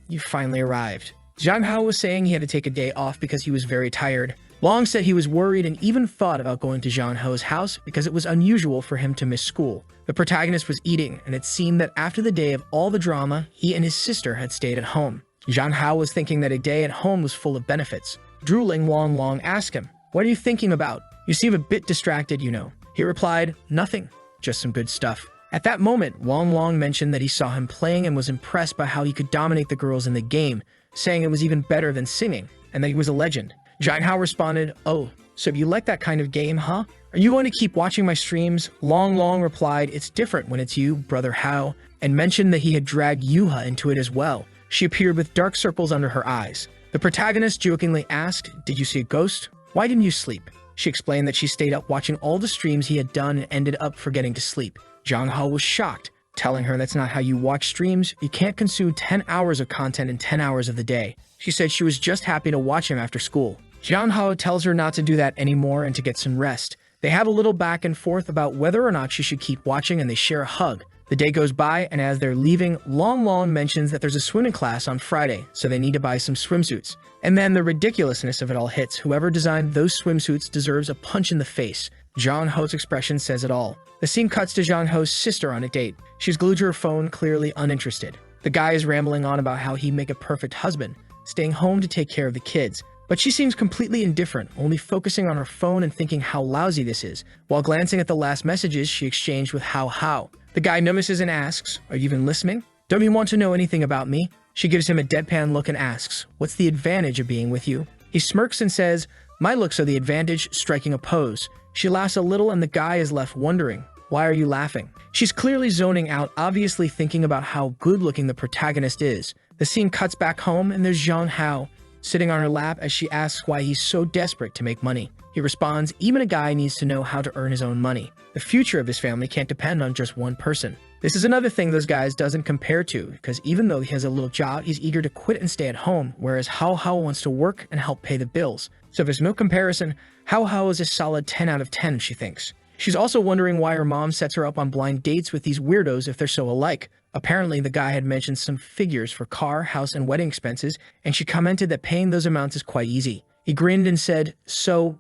you finally arrived. Jean-ho was saying he had to take a day off because he was very tired. Long said he was worried and even thought about going to Jean-ho's house because it was unusual for him to miss school. The protagonist was eating, and it seemed that after the day of all the drama, he and his sister had stayed at home. Jean-ho was thinking that a day at home was full of benefits. Drooling, Long asked him, what are you thinking about? You seem a bit distracted, you know. He replied, nothing, just some good stuff. At that moment, Long mentioned that he saw him playing and was impressed by how he could dominate the girls in the game, saying it was even better than singing, and that he was a legend. Jean-ho responded, oh, so you like that kind of game, huh? Are you going to keep watching my streams? Long replied, it's different when it's you, brother Hao, and mentioned that he had dragged Yuha into it as well. She appeared with dark circles under her eyes. The protagonist jokingly asked, did you see a ghost? Why didn't you sleep? She explained that she stayed up watching all the streams he had done and ended up forgetting to sleep. Jean-ho was shocked, telling her that's not how you watch streams. You can't consume 10 hours of content in 10 hours of the day. She said she was just happy to watch him after school. Jean-ho tells her not to do that anymore and to get some rest. They have a little back and forth about whether or not she should keep watching, and they share a hug. The day goes by, and as they're leaving, Long mentions that there's a swimming class on Friday, so they need to buy some swimsuits. And then the ridiculousness of it all hits. Whoever designed those swimsuits deserves a punch in the face. Jean-ho's expression says it all. The scene cuts to Jean-ho's sister on a date. She's glued to her phone, clearly uninterested. The guy is rambling on about how he'd make a perfect husband, staying home to take care of the kids. But she seems completely indifferent, only focusing on her phone and thinking how lousy this is, while glancing at the last messages she exchanged with How. The guy notices and asks, are you even listening? Don't you want to know anything about me? She gives him a deadpan look and asks, what's the advantage of being with you? He smirks and says, my looks are the advantage, striking a pose. She laughs a little and the guy is left wondering, why are you laughing? She's clearly zoning out, obviously thinking about how good-looking the protagonist is. The scene cuts back home and there's Jean-ho sitting on her lap as she asks why he's so desperate to make money. He responds, even a guy needs to know how to earn his own money. The future of his family can't depend on just one person. This is another thing those guys doesn't compare to, because even though he has a little job, he's eager to quit and stay at home, whereas How wants to work and help pay the bills. So there's no comparison. How is a solid 10 out of 10, she thinks. She's also wondering why her mom sets her up on blind dates with these weirdos if they're so alike. Apparently, the guy had mentioned some figures for car, house, and wedding expenses, and she commented that paying those amounts is quite easy. He grinned and said, so,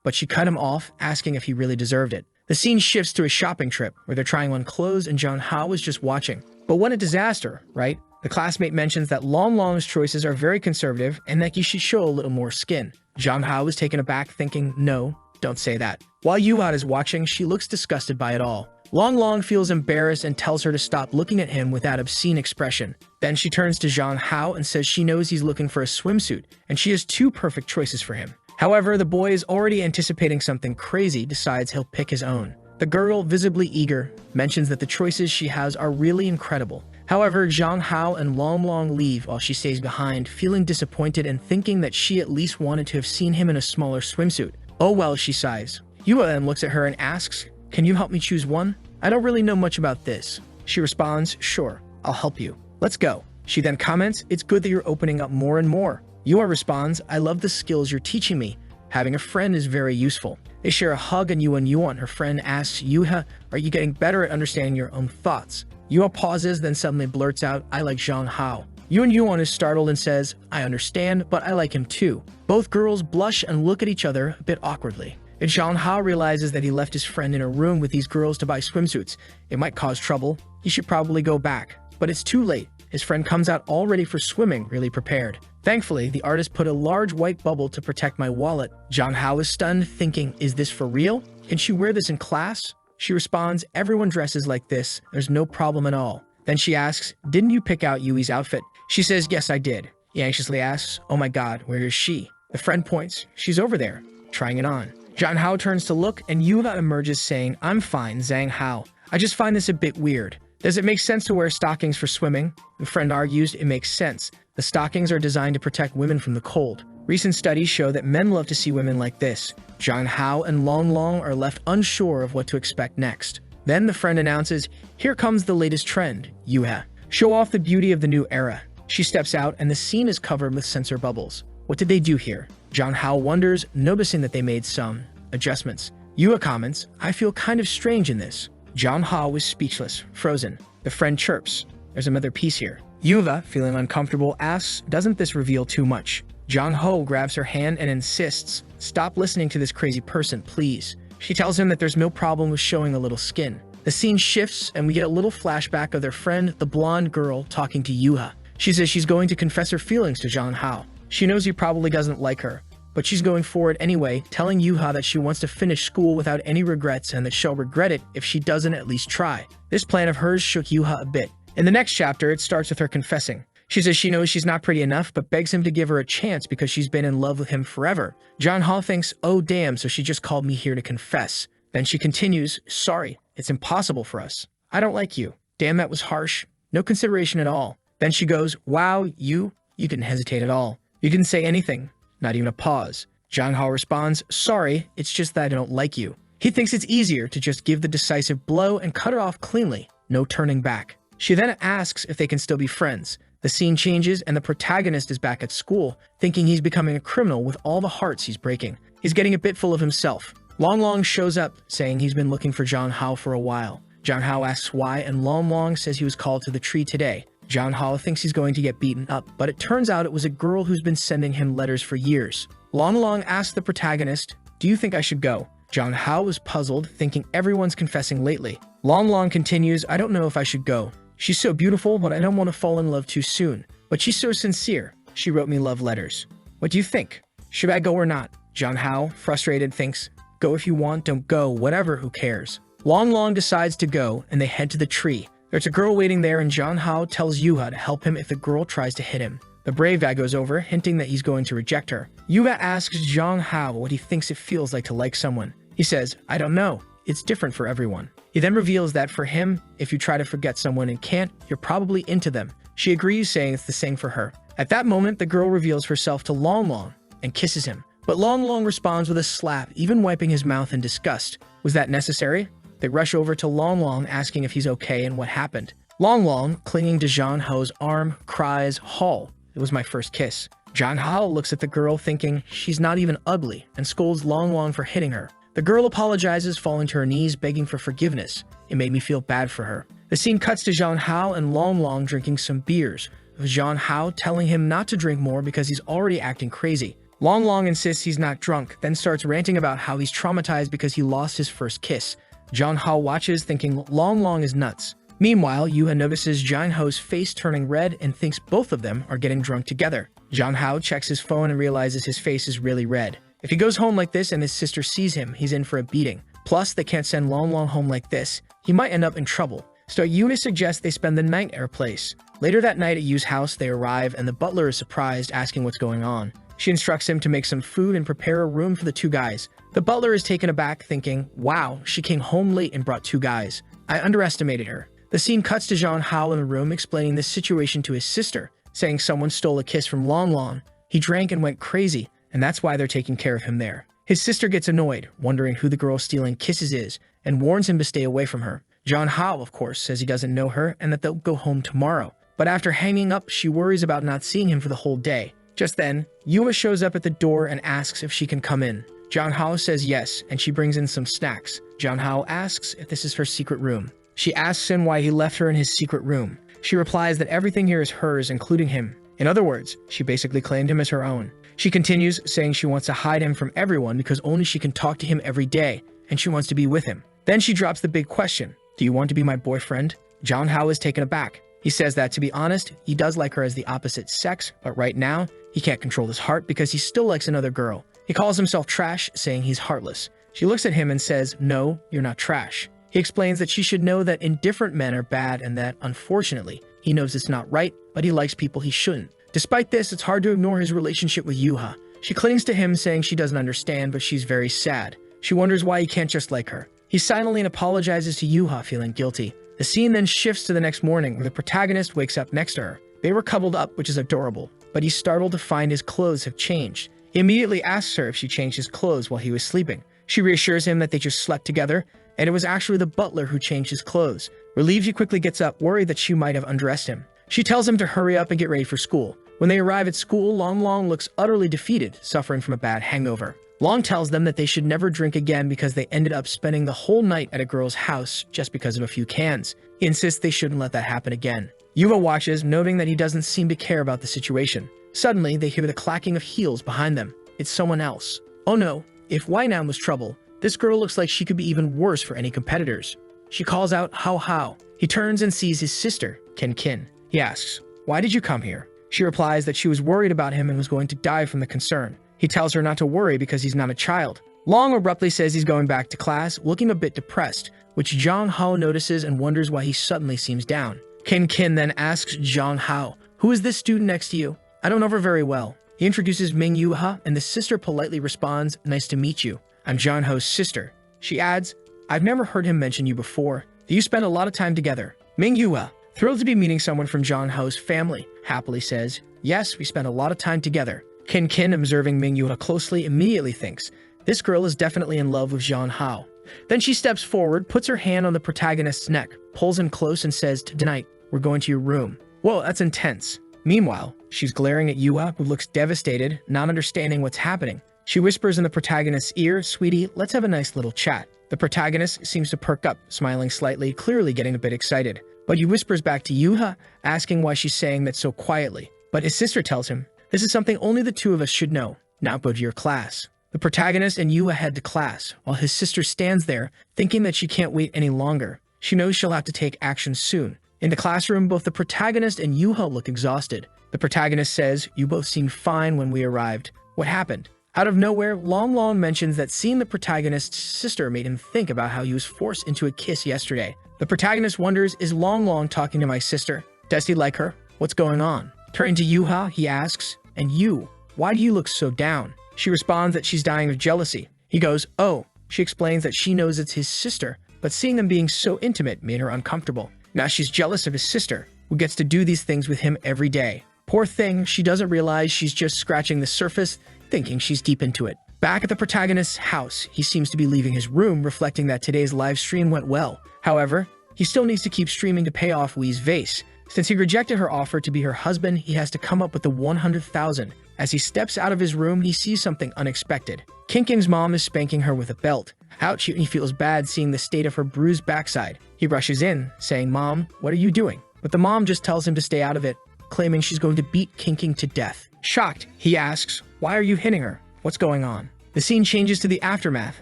but she cut him off, asking if he really deserved it. The scene shifts to a shopping trip, where they're trying on clothes and Jean-ho is just watching. But what a disaster, right? The classmate mentions that Long's choices are very conservative and that he should show a little more skin. Jean-ho is taken aback, thinking, no, don't say that. While Yuha is watching, she looks disgusted by it all. Long feels embarrassed and tells her to stop looking at him with that obscene expression. Then she turns to Jean-ho and says she knows he's looking for a swimsuit, and she has 2 perfect choices for him. However, the boy is already anticipating something crazy, decides he'll pick his own. The girl, visibly eager, mentions that the choices she has are really incredible. However, Jean-ho and Long leave while she stays behind, feeling disappointed and thinking that she at least wanted to have seen him in a smaller swimsuit. Oh well, she sighs. Yuha then looks at her and asks, can you help me choose one? I don't really know much about this. She responds, sure, I'll help you. Let's go. She then comments, it's good that you're opening up more and more. Yuha responds, I love the skills you're teaching me. Having a friend is very useful. They share a hug and Yuha, her friend, asks Yuha, are you getting better at understanding your own thoughts? Yuha pauses, then suddenly blurts out, I like Jean-ho. Yuha is startled and says, I understand, but I like him too. Both girls blush and look at each other a bit awkwardly. And Jean-ho realizes that he left his friend in a room with these girls to buy swimsuits. It might cause trouble. He should probably go back. But it's too late. His friend comes out all ready for swimming, really prepared. Thankfully, the artist put a large white bubble to protect my wallet. Jean-ho is stunned, thinking, is this for real? Can she wear this in class? She responds, everyone dresses like this. There's no problem at all. Then she asks, didn't you pick out Yui's outfit? She says, yes, I did. He anxiously asks, oh my god, where is she? The friend points, she's over there, trying it on. Zhang Hao turns to look, and Yuha emerges saying, I'm fine, Zhang Hao. I just find this a bit weird. Does it make sense to wear stockings for swimming? The friend argues, it makes sense. The stockings are designed to protect women from the cold. Recent studies show that men love to see women like this. Zhang Hao and Long Long are left unsure of what to expect next. Then the friend announces, here comes the latest trend, Yuha. Show off the beauty of the new era. She steps out, and the scene is covered with censor bubbles. What did they do here? Zhang Hao wonders, noticing that they made some adjustments. Yuha comments, I feel kind of strange in this. Zhang Hao is speechless, frozen. The friend chirps, there's another piece here. Yuha, feeling uncomfortable, asks, doesn't this reveal too much? Zhang Hao grabs her hand and insists, stop listening to this crazy person, please. She tells him that there's no problem with showing a little skin. The scene shifts, and we get a little flashback of their friend, the blonde girl, talking to Yuha. She says she's going to confess her feelings to Zhang Hao. She knows he probably doesn't like her, but she's going forward anyway, telling Yuha that she wants to finish school without any regrets and that she'll regret it if she doesn't at least try. This plan of hers shook Yuha a bit. In the next chapter, it starts with her confessing. She says she knows she's not pretty enough, but begs him to give her a chance because she's been in love with him forever. Zhang Hao thinks, oh damn, so she just called me here to confess. Then she continues, sorry, it's impossible for us. I don't like you. Damn, that was harsh. No consideration at all. Then she goes, wow, you didn't hesitate at all. You didn't say anything, not even a pause. Zhang Hao responds, sorry, it's just that I don't like you. He thinks it's easier to just give the decisive blow and cut it off cleanly, no turning back. She then asks if they can still be friends. The scene changes, and the protagonist is back at school, thinking he's becoming a criminal with all the hearts he's breaking. He's getting a bit full of himself. Long Long shows up, saying he's been looking for Zhang Hao for a while. Zhang Hao asks why, and Long Long says he was called to the tree today. Zhang Hao thinks he's going to get beaten up, but it turns out it was a girl who's been sending him letters for years. Long Long asks the protagonist, do you think I should go? Zhang Hao was puzzled, thinking everyone's confessing lately. Long Long continues, I don't know if I should go. She's so beautiful, but I don't want to fall in love too soon. But she's so sincere. She wrote me love letters. What do you think? Should I go or not? Zhang Hao, frustrated, thinks, go if you want, don't go, whatever, who cares? Long Long decides to go, and they head to the tree. There's a girl waiting there, and Zhang Hao tells Yuha to help him if the girl tries to hit him. The brave guy goes over, hinting that he's going to reject her. Yuha asks Zhang Hao what he thinks it feels like to like someone. He says, I don't know. It's different for everyone. He then reveals that for him, if you try to forget someone and can't, you're probably into them. She agrees, saying it's the same for her. At that moment, the girl reveals herself to Long Long and kisses him. But Long Long responds with a slap, even wiping his mouth in disgust. Was that necessary? They rush over to Long Long, asking if he's okay and what happened. Long Long, clinging to Zhang Hao's arm, cries, Hall, it was my first kiss. Zhang Hao looks at the girl, thinking she's not even ugly, and scolds Long Long for hitting her. The girl apologizes, falling to her knees, begging for forgiveness. It made me feel bad for her. The scene cuts to Zhang Hao and Long Long drinking some beers, with Zhang Hao telling him not to drink more because he's already acting crazy. Long Long insists he's not drunk, then starts ranting about how he's traumatized because he lost his first kiss. Zhang Hao watches, thinking Long Long is nuts. Meanwhile, Yuha notices Zhang Hao's face turning red and thinks both of them are getting drunk together. Zhang Hao checks his phone and realizes his face is really red. If he goes home like this and his sister sees him, he's in for a beating. Plus, they can't send Long Long home like this. He might end up in trouble. So Yuha suggests they spend the night at her place. Later that night at Yu's house, they arrive, and the butler is surprised, asking what's going on. She instructs him to make some food and prepare a room for the two guys. The butler is taken aback, thinking, wow, she came home late and brought two guys. I underestimated her. The scene cuts to Zhang Hao in the room, explaining this situation to his sister, saying someone stole a kiss from Long Long. He drank and went crazy, and that's why they're taking care of him there. His sister gets annoyed, wondering who the girl stealing kisses is, and warns him to stay away from her. Zhang Hao, of course, says he doesn't know her and that they'll go home tomorrow. But after hanging up, she worries about not seeing him for the whole day. Just then, Yuha shows up at the door and asks if she can come in. Zhang Hao says yes, and she brings in some snacks. Zhang Hao asks if this is her secret room. She asks him why he left her in his secret room. She replies that everything here is hers, including him. In other words, she basically claimed him as her own. She continues, saying she wants to hide him from everyone because only she can talk to him every day, and she wants to be with him. Then she drops the big question, do you want to be my boyfriend? Zhang Hao is taken aback. He says that, to be honest, he does like her as the opposite sex, but right now, he can't control his heart because he still likes another girl. He calls himself trash, saying he's heartless. She looks at him and says, no, you're not trash. He explains that she should know that indifferent men are bad and that, unfortunately, he knows it's not right, but he likes people he shouldn't. Despite this, it's hard to ignore his relationship with Yuha. She clings to him, saying she doesn't understand, but she's very sad. She wonders why he can't just like her. He silently apologizes to Yuha, feeling guilty. The scene then shifts to the next morning, where the protagonist wakes up next to her. They were coupled up, which is adorable, but he's startled to find his clothes have changed. He immediately asks her if she changed his clothes while he was sleeping. She reassures him that they just slept together, and it was actually the butler who changed his clothes. Relieved, he quickly gets up, worried that she might have undressed him. She tells him to hurry up and get ready for school. When they arrive at school, Long Long looks utterly defeated, suffering from a bad hangover. Long tells them that they should never drink again because they ended up spending the whole night at a girl's house just because of a few cans. He insists they shouldn't let that happen again. Yuha watches, noting that he doesn't seem to care about the situation. Suddenly, they hear the clacking of heels behind them. It's someone else. Oh no, if Wainan was trouble, this girl looks like she could be even worse for any competitors. She calls out, How How. He turns and sees his sister, Kin. He asks, Why did you come here? She replies that she was worried about him and was going to die from the concern. He tells her not to worry because he's not a child. Long abruptly says he's going back to class, looking a bit depressed, which Zhang Hao notices and wonders why he suddenly seems down. Kin then asks Zhang Hao, Who is this student next to you? I don't know her very well. He introduces Ming Yuha, and the sister politely responds, Nice to meet you. I'm Zhang Hao's sister. She adds, I've never heard him mention you before. Do you spend a lot of time together? Ming Yuha, thrilled to be meeting someone from Zhang Hao's family, happily says, Yes, we spend a lot of time together. Kin, observing Ming Yuha closely, immediately thinks, This girl is definitely in love with Zhang Hao. Then she steps forward, puts her hand on the protagonist's neck, pulls him close and says, Tonight, we're going to your room. Whoa, that's intense. Meanwhile, she's glaring at Yuha, who looks devastated, not understanding what's happening. She whispers in the protagonist's ear, Sweetie, let's have a nice little chat. The protagonist seems to perk up, smiling slightly, clearly getting a bit excited. But he whispers back to Yuha, asking why she's saying that so quietly. But his sister tells him, This is something only the two of us should know. Now go to your class. The protagonist and Yuha head to class, while his sister stands there, thinking that she can't wait any longer. She knows she'll have to take action soon. In the classroom, both the protagonist and Yuha look exhausted. The protagonist says, You both seemed fine when we arrived. What happened? Out of nowhere, Long mentions that seeing the protagonist's sister made him think about how he was forced into a kiss yesterday. The protagonist wonders, Is Long talking to my sister? Does he like her? What's going on? Turning to Yuha, he asks, And you, why do you look so down? She responds that she's dying of jealousy. He goes, Oh. She explains that she knows it's his sister, but seeing them being so intimate made her uncomfortable. Now she's jealous of his sister, who gets to do these things with him every day. Poor thing, she doesn't realize she's just scratching the surface, thinking she's deep into it. Back at the protagonist's house, he seems to be leaving his room, reflecting that today's live stream went well. However, he still needs to keep streaming to pay off Wee's vase. Since he rejected her offer to be her husband, he has to come up with the 100,000. As he steps out of his room, he sees something unexpected. King's mom is spanking her with a belt. Ouch, he feels bad seeing the state of her bruised backside. He rushes in, saying, Mom, what are you doing? But the mom just tells him to stay out of it, claiming she's going to beat King to death. Shocked, he asks, Why are you hitting her? What's going on? The scene changes to the aftermath,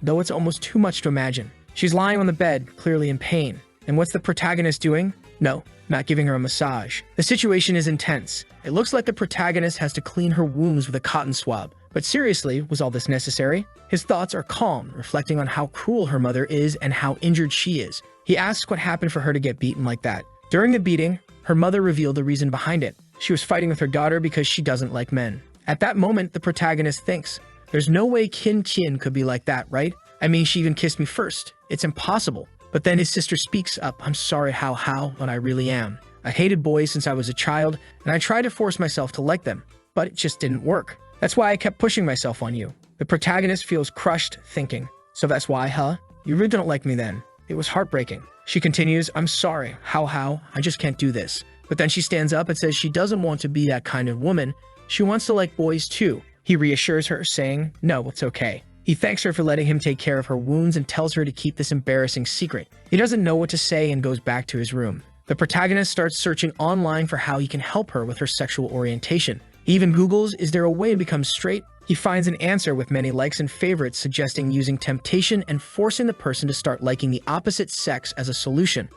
though it's almost too much to imagine. She's lying on the bed, clearly in pain. And what's the protagonist doing? No, not giving her a massage. The situation is intense. It looks like the protagonist has to clean her wounds with a cotton swab. But seriously, was all this necessary? His thoughts are calm, reflecting on how cruel her mother is and how injured she is. He asks what happened for her to get beaten like that. During the beating, her mother revealed the reason behind it. She was fighting with her daughter because she doesn't like men. At that moment, the protagonist thinks, There's no way Kin could be like that, right? I mean, she even kissed me first. It's impossible. But then his sister speaks up, I'm sorry how, but I really am. I hated boys since I was a child, and I tried to force myself to like them, but it just didn't work. That's why I kept pushing myself on you. The protagonist feels crushed, thinking, So that's why, huh? You really don't like me then. It was heartbreaking. She continues, I'm sorry, how, I just can't do this. But then she stands up and says she doesn't want to be that kind of woman. She wants to like boys too. He reassures her, saying, No, it's okay. He thanks her for letting him take care of her wounds and tells her to keep this embarrassing secret. He doesn't know what to say and goes back to his room. The protagonist starts searching online for how he can help her with her sexual orientation. He even Googles, Is there a way to become straight? He finds an answer with many likes and favorites suggesting using temptation and forcing the person to start liking the opposite sex as a solution.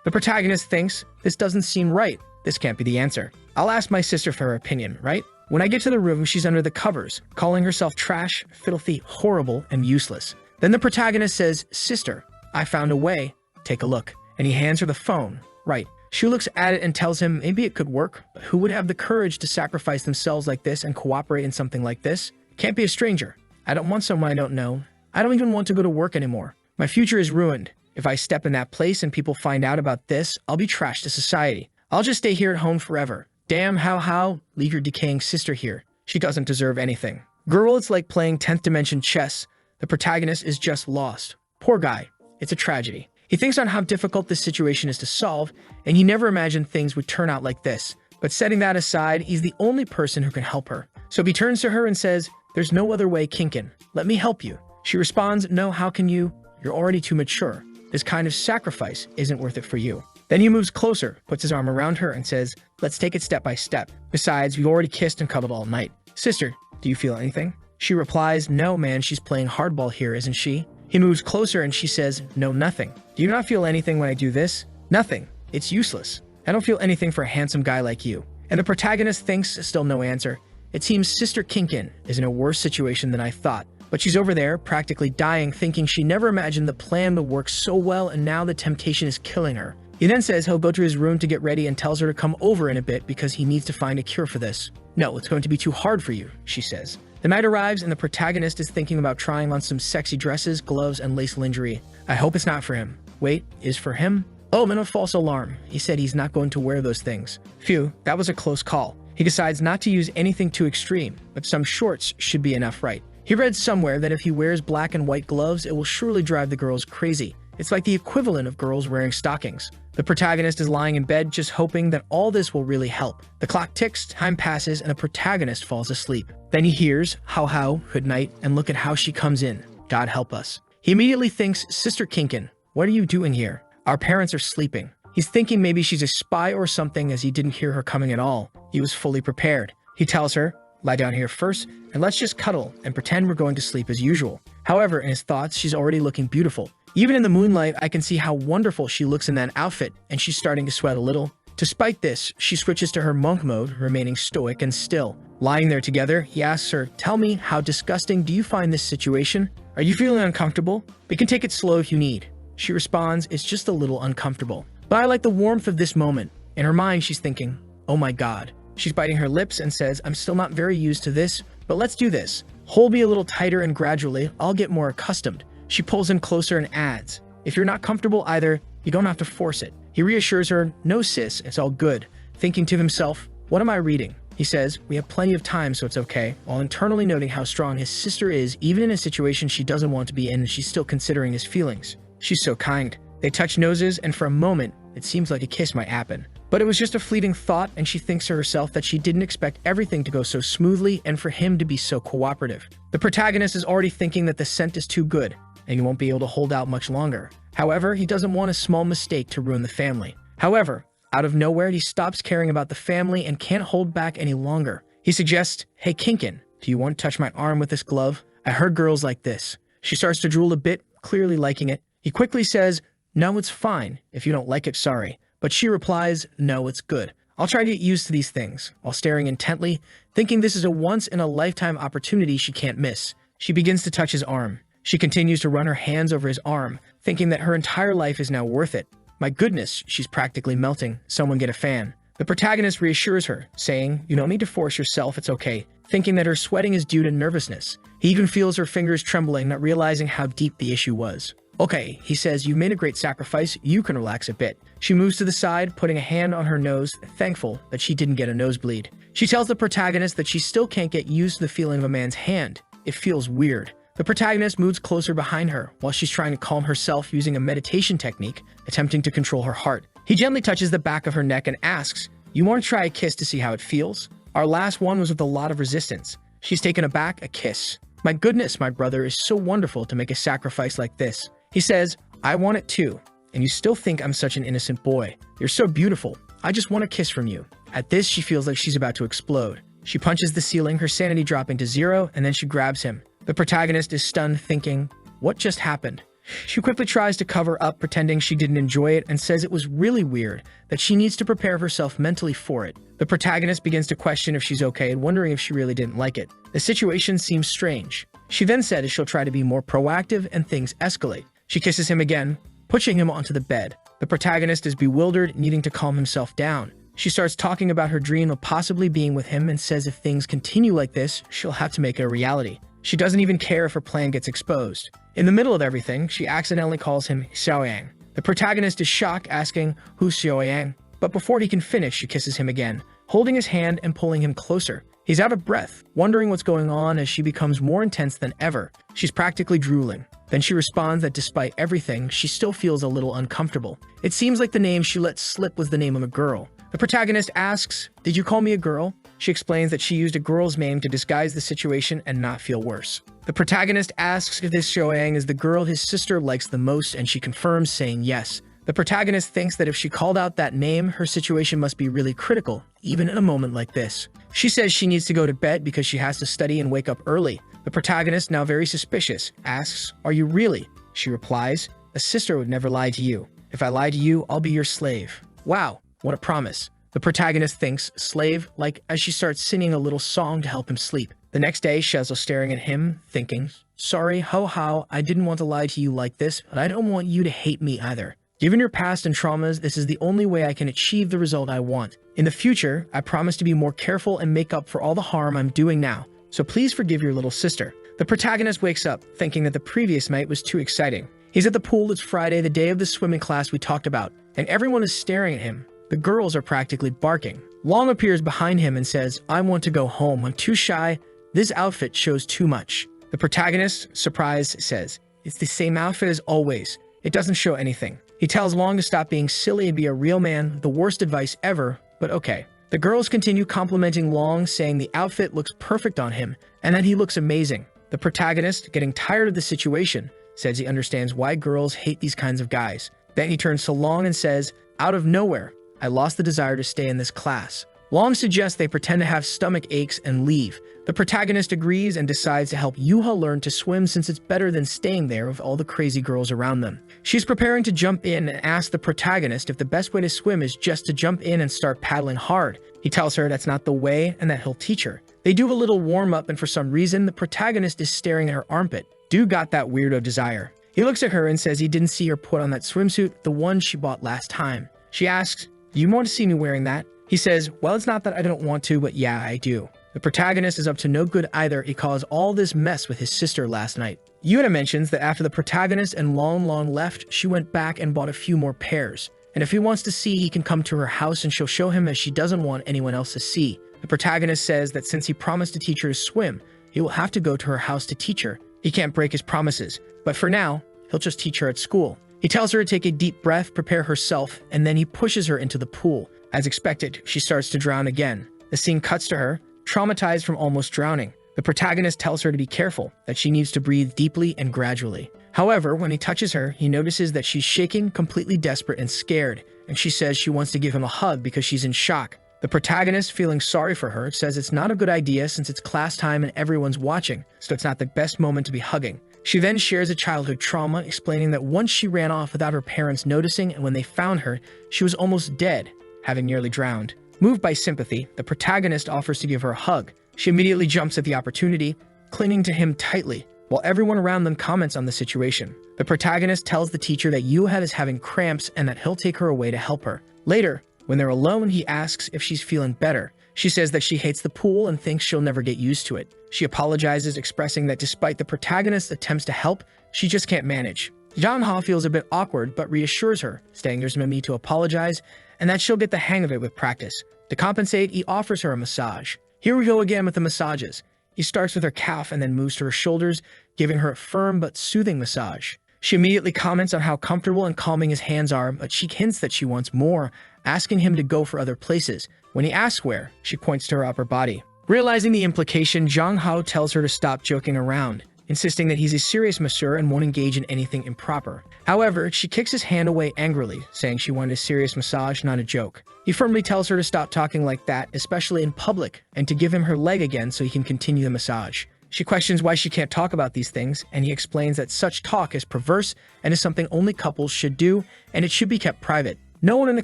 The protagonist thinks, This doesn't seem right. This can't be the answer. I'll ask my sister for her opinion, right? When I get to the room, she's under the covers, calling herself trash, filthy, horrible, and useless. Then the protagonist says, Sister, I found a way. take a look. And he hands her the phone. Right. She looks at it and tells him maybe it could work, but who would have the courage to sacrifice themselves like this and cooperate in something like this? Can't be a stranger. I don't want someone I don't know. I don't even want to go to work anymore. My future is ruined. If I step in that place and people find out about this, I'll be trashed to society. I'll just stay here at home forever. Damn, how? Leave your decaying sister here. She doesn't deserve anything. Girl, it's like playing 10th dimension chess. The protagonist is just lost. Poor guy. It's a tragedy. He thinks on how difficult this situation is to solve, and he never imagined things would turn out like this. But setting that aside, he's the only person who can help her. So he turns to her and says, "There's no other way, Kinkin. Let me help you." She responds, "No, how can you? You're already too mature. This kind of sacrifice isn't worth it for you." Then he moves closer, puts his arm around her, and says, "Let's take it step by step. Besides, we've already kissed and cuddled all night. Sister, do you feel anything?" She replies, "No, man, she's playing hardball here, isn't she?" He moves closer and she says, "No, nothing. Do you not feel anything when I do this?" "Nothing. It's useless. I don't feel anything for a handsome guy like you." And the protagonist thinks, still no answer. It seems Sister Kinkin is in a worse situation than I thought. But she's over there, practically dying, thinking she never imagined the plan would work so well, and now the temptation is killing her. He then says he'll go to his room to get ready and tells her to come over in a bit because he needs to find a cure for this. "No, it's going to be too hard for you," she says. The night arrives and the protagonist is thinking about trying on some sexy dresses, gloves, and lace lingerie. I hope it's not for him. Wait, is for him? Oh, man, a false alarm. He said he's not going to wear those things. Phew, that was a close call. He decides not to use anything too extreme, but some shorts should be enough, right? He read somewhere that if he wears black and white gloves, it will surely drive the girls crazy. It's like the equivalent of girls wearing stockings. The protagonist is lying in bed just hoping that all this will really help. The clock ticks, time passes, and the protagonist falls asleep. Then he hears, how, good night, and look at how she comes in. God help us. He immediately thinks, Sister Kinkin, what are you doing here? Our parents are sleeping. He's thinking maybe she's a spy or something as he didn't hear her coming at all. He was fully prepared. He tells her, lie down here first, and let's just cuddle and pretend we're going to sleep as usual. However, in his thoughts, she's already looking beautiful. Even in the moonlight, I can see how wonderful she looks in that outfit, and she's starting to sweat a little. Despite this, she switches to her monk mode, remaining stoic and still. Lying there together, he asks her, tell me, how disgusting do you find this situation? Are you feeling uncomfortable? We can take it slow if you need. She responds, it's just a little uncomfortable. But I like the warmth of this moment. In her mind, she's thinking, oh my God. She's biting her lips and says, I'm still not very used to this, but let's do this. Hold me a little tighter and gradually, I'll get more accustomed. She pulls him closer and adds, if you're not comfortable either, you don't have to force it. He reassures her, no sis, it's all good. Thinking to himself, what am I reading? He says, we have plenty of time, so it's okay, while internally noting how strong his sister is, even in a situation she doesn't want to be in, and she's still considering his feelings. She's so kind. They touch noses, and for a moment, it seems like a kiss might happen. But it was just a fleeting thought, and she thinks to herself that she didn't expect everything to go so smoothly and for him to be so cooperative. The protagonist is already thinking that the scent is too good, and he won't be able to hold out much longer. However, he doesn't want a small mistake to ruin the family. However, out of nowhere, he stops caring about the family and can't hold back any longer. He suggests, hey Kinkin, do you want to touch my arm with this glove? I heard girls like this. She starts to drool a bit, clearly liking it. He quickly says, no, it's fine. If you don't like it, sorry. But she replies, no, it's good. I'll try to get used to these things, while staring intently, thinking this is a once-in-a-lifetime opportunity she can't miss. She begins to touch his arm. She continues to run her hands over his arm, thinking that her entire life is now worth it. My goodness, she's practically melting. Someone get a fan. The protagonist reassures her, saying, you don't need to force yourself, it's okay, thinking that her sweating is due to nervousness. He even feels her fingers trembling, not realizing how deep the issue was. Okay, he says, you've made a great sacrifice, you can relax a bit. She moves to the side, putting a hand on her nose, thankful that she didn't get a nosebleed. She tells the protagonist that she still can't get used to the feeling of a man's hand. It feels weird. The protagonist moves closer behind her while she's trying to calm herself using a meditation technique, attempting to control her heart. He gently touches the back of her neck and asks, you want to try a kiss to see how it feels? Our last one was with a lot of resistance. She's taken aback, a kiss. My goodness, my brother, is so wonderful to make a sacrifice like this. He says, I want it too, and you still think I'm such an innocent boy. You're so beautiful. I just want a kiss from you. At this, she feels like she's about to explode. She punches the ceiling, her sanity dropping to 0, and then she grabs him. The protagonist is stunned, thinking, what just happened? She quickly tries to cover up, pretending she didn't enjoy it, and says it was really weird, that she needs to prepare herself mentally for it. The protagonist begins to question if she's okay and wondering if she really didn't like it. The situation seems strange. She then says she'll try to be more proactive and things escalate. She kisses him again, pushing him onto the bed. The protagonist is bewildered, needing to calm himself down. She starts talking about her dream of possibly being with him and says if things continue like this, she'll have to make it a reality. She doesn't even care if her plan gets exposed. In the middle of everything, she accidentally calls him Xiaoyang. The protagonist is shocked, asking, "Who's Xiaoyang?" But before he can finish, she kisses him again, holding his hand and pulling him closer. He's out of breath, wondering what's going on as she becomes more intense than ever. She's practically drooling. Then she responds that despite everything, she still feels a little uncomfortable. It seems like the name she let slip was the name of a girl. The protagonist asks, "Did you call me a girl?" She explains that she used a girl's name to disguise the situation and not feel worse. The protagonist asks if this Xiaoyang is the girl his sister likes the most, and she confirms, saying yes. The protagonist thinks that if she called out that name, her situation must be really critical, even in a moment like this. She says she needs to go to bed because she has to study and wake up early. The protagonist, now very suspicious, asks, "Are you really?" She replies, "A sister would never lie to you. If I lie to you, I'll be your slave." Wow, what a promise. The protagonist thinks slave, like as she starts singing a little song to help him sleep. The next day, She's staring at him, thinking, "Sorry, how, I didn't want to lie to you like this, but I don't want you to hate me either. Given your past and traumas, this is the only way I can achieve the result I want. In the future, I promise to be more careful and make up for all the harm I'm doing now. So please forgive your little sister." The protagonist wakes up, thinking that the previous night was too exciting. He's at the pool. It's Friday, the day of the swimming class we talked about, and everyone is staring at him. The girls are practically barking. Long appears behind him and says, "I want to go home. I'm too shy. This outfit shows too much." The protagonist, surprised, says, "It's the same outfit as always. It doesn't show anything." He tells Long to stop being silly and be a real man, the worst advice ever, but okay. The girls continue complimenting Long, saying the outfit looks perfect on him and that he looks amazing. The protagonist, getting tired of the situation, says he understands why girls hate these kinds of guys. Then he turns to Long and says, "Out of nowhere, I lost the desire to stay in this class." Long suggests they pretend to have stomach aches and leave. The protagonist agrees and decides to help Yuha learn to swim since it's better than staying there with all the crazy girls around them. She's preparing to jump in and asks the protagonist if the best way to swim is just to jump in and start paddling hard. He tells her that's not the way and that he'll teach her. They do a little warm-up, and for some reason, the protagonist is staring at her armpit. Dude got that weirdo desire. He looks at her and says he didn't see her put on that swimsuit, the one she bought last time. She asks, "Do you want to see me wearing that?" He says, "Well, it's not that I don't want to, but yeah, I do." The protagonist is up to no good either. He caused all this mess with his sister last night. Yuna mentions that after the protagonist and Long left, she went back and bought a few more pairs. And if he wants to see, he can come to her house and she'll show him, as she doesn't want anyone else to see. The protagonist says that since he promised to teach her to swim, he will have to go to her house to teach her. He can't break his promises, but for now, he'll just teach her at school. He tells her to take a deep breath, prepare herself, and then he pushes her into the pool. As expected, she starts to drown again. The scene cuts to her, traumatized from almost drowning. The protagonist tells her to be careful, that she needs to breathe deeply and gradually. However, when he touches her, he notices that she's shaking, completely desperate and scared, and she says she wants to give him a hug because she's in shock. The protagonist, feeling sorry for her, says it's not a good idea since it's class time and everyone's watching, so it's not the best moment to be hugging. She then shares a childhood trauma, explaining that once she ran off without her parents noticing, and when they found her, she was almost dead, having nearly drowned. Moved by sympathy, the protagonist offers to give her a hug. She immediately jumps at the opportunity, clinging to him tightly, while everyone around them comments on the situation. The protagonist tells the teacher that Yuha is having cramps and that he'll take her away to help her. Later, when they're alone, he asks if she's feeling better. She says that she hates the pool and thinks she'll never get used to it. She apologizes, expressing that despite the protagonist's attempts to help, she just can't manage. Janha feels a bit awkward but reassures her, saying there's no need to apologize and that she'll get the hang of it with practice. To compensate, he offers her a massage. Here we go again with the massages. He starts with her calf and then moves to her shoulders, giving her a firm but soothing massage. She immediately comments on how comfortable and calming his hands are, but she hints that she wants more, asking him to go for other places. When he asks where, she points to her upper body. Realizing the implication, Zhang Hao tells her to stop joking around, insisting that he's a serious masseur and won't engage in anything improper. However, she kicks his hand away angrily, saying she wanted a serious massage, not a joke. He firmly tells her to stop talking like that, especially in public, and to give him her leg again so he can continue the massage. She questions why she can't talk about these things, and he explains that such talk is perverse and is something only couples should do, and it should be kept private. No one in the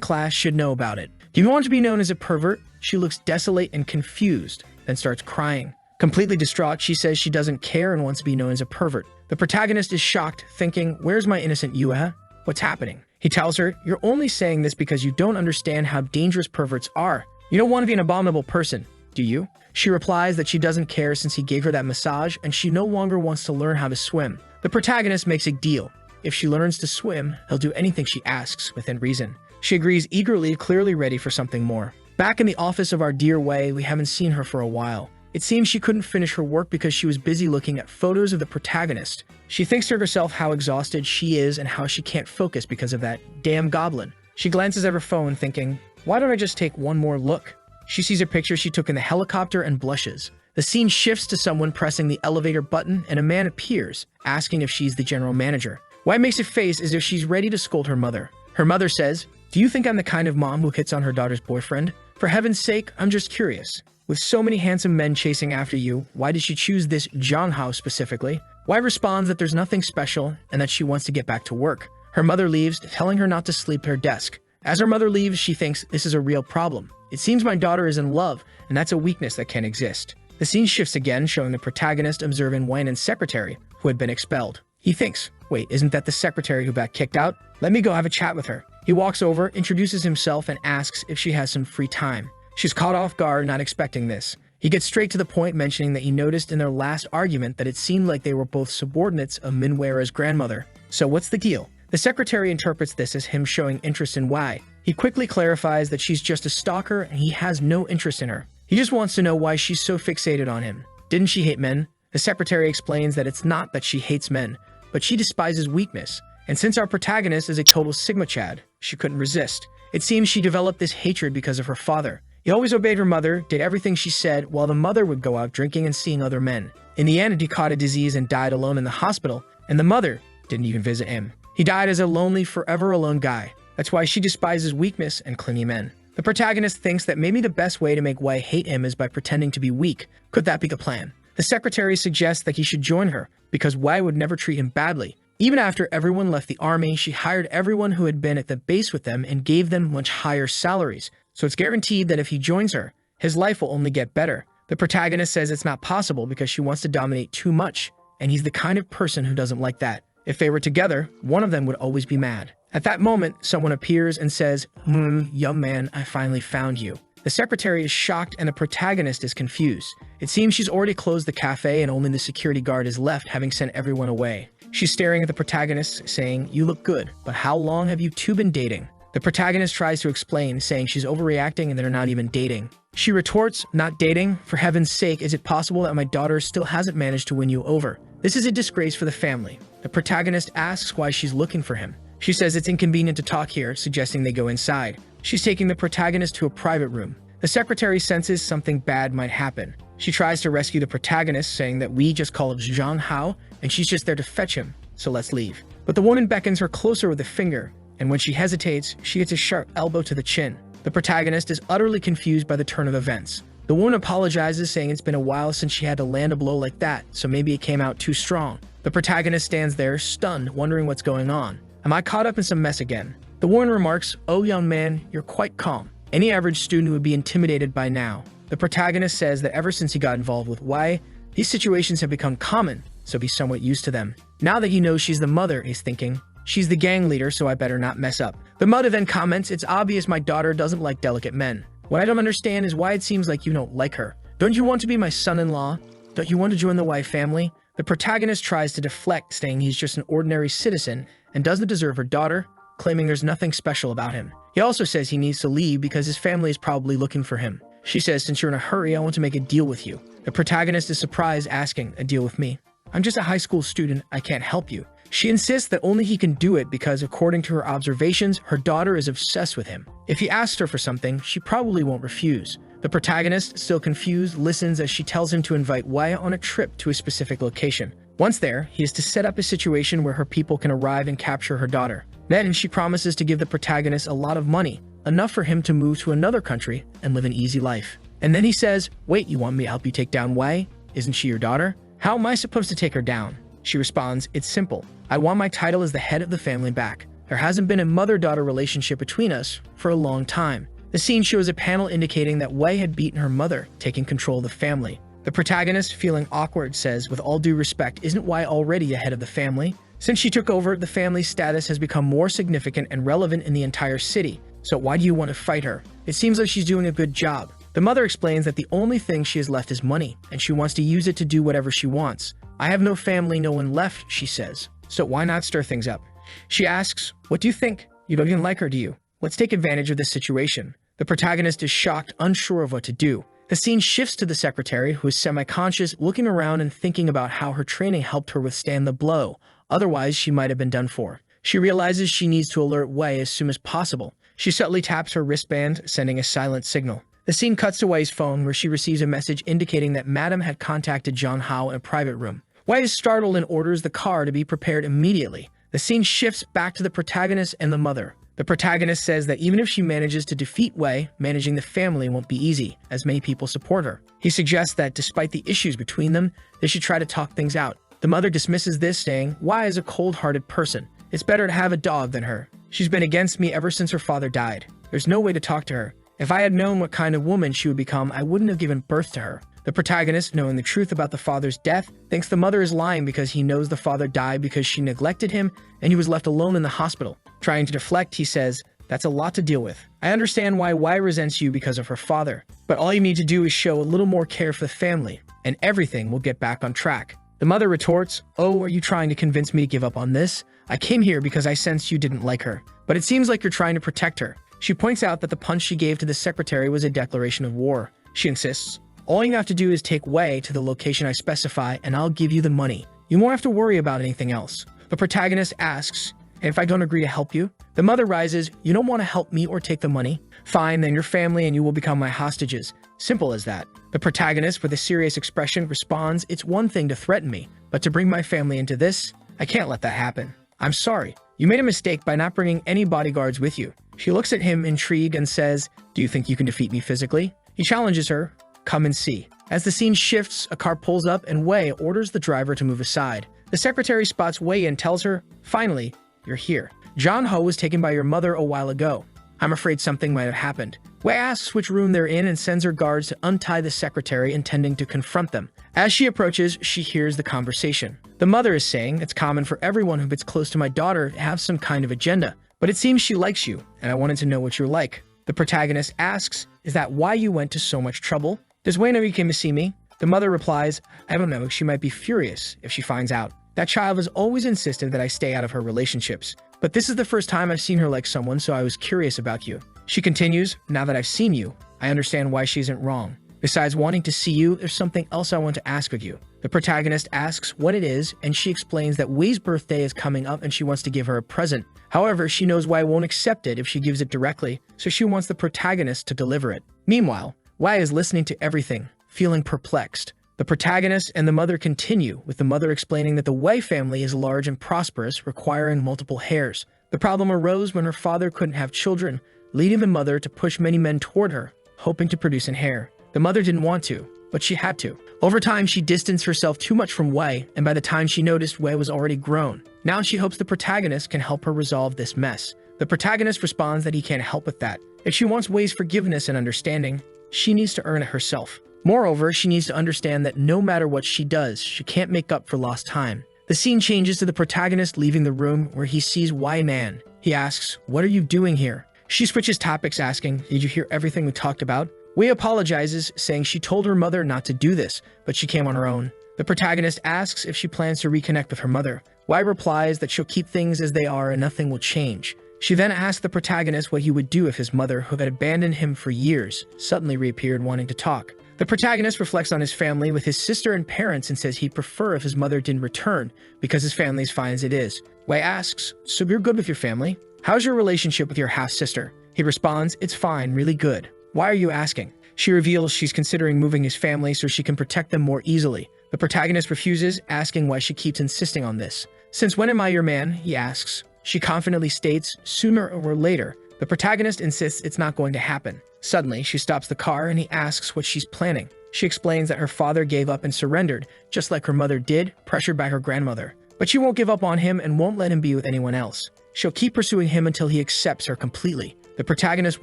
class should know about it. Do you want to be known as a pervert? She looks desolate and confused, then starts crying. Completely distraught, she says she doesn't care and wants to be known as a pervert. The protagonist is shocked, thinking, where's my innocent Yuha? What's happening? He tells her, "You're only saying this because you don't understand how dangerous perverts are. You don't want to be an abominable person, do you?" She replies that she doesn't care since he gave her that massage and she no longer wants to learn how to swim. The protagonist makes a deal. If she learns to swim, he'll do anything she asks within reason. She agrees eagerly, clearly ready for something more. Back in the office of our dear Wei, we haven't seen her for a while. It seems she couldn't finish her work because she was busy looking at photos of the protagonist. She thinks to herself how exhausted she is and how she can't focus because of that damn goblin. She glances at her phone thinking, why don't I just take one more look? She sees a picture she took in the helicopter and blushes. The scene shifts to someone pressing the elevator button and a man appears, asking if she's the general manager. Wei makes a face as if she's ready to scold her mother. Her mother says, "Do you think I'm the kind of mom who hits on her daughter's boyfriend? For heaven's sake, I'm just curious. With so many handsome men chasing after you, why did she choose this Zhang Hao specifically?" Wei responds that there's nothing special and that she wants to get back to work. Her mother leaves, telling her not to sleep at her desk. As her mother leaves, she thinks this is a real problem. It seems my daughter is in love, and that's a weakness that can exist. The scene shifts again, showing the protagonist observing Wan's secretary, who had been expelled. He thinks, wait, isn't that the secretary who got kicked out? Let me go have a chat with her. He walks over, introduces himself, and asks if she has some free time. She's caught off guard, not expecting this. He gets straight to the point, mentioning that he noticed in their last argument that it seemed like they were both subordinates of Minwara's grandmother. So what's the deal? The secretary interprets this as him showing interest in Wei. He quickly clarifies that she's just a stalker and he has no interest in her. He just wants to know why she's so fixated on him. Didn't she hate men? The secretary explains that it's not that she hates men, but she despises weakness. And since our protagonist is a total Sigma Chad, she couldn't resist. It seems she developed this hatred because of her father. He always obeyed her mother, did everything she said, while the mother would go out drinking and seeing other men. In the end, he caught a disease and died alone in the hospital, and the mother didn't even visit him. He died as a lonely, forever alone guy. That's why she despises weakness and clingy men. The protagonist thinks that maybe the best way to make Wei hate him is by pretending to be weak. Could that be the plan? The secretary suggests that he should join her, because Wei would never treat him badly. Even after everyone left the army, she hired everyone who had been at the base with them and gave them much higher salaries. So it's guaranteed that if he joins her, his life will only get better. The protagonist says it's not possible because she wants to dominate too much, and he's the kind of person who doesn't like that. If they were together, one of them would always be mad. At that moment, someone appears and says, young man, I finally found you. The secretary is shocked and the protagonist is confused. It seems she's already closed the cafe and only the security guard is left, having sent everyone away. She's staring at the protagonist, saying, you look good, but how long have you two been dating? The protagonist tries to explain, saying she's overreacting and they're not even dating. She retorts, not dating? For heaven's sake, is it possible that my daughter still hasn't managed to win you over? This is a disgrace for the family. The protagonist asks why she's looking for him. She says it's inconvenient to talk here, suggesting they go inside. She's taking the protagonist to a private room. The secretary senses something bad might happen. She tries to rescue the protagonist, saying that we just call it Zhang Hao, and she's just there to fetch him, so let's leave. But the woman beckons her closer with a finger, and when she hesitates, she gets a sharp elbow to the chin. The protagonist is utterly confused by the turn of events. The woman apologizes, saying it's been a while since she had to land a blow like that, so maybe it came out too strong. The protagonist stands there, stunned, wondering what's going on. Am I caught up in some mess again? The woman remarks, oh young man, you're quite calm. Any average student would be intimidated by now. The protagonist says that ever since he got involved with Wei, these situations have become common, so he's somewhat used to them. Now that he knows she's the mother, he's thinking, she's the gang leader, so I better not mess up. The mother then comments, it's obvious my daughter doesn't like delicate men. What I don't understand is why it seems like you don't like her. Don't you want to be my son-in-law? Don't you want to join the Wei family? The protagonist tries to deflect, saying he's just an ordinary citizen and doesn't deserve her daughter, claiming there's nothing special about him. He also says he needs to leave because his family is probably looking for him. She says, since you're in a hurry, I want to make a deal with you. The protagonist is surprised, asking, a deal with me? I'm just a high school student, I can't help you. She insists that only he can do it because, according to her observations, her daughter is obsessed with him. If he asks her for something, she probably won't refuse. The protagonist, still confused, listens as she tells him to invite Wei on a trip to a specific location. Once there, he is to set up a situation where her people can arrive and capture her daughter. Then she promises to give the protagonist a lot of money, enough for him to move to another country and live an easy life. And then he says, wait, you want me to help you take down Wei? Isn't she your daughter? How am I supposed to take her down? She responds, it's simple. I want my title as the head of the family back. There hasn't been a mother-daughter relationship between us for a long time. The scene shows a panel indicating that Wei had beaten her mother, taking control of the family. The protagonist, feeling awkward, says, with all due respect, isn't Wei already the head of the family? Since she took over, the family's status has become more significant and relevant in the entire city. So why do you want to fight her? It seems like she's doing a good job. The mother explains that the only thing she has left is money, and she wants to use it to do whatever she wants. I have no family, no one left, she says. So why not stir things up? She asks, what do you think? You don't even like her, do you? Let's take advantage of this situation. The protagonist is shocked, unsure of what to do. The scene shifts to the secretary, who is semi-conscious, looking around and thinking about how her training helped her withstand the blow. Otherwise, she might have been done for. She realizes she needs to alert Wei as soon as possible. She subtly taps her wristband, sending a silent signal. The scene cuts to Wei's phone, where she receives a message indicating that Madam had contacted John Hao in a private room. Wei is startled and orders the car to be prepared immediately. The scene shifts back to the protagonist and the mother. The protagonist says that even if she manages to defeat Wei, managing the family won't be easy, as many people support her. He suggests that despite the issues between them, they should try to talk things out. The mother dismisses this, saying, Wei is a cold-hearted person. It's better to have a dog than her. She's been against me ever since her father died. There's no way to talk to her. If I had known what kind of woman she would become, I wouldn't have given birth to her. The protagonist, knowing the truth about the father's death, thinks the mother is lying because he knows the father died because she neglected him and he was left alone in the hospital. Trying to deflect, he says, that's a lot to deal with. I understand why Wei resents you because of her father, but all you need to do is show a little more care for the family, and everything will get back on track. The mother retorts, oh, are you trying to convince me to give up on this? I came here because I sensed you didn't like her, but it seems like you're trying to protect her. She points out that the punch she gave to the secretary was a declaration of war. She insists, all you have to do is take Wei to the location I specify and I'll give you the money. You won't have to worry about anything else. The protagonist asks, and if I don't agree to help you? The mother rises, you don't want to help me or take the money? Fine, then your family and you will become my hostages. Simple as that. The protagonist, with a serious expression, responds, it's one thing to threaten me, but to bring my family into this? I can't let that happen. I'm sorry. You made a mistake by not bringing any bodyguards with you. She looks at him intrigued and says, do you think you can defeat me physically? He challenges her, come and see. As the scene shifts, a car pulls up and Wei orders the driver to move aside. The secretary spots Wei and tells her, finally, you're here. John Ho was taken by your mother a while ago. I'm afraid something might have happened. Wei asks which room they're in and sends her guards to untie the secretary, intending to confront them. As she approaches, she hears the conversation. The mother is saying, it's common for everyone who gets close to my daughter to have some kind of agenda, but it seems she likes you, and I wanted to know what you're like. The protagonist asks, is that why you went to so much trouble? Does Wei know you came to see me? The mother replies, I don't know, she might be furious if she finds out. That child has always insisted that I stay out of her relationships. But this is the first time I've seen her like someone, so I was curious about you. She continues, now that I've seen you, I understand why she isn't wrong. Besides wanting to see you, there's something else I want to ask of you. The protagonist asks what it is, and she explains that Wei's birthday is coming up and she wants to give her a present. However, she knows Wei won't accept it if she gives it directly, so she wants the protagonist to deliver it. Meanwhile, Wei is listening to everything, feeling perplexed. The protagonist and the mother continue, with the mother explaining that the Wei family is large and prosperous, requiring multiple heirs. The problem arose when her father couldn't have children, leading the mother to push many men toward her, hoping to produce an heir. The mother didn't want to, but she had to. Over time, she distanced herself too much from Wei, and by the time she noticed, Wei was already grown. Now she hopes the protagonist can help her resolve this mess. The protagonist responds that he can't help with that. If she wants Wei's forgiveness and understanding, she needs to earn it herself. Moreover, she needs to understand that no matter what she does, she can't make up for lost time. The scene changes to the protagonist leaving the room, where he sees Wei Man. He asks, what are you doing here? She switches topics, asking, did you hear everything we talked about? Wei apologizes, saying she told her mother not to do this, but she came on her own. The protagonist asks if she plans to reconnect with her mother. Wei replies that she'll keep things as they are and nothing will change. She then asks the protagonist what he would do if his mother, who had abandoned him for years, suddenly reappeared wanting to talk. The protagonist reflects on his family with his sister and parents and says he'd prefer if his mother didn't return because his family is fine as it is. Wei asks, so you're good with your family? How's your relationship with your half-sister? He responds, it's fine, really good. Why are you asking? She reveals she's considering moving his family so she can protect them more easily. The protagonist refuses, asking why she keeps insisting on this. Since when am I your man? He asks. She confidently states, sooner or later. The protagonist insists it's not going to happen. Suddenly, she stops the car and he asks what she's planning. She explains that her father gave up and surrendered, just like her mother did, pressured by her grandmother. But she won't give up on him and won't let him be with anyone else. She'll keep pursuing him until he accepts her completely. The protagonist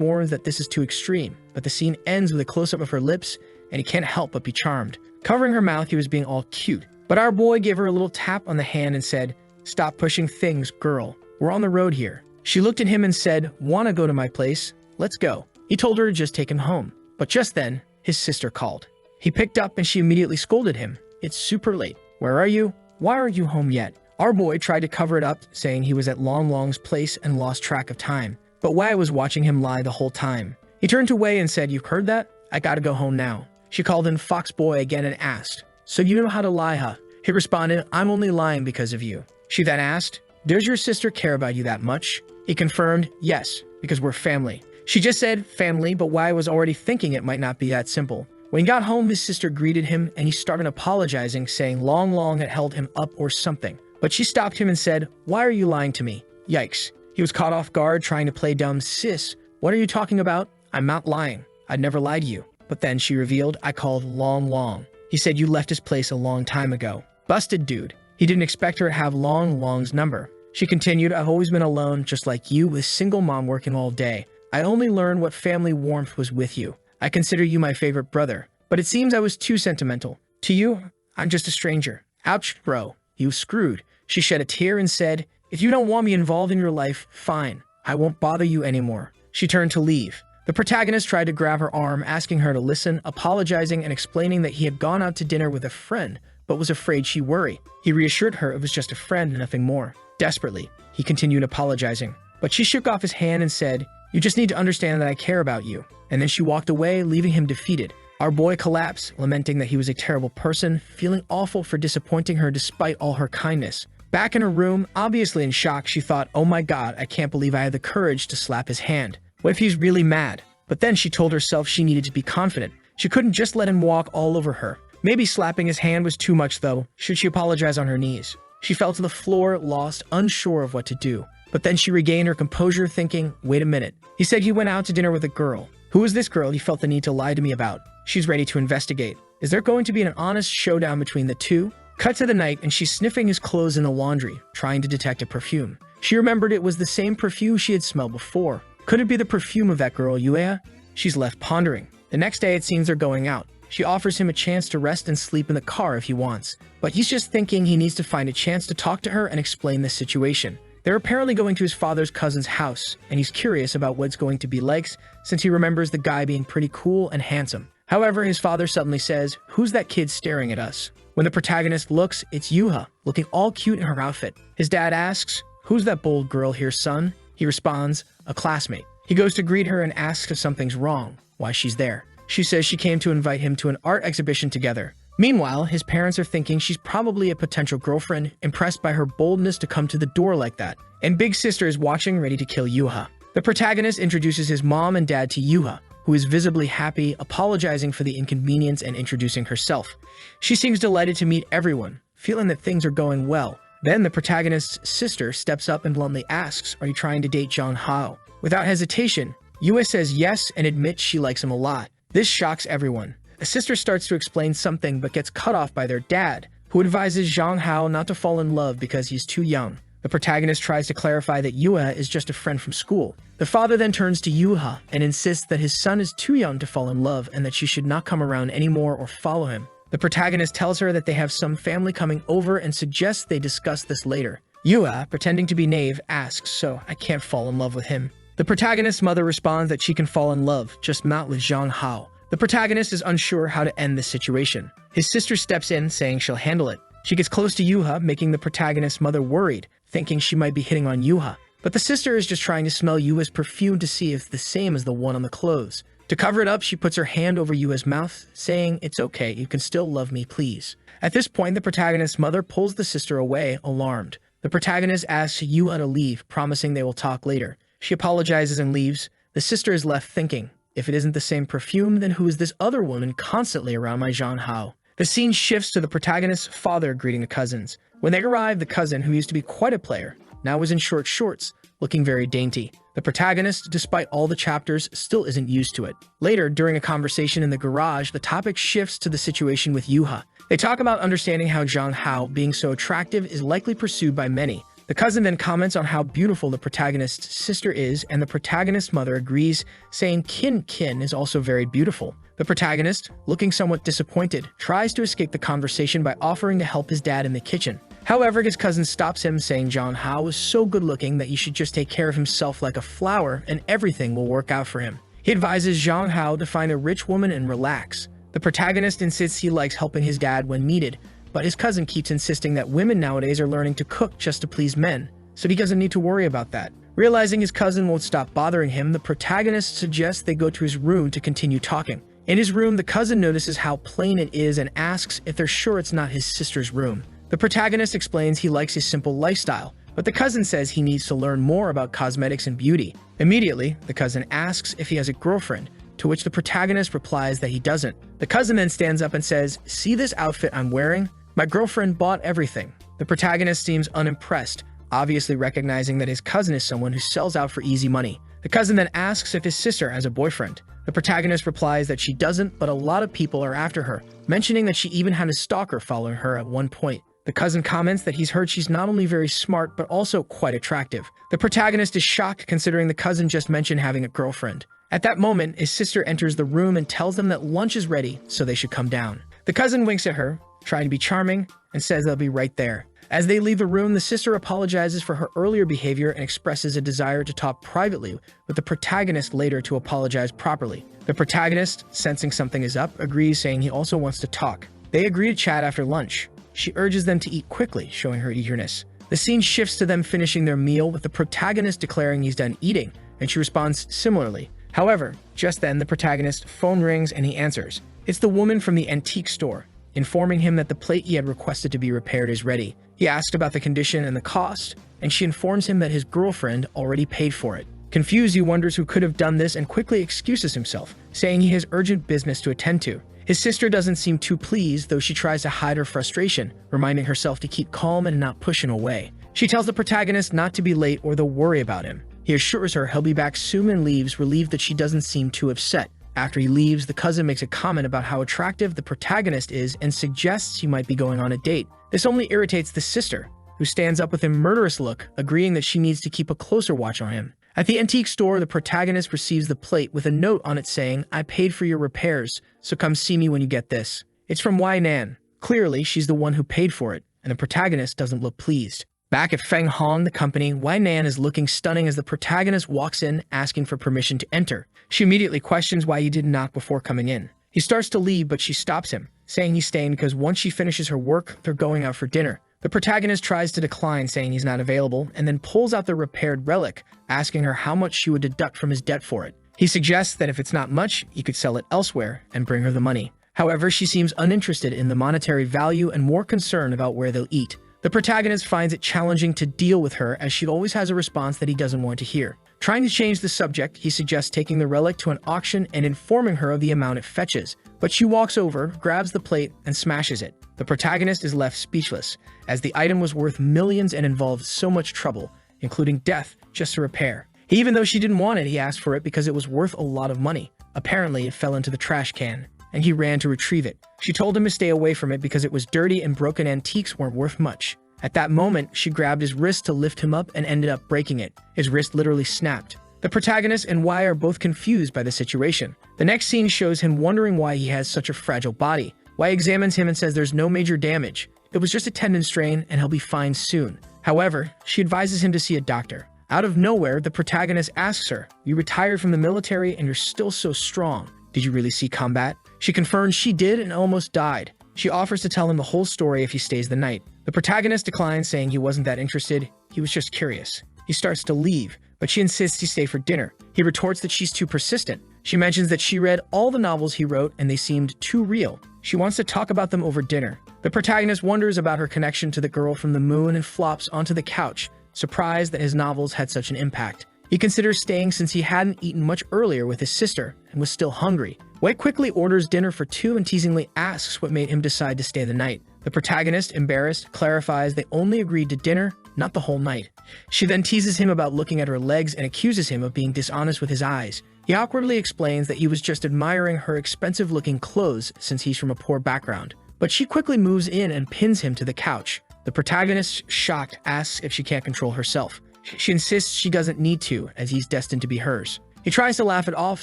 warns that this is too extreme, but the scene ends with a close-up of her lips, and he can't help but be charmed. Covering her mouth, he was being all cute. But our boy gave her a little tap on the hand and said, "Stop pushing things, girl. We're on the road here." She looked at him and said, "Wanna go to my place? Let's go." He told her to just take him home. But just then, his sister called. He picked up and she immediately scolded him. "It's super late. Where are you? Why aren't you home yet?" Our boy tried to cover it up, saying he was at Long Long's place and lost track of time. But Wei was watching him lie the whole time. He turned to Wei and said, "You've heard that? I gotta go home now." She called in Fox Boy again and asked, "So you know how to lie, huh?" He responded, "I'm only lying because of you." She then asked, "Does your sister care about you that much?" He confirmed, "Yes, because we're family." She just said family, but Wei was already thinking it might not be that simple. When he got home, his sister greeted him and he started apologizing, saying Long Long had held him up or something. But she stopped him and said, "Why are you lying to me?" Yikes. He was caught off guard trying to play dumb. "Sis, what are you talking about? I'm not lying. I'd never lie to you." But then she revealed, "I called Long Long. He said you left his place a long time ago." Busted dude. He didn't expect her to have Long Long's number. She continued, "I've always been alone, just like you, with single mom working all day. I only learned what family warmth was with you. I consider you my favorite brother. But it seems I was too sentimental. To you, I'm just a stranger. Ouch, bro. You screwed." She shed a tear and said, "If you don't want me involved in your life, fine. I won't bother you anymore." She turned to leave. The protagonist tried to grab her arm, asking her to listen, apologizing and explaining that he had gone out to dinner with a friend, but was afraid she'd worry. He reassured her it was just a friend and nothing more. Desperately, he continued apologizing. But she shook off his hand and said, "You just need to understand that I care about you." And then she walked away, leaving him defeated. Our boy collapsed, lamenting that he was a terrible person, feeling awful for disappointing her despite all her kindness. Back in her room, obviously in shock, she thought, "Oh my god, I can't believe I had the courage to slap his hand. What if he's really mad?" But then she told herself she needed to be confident. She couldn't just let him walk all over her. Maybe slapping his hand was too much though. Should she apologize on her knees? She fell to the floor, lost, unsure of what to do. But then she regained her composure, thinking, "Wait a minute. He said he went out to dinner with a girl. Who is this girl he felt the need to lie to me about?" She's ready to investigate. Is there going to be an honest showdown between the two? Cut to the night and she's sniffing his clothes in the laundry, trying to detect a perfume. She remembered it was the same perfume she had smelled before. Could it be the perfume of that girl, Yuya? She's left pondering. The next day it seems they're going out. She offers him a chance to rest and sleep in the car if he wants. But he's just thinking he needs to find a chance to talk to her and explain the situation. They're apparently going to his father's cousin's house, and he's curious about what it's going to be like since he remembers the guy being pretty cool and handsome. However, his father suddenly says, "Who's that kid staring at us?" When the protagonist looks, it's Yuha, looking all cute in her outfit. His dad asks, "Who's that bold girl here, son?" He responds, "A classmate." He goes to greet her and asks if something's wrong, why she's there. She says she came to invite him to an art exhibition together. Meanwhile, his parents are thinking she's probably a potential girlfriend, impressed by her boldness to come to the door like that. And Big Sister is watching, ready to kill Yuha. The protagonist introduces his mom and dad to Yuha, who is visibly happy, apologizing for the inconvenience and introducing herself. She seems delighted to meet everyone, feeling that things are going well. Then the protagonist's sister steps up and bluntly asks, "Are you trying to date John Hao?" Without hesitation, Yue says yes and admits she likes him a lot. This shocks everyone. The sister starts to explain something but gets cut off by their dad, who advises Zhang Hao not to fall in love because he's too young. The protagonist tries to clarify that Yuha is just a friend from school. The father then turns to Yuha and insists that his son is too young to fall in love and that she should not come around anymore or follow him. The protagonist tells her that they have some family coming over and suggests they discuss this later. Yuha, pretending to be naive, asks, "So I can't fall in love with him?" The protagonist's mother responds that she can fall in love, just not with Zhang Hao. The protagonist is unsure how to end this situation. His sister steps in, saying she'll handle it. She gets close to Yuha, making the protagonist's mother worried, thinking she might be hitting on Yuha. But the sister is just trying to smell Yuha's perfume to see if it's the same as the one on the clothes. To cover it up, she puts her hand over Yuha's mouth, saying, "It's okay, you can still love me, please." At this point, the protagonist's mother pulls the sister away, alarmed. The protagonist asks Yuha to leave, promising they will talk later. She apologizes and leaves. The sister is left thinking, if it isn't the same perfume, then who is this other woman constantly around my Zhang Hao? The scene shifts to the protagonist's father greeting the cousins. When they arrive, the cousin, who used to be quite a player, now was in short shorts, looking very dainty. The protagonist, despite all the chapters, still isn't used to it. Later, during a conversation in the garage, the topic shifts to the situation with Yuha. They talk about understanding how Zhang Hao, being so attractive, is likely pursued by many. The cousin then comments on how beautiful the protagonist's sister is, and the protagonist's mother agrees, saying Kin is also very beautiful. The protagonist, looking somewhat disappointed, tries to escape the conversation by offering to help his dad in the kitchen. However, his cousin stops him, saying John Hao was so good looking that he should just take care of himself like a flower and everything will work out for him. He advises Zhang Hao to find a rich woman and relax. The protagonist insists he likes helping his dad when needed, but his cousin keeps insisting that women nowadays are learning to cook just to please men, so he doesn't need to worry about that. Realizing his cousin won't stop bothering him, the protagonist suggests they go to his room to continue talking. In his room, the cousin notices how plain it is and asks if they're sure it's not his sister's room. The protagonist explains he likes his simple lifestyle, but the cousin says he needs to learn more about cosmetics and beauty. Immediately, the cousin asks if he has a girlfriend, to which the protagonist replies that he doesn't. The cousin then stands up and says, "See this outfit I'm wearing? My girlfriend bought everything." The protagonist seems unimpressed, obviously recognizing that his cousin is someone who sells out for easy money. The cousin then asks if his sister has a boyfriend. The protagonist replies that she doesn't, but a lot of people are after her, mentioning that she even had a stalker following her at one point. The cousin comments that he's heard she's not only very smart, but also quite attractive. The protagonist is shocked considering the cousin just mentioned having a girlfriend. At that moment, his sister enters the room and tells them that lunch is ready, so they should come down. The cousin winks at her, trying to be charming, and says they'll be right there. As they leave the room, the sister apologizes for her earlier behavior and expresses a desire to talk privately with the protagonist later to apologize properly. The protagonist, sensing something is up, agrees, saying he also wants to talk. They agree to chat after lunch. She urges them to eat quickly, showing her eagerness. The scene shifts to them finishing their meal, with the protagonist declaring he's done eating, and she responds similarly. However, just then the protagonist's phone rings and he answers. It's the woman from the antique store, informing him that the plate he had requested to be repaired is ready. He asks about the condition and the cost, and she informs him that his girlfriend already paid for it. Confused, he wonders who could have done this and quickly excuses himself, saying he has urgent business to attend to. His sister doesn't seem too pleased, though she tries to hide her frustration, reminding herself to keep calm and not push him away. She tells the protagonist not to be late or they'll worry about him. He assures her he'll be back soon and leaves, relieved that she doesn't seem too upset. After he leaves, the cousin makes a comment about how attractive the protagonist is and suggests he might be going on a date. This only irritates the sister, who stands up with a murderous look, agreeing that she needs to keep a closer watch on him. At the antique store, the protagonist receives the plate with a note on it saying, "I paid for your repairs, so come see me when you get this." It's from Wai Nan. Clearly, she's the one who paid for it, and the protagonist doesn't look pleased. Back at Feng Hong, the company, Wai Nan is looking stunning as the protagonist walks in, asking for permission to enter. She immediately questions why he didn't knock before coming in. He starts to leave, but she stops him, saying he's staying because once she finishes her work, they're going out for dinner. The protagonist tries to decline, saying he's not available, and then pulls out the repaired relic, asking her how much she would deduct from his debt for it. He suggests that if it's not much, he could sell it elsewhere and bring her the money. However, she seems uninterested in the monetary value and more concerned about where they'll eat. The protagonist finds it challenging to deal with her, as she always has a response that he doesn't want to hear. Trying to change the subject, he suggests taking the relic to an auction and informing her of the amount it fetches. But she walks over, grabs the plate, and smashes it. The protagonist is left speechless, as the item was worth millions and involved so much trouble, including death, just to repair. Even though she didn't want it, he asked for it because it was worth a lot of money. Apparently, it fell into the trash can, and he ran to retrieve it. She told him to stay away from it because it was dirty and broken antiques weren't worth much. At that moment, she grabbed his wrist to lift him up and ended up breaking it. His wrist literally snapped. The protagonist and Wai are both confused by the situation. The next scene shows him wondering why he has such a fragile body. Wai examines him and says there's no major damage. It was just a tendon strain and he'll be fine soon. However, she advises him to see a doctor. Out of nowhere, the protagonist asks her, "You retired from the military and you're still so strong. Did you really see combat?" She confirms she did and almost died. She offers to tell him the whole story if he stays the night. The protagonist declines, saying he wasn't that interested, he was just curious. He starts to leave, but she insists he stay for dinner. He retorts that she's too persistent. She mentions that she read all the novels he wrote and they seemed too real. She wants to talk about them over dinner. The protagonist wonders about her connection to the girl from the moon and flops onto the couch, surprised that his novels had such an impact. He considers staying since he hadn't eaten much earlier with his sister and was still hungry. White quickly orders dinner for two and teasingly asks what made him decide to stay the night. The protagonist, embarrassed, clarifies they only agreed to dinner, not the whole night. She then teases him about looking at her legs and accuses him of being dishonest with his eyes. He awkwardly explains that he was just admiring her expensive-looking clothes since he's from a poor background. But she quickly moves in and pins him to the couch. The protagonist, shocked, asks if she can't control herself. She insists she doesn't need to, as he's destined to be hers. He tries to laugh it off,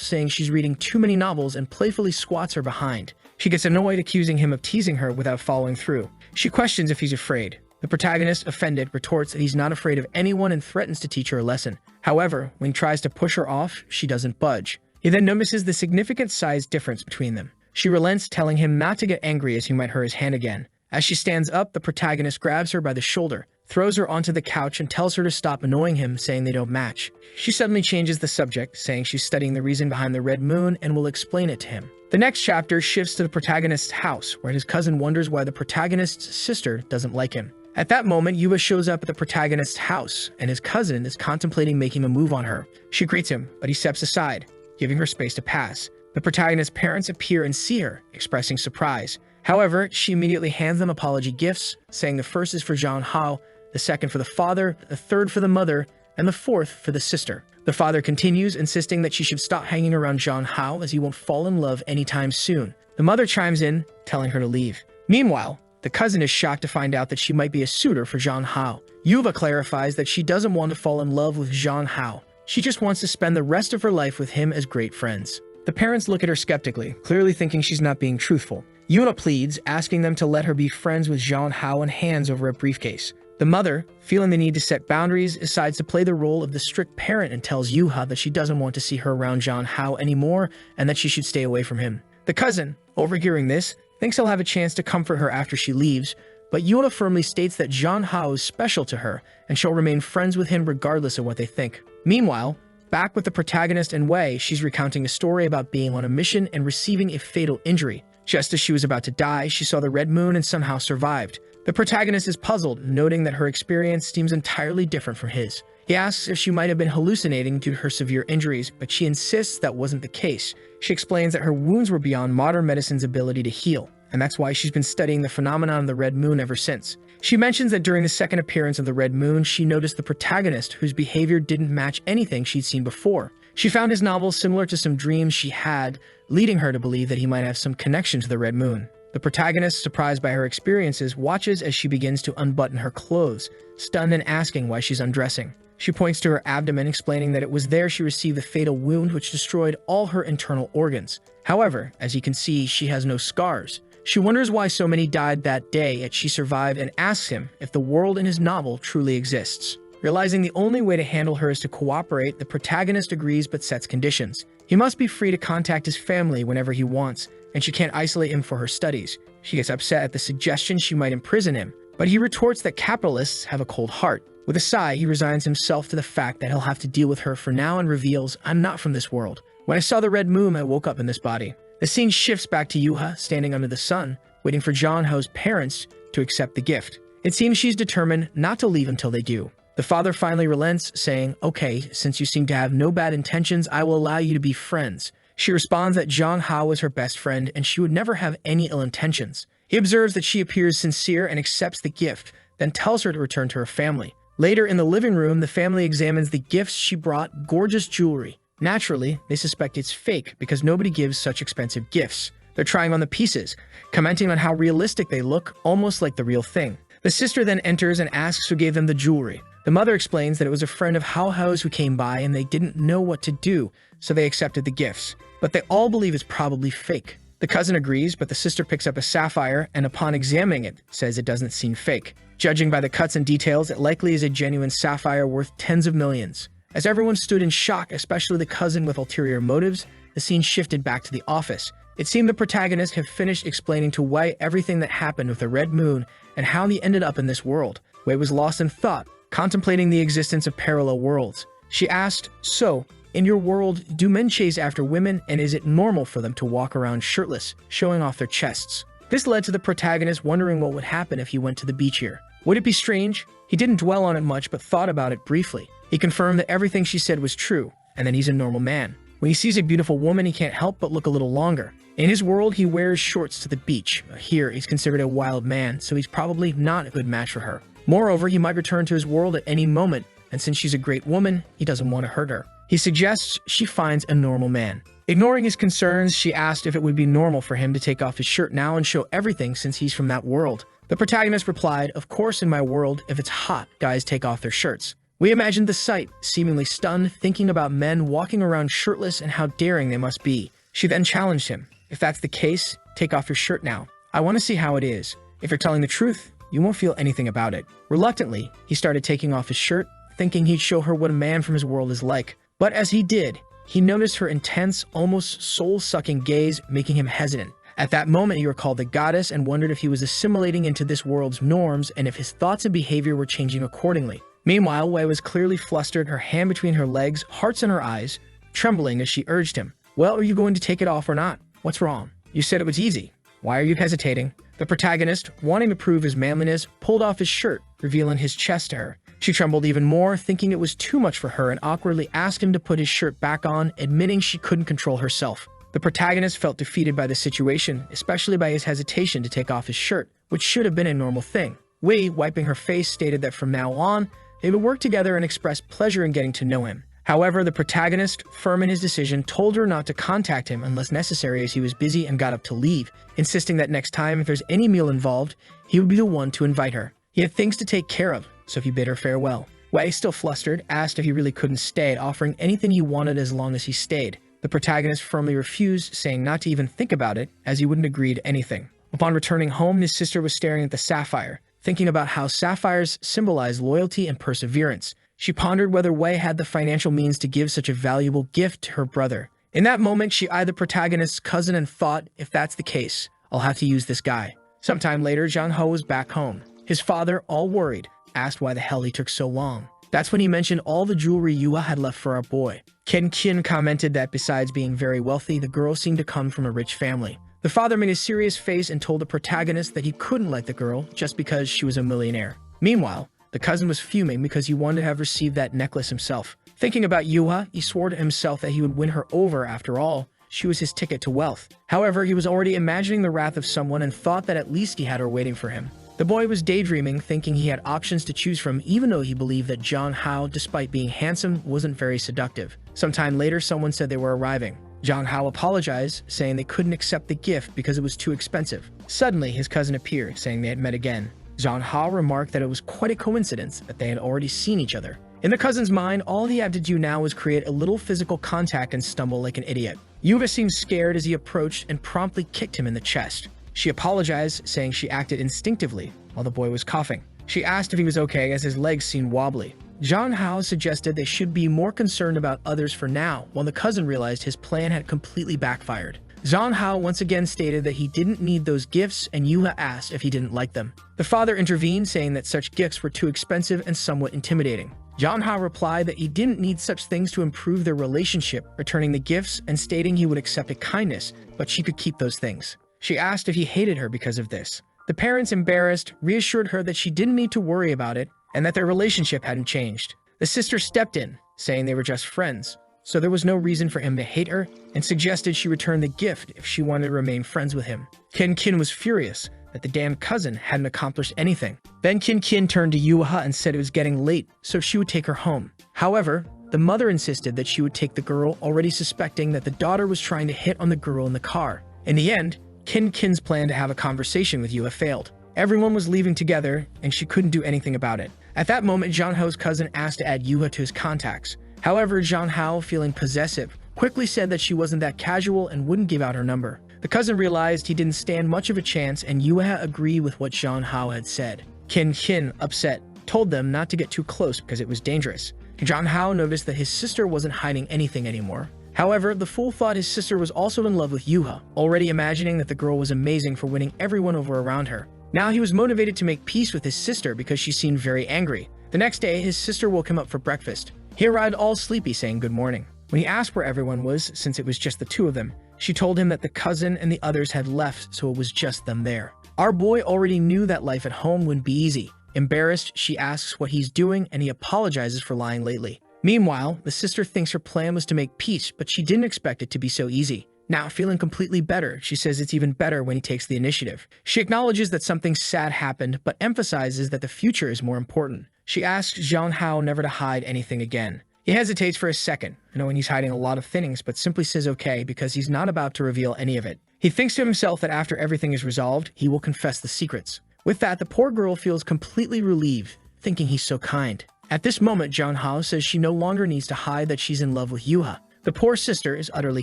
saying she's reading too many novels and playfully squats her behind. She gets annoyed, accusing him of teasing her without following through. She questions if he's afraid. The protagonist, offended, retorts that he's not afraid of anyone and threatens to teach her a lesson. However, when he tries to push her off, she doesn't budge. He then notices the significant size difference between them. She relents, telling him not to get angry as he might hurt his hand again. As she stands up, the protagonist grabs her by the shoulder, throws her onto the couch, and tells her to stop annoying him, saying they don't match. She suddenly changes the subject, saying she's studying the reason behind the red moon and will explain it to him. The next chapter shifts to the protagonist's house, where his cousin wonders why the protagonist's sister doesn't like him. At that moment, Yuba shows up at the protagonist's house, and his cousin is contemplating making a move on her. She greets him, but he steps aside, giving her space to pass. The protagonist's parents appear and see her, expressing surprise. However, she immediately hands them apology gifts, saying the first is for Zhang Hao, the second for the father, the third for the mother, and the fourth for the sister. The father continues, insisting that she should stop hanging around Zhang Hao as he won't fall in love anytime soon. The mother chimes in, telling her to leave. Meanwhile, the cousin is shocked to find out that she might be a suitor for Zhang Hao. Yuva clarifies that she doesn't want to fall in love with Zhang Hao. She just wants to spend the rest of her life with him as great friends. The parents look at her skeptically, clearly thinking she's not being truthful. Yuna pleads, asking them to let her be friends with Zhang Hao and hands over a briefcase. The mother, feeling the need to set boundaries, decides to play the role of the strict parent and tells Yuha that she doesn't want to see her around Zhang Hao anymore and that she should stay away from him. The cousin, overhearing this, thinks he'll have a chance to comfort her after she leaves, but Yuna firmly states that Zhang Hao is special to her and she'll remain friends with him regardless of what they think. Meanwhile, back with the protagonist and Wei, she's recounting a story about being on a mission and receiving a fatal injury. Just as she was about to die, she saw the red moon and somehow survived. The protagonist is puzzled, noting that her experience seems entirely different from his. He asks if she might have been hallucinating due to her severe injuries, but she insists that wasn't the case. She explains that her wounds were beyond modern medicine's ability to heal, and that's why she's been studying the phenomenon of the red moon ever since. She mentions that during the second appearance of the red moon, she noticed the protagonist whose behavior didn't match anything she'd seen before. She found his novel similar to some dreams she had, leading her to believe that he might have some connection to the red moon. The protagonist, surprised by her experiences, watches as she begins to unbutton her clothes, stunned and asking why she's undressing. She points to her abdomen, explaining that it was there she received the fatal wound which destroyed all her internal organs. However, as you can see, she has no scars. She wonders why so many died that day, yet she survived, and asks him if the world in his novel truly exists. Realizing the only way to handle her is to cooperate, the protagonist agrees but sets conditions. He must be free to contact his family whenever he wants, and she can't isolate him for her studies. She gets upset at the suggestion she might imprison him, but he retorts that capitalists have a cold heart. With a sigh, he resigns himself to the fact that he'll have to deal with her for now and reveals, "I'm not from this world. When I saw the red moon, I woke up in this body." The scene shifts back to Yuha, standing under the sun, waiting for Zhang Hao's parents to accept the gift. It seems she's determined not to leave until they do. The father finally relents, saying, "Okay, since you seem to have no bad intentions, I will allow you to be friends." She responds that Zhang Hao is her best friend and she would never have any ill intentions. He observes that she appears sincere and accepts the gift, then tells her to return to her family. Later in the living room, the family examines the gifts she brought, gorgeous jewelry. Naturally, they suspect it's fake because nobody gives such expensive gifts. They're trying on the pieces, commenting on how realistic they look, almost like the real thing. The sister then enters and asks who gave them the jewelry. The mother explains that it was a friend of Hao Hao's who came by and they didn't know what to do, so they accepted the gifts. But they all believe it's probably fake. The cousin agrees, but the sister picks up a sapphire and upon examining it, says it doesn't seem fake. Judging by the cuts and details, it likely is a genuine sapphire worth tens of millions. As everyone stood in shock, especially the cousin with ulterior motives, the scene shifted back to the office. It seemed the protagonist had finished explaining to Wei everything that happened with the red moon and how he ended up in this world. Wei was lost in thought, contemplating the existence of parallel worlds. She asked, "So, in your world, do men chase after women, and is it normal for them to walk around shirtless, showing off their chests?" This led to the protagonist wondering what would happen if he went to the beach here. Would it be strange? He didn't dwell on it much, but thought about it briefly. He confirmed that everything she said was true, and that he's a normal man. When he sees a beautiful woman, he can't help but look a little longer. In his world, he wears shorts to the beach. Here, he's considered a wild man, so he's probably not a good match for her. Moreover, he might return to his world at any moment, and since she's a great woman, he doesn't want to hurt her. He suggests she finds a normal man. Ignoring his concerns, she asked if it would be normal for him to take off his shirt now and show everything since he's from that world. The protagonist replied, "Of course, in my world, if it's hot, guys take off their shirts." We imagined the sight, seemingly stunned, thinking about men walking around shirtless and how daring they must be. She then challenged him, "If that's the case, take off your shirt now. I want to see how it is. If you're telling the truth, You won't feel anything about it. Reluctantly, he started taking off his shirt, thinking he'd show her what a man from his world is like. But as he did, he noticed her intense, almost soul-sucking gaze, making him hesitant. At that moment, he recalled the goddess and wondered if he was assimilating into this world's norms and if his thoughts and behavior were changing accordingly. Meanwhile, Wei was clearly flustered, her hand between her legs, hearts in her eyes, trembling as she urged him. Well, are you going to take it off or not? What's wrong? You said it was easy. Why are you hesitating? The protagonist, wanting to prove his manliness, pulled off his shirt, revealing his chest to her. She trembled even more, thinking it was too much for her, and awkwardly asked him to put his shirt back on, admitting she couldn't control herself. The protagonist felt defeated by the situation, especially by his hesitation to take off his shirt, which should have been a normal thing. Wei, wiping her face, stated that from now on, they would work together and express pleasure in getting to know him. However, the protagonist, firm in his decision, told her not to contact him unless necessary as he was busy and got up to leave, insisting that next time if there's any meal involved, he would be the one to invite her. He had things to take care of, so he bid her farewell. Wei, still flustered, asked if he really couldn't stay, offering anything he wanted as long as he stayed. The protagonist firmly refused, saying not to even think about it, as he wouldn't agree to anything. Upon returning home, his sister was staring at the sapphire, thinking about how sapphires symbolize loyalty and perseverance. She pondered whether Wei had the financial means to give such a valuable gift to her brother. In that moment, she eyed the protagonist's cousin and thought, if that's the case, I'll have to use this guy. Sometime later, Zhang Ho was back home. His father, all worried, asked why the hell he took so long. That's when he mentioned all the jewelry Yua had left for our boy. Ken Qin commented that besides being very wealthy, the girl seemed to come from a rich family. The father made a serious face and told the protagonist that he couldn't like the girl just because she was a millionaire. Meanwhile, the cousin was fuming because he wanted to have received that necklace himself. Thinking about Yua, he swore to himself that he would win her over after all. She was his ticket to wealth. However, he was already imagining the wrath of someone and thought that at least he had her waiting for him. The boy was daydreaming, thinking he had options to choose from, even though he believed that Zhang Hao, despite being handsome, wasn't very seductive. Sometime later, someone said they were arriving. Zhang Hao apologized, saying they couldn't accept the gift because it was too expensive. Suddenly, his cousin appeared, saying they had met again. Zhang Hao remarked that it was quite a coincidence that they had already seen each other. In the cousin's mind, all he had to do now was create a little physical contact and stumble like an idiot. Yuva seemed scared as he approached and promptly kicked him in the chest. She apologized, saying she acted instinctively while the boy was coughing. She asked if he was okay as his legs seemed wobbly. Zhang Hao suggested they should be more concerned about others for now, while the cousin realized his plan had completely backfired. Zhang Hao once again stated that he didn't need those gifts, and Yuha asked if he didn't like them. The father intervened, saying that such gifts were too expensive and somewhat intimidating. Zhang Hao replied that he didn't need such things to improve their relationship, returning the gifts and stating he would accept a kindness, but she could keep those things. She asked if he hated her because of this. The parents, embarrassed, reassured her that she didn't need to worry about it and that their relationship hadn't changed. The sister stepped in, saying they were just friends, so there was no reason for him to hate her, and suggested she return the gift if she wanted to remain friends with him. Ken Qin was furious that the damn cousin hadn't accomplished anything. Then Ken Qin turned to Yuha and said it was getting late, so she would take her home. However, the mother insisted that she would take the girl, already suspecting that the daughter was trying to hit on the girl in the car. In the end, Ken Qin's plan to have a conversation with Yuha failed. Everyone was leaving together, and she couldn't do anything about it. At that moment, Zhang Hao's cousin asked to add Yuha to his contacts. However, Zhang Hao, feeling possessive, quickly said that she wasn't that casual and wouldn't give out her number. The cousin realized he didn't stand much of a chance, and Yuha agreed with what Zhang Hao had said. Ken Qin, upset, told them not to get too close because it was dangerous. Zhang Hao noticed that his sister wasn't hiding anything anymore. However, the fool thought his sister was also in love with Yuha, already imagining that the girl was amazing for winning everyone over around her. Now he was motivated to make peace with his sister because she seemed very angry. The next day, his sister woke him up for breakfast. He arrived all sleepy, saying good morning. When he asked where everyone was, since it was just the two of them, she told him that the cousin and the others had left, so it was just them there. Our boy already knew that life at home wouldn't be easy. Embarrassed, she asks what he's doing, and he apologizes for lying lately. Meanwhile, the sister thinks her plan was to make peace, but she didn't expect it to be so easy. Now, feeling completely better, she says it's even better when he takes the initiative. She acknowledges that something sad happened, but emphasizes that the future is more important. She asks Zhang Hao never to hide anything again. He hesitates for a second, knowing he's hiding a lot of things, but simply says okay because he's not about to reveal any of it. He thinks to himself that after everything is resolved, he will confess the secrets. With that, the poor girl feels completely relieved, thinking he's so kind. At this moment, Zhang Hao says she no longer needs to hide that she's in love with Yuha. The poor sister is utterly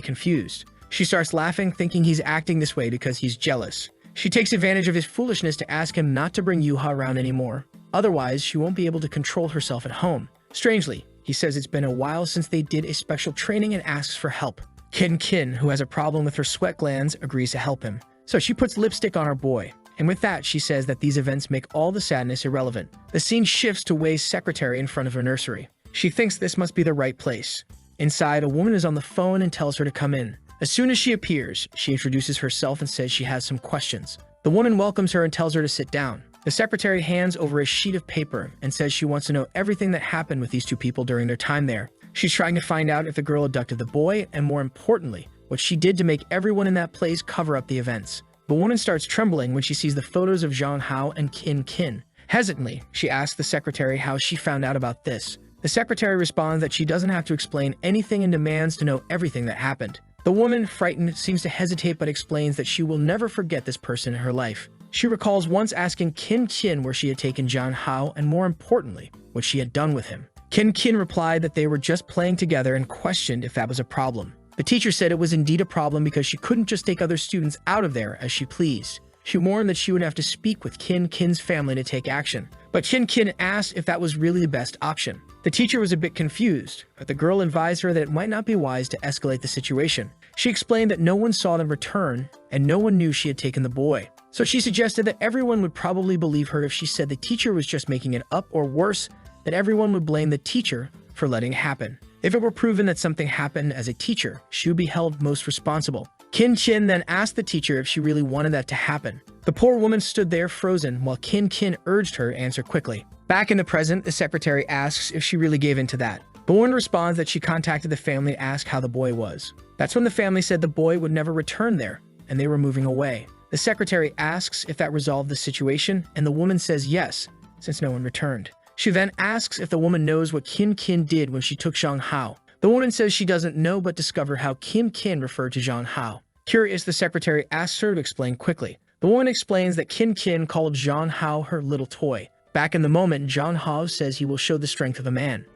confused. She starts laughing, thinking he's acting this way because he's jealous. She takes advantage of his foolishness to ask him not to bring Yuha around anymore. Otherwise, she won't be able to control herself at home. Strangely, he says it's been a while since they did a special training and asks for help. Kin, who has a problem with her sweat glands, agrees to help him. So she puts lipstick on our boy. And with that, she says that these events make all the sadness irrelevant. The scene shifts to Wei's secretary in front of her nursery. She thinks this must be the right place. Inside, a woman is on the phone and tells her to come in. As soon as she appears, she introduces herself and says she has some questions. The woman welcomes her and tells her to sit down. The secretary hands over a sheet of paper and says she wants to know everything that happened with these two people during their time there. She's trying to find out if the girl abducted the boy, and more importantly, what she did to make everyone in that place cover up the events. The woman starts trembling when she sees the photos of Zhang Hao and Kin. Hesitantly, she asks the secretary how she found out about this. The secretary responds that she doesn't have to explain anything and demands to know everything that happened. The woman, frightened, seems to hesitate but explains that she will never forget this person in her life. She recalls once asking Kin where she had taken Zhang Hao and, more importantly, what she had done with him. Kin replied that they were just playing together and questioned if that was a problem. The teacher said it was indeed a problem because she couldn't just take other students out of there as she pleased. She warned that she would have to speak with Kin's family to take action. But Kin asked if that was really the best option. The teacher was a bit confused, but the girl advised her that it might not be wise to escalate the situation. She explained that no one saw them return, and no one knew she had taken the boy. So she suggested that everyone would probably believe her if she said the teacher was just making it up, or worse, that everyone would blame the teacher for letting it happen. If it were proven that something happened as a teacher, she would be held most responsible. Kin then asked the teacher if she really wanted that to happen. The poor woman stood there frozen while Kin urged her to answer quickly. Back in the present, the secretary asks if she really gave in to that. The woman responds that she contacted the family to ask how the boy was. That's when the family said the boy would never return there, and they were moving away. The secretary asks if that resolved the situation, and the woman says yes, since no one returned. She then asks if the woman knows what Kin did when she took Zhang Hao. The woman says she doesn't know but discovered how Kin referred to Zhang Hao. Curious, the secretary asks her to explain quickly. The woman explains that Kin called Zhang Hao her little toy. Back in the moment, Zhang Hao says he will show the strength of a man.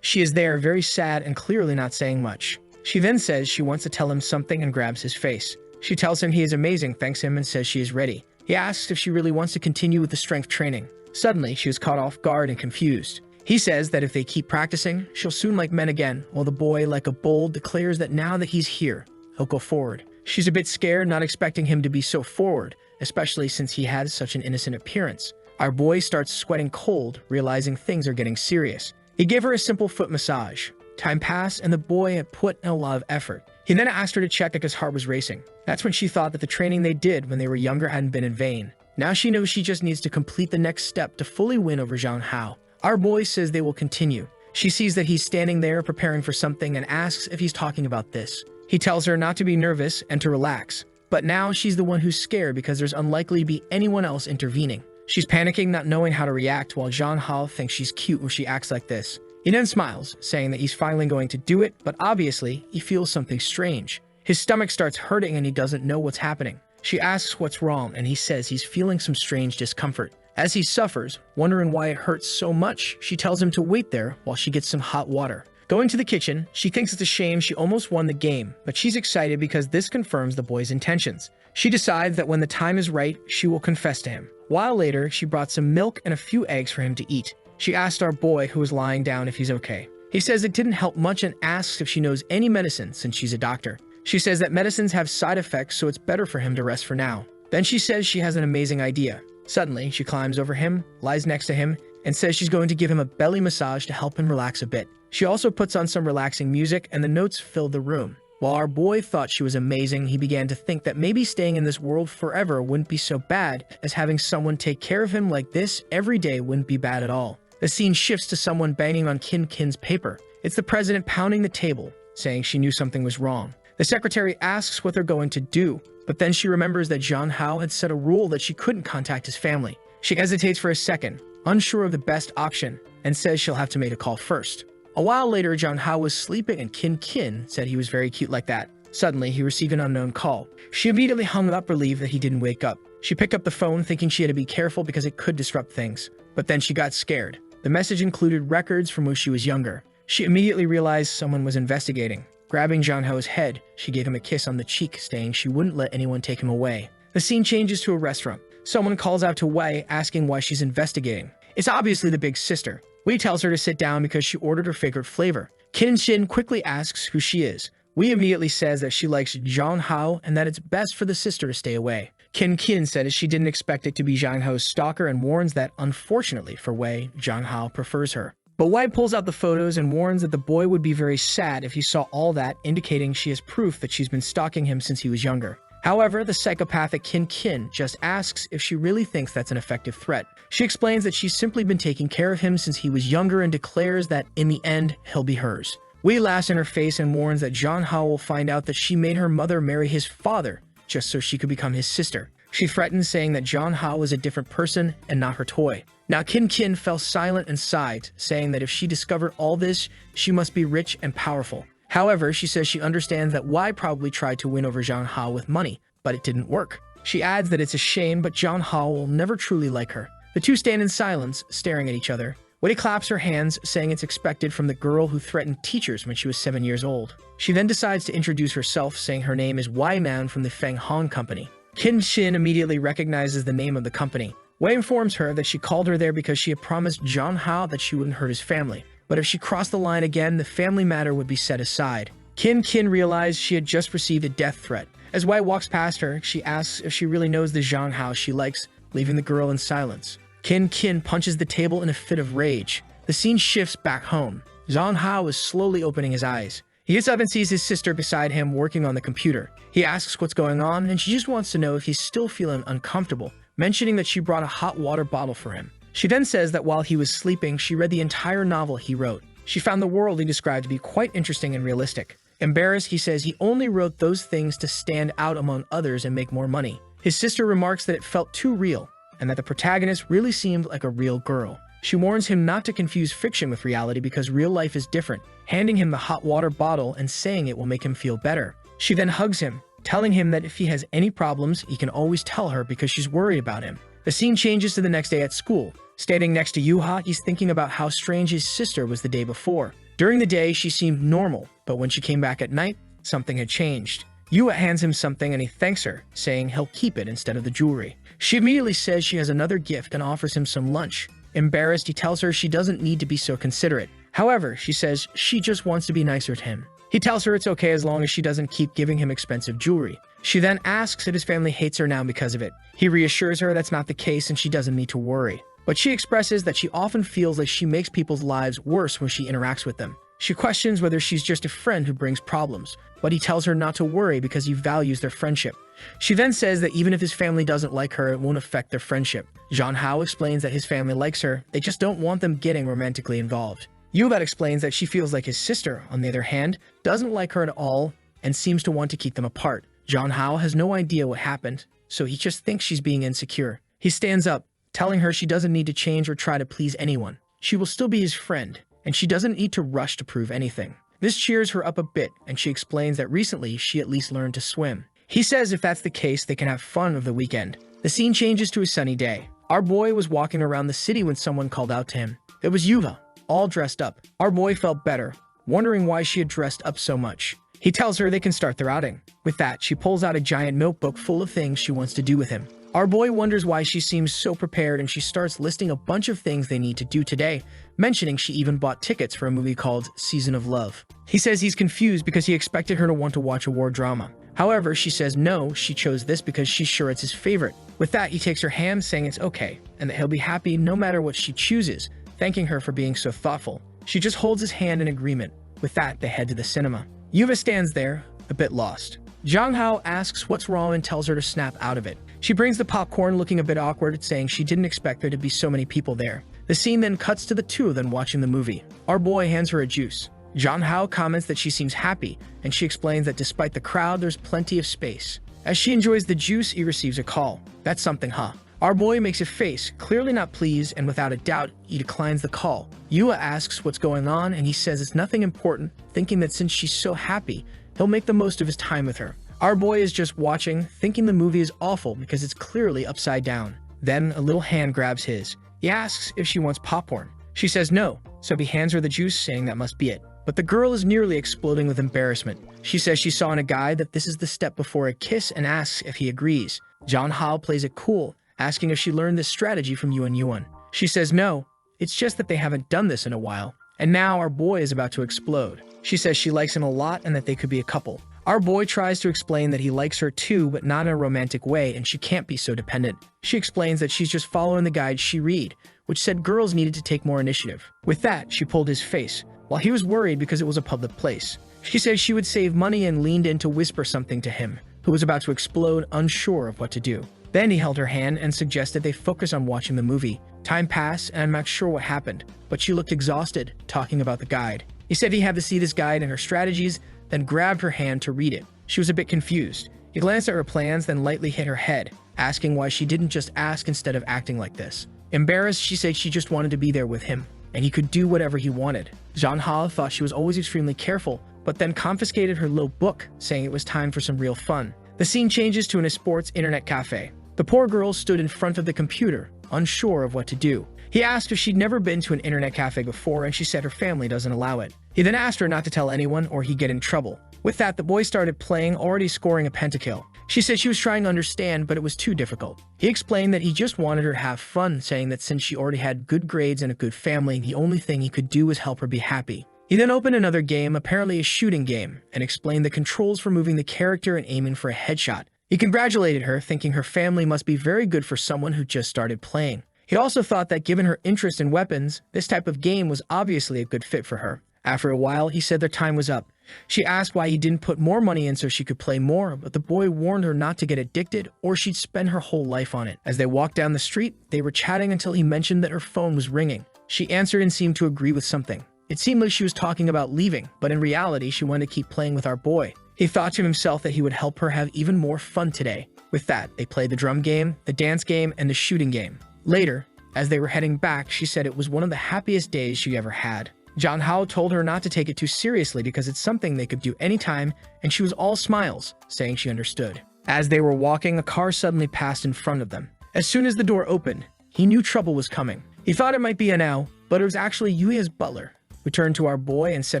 She is there, very sad and clearly not saying much. She then says she wants to tell him something and grabs his face. She tells him he is amazing, thanks him, and says she is ready. He asks if she really wants to continue with the strength training. Suddenly, she is caught off guard and confused. He says that if they keep practicing, she'll soon like men again, while the boy, like a bull, declares that now that he's here, he'll go forward. She's a bit scared, not expecting him to be so forward, especially since he had such an innocent appearance. Our boy starts sweating cold, realizing things are getting serious. He gave her a simple foot massage. Time passed, and the boy had put in a lot of effort. He then asked her to check if his heart was racing. That's when she thought that the training they did when they were younger hadn't been in vain. Now she knows she just needs to complete the next step to fully win over Zhang Hao. Our boy says they will continue. She sees that he's standing there preparing for something and asks if he's talking about this. He tells her not to be nervous and to relax. But now she's the one who's scared because there's unlikely to be anyone else intervening. She's panicking, not knowing how to react, while Zhang Hao thinks she's cute when she acts like this. He then smiles, saying that he's finally going to do it, but obviously, he feels something strange. His stomach starts hurting and he doesn't know what's happening. She asks what's wrong, and he says he's feeling some strange discomfort. As he suffers, wondering why it hurts so much, she tells him to wait there while she gets some hot water. Going to the kitchen, she thinks it's a shame she almost won the game, but she's excited because this confirms the boy's intentions. She decides that when the time is right, she will confess to him. While later, she brought some milk and a few eggs for him to eat. She asked our boy, who was lying down, if he's okay. He says it didn't help much and asks if she knows any medicine since she's a doctor. She says that medicines have side effects, so it's better for him to rest for now. Then she says she has an amazing idea. Suddenly, she climbs over him, lies next to him, and says she's going to give him a belly massage to help him relax a bit. She also puts on some relaxing music, and the notes fill the room. While our boy thought she was amazing, he began to think that maybe staying in this world forever wouldn't be so bad, as having someone take care of him like this every day wouldn't be bad at all. The scene shifts to someone banging on Kin's paper. It's the president pounding the table, saying she knew something was wrong. The secretary asks what they're going to do, but then she remembers that Zhang Hao had set a rule that she couldn't contact his family. She hesitates for a second, unsure of the best option, and says she'll have to make a call first. A while later, Zhang Hao was sleeping and Kin said he was very cute like that. Suddenly, he received an unknown call. She immediately hung up, relieved that he didn't wake up. She picked up the phone, thinking she had to be careful because it could disrupt things. But then she got scared. The message included records from when she was younger. She immediately realized someone was investigating. Grabbing Zhang Hao's head, she gave him a kiss on the cheek, saying she wouldn't let anyone take him away. The scene changes to a restaurant. Someone calls out to Wei, asking why she's investigating. It's obviously the big sister. Wei tells her to sit down because she ordered her favorite flavor. Shin quickly asks who she is. Wei immediately says that she likes Zhang Hao and that it's best for the sister to stay away. Kin said she didn't expect it to be Zhang Hao's stalker and warns that, unfortunately for Wei, Zhang Hao prefers her. But Wei pulls out the photos and warns that the boy would be very sad if he saw all that, indicating she has proof that she's been stalking him since he was younger. However, the psychopathic Kin just asks if she really thinks that's an effective threat. She explains that she's simply been taking care of him since he was younger and declares that, in the end, he'll be hers. Wei laughs in her face and warns that Zhang Hao will find out that she made her mother marry his father just so she could become his sister. She threatens, saying that Zhang Hao is a different person and not her toy. Now Kin fell silent and sighed, saying that if she discovered all this, she must be rich and powerful. However, she says she understands that Wei probably tried to win over Zhang Hao with money, but it didn't work. She adds that it's a shame, but Zhang Hao will never truly like her. The two stand in silence, staring at each other. Wei claps her hands, saying it's expected from the girl who threatened teachers when she was 7 years old. She then decides to introduce herself, saying her name is Wei Man from the Feng Hong Company. Shin immediately recognizes the name of the company. Wei informs her that she called her there because she had promised Zhang Hao that she wouldn't hurt his family. But if she crossed the line again, the family matter would be set aside. Kin realized she had just received a death threat. As Wei walks past her, she asks if she really knows the Zhang Hao she likes, leaving the girl in silence. Kin punches the table in a fit of rage. The scene shifts back home. Zhang Hao is slowly opening his eyes. He gets up and sees his sister beside him working on the computer. He asks what's going on, and she just wants to know if he's still feeling uncomfortable, mentioning that she brought a hot water bottle for him. She then says that while he was sleeping, she read the entire novel he wrote. She found the world he described to be quite interesting and realistic. Embarrassed, he says he only wrote those things to stand out among others and make more money. His sister remarks that it felt too real, and that the protagonist really seemed like a real girl. She warns him not to confuse fiction with reality because real life is different, handing him the hot water bottle and saying it will make him feel better. She then hugs him, telling him that if he has any problems, he can always tell her because she's worried about him. The scene changes to the next day at school. Standing next to Yuha, he's thinking about how strange his sister was the day before. During the day, she seemed normal, but when she came back at night, something had changed. Yuha hands him something and he thanks her, saying he'll keep it instead of the jewelry. She immediately says she has another gift and offers him some lunch. Embarrassed, he tells her she doesn't need to be so considerate. However, she says she just wants to be nicer to him. He tells her it's okay as long as she doesn't keep giving him expensive jewelry. She then asks if his family hates her now because of it. He reassures her that's not the case and she doesn't need to worry. But she expresses that she often feels like she makes people's lives worse when she interacts with them. She questions whether she's just a friend who brings problems, but he tells her not to worry because he values their friendship. She then says that even if his family doesn't like her, it won't affect their friendship. Zhang Hao explains that his family likes her, they just don't want them getting romantically involved. Yubat explains that she feels like his sister, on the other hand, doesn't like her at all and seems to want to keep them apart. Zhang Hao has no idea what happened, so he just thinks she's being insecure. He stands up, telling her she doesn't need to change or try to please anyone. She will still be his friend, and she doesn't need to rush to prove anything. This cheers her up a bit, and she explains that recently she at least learned to swim. He says if that's the case, they can have fun over the weekend. The scene changes to a sunny day. Our boy was walking around the city when someone called out to him. It was Yuva, all dressed up. Our boy felt better, wondering why she had dressed up so much. He tells her they can start their outing. With that, she pulls out a giant notebook full of things she wants to do with him. Our boy wonders why she seems so prepared and she starts listing a bunch of things they need to do today, mentioning she even bought tickets for a movie called Season of Love. He says he's confused because he expected her to want to watch a war drama. However, she says no, she chose this because she's sure it's his favorite. With that, he takes her hand, saying it's okay, and that he'll be happy no matter what she chooses, thanking her for being so thoughtful. She just holds his hand in agreement. With that, they head to the cinema. Yuva stands there, a bit lost. Zhang Hao asks what's wrong and tells her to snap out of it. She brings the popcorn, looking a bit awkward, saying she didn't expect there to be so many people there. The scene then cuts to the two of them watching the movie. Our boy hands her a juice. Zhang Hao comments that she seems happy, and she explains that despite the crowd, there's plenty of space. As she enjoys the juice, he receives a call. That's something, huh? Our boy makes a face, clearly not pleased, and without a doubt, he declines the call. Yua asks what's going on, and he says it's nothing important, thinking that since she's so happy, he'll make the most of his time with her. Our boy is just watching, thinking the movie is awful because it's clearly upside down. Then a little hand grabs his. He asks if she wants popcorn. She says no, so he hands her the juice, saying that must be it. But the girl is nearly exploding with embarrassment. She says she saw in a guide that this is the step before a kiss and asks if he agrees. John Hao plays it cool, asking if she learned this strategy from Yuan. She says no, it's just that they haven't done this in a while. And now our boy is about to explode. She says she likes him a lot and that they could be a couple. Our boy tries to explain that he likes her too, but not in a romantic way, and she can't be so dependent. She explains that she's just following the guide she read, which said girls needed to take more initiative. With that, she pulled his face, while he was worried because it was a public place. She said she would save money and leaned in to whisper something to him, who was about to explode, unsure of what to do. Then he held her hand and suggested they focus on watching the movie. Time passed, and I'm not sure what happened, but she looked exhausted, talking about the guide. He said he had to see this guide and her strategies, then grabbed her hand to read it. She was a bit confused. He glanced at her plans, then lightly hit her head, asking why she didn't just ask instead of acting like this. Embarrassed, she said she just wanted to be there with him, and he could do whatever he wanted. John Hao thought she was always extremely careful, but then confiscated her little book, saying it was time for some real fun. The scene changes to an sports internet cafe. The poor girl stood in front of the computer, unsure of what to do. He asked if she'd never been to an internet cafe before, and she said her family doesn't allow it. He then asked her not to tell anyone or he'd get in trouble. With that, the boy started playing, already scoring a pentakill. She said she was trying to understand, but it was too difficult. He explained that he just wanted her to have fun, saying that since she already had good grades and a good family, the only thing he could do was help her be happy. He then opened another game, apparently a shooting game, and explained the controls for moving the character and aiming for a headshot. He congratulated her, thinking her family must be very good for someone who just started playing. He also thought that given her interest in weapons, this type of game was obviously a good fit for her. After a while, he said their time was up. She asked why he didn't put more money in so she could play more, but the boy warned her not to get addicted or she'd spend her whole life on it. As they walked down the street, they were chatting until he mentioned that her phone was ringing. She answered and seemed to agree with something. It seemed like she was talking about leaving, but in reality, she wanted to keep playing with our boy. He thought to himself that he would help her have even more fun today. With that, they played the drum game, the dance game, and the shooting game. Later, as they were heading back, she said it was one of the happiest days she ever had. John Hao told her not to take it too seriously because it's something they could do anytime, and she was all smiles, saying she understood. As they were walking, a car suddenly passed in front of them. As soon as the door opened, he knew trouble was coming. He thought it might be Anao, but it was actually Yuya's butler, who turned to our boy and said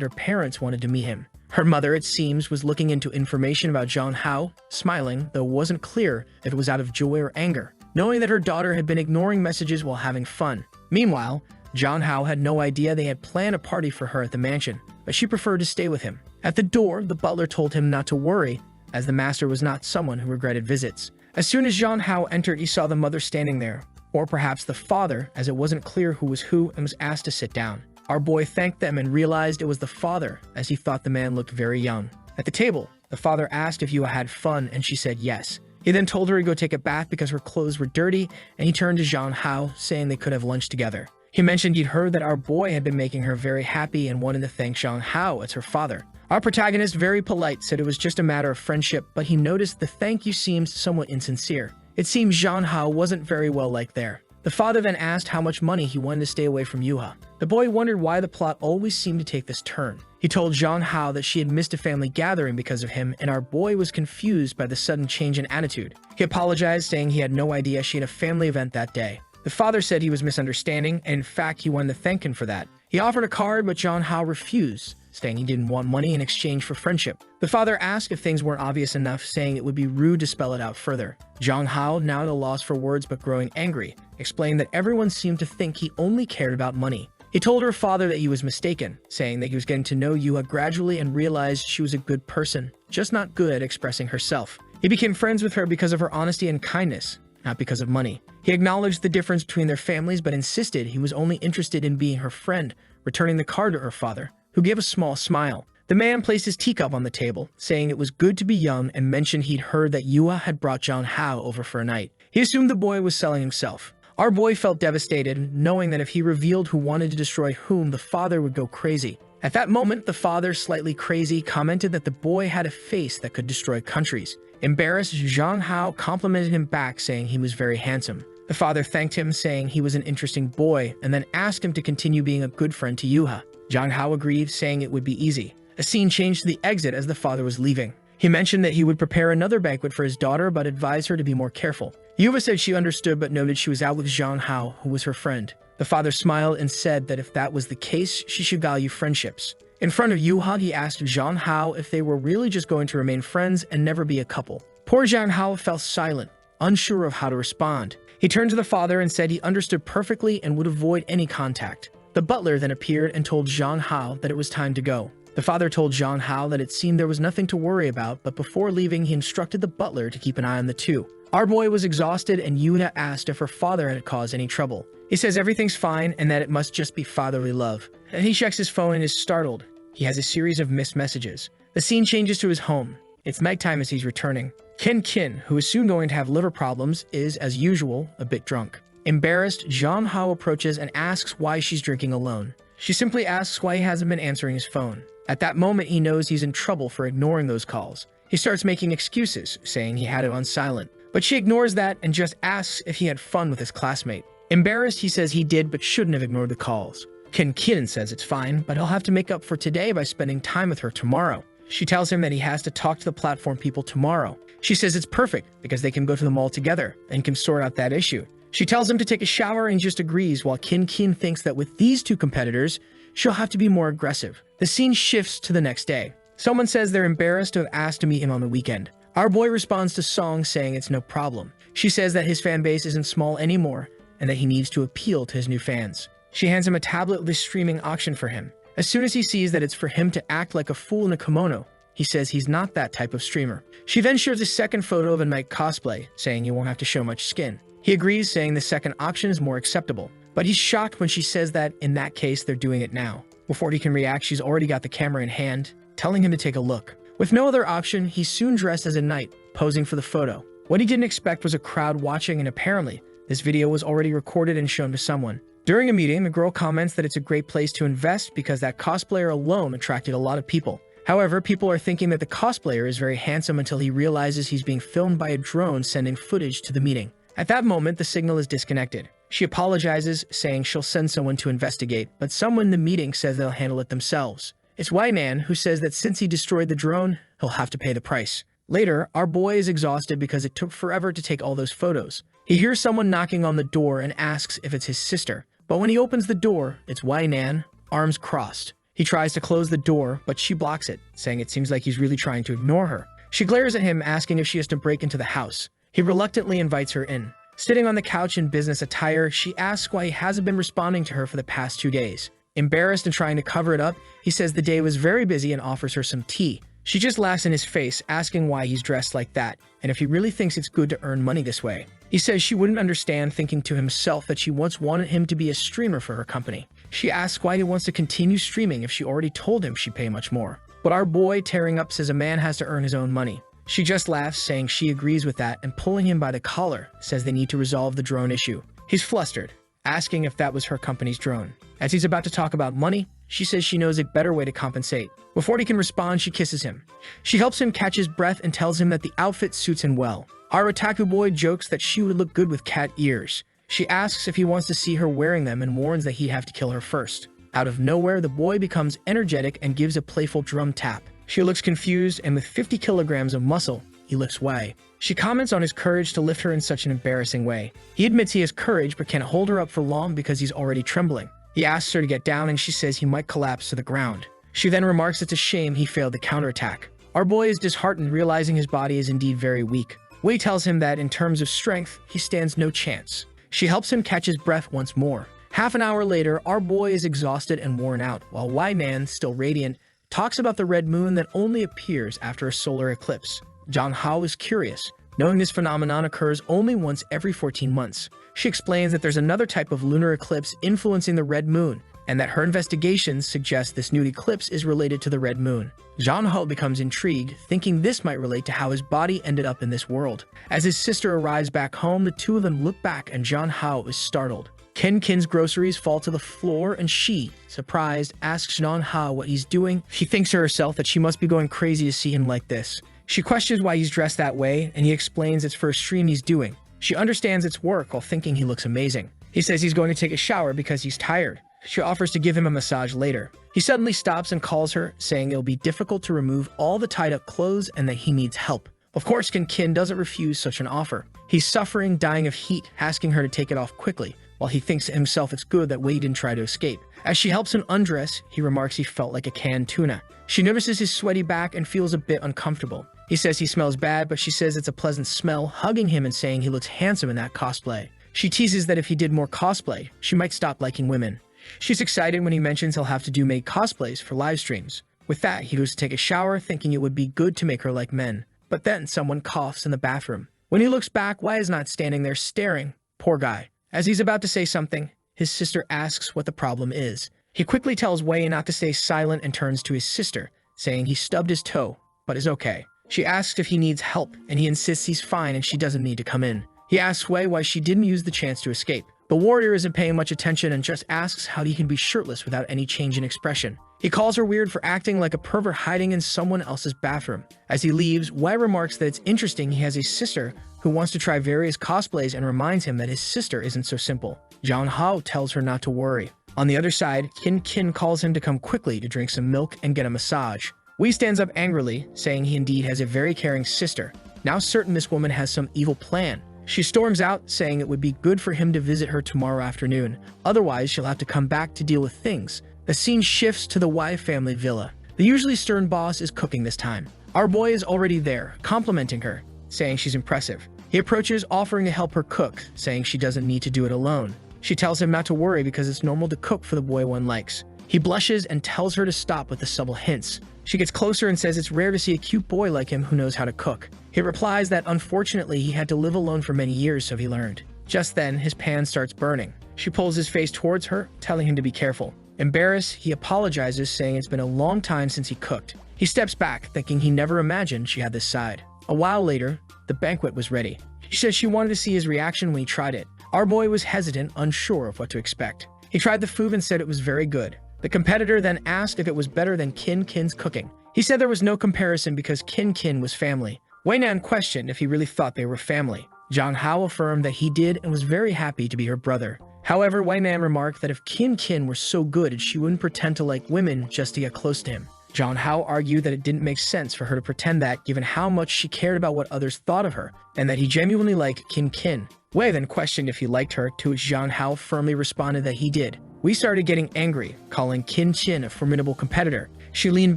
her parents wanted to meet him. Her mother, it seems, was looking into information about John Hao, smiling, though it wasn't clear if it was out of joy or anger, knowing that her daughter had been ignoring messages while having fun. Meanwhile, John Hao had no idea they had planned a party for her at the mansion, but she preferred to stay with him. At the door, the butler told him not to worry, as the master was not someone who regretted visits. As soon as John Hao entered, he saw the mother standing there, or perhaps the father, as it wasn't clear who was who, and was asked to sit down. Our boy thanked them and realized it was the father, as he thought the man looked very young. At the table, the father asked if Yua had fun, and she said yes. He then told her to go take a bath because her clothes were dirty, and he turned to John Hao, saying they could have lunch together. He mentioned he'd heard that our boy had been making her very happy and wanted to thank John Hao as her father. Our protagonist, very polite, said it was just a matter of friendship, but he noticed the thank you seemed somewhat insincere. It seems John Hao wasn't very well liked there. The father then asked how much money he wanted to stay away from Yuha. The boy wondered why the plot always seemed to take this turn. He told John Hao that she had missed a family gathering because of him, and our boy was confused by the sudden change in attitude. He apologized, saying he had no idea she had a family event that day. The father said he was misunderstanding, and in fact, he wanted to thank him for that. He offered a card, but John Hao refused, saying he didn't want money in exchange for friendship. The father asked if things weren't obvious enough, saying it would be rude to spell it out further. John Hao, now at a loss for words but growing angry, explained that everyone seemed to think he only cared about money. He told her father that he was mistaken, saying that he was getting to know Yuha gradually and realized she was a good person, just not good at expressing herself. He became friends with her because of her honesty and kindness, not because of money. He acknowledged the difference between their families but insisted he was only interested in being her friend, returning the card to her father, who gave a small smile. The man placed his teacup on the table, saying it was good to be young, and mentioned he'd heard that Yuha had brought John Hao over for a night. He assumed the boy was selling himself. Our boy felt devastated, knowing that if he revealed who wanted to destroy whom, the father would go crazy. At that moment, the father, slightly crazy, commented that the boy had a face that could destroy countries. Embarrassed, John Hao complimented him back, saying he was very handsome. The father thanked him, saying he was an interesting boy, and then asked him to continue being a good friend to Yuha. John Hao agreed, saying it would be easy. A scene changed to the exit as the father was leaving. He mentioned that he would prepare another banquet for his daughter, but advised her to be more careful. Yuha said she understood, but noted she was out with John Hao, who was her friend. The father smiled and said that if that was the case, she should value friendships. In front of Yuha, he asked John Hao if they were really just going to remain friends and never be a couple. Poor John Hao fell silent, unsure of how to respond. He turned to the father and said he understood perfectly and would avoid any contact. The butler then appeared and told Zhang Hao that it was time to go. The father told Zhang Hao that it seemed there was nothing to worry about, but before leaving, he instructed the butler to keep an eye on the two. Our boy was exhausted, and Yuna asked if her father had caused any trouble. He says everything's fine and that it must just be fatherly love. And he checks his phone and is startled. He has a series of missed messages. The scene changes to his home. It's nighttime as he's returning. Kin, who is soon going to have liver problems, is, as usual, a bit drunk. Embarrassed, Zhang Hao approaches and asks why she's drinking alone. She simply asks why he hasn't been answering his phone. At that moment, he knows he's in trouble for ignoring those calls. He starts making excuses, saying he had it on silent. But she ignores that and just asks if he had fun with his classmate. Embarrassed, he says he did but shouldn't have ignored the calls. Kin says it's fine, but he'll have to make up for today by spending time with her tomorrow. She tells him that he has to talk to the platform people tomorrow. She says it's perfect because they can go to the mall together and can sort out that issue. She tells him to take a shower and just agrees, while Kin thinks that with these two competitors, she'll have to be more aggressive. The scene shifts to the next day. Someone says they're embarrassed to have asked to meet him on the weekend. Our boy responds to Song saying it's no problem. She says that his fan base isn't small anymore and that he needs to appeal to his new fans. She hands him a tablet with a streaming auction for him. As soon as he sees that it's for him to act like a fool in a kimono, he says he's not that type of streamer. She then shares a second photo of a night cosplay, saying he won't have to show much skin. He agrees, saying the second auction is more acceptable, but he's shocked when she says that in that case they're doing it now. Before he can react, she's already got the camera in hand, telling him to take a look. With no other option, he's soon dressed as a knight, posing for the photo. What he didn't expect was a crowd watching, and apparently, this video was already recorded and shown to someone. During a meeting, the girl comments that it's a great place to invest because that cosplayer alone attracted a lot of people. However, people are thinking that the cosplayer is very handsome until he realizes he's being filmed by a drone sending footage to the meeting. At that moment, the signal is disconnected. She apologizes, saying she'll send someone to investigate, but someone in the meeting says they'll handle it themselves. It's Wainan, who says that since he destroyed the drone, he'll have to pay the price. Later, our boy is exhausted because it took forever to take all those photos. He hears someone knocking on the door and asks if it's his sister. But when he opens the door, it's Wainan, arms crossed. He tries to close the door, but she blocks it, saying it seems like he's really trying to ignore her. She glares at him, asking if she has to break into the house. He reluctantly invites her in. Sitting on the couch in business attire, she asks why he hasn't been responding to her for the past 2 days. Embarrassed and trying to cover it up, he says the day was very busy and offers her some tea. She just laughs in his face, asking why he's dressed like that, and if he really thinks it's good to earn money this way. He says she wouldn't understand, thinking to himself that she once wanted him to be a streamer for her company. She asks why he wants to continue streaming if she already told him she'd pay much more. But our boy, tearing up, says a man has to earn his own money. She just laughs, saying she agrees with that, and pulling him by the collar, says they need to resolve the drone issue. He's flustered, asking if that was her company's drone. As he's about to talk about money, she says she knows a better way to compensate. Before he can respond, she kisses him. She helps him catch his breath and tells him that the outfit suits him well. Our otaku boy jokes that she would look good with cat ears. She asks if he wants to see her wearing them and warns that he'd have to kill her first. Out of nowhere, the boy becomes energetic and gives a playful drum tap. She looks confused, and with 50 kilograms of muscle, he lifts Wei. She comments on his courage to lift her in such an embarrassing way. He admits he has courage but can't hold her up for long because he's already trembling. He asks her to get down and she says he might collapse to the ground. She then remarks it's a shame he failed the counterattack. Our boy is disheartened, realizing his body is indeed very weak. Wei tells him that in terms of strength, he stands no chance. She helps him catch his breath once more. Half an hour later, our boy is exhausted and worn out, while Wai-Man, still radiant, talks about the red moon that only appears after a solar eclipse. Zhang Hao is curious, knowing this phenomenon occurs only once every 14 months. She explains that there's another type of lunar eclipse influencing the red moon, and that her investigations suggest this new eclipse is related to the red moon. Zhang Hao becomes intrigued, thinking this might relate to how his body ended up in this world. As his sister arrives back home, the two of them look back and Zhang Hao is startled. Kin's groceries fall to the floor and she, surprised, asks Zhang Hao what he's doing. She thinks to herself that she must be going crazy to see him like this. She questions why he's dressed that way, and he explains it's for a stream he's doing. She understands it's work while thinking he looks amazing. He says he's going to take a shower because he's tired. She offers to give him a massage later. He suddenly stops and calls her, saying it'll be difficult to remove all the tied-up clothes and that he needs help. Of course, Kin doesn't refuse such an offer. He's suffering, dying of heat, asking her to take it off quickly, while he thinks to himself it's good that Wei didn't try to escape. As she helps him undress, he remarks he felt like a canned tuna. She notices his sweaty back and feels a bit uncomfortable. He says he smells bad, but she says it's a pleasant smell, hugging him and saying he looks handsome in that cosplay. She teases that if he did more cosplay, she might stop liking women. She's excited when he mentions he'll have to make cosplays for live streams. With that, he goes to take a shower, thinking it would be good to make her like men. But then someone coughs in the bathroom. When he looks back, Wei is not standing there staring. Poor guy. As he's about to say something, his sister asks what the problem is. He quickly tells Wei not to stay silent and turns to his sister, saying he stubbed his toe, but is okay. She asks if he needs help, and he insists he's fine and she doesn't need to come in. He asks Wei why she didn't use the chance to escape. The warrior isn't paying much attention and just asks how he can be shirtless without any change in expression. He calls her weird for acting like a pervert hiding in someone else's bathroom. As he leaves, Wei remarks that it's interesting he has a sister who wants to try various cosplays and reminds him that his sister isn't so simple. Zhang Hao tells her not to worry. On the other side, Kin calls him to come quickly to drink some milk and get a massage. Wei stands up angrily, saying he indeed has a very caring sister, now certain this woman has some evil plan. She storms out, saying it would be good for him to visit her tomorrow afternoon, otherwise she'll have to come back to deal with things. The scene shifts to the Wei family villa. The usually stern boss is cooking this time. Our boy is already there, complimenting her, saying she's impressive. He approaches, offering to help her cook, saying she doesn't need to do it alone. She tells him not to worry because it's normal to cook for the boy one likes. He blushes and tells her to stop with the subtle hints. She gets closer and says it's rare to see a cute boy like him who knows how to cook. He replies that unfortunately he had to live alone for many years, so he learned. Just then, his pan starts burning. She pulls his face towards her, telling him to be careful. Embarrassed, he apologizes, saying it's been a long time since he cooked. He steps back, thinking he never imagined she had this side. A while later, the banquet was ready. She says she wanted to see his reaction when he tried it. Our boy was hesitant, unsure of what to expect. He tried the food and said it was very good. The competitor then asked if it was better than Kin's cooking. He said there was no comparison because Kin was family. Wei Nan questioned if he really thought they were family. Zhang Hao affirmed that he did and was very happy to be her brother. However, Wei Nan remarked that if Kin were so good, she wouldn't pretend to like women just to get close to him. Zhang Hao argued that it didn't make sense for her to pretend that, given how much she cared about what others thought of her, and that he genuinely liked Kin. Wei then questioned if he liked her, to which Zhang Hao firmly responded that he did. We started getting angry, calling Kin a formidable competitor. She leaned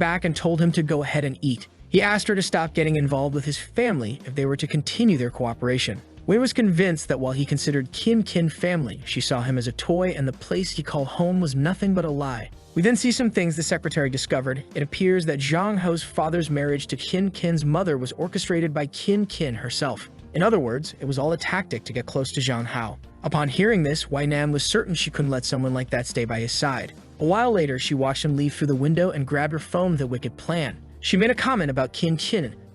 back and told him to go ahead and eat. He asked her to stop getting involved with his family if they were to continue their cooperation. Wei was convinced that while he considered Kin family, she saw him as a toy and the place he called home was nothing but a lie. We then see some things the secretary discovered. It appears that Zhang Hao's father's marriage to Kin's mother was orchestrated by Kin herself. In other words, it was all a tactic to get close to Zhang Hao. Upon hearing this, Wei Nan was certain she couldn't let someone like that stay by his side. A while later, she watched him leave through the window and grabbed her phone with a wicked plan. She made a comment about Kin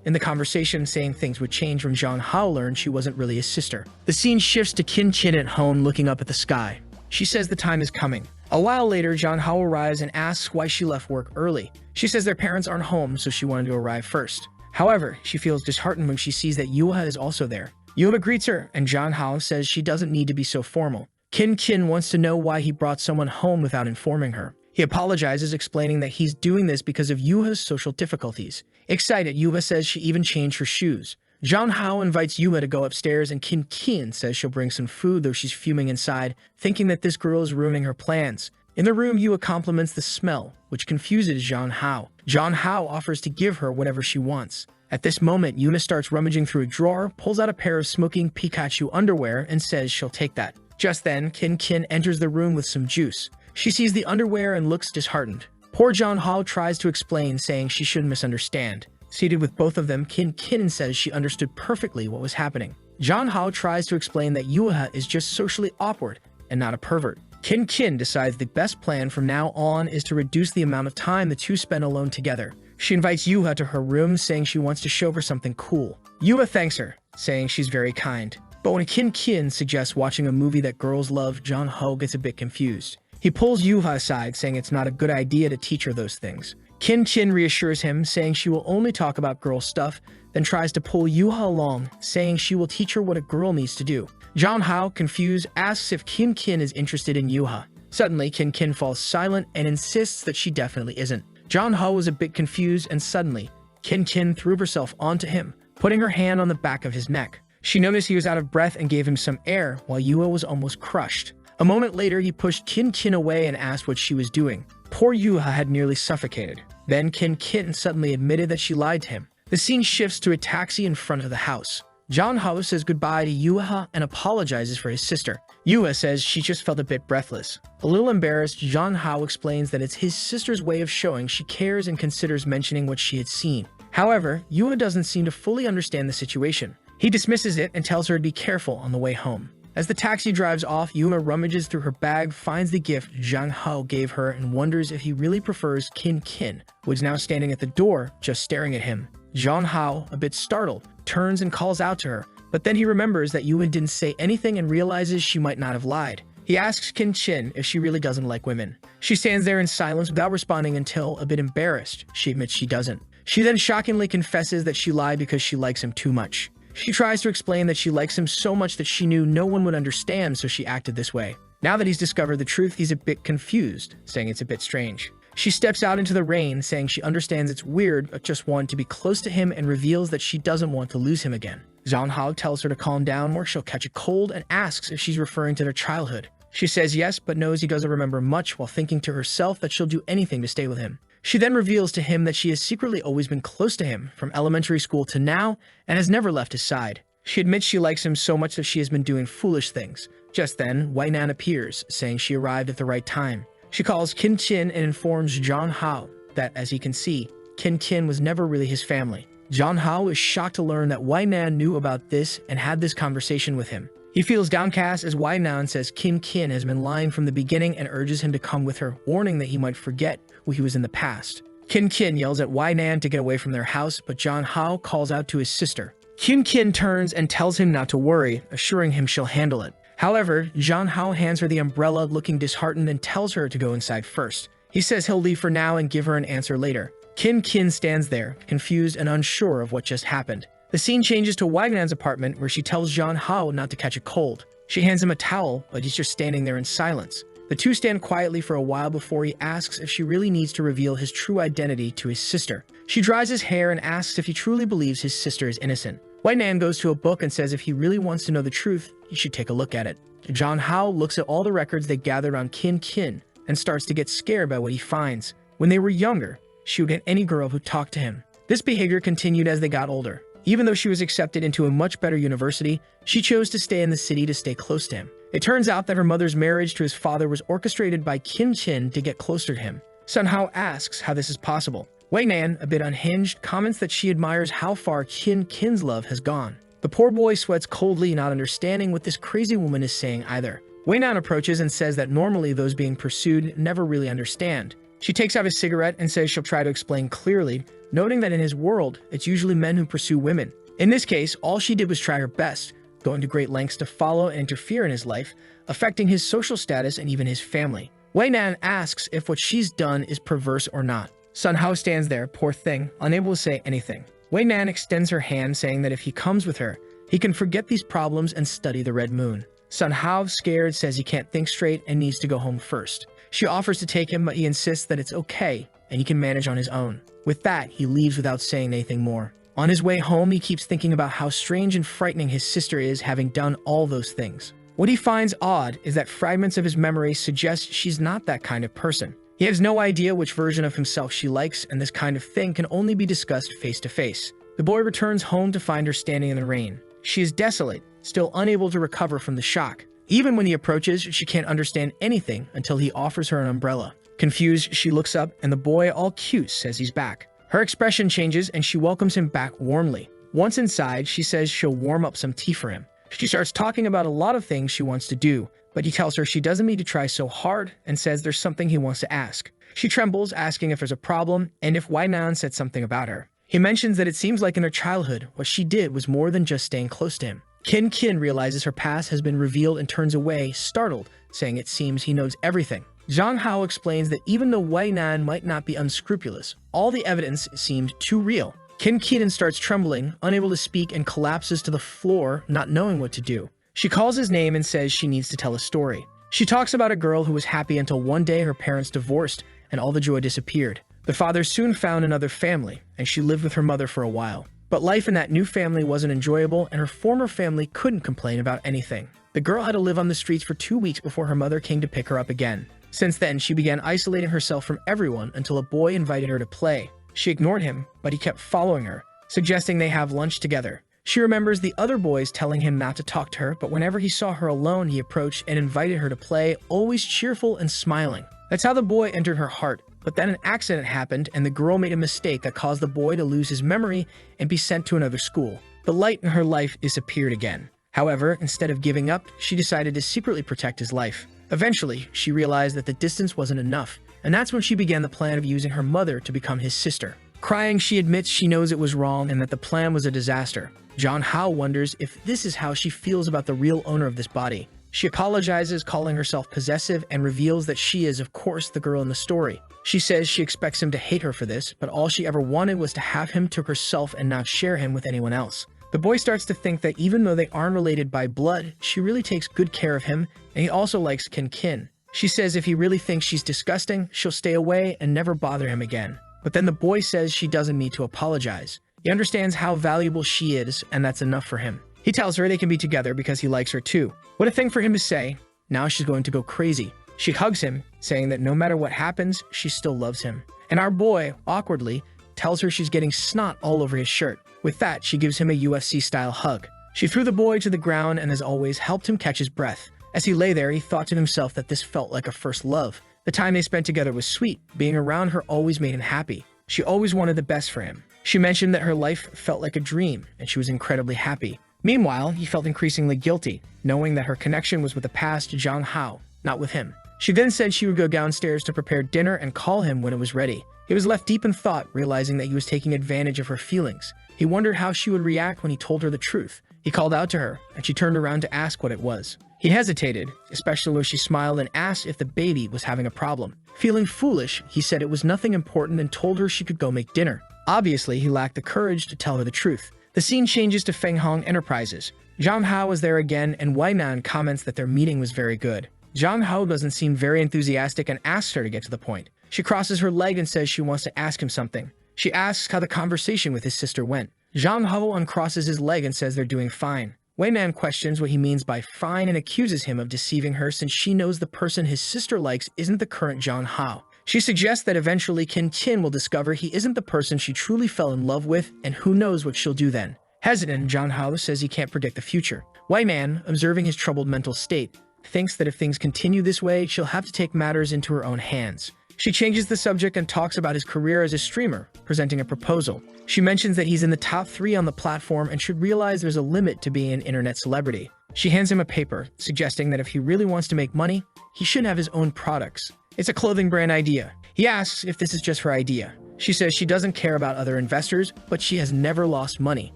in the conversation, saying things would change when Zhang Hao learned she wasn't really his sister. The scene shifts to Kin at home looking up at the sky. She says the time is coming. A while later, Zhang Hao arrives and asks why she left work early. She says their parents aren't home, so she wanted to arrive first. However, she feels disheartened when she sees that Yuha is also there. Yuha greets her, and Zhang Hao says she doesn't need to be so formal. Kin wants to know why he brought someone home without informing her. He apologizes, explaining that he's doing this because of Yuha's social difficulties. Excited, Yuha says she even changed her shoes. Zhang Hao invites Yuha to go upstairs, and Kin says she'll bring some food, though she's fuming inside, thinking that this girl is ruining her plans. In the room, Yuha compliments the smell, which confuses Zhang Hao. Zhang Hao offers to give her whatever she wants. At this moment, Yuha starts rummaging through a drawer, pulls out a pair of smoking Pikachu underwear, and says she'll take that. Just then, Kin enters the room with some juice. She sees the underwear and looks disheartened. Poor Zhang Hao tries to explain, saying she shouldn't misunderstand. Seated with both of them, Kin says she understood perfectly what was happening. Zhang Hao tries to explain that Yuha is just socially awkward and not a pervert. Kin decides the best plan from now on is to reduce the amount of time the two spend alone together. She invites Yuha to her room, saying she wants to show her something cool. Yuha thanks her, saying she's very kind. But when Kin suggests watching a movie that girls love, Zhang Hao gets a bit confused. He pulls Yuha aside, saying it's not a good idea to teach her those things. Kin reassures him, saying she will only talk about girl stuff, then tries to pull Yuha along, saying she will teach her what a girl needs to do. Zhang Hao, confused, asks if Kin is interested in Yuha. Suddenly, Kin falls silent and insists that she definitely isn't. Zhang Hao was a bit confused, and suddenly, Kin threw herself onto him, putting her hand on the back of his neck. She noticed he was out of breath and gave him some air, while Yuha was almost crushed. A moment later, he pushed Kin away and asked what she was doing. Poor Yuha had nearly suffocated. Then Kin suddenly admitted that she lied to him. The scene shifts to a taxi in front of the house. Jong-ho says goodbye to Yuha and apologizes for his sister. Yuha says she just felt a bit breathless. A little embarrassed, Jong-ho explains that it's his sister's way of showing she cares and considers mentioning what she had seen. However, Yuha doesn't seem to fully understand the situation. He dismisses it and tells her to be careful on the way home. As the taxi drives off, Yuha rummages through her bag, finds the gift Jong-ho gave her, and wonders if he really prefers Kin, who is now standing at the door, just staring at him. Jong-ho, a bit startled, turns and calls out to her, but then he remembers that Yuha didn't say anything and realizes she might not have lied. He asks Kin if she really doesn't like women. She stands there in silence without responding until, a bit embarrassed, she admits she doesn't. She then shockingly confesses that she lied because she likes him too much. She tries to explain that she likes him so much that she knew no one would understand, so she acted this way. Now that he's discovered the truth, he's a bit confused, saying it's a bit strange. She steps out into the rain, saying she understands it's weird but just wanted to be close to him, and reveals that she doesn't want to lose him again. Jong-ho tells her to calm down or she'll catch a cold and asks if she's referring to their childhood. She says yes, but knows he doesn't remember much, while thinking to herself that she'll do anything to stay with him. She then reveals to him that she has secretly always been close to him, from elementary school to now, and has never left his side. She admits she likes him so much that she has been doing foolish things. Just then, White Nan appears, saying she arrived at the right time. She calls Kin and informs Jong-ho that, as he can see, Kin was never really his family. Jong-ho is shocked to learn that White Nan knew about this and had this conversation with him. He feels downcast as White Nan says Kin has been lying from the beginning and urges him to come with her, warning that he might forget who he was in the past. Kin yells at White Nan to get away from their house, but Jong-ho calls out to his sister. Kin turns and tells him not to worry, assuring him she'll handle it. However, Jong-ho hands her the umbrella, looking disheartened, and tells her to go inside first. He says he'll leave for now and give her an answer later. Kin stands there, confused and unsure of what just happened. The scene changes to White Nan's apartment, where she tells Jong-ho not to catch a cold. She hands him a towel, but he's just standing there in silence. The two stand quietly for a while before he asks if she really needs to reveal his true identity to his sister. She dries his hair and asks if he truly believes his sister is innocent. White Nan goes to a book and says if he really wants to know the truth, he should take a look at it. Jong-ho looks at all the records they gathered on Kin and starts to get scared by what he finds. When they were younger, she would hit any girl who talked to him. This behavior continued as they got older. Even though she was accepted into a much better university, she chose to stay in the city to stay close to him. It turns out that her mother's marriage to his father was orchestrated by Kin to get closer to him. Sun-ho asks how this is possible. Wei Nan, a bit unhinged, comments that she admires how far Kin's love has gone. The poor boy sweats coldly, not understanding what this crazy woman is saying either. Wei Nan approaches and says that normally those being pursued never really understand. She takes out a cigarette and says she'll try to explain clearly, noting that in his world, it's usually men who pursue women. In this case, all she did was try her best, going to great lengths to follow and interfere in his life, affecting his social status and even his family. Wei Nan asks if what she's done is perverse or not. Sun-ho stands there, poor thing, unable to say anything. Wei Nan extends her hand, saying that if he comes with her, he can forget these problems and study the red moon. Sun-ho, scared, says he can't think straight and needs to go home first. She offers to take him, but he insists that it's okay and he can manage on his own. With that, he leaves without saying anything more. On his way home, he keeps thinking about how strange and frightening his sister is, having done all those things. What he finds odd is that fragments of his memory suggest she's not that kind of person. He has no idea which version of himself she likes, and this kind of thing can only be discussed face to face. The boy returns home to find her standing in the rain. She is desolate, still unable to recover from the shock. Even when he approaches, she can't understand anything until he offers her an umbrella. Confused, she looks up, and the boy, all cute, says he's back. Her expression changes, and she welcomes him back warmly. Once inside, she says she'll warm up some tea for him. She starts talking about a lot of things she wants to do, but he tells her she doesn't need to try so hard and says there's something he wants to ask. She trembles, asking if there's a problem and if Wei Nan said something about her. He mentions that it seems like in her childhood, what she did was more than just staying close to him. Kin realizes her past has been revealed and turns away, startled, saying it seems he knows everything. Jong-ho explains that even though Wei Nan might not be unscrupulous, all the evidence seemed too real. Kin starts trembling, unable to speak, and collapses to the floor, not knowing what to do. She calls his name and says she needs to tell a story. She talks about a girl who was happy until one day her parents divorced and all the joy disappeared. The father soon found another family, and she lived with her mother for a while. But life in that new family wasn't enjoyable, and her former family couldn't complain about anything. The girl had to live on the streets for 2 weeks before her mother came to pick her up again. Since then, she began isolating herself from everyone until a boy invited her to play. She ignored him, but he kept following her, suggesting they have lunch together. She remembers the other boys telling him not to talk to her, but whenever he saw her alone, he approached and invited her to play, always cheerful and smiling. That's how the boy entered her heart. But then an accident happened, and the girl made a mistake that caused the boy to lose his memory and be sent to another school. The light in her life disappeared again. However, instead of giving up, she decided to secretly protect his life. Eventually, she realized that the distance wasn't enough, and that's when she began the plan of using her mother to become his sister. Crying, she admits she knows it was wrong and that the plan was a disaster. John Hao wonders if this is how she feels about the real owner of this body. She apologizes, calling herself possessive, and reveals that she is, of course, the girl in the story. She says she expects him to hate her for this, but all she ever wanted was to have him to herself and not share him with anyone else. The boy starts to think that even though they aren't related by blood, she really takes good care of him, and he also likes Kin. She says if he really thinks she's disgusting, she'll stay away and never bother him again. But then the boy says she doesn't need to apologize. He understands how valuable she is, and that's enough for him. He tells her they can be together because he likes her too. What a thing for him to say. Now she's going to go crazy. She hugs him, saying that no matter what happens, she still loves him. And our boy, awkwardly, tells her she's getting snot all over his shirt. With that, she gives him a UFC-style hug. She threw the boy to the ground and, as always, helped him catch his breath. As he lay there, he thought to himself that this felt like a first love. The time they spent together was sweet. Being around her always made him happy. She always wanted the best for him. She mentioned that her life felt like a dream, and she was incredibly happy. Meanwhile, he felt increasingly guilty, knowing that her connection was with the past Zhang Hao, not with him. She then said she would go downstairs to prepare dinner and call him when it was ready. He was left deep in thought, realizing that he was taking advantage of her feelings. He wondered how she would react when he told her the truth. He called out to her, and she turned around to ask what it was. He hesitated, especially when she smiled and asked if the baby was having a problem. Feeling foolish, he said it was nothing important and told her she could go make dinner. Obviously, he lacked the courage to tell her the truth. The scene changes to Fenghong Enterprises. Zhang Hao is there again, and Wei Nan comments that their meeting was very good. Zhang Hao doesn't seem very enthusiastic and asks her to get to the point. She crosses her leg and says she wants to ask him something. She asks how the conversation with his sister went. Zhang Hao uncrosses his leg and says they're doing fine. Wei Nan questions what he means by fine and accuses him of deceiving her since she knows the person his sister likes isn't the current Zhang Hao. She suggests that eventually Kin will discover he isn't the person she truly fell in love with, and who knows what she'll do then. Hesitant, Zhang Hao says he can't predict the future. Wei Nan, observing his troubled mental state, thinks that if things continue this way, she'll have to take matters into her own hands. She changes the subject and talks about his career as a streamer, presenting a proposal. She mentions that he's in the top 3 on the platform and should realize there's a limit to being an internet celebrity. She hands him a paper, suggesting that if he really wants to make money, he should have his own products. It's a clothing brand idea. He asks if this is just her idea. She says she doesn't care about other investors, but she has never lost money.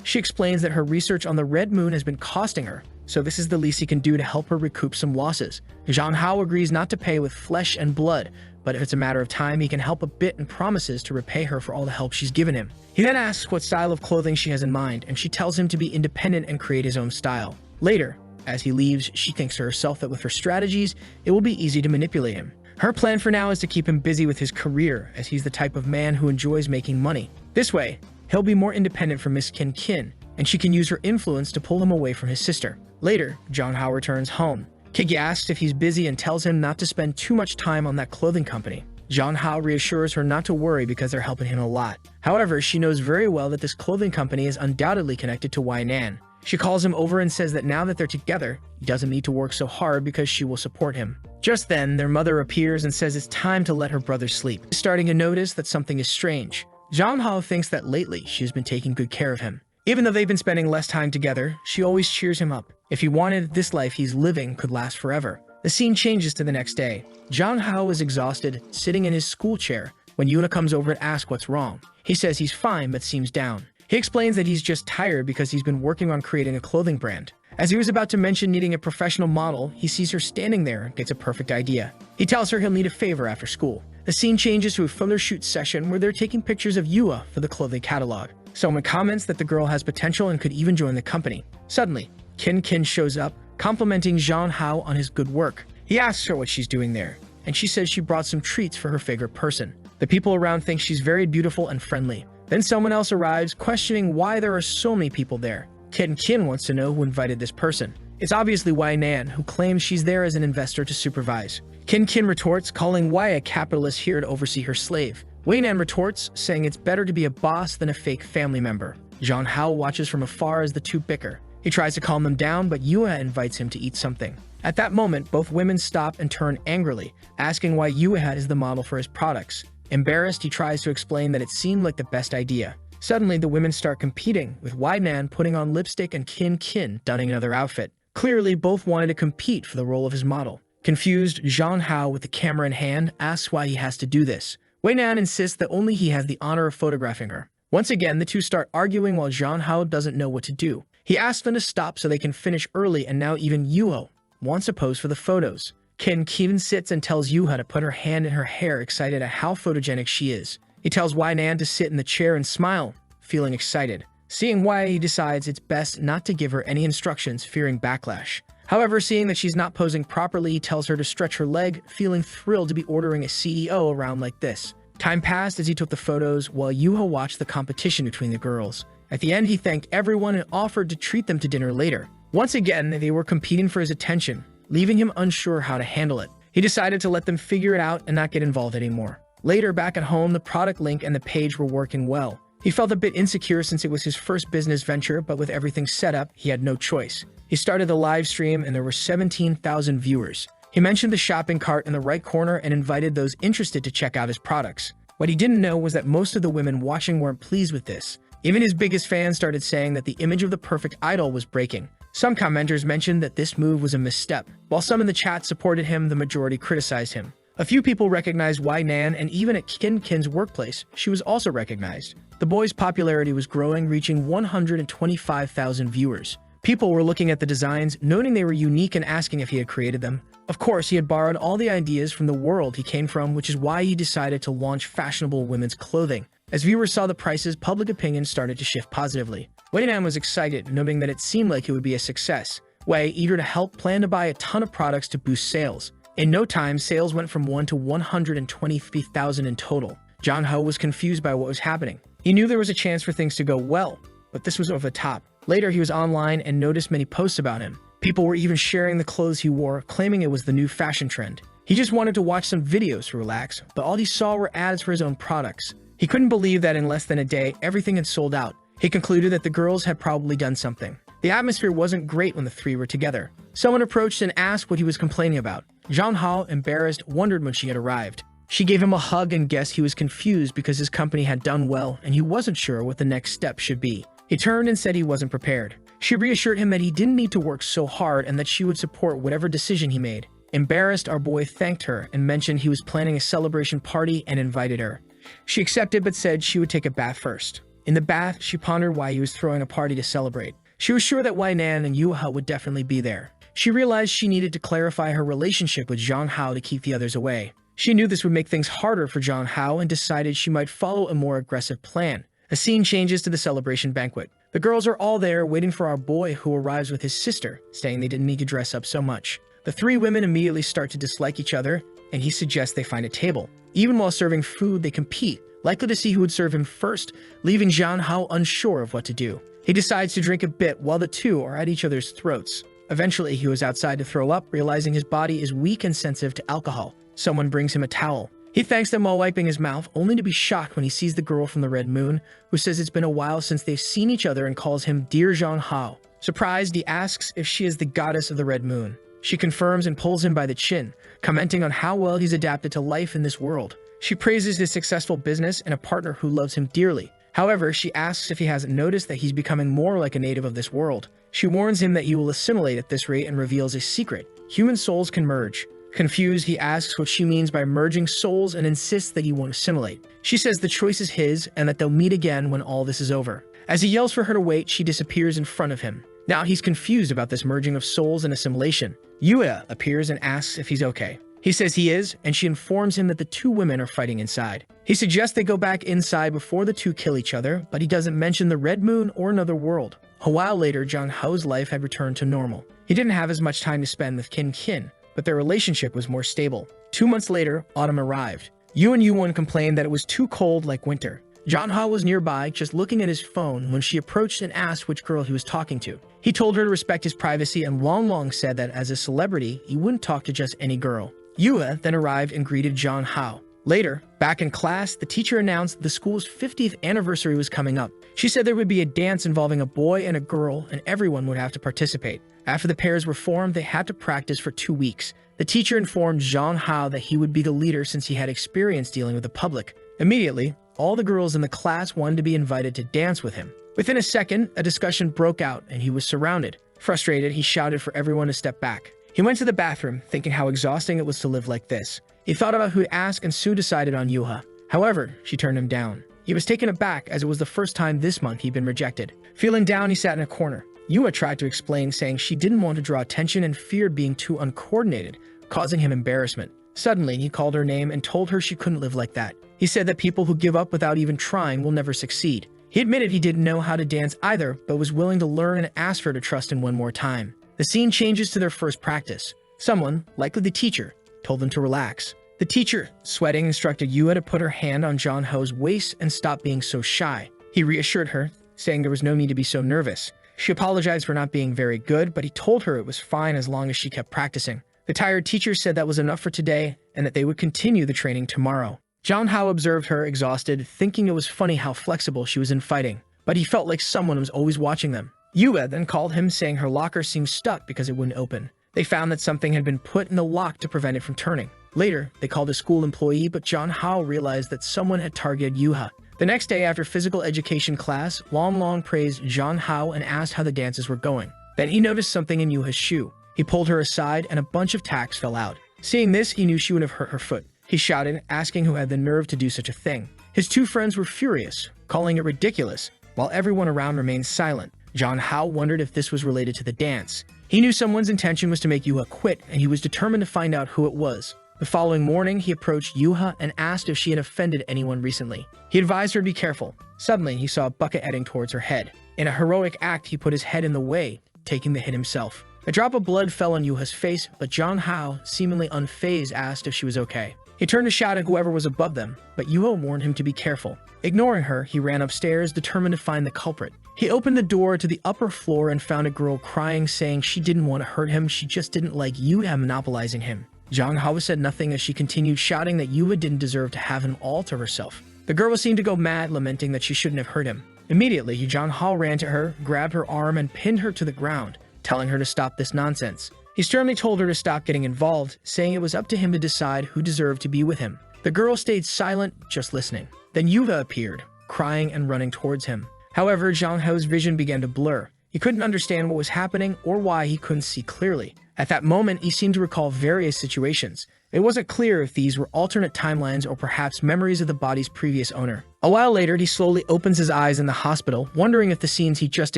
She explains that her research on the Red Moon has been costing her, so this is the least he can do to help her recoup some losses. Zhang Hao agrees not to pay with flesh and blood, but if it's a matter of time, he can help a bit and promises to repay her for all the help she's given him. He then asks what style of clothing she has in mind, and she tells him to be independent and create his own style. Later, as he leaves, she thinks to herself that with her strategies, it will be easy to manipulate him. Her plan for now is to keep him busy with his career, as he's the type of man who enjoys making money. This way, he'll be more independent from Miss Kin, and she can use her influence to pull him away from his sister. Later, Zhang Hao returns home. Kiki asks if he's busy and tells him not to spend too much time on that clothing company. Zhang Hao reassures her not to worry because they're helping him a lot. However, she knows very well that this clothing company is undoubtedly connected to Wei Nan. She calls him over and says that now that they're together, he doesn't need to work so hard because she will support him. Just then, their mother appears and says it's time to let her brother sleep, starting to notice that something is strange. Zhang Hao thinks that lately she has been taking good care of him. Even though they've been spending less time together, she always cheers him up. If he wanted, this life he's living could last forever. The scene changes to the next day. Zhang Hao is exhausted, sitting in his school chair, when Yuna comes over to ask what's wrong. He says he's fine but seems down. He explains that he's just tired because he's been working on creating a clothing brand. As he was about to mention needing a professional model, he sees her standing there and gets a perfect idea. He tells her he'll need a favor after school. The scene changes to a photo shoot session where they're taking pictures of Yua for the clothing catalog. Someone comments that the girl has potential and could even join the company. Suddenly, Kin shows up, complimenting Zhang Hao on his good work. He asks her what she's doing there, and she says she brought some treats for her favorite person. The people around think she's very beautiful and friendly. Then someone else arrives, questioning why there are so many people there. Kin wants to know who invited this person. It's obviously Wei Nan, who claims she's there as an investor to supervise. Kin retorts, calling Wei a capitalist here to oversee her slave. Wei Nan retorts, saying it's better to be a boss than a fake family member. Jong Hao watches from afar as the two bicker. He tries to calm them down, but Yua invites him to eat something. At that moment, both women stop and turn angrily, asking why Yua is the model for his products. Embarrassed, he tries to explain that it seemed like the best idea. Suddenly, the women start competing, with Wai Nan putting on lipstick and Kin donning another outfit. Clearly, both wanted to compete for the role of his model. Confused, Jong Hao, with the camera in hand, asks why he has to do this. Wai Nan insists that only he has the honor of photographing her. Once again, the two start arguing while Jong Hao doesn't know what to do. He asks them to stop so they can finish early, and now even Yuho wants to pose for the photos. Kin sits and tells Yuha to put her hand in her hair, excited at how photogenic she is. He tells Wai Nan to sit in the chair and smile, feeling excited. Seeing why, he decides it's best not to give her any instructions, fearing backlash. However, seeing that she's not posing properly, he tells her to stretch her leg, feeling thrilled to be ordering a CEO around like this. Time passed as he took the photos, while Yuha watched the competition between the girls. At the end, he thanked everyone and offered to treat them to dinner later. Once again, they were competing for his attention, leaving him unsure how to handle it. He decided to let them figure it out and not get involved anymore. Later, back at home, the product link and the page were working well. He felt a bit insecure since it was his first business venture, but with everything set up, he had no choice. He started the live stream and there were 17,000 viewers. He mentioned the shopping cart in the right corner and invited those interested to check out his products. What he didn't know was that most of the women watching weren't pleased with this. Even his biggest fans started saying that the image of the perfect idol was breaking. Some commenters mentioned that this move was a misstep. While some in the chat supported him, the majority criticized him. A few people recognized Wai Nan, and even at Kin's workplace, she was also recognized. The boy's popularity was growing, reaching 125,000 viewers. People were looking at the designs, noting they were unique and asking if he had created them. Of course, he had borrowed all the ideas from the world he came from, which is why he decided to launch fashionable women's clothing. As viewers saw the prices, public opinion started to shift positively. Wai Nan was excited, noting that it seemed like it would be a success. Wei, eager to help, planned to buy a ton of products to boost sales. In no time, sales went from 1 to 123,000 in total. Jong Hao was confused by what was happening. He knew there was a chance for things to go well, but this was over the top. Later, he was online and noticed many posts about him. People were even sharing the clothes he wore, claiming it was the new fashion trend. He just wanted to watch some videos to relax, but all he saw were ads for his own products. He couldn't believe that in less than a day, everything had sold out. He concluded that the girls had probably done something. The atmosphere wasn't great when the three were together. Someone approached and asked what he was complaining about. Jong Hao, embarrassed, wondered when she had arrived. She gave him a hug and guessed he was confused because his company had done well and he wasn't sure what the next step should be. He turned and said he wasn't prepared. She reassured him that he didn't need to work so hard and that she would support whatever decision he made. Embarrassed, our boy thanked her and mentioned he was planning a celebration party and invited her. She accepted but said she would take a bath first. In the bath, she pondered why he was throwing a party to celebrate. She was sure that Wai Nan and Yuha would definitely be there. She realized she needed to clarify her relationship with Jong Hao to keep the others away. She knew this would make things harder for Jong Hao and decided she might follow a more aggressive plan. A scene changes to the celebration banquet. The girls are all there waiting for our boy, who arrives with his sister, saying they didn't need to dress up so much. The three women immediately start to dislike each other, and he suggests they find a table. Even while serving food, they compete, likely to see who would serve him first, leaving Jong Hao unsure of what to do. He decides to drink a bit while the two are at each other's throats. Eventually, he was outside to throw up, realizing his body is weak and sensitive to alcohol. Someone brings him a towel. He thanks them while wiping his mouth, only to be shocked when he sees the girl from the Red Moon, who says it's been a while since they've seen each other and calls him Dear Jong Hao. Surprised, he asks if she is the goddess of the Red Moon. She confirms and pulls him by the chin, commenting on how well he's adapted to life in this world. She praises his successful business and a partner who loves him dearly. However, she asks if he hasn't noticed that he's becoming more like a native of this world. She warns him that he will assimilate at this rate and reveals a secret. Human souls can merge. Confused, he asks what she means by merging souls and insists that he won't assimilate. She says the choice is his and that they'll meet again when all this is over. As he yells for her to wait, she disappears in front of him. Now he's confused about this merging of souls and assimilation. Yue appears and asks if he's okay. He says he is, and she informs him that the two women are fighting inside. He suggests they go back inside before the two kill each other, but he doesn't mention the Red Moon or another world. A while later, Jong Hao's life had returned to normal. He didn't have as much time to spend with Kin, but their relationship was more stable. 2 months later, autumn arrived. Yu and Yuwon complained that it was too cold like winter. Jong Hao was nearby, just looking at his phone, when she approached and asked which girl he was talking to. He told her to respect his privacy and long said that as a celebrity, he wouldn't talk to just any girl. Yue then arrived and greeted Jong Hao. Later, back in class, the teacher announced the school's 50th anniversary was coming up. She said there would be a dance involving a boy and a girl, and everyone would have to participate. After the pairs were formed, they had to practice for 2 weeks. The teacher informed Zhang Hao that he would be the leader since he had experience dealing with the public. Immediately, all the girls in the class wanted to be invited to dance with him. Within a second, a discussion broke out and he was surrounded. Frustrated, he shouted for everyone to step back. He went to the bathroom, thinking how exhausting it was to live like this. He thought about who to ask and soon decided on Yuha. However, she turned him down. He was taken aback as it was the first time this month he'd been rejected. Feeling down, he sat in a corner. Yuha tried to explain, saying she didn't want to draw attention and feared being too uncoordinated, causing him embarrassment. Suddenly, he called her name and told her she couldn't live like that. He said that people who give up without even trying will never succeed. He admitted he didn't know how to dance either, but was willing to learn and asked her to trust him one more time. The scene changes to their first practice. Someone, likely the teacher, told them to relax. The teacher, sweating, instructed Yuha to put her hand on John Ho's waist and stop being so shy. He reassured her, saying there was no need to be so nervous. She apologized for not being very good, but he told her it was fine as long as she kept practicing. The tired teacher said that was enough for today and that they would continue the training tomorrow. John Hao observed her, exhausted, thinking it was funny how flexible she was in fighting, but he felt like someone was always watching them. Yuha then called him, saying her locker seemed stuck because it wouldn't open. They found that something had been put in the lock to prevent it from turning. Later, they called a school employee, but John Hao realized that someone had targeted Yuha. The next day after physical education class, Long praised John Hao and asked how the dances were going. Then he noticed something in Yuha's shoe. He pulled her aside and a bunch of tacks fell out. Seeing this, he knew she would have hurt her foot. He shouted, asking who had the nerve to do such a thing. His two friends were furious, calling it ridiculous, while everyone around remained silent. John Hao wondered if this was related to the dance. He knew someone's intention was to make Yuha quit, and he was determined to find out who it was. The following morning, he approached Yuha and asked if she had offended anyone recently. He advised her to be careful. Suddenly, he saw a bucket heading towards her head. In a heroic act, he put his head in the way, taking the hit himself. A drop of blood fell on Yuha's face, but John Hao, seemingly unfazed, asked if she was okay. He turned to shout at whoever was above them, but Yuha warned him to be careful. Ignoring her, he ran upstairs, determined to find the culprit. He opened the door to the upper floor and found a girl crying, saying she didn't want to hurt him, she just didn't like Yuha monopolizing him. Zhang Hao said nothing as she continued shouting that Yuha didn't deserve to have him all to herself. The girl seemed to go mad, lamenting that she shouldn't have hurt him. Immediately, Zhang Hao ran to her, grabbed her arm, and pinned her to the ground, telling her to stop this nonsense. He sternly told her to stop getting involved, saying it was up to him to decide who deserved to be with him. The girl stayed silent, just listening. Then Yuha appeared, crying and running towards him. However, Zhang Hao's vision began to blur. He couldn't understand what was happening or why he couldn't see clearly. At that moment, he seemed to recall various situations. It wasn't clear if these were alternate timelines or perhaps memories of the body's previous owner. A while later, he slowly opens his eyes in the hospital, wondering if the scenes he just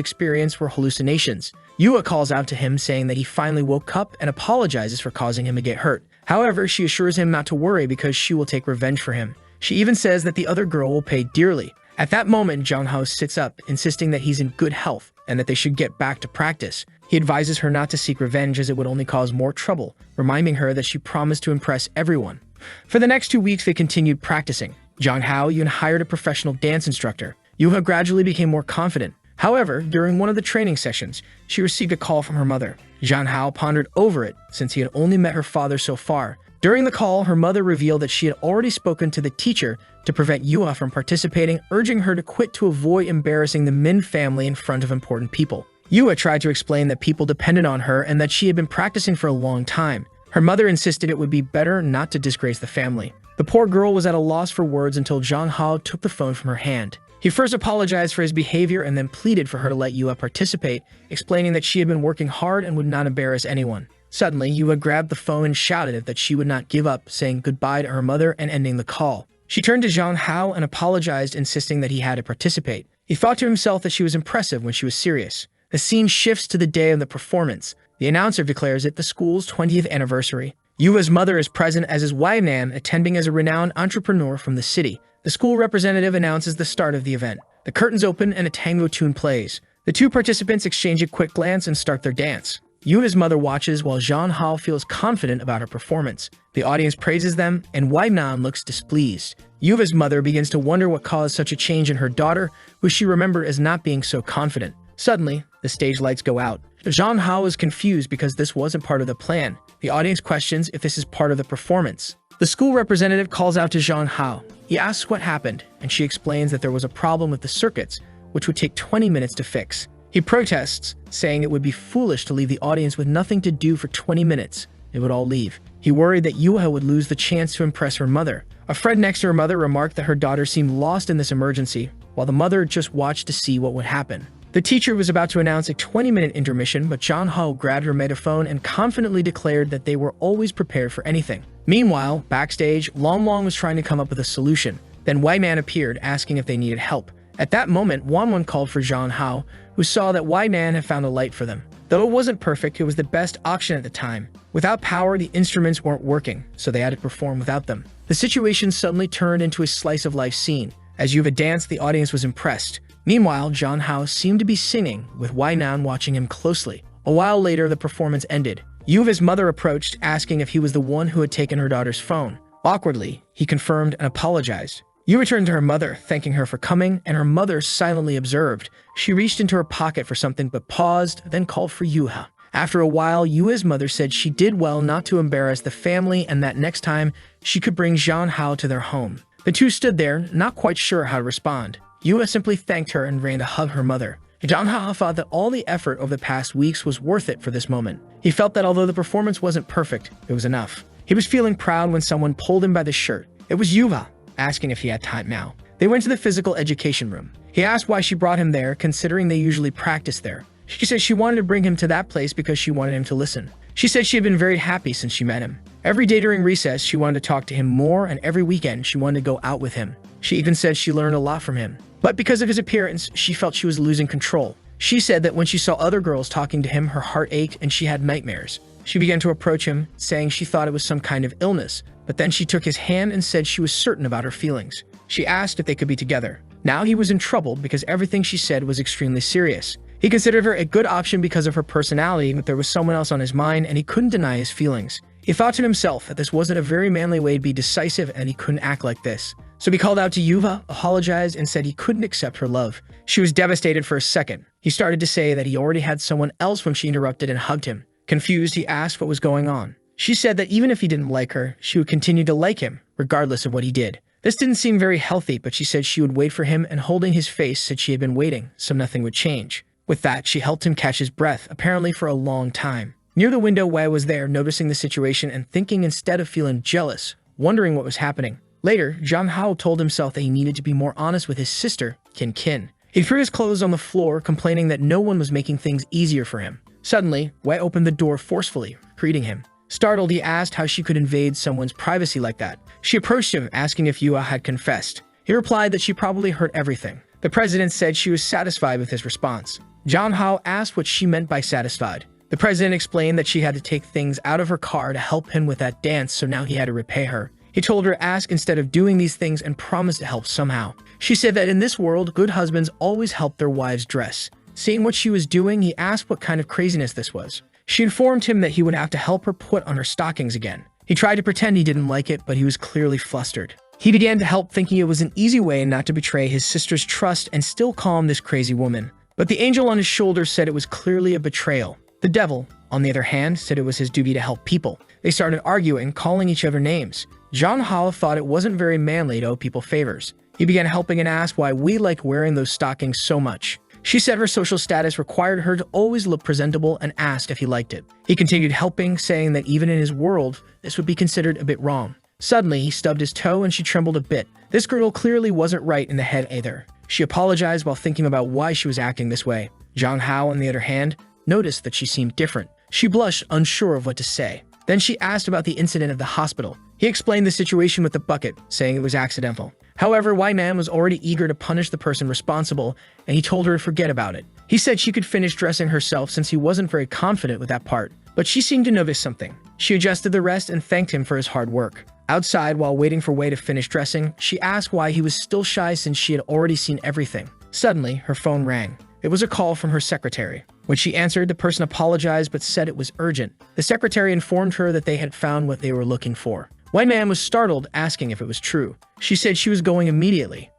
experienced were hallucinations. Yuha calls out to him, saying that he finally woke up and apologizes for causing him to get hurt. However, she assures him not to worry because she will take revenge for him. She even says that the other girl will pay dearly. At that moment, Zhang Hao sits up, insisting that he's in good health and that they should get back to practice. He advises her not to seek revenge as it would only cause more trouble, reminding her that she promised to impress everyone. For the next 2 weeks, they continued practicing. Zhang Hao even hired a professional dance instructor. Yuha gradually became more confident. However, during one of the training sessions, she received a call from her mother. Zhang Hao pondered over it, since he had only met her father so far. During the call, her mother revealed that she had already spoken to the teacher to prevent Yuha from participating, urging her to quit to avoid embarrassing the Min family in front of important people. Yuha tried to explain that people depended on her and that she had been practicing for a long time. Her mother insisted it would be better not to disgrace the family. The poor girl was at a loss for words until Zhang Hao took the phone from her hand. He first apologized for his behavior and then pleaded for her to let Yuha participate, explaining that she had been working hard and would not embarrass anyone. Suddenly, Yuha grabbed the phone and shouted that she would not give up, saying goodbye to her mother and ending the call. She turned to Zhang Hao and apologized, insisting that he had to participate. He thought to himself that she was impressive when she was serious. The scene shifts to the day of the performance. The announcer declares it the school's 20th anniversary. Yuha's mother is present as his wife Nam, attending as a renowned entrepreneur from the city. The school representative announces the start of the event. The curtains open and a tango tune plays. The two participants exchange a quick glance and start their dance. Yuha's mother watches while Zhang Hao feels confident about her performance. The audience praises them, and Wai Nan looks displeased. Yuha's mother begins to wonder what caused such a change in her daughter, who she remembered as not being so confident. Suddenly, the stage lights go out. Zhang Hao is confused because this wasn't part of the plan. The audience questions if this is part of the performance. The school representative calls out to Zhang Hao. He asks what happened, and she explains that there was a problem with the circuits, which would take 20 minutes to fix. He protests, saying it would be foolish to leave the audience with nothing to do for 20 minutes. They would all leave. He worried that Yuha would lose the chance to impress her mother. A friend next to her mother remarked that her daughter seemed lost in this emergency, while the mother just watched to see what would happen. The teacher was about to announce a 20-minute intermission, but Zhang Hao grabbed her megaphone and confidently declared that they were always prepared for anything. Meanwhile, backstage, Long Long was trying to come up with a solution. Then White Man appeared, asking if they needed help. At that moment, Wan called for Zhang Hao, who saw that White Man had found a light for them. Though it wasn't perfect, it was the best auction at the time. Without power, the instruments weren't working, so they had to perform without them. The situation suddenly turned into a slice-of-life scene. As Yuva danced, the audience was impressed. Meanwhile, Zhang Hao seemed to be singing, with Wai Nan watching him closely. A while later, the performance ended. Yuva's mother approached, asking if he was the one who had taken her daughter's phone. Awkwardly, he confirmed and apologized. Yuva turned to her mother, thanking her for coming, and her mother silently observed. She reached into her pocket for something but paused, then called for Yuha. After a while, Yua's mother said she did well not to embarrass the family and that next time she could bring Zhang Hao to their home. The two stood there, not quite sure how to respond. Yua simply thanked her and ran to hug her mother. Zhang Hao thought that all the effort over the past weeks was worth it for this moment. He felt that although the performance wasn't perfect, it was enough. He was feeling proud when someone pulled him by the shirt. It was Yuva, asking if he had time now. They went to the physical education room. He asked why she brought him there, considering they usually practice there. She said she wanted to bring him to that place because she wanted him to listen. She said she had been very happy since she met him. Every day during recess, she wanted to talk to him more, and every weekend, she wanted to go out with him. She even said she learned a lot from him. But because of his appearance, she felt she was losing control. She said that when she saw other girls talking to him, her heart ached and she had nightmares. She began to approach him, saying she thought it was some kind of illness, but then she took his hand and said she was certain about her feelings. She asked if they could be together. Now he was in trouble because everything she said was extremely serious. He considered her a good option because of her personality, but there was someone else on his mind and he couldn't deny his feelings. He thought to himself that this wasn't a very manly way to be decisive and he couldn't act like this. So he called out to Yuva, apologized, and said he couldn't accept her love. She was devastated for a second. He started to say that he already had someone else when she interrupted and hugged him. Confused, he asked what was going on. She said that even if he didn't like her, she would continue to like him, regardless of what he did. This didn't seem very healthy, but she said she would wait for him, and holding his face said she had been waiting, so nothing would change. With that, she helped him catch his breath, apparently for a long time. Near the window, Wei was there, noticing the situation and thinking instead of feeling jealous, wondering what was happening. Later, Zhang Hao told himself that he needed to be more honest with his sister, Kin. He threw his clothes on the floor, complaining that no one was making things easier for him. Suddenly, Wei opened the door forcefully, greeting him. Startled, he asked how she could invade someone's privacy like that. She approached him, asking if Yua had confessed. He replied that she probably heard everything. The president said she was satisfied with his response. Zhang Hao asked what she meant by satisfied. The president explained that she had to take things out of her car to help him with that dance, so now he had to repay her. He told her to ask instead of doing these things and promised to help somehow. She said that in this world, good husbands always help their wives dress. Seeing what she was doing, he asked what kind of craziness this was. She informed him that he would have to help her put on her stockings again. He tried to pretend he didn't like it, but he was clearly flustered. He began to help, thinking it was an easy way not to betray his sister's trust and still calm this crazy woman. But the angel on his shoulder said it was clearly a betrayal. The devil, on the other hand, said it was his duty to help people. They started arguing, calling each other names. Zhang Hao thought it wasn't very manly to owe people favors. He began helping and asked why we liked wearing those stockings so much. She said her social status required her to always look presentable and asked if he liked it. He continued helping, saying that even in his world, this would be considered a bit wrong. Suddenly, he stubbed his toe and she trembled a bit. This girl clearly wasn't right in the head either. She apologized while thinking about why she was acting this way. Zhang Hao, on the other hand, noticed that she seemed different. She blushed, unsure of what to say. Then she asked about the incident of the hospital. He explained the situation with the bucket, saying it was accidental. However, Wai Man was already eager to punish the person responsible, and he told her to forget about it. He said she could finish dressing herself since he wasn't very confident with that part, but she seemed to notice something. She adjusted the rest and thanked him for his hard work. Outside, while waiting for Wei to finish dressing, she asked why he was still shy since she had already seen everything. Suddenly, her phone rang. It was a call from her secretary. When she answered, the person apologized but said it was urgent. The secretary informed her that they had found what they were looking for. White Man was startled, asking if it was true. She said she was going immediately.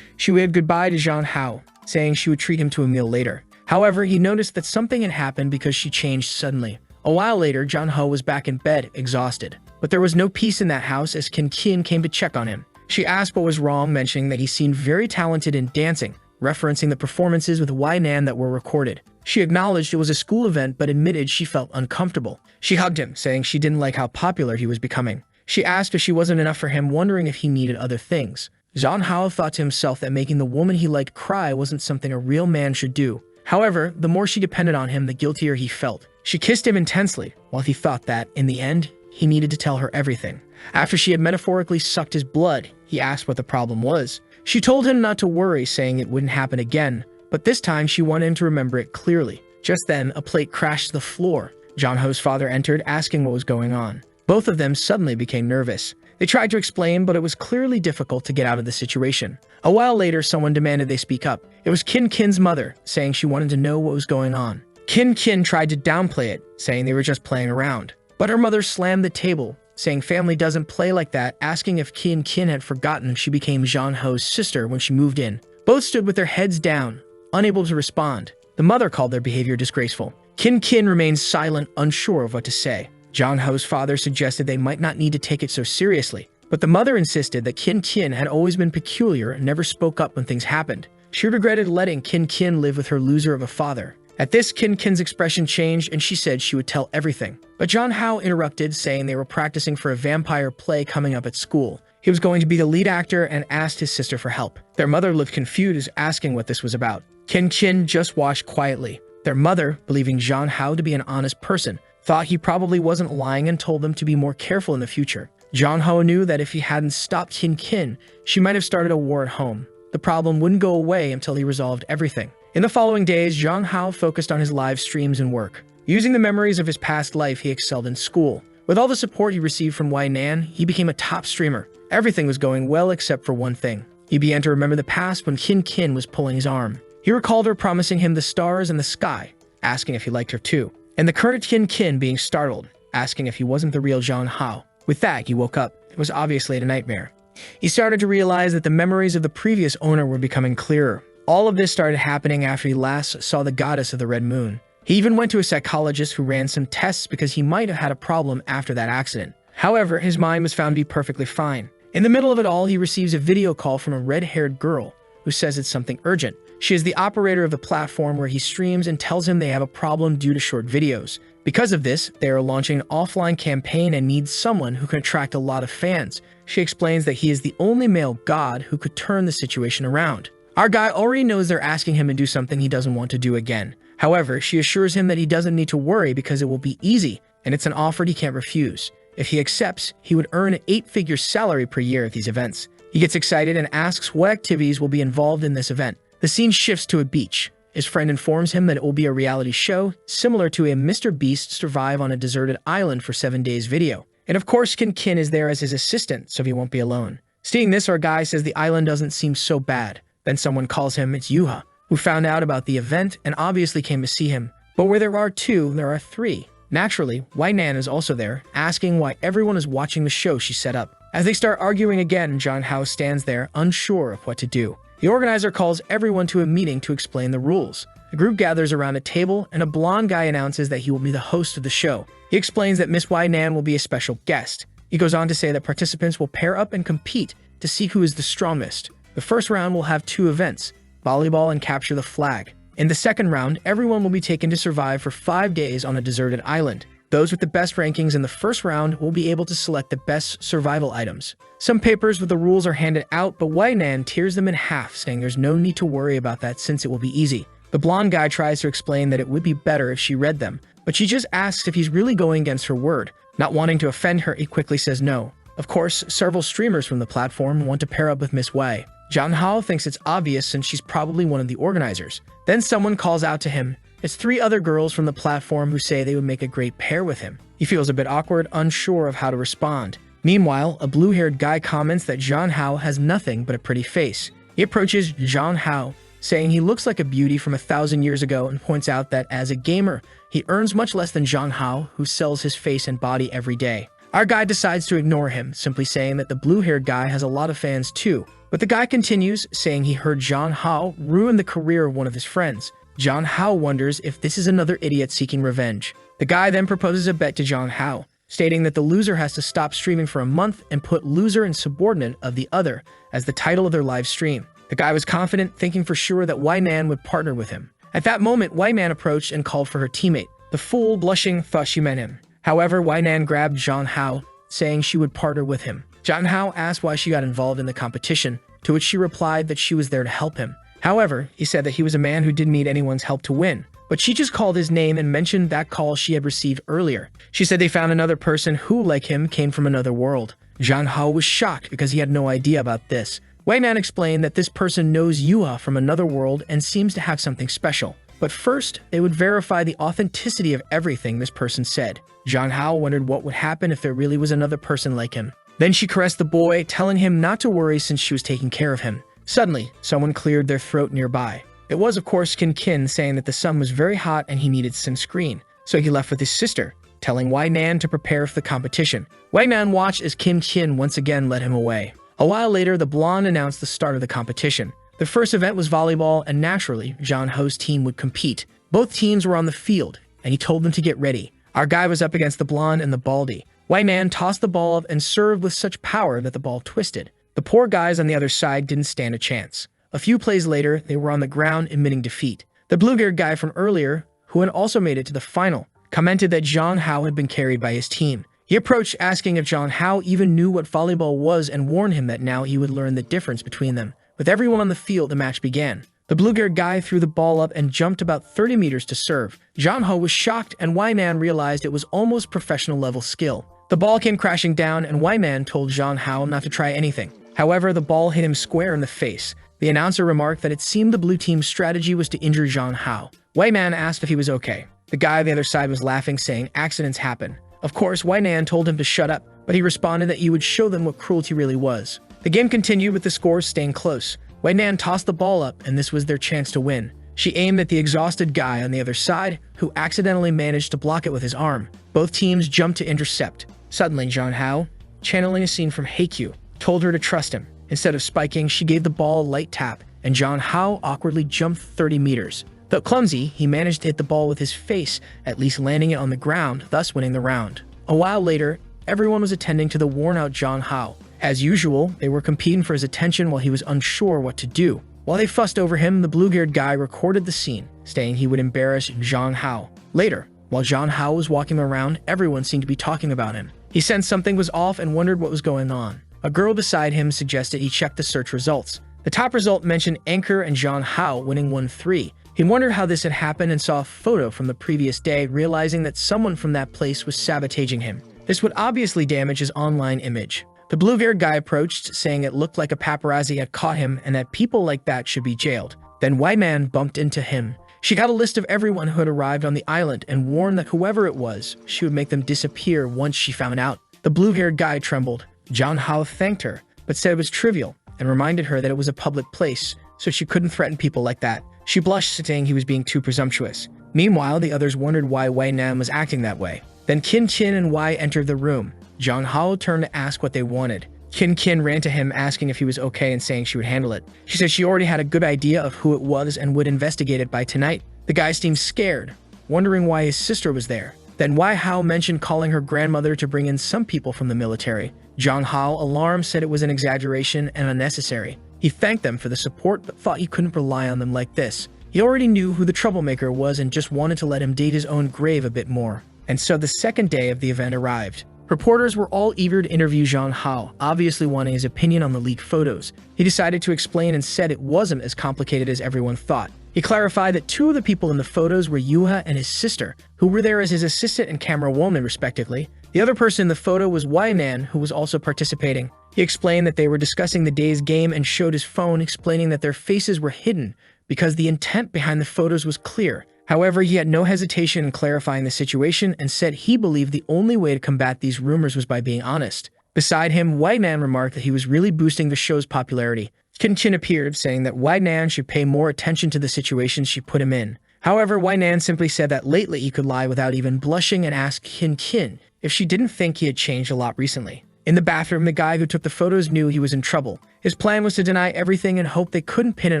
She waved goodbye to Zhang Hao, saying she would treat him to a meal later. However, he noticed that something had happened because she changed suddenly. A while later, Jong-ho was back in bed, exhausted. But there was no peace in that house as Kin came to check on him. She asked what was wrong, mentioning that he seemed very talented in dancing, referencing the performances with Nan that were recorded. She acknowledged it was a school event but admitted she felt uncomfortable. She hugged him, saying she didn't like how popular he was becoming. She asked if she wasn't enough for him, wondering if he needed other things. Jong-ho thought to himself that making the woman he liked cry wasn't something a real man should do. However, the more she depended on him, the guiltier he felt. She kissed him intensely, while he thought that, in the end, he needed to tell her everything. After she had metaphorically sucked his blood, he asked what the problem was. She told him not to worry, saying it wouldn't happen again, but this time she wanted him to remember it clearly. Just then, a plate crashed to the floor. Jong-ho's father entered, asking what was going on. Both of them suddenly became nervous. They tried to explain, but it was clearly difficult to get out of the situation. A while later, someone demanded they speak up. It was Kin's mother, saying she wanted to know what was going on. Kin tried to downplay it, saying they were just playing around. But her mother slammed the table, saying family doesn't play like that, asking if Kin had forgotten she became Jong-ho's sister when she moved in. Both stood with their heads down, unable to respond. The mother called their behavior disgraceful. Kin remained silent, unsure of what to say. Jong-ho's father suggested they might not need to take it so seriously, but the mother insisted that Kin had always been peculiar and never spoke up when things happened. She regretted letting Kin live with her loser of a father. At this, Kin's expression changed and she said she would tell everything. But Jong-ho interrupted, saying they were practicing for a vampire play coming up at school. He was going to be the lead actor and asked his sister for help. Their mother looked confused, asking what this was about. Kin just watched quietly. Their mother, believing Jong-ho to be an honest person, thought he probably wasn't lying and told them to be more careful in the future. Jong-ho knew that if he hadn't stopped Kin, she might have started a war at home. The problem wouldn't go away until he resolved everything. In the following days, Jong-ho focused on his live streams and work. Using the memories of his past life, he excelled in school. With all the support he received from Nan, he became a top streamer. Everything was going well except for one thing. He began to remember the past when Kin was pulling his arm. He recalled her promising him the stars and the sky, asking if he liked her too. And the current Kin being startled, asking if he wasn't the real Jong-ho. With that, he woke up. It was obviously a nightmare. He started to realize that the memories of the previous owner were becoming clearer. All of this started happening after he last saw the goddess of the Red Moon. He even went to a psychologist who ran some tests because he might have had a problem after that accident. However, his mind was found to be perfectly fine. In the middle of it all, he receives a video call from a red-haired girl who says it's something urgent. She is the operator of the platform where he streams and tells him they have a problem due to short videos. Because of this, they are launching an offline campaign and need someone who can attract a lot of fans. She explains that he is the only male god who could turn the situation around. Our guy already knows they're asking him to do something he doesn't want to do again. However, she assures him that he doesn't need to worry because it will be easy, and it's an offer he can't refuse. If he accepts, he would earn an 8-figure salary per year at these events. He gets excited and asks what activities will be involved in this event. The scene shifts to a beach. His friend informs him that it will be a reality show, similar to a Mr. Beast survive on a deserted island for 7 days video. And of course, Kin is there as his assistant, so he won't be alone. Seeing this, our guy says the island doesn't seem so bad. Then someone calls him, it's Yuha, who found out about the event and obviously came to see him. But where there are 2, there are 3. Naturally, Nan is also there, asking why everyone is watching the show she set up. As they start arguing again, Jong-ho stands there, unsure of what to do. The organizer calls everyone to a meeting to explain the rules. The group gathers around a table, and a blonde guy announces that he will be the host of the show. He explains that Miss Nan will be a special guest. He goes on to say that participants will pair up and compete to see who is the strongest. The first round will have 2 events, volleyball and capture the flag. In the second round, everyone will be taken to survive for 5 days on a deserted island. Those with the best rankings in the first round will be able to select the best survival items. Some papers with the rules are handed out, but Nan tears them in half, saying there's no need to worry about that since it will be easy. The blonde guy tries to explain that it would be better if she read them, but she just asks if he's really going against her word. Not wanting to offend her, he quickly says no. Of course, several streamers from the platform want to pair up with Miss Wei. Jong-ho thinks it's obvious since she's probably one of the organizers. Then someone calls out to him. It's 3 other girls from the platform who say they would make a great pair with him. He feels a bit awkward, unsure of how to respond. Meanwhile, a blue-haired guy comments that Jong-ho has nothing but a pretty face. He approaches Jong-ho, saying he looks like a beauty from 1,000 years ago and points out that as a gamer, he earns much less than Jong-ho, who sells his face and body every day. Our guy decides to ignore him, simply saying that the blue-haired guy has a lot of fans too. But the guy continues, saying he heard Jong-ho ruin the career of one of his friends. John Hao wonders if this is another idiot seeking revenge. The guy then proposes a bet to John Hao, stating that the loser has to stop streaming for a month and put loser and subordinate of the other as the title of their live stream. The guy was confident, thinking for sure that Wai Nan would partner with him. At that moment, Wai Nan approached and called for her teammate. The fool, blushing, thought she meant him. However, Wai Nan grabbed John Hao, saying she would partner with him. John Hao asked why she got involved in the competition, to which she replied that she was there to help him. However, he said that he was a man who didn't need anyone's help to win, but she just called his name and mentioned that call she had received earlier. She said they found another person who, like him, came from another world. John Hao was shocked because he had no idea about this. Wai Nan explained that this person knows Yuha from another world and seems to have something special. But first, they would verify the authenticity of everything this person said. John Hao wondered what would happen if there really was another person like him. Then she caressed the boy, telling him not to worry since she was taking care of him. Suddenly, someone cleared their throat nearby. It was, of course, Kin saying that the sun was very hot and he needed sunscreen. So he left with his sister, telling Wai Nan to prepare for the competition. Wai Nan watched as Kin once again led him away. A while later, the blonde announced the start of the competition. The first event was volleyball, and naturally, John Hao's team would compete. Both teams were on the field, and he told them to get ready. Our guy was up against the blonde and the baldy. Wai Nan tossed the ball up and served with such power that the ball twisted. The poor guys on the other side didn't stand a chance. A few plays later, they were on the ground admitting defeat. The blue-haired guy from earlier, who had also made it to the final, commented that John Hao had been carried by his team. He approached asking if John Hao even knew what volleyball was and warned him that now he would learn the difference between them. With everyone on the field, the match began. The blue-haired guy threw the ball up and jumped about 30 meters to serve. John Hao was shocked, and Wai Nan realized it was almost professional-level skill. The ball came crashing down, and Wai Nan told John Hao not to try anything. However, the ball hit him square in the face. The announcer remarked that it seemed the blue team's strategy was to injure John Hao. Wai Nan asked if he was okay. The guy on the other side was laughing, saying accidents happen. Of course, Wai Nan told him to shut up, but he responded that he would show them what cruelty really was. The game continued with the scores staying close. Wai Nan tossed the ball up, and this was their chance to win. She aimed at the exhausted guy on the other side, who accidentally managed to block it with his arm. Both teams jumped to intercept. Suddenly, John Hao, channeling a scene from Haikyuu, told her to trust him. Instead of spiking, she gave the ball a light tap, and John Hao awkwardly jumped 30 meters. Though clumsy, he managed to hit the ball with his face, at least landing it on the ground, thus winning the round. A while later, everyone was attending to the worn-out John Hao. As usual, they were competing for his attention while he was unsure what to do. While they fussed over him, the blue-haired guy recorded the scene, stating he would embarrass John Hao. Later, while John Hao was walking around, everyone seemed to be talking about him. He sensed something was off and wondered what was going on. A girl beside him suggested he check the search results. The top result mentioned Anchor and John Hao winning 1-3. He wondered how this had happened and saw a photo from the previous day, realizing that someone from that place was sabotaging him. This would obviously damage his online image. The blue-haired guy approached, saying it looked like a paparazzi had caught him and that people like that should be jailed. Then Wai Nan bumped into him. She got a list of everyone who had arrived on the island and warned that whoever it was, she would make them disappear once she found out. The blue-haired guy trembled. John Hao thanked her, but said it was trivial, and reminded her that it was a public place, so she couldn't threaten people like that. She blushed, saying he was being too presumptuous. Meanwhile, the others wondered why Wai Nan was acting that way. Then Kin and Wai entered the room. John Hao turned to ask what they wanted. Kin ran to him, asking if he was okay and saying she would handle it. She said she already had a good idea of who it was and would investigate it by tonight. The guy seemed scared, wondering why his sister was there. Then Wai Hao mentioned calling her grandmother to bring in some people from the military. John Hao, alarmed, said it was an exaggeration and unnecessary. He thanked them for the support, but thought he couldn't rely on them like this. He already knew who the troublemaker was and just wanted to let him date his own grave a bit more. And so the second day of the event arrived. Reporters were all eager to interview John Hao, obviously wanting his opinion on the leaked photos. He decided to explain and said it wasn't as complicated as everyone thought. He clarified that two of the people in the photos were Yuha and his sister, who were there as his assistant and camera woman, respectively. The other person in the photo was Wai Nan, who was also participating. He explained that they were discussing the day's game and showed his phone, explaining that their faces were hidden because the intent behind the photos was clear. However, he had no hesitation in clarifying the situation and said he believed the only way to combat these rumors was by being honest. Beside him, Wai Nan remarked that he was really boosting the show's popularity. Kin appeared, saying that Wai Nan should pay more attention to the situations she put him in. However, Wai Nan simply said that lately he could lie without even blushing and asked Kin if she didn't think he had changed a lot recently. In the bathroom, the guy who took the photos knew he was in trouble. His plan was to deny everything and hope they couldn't pin it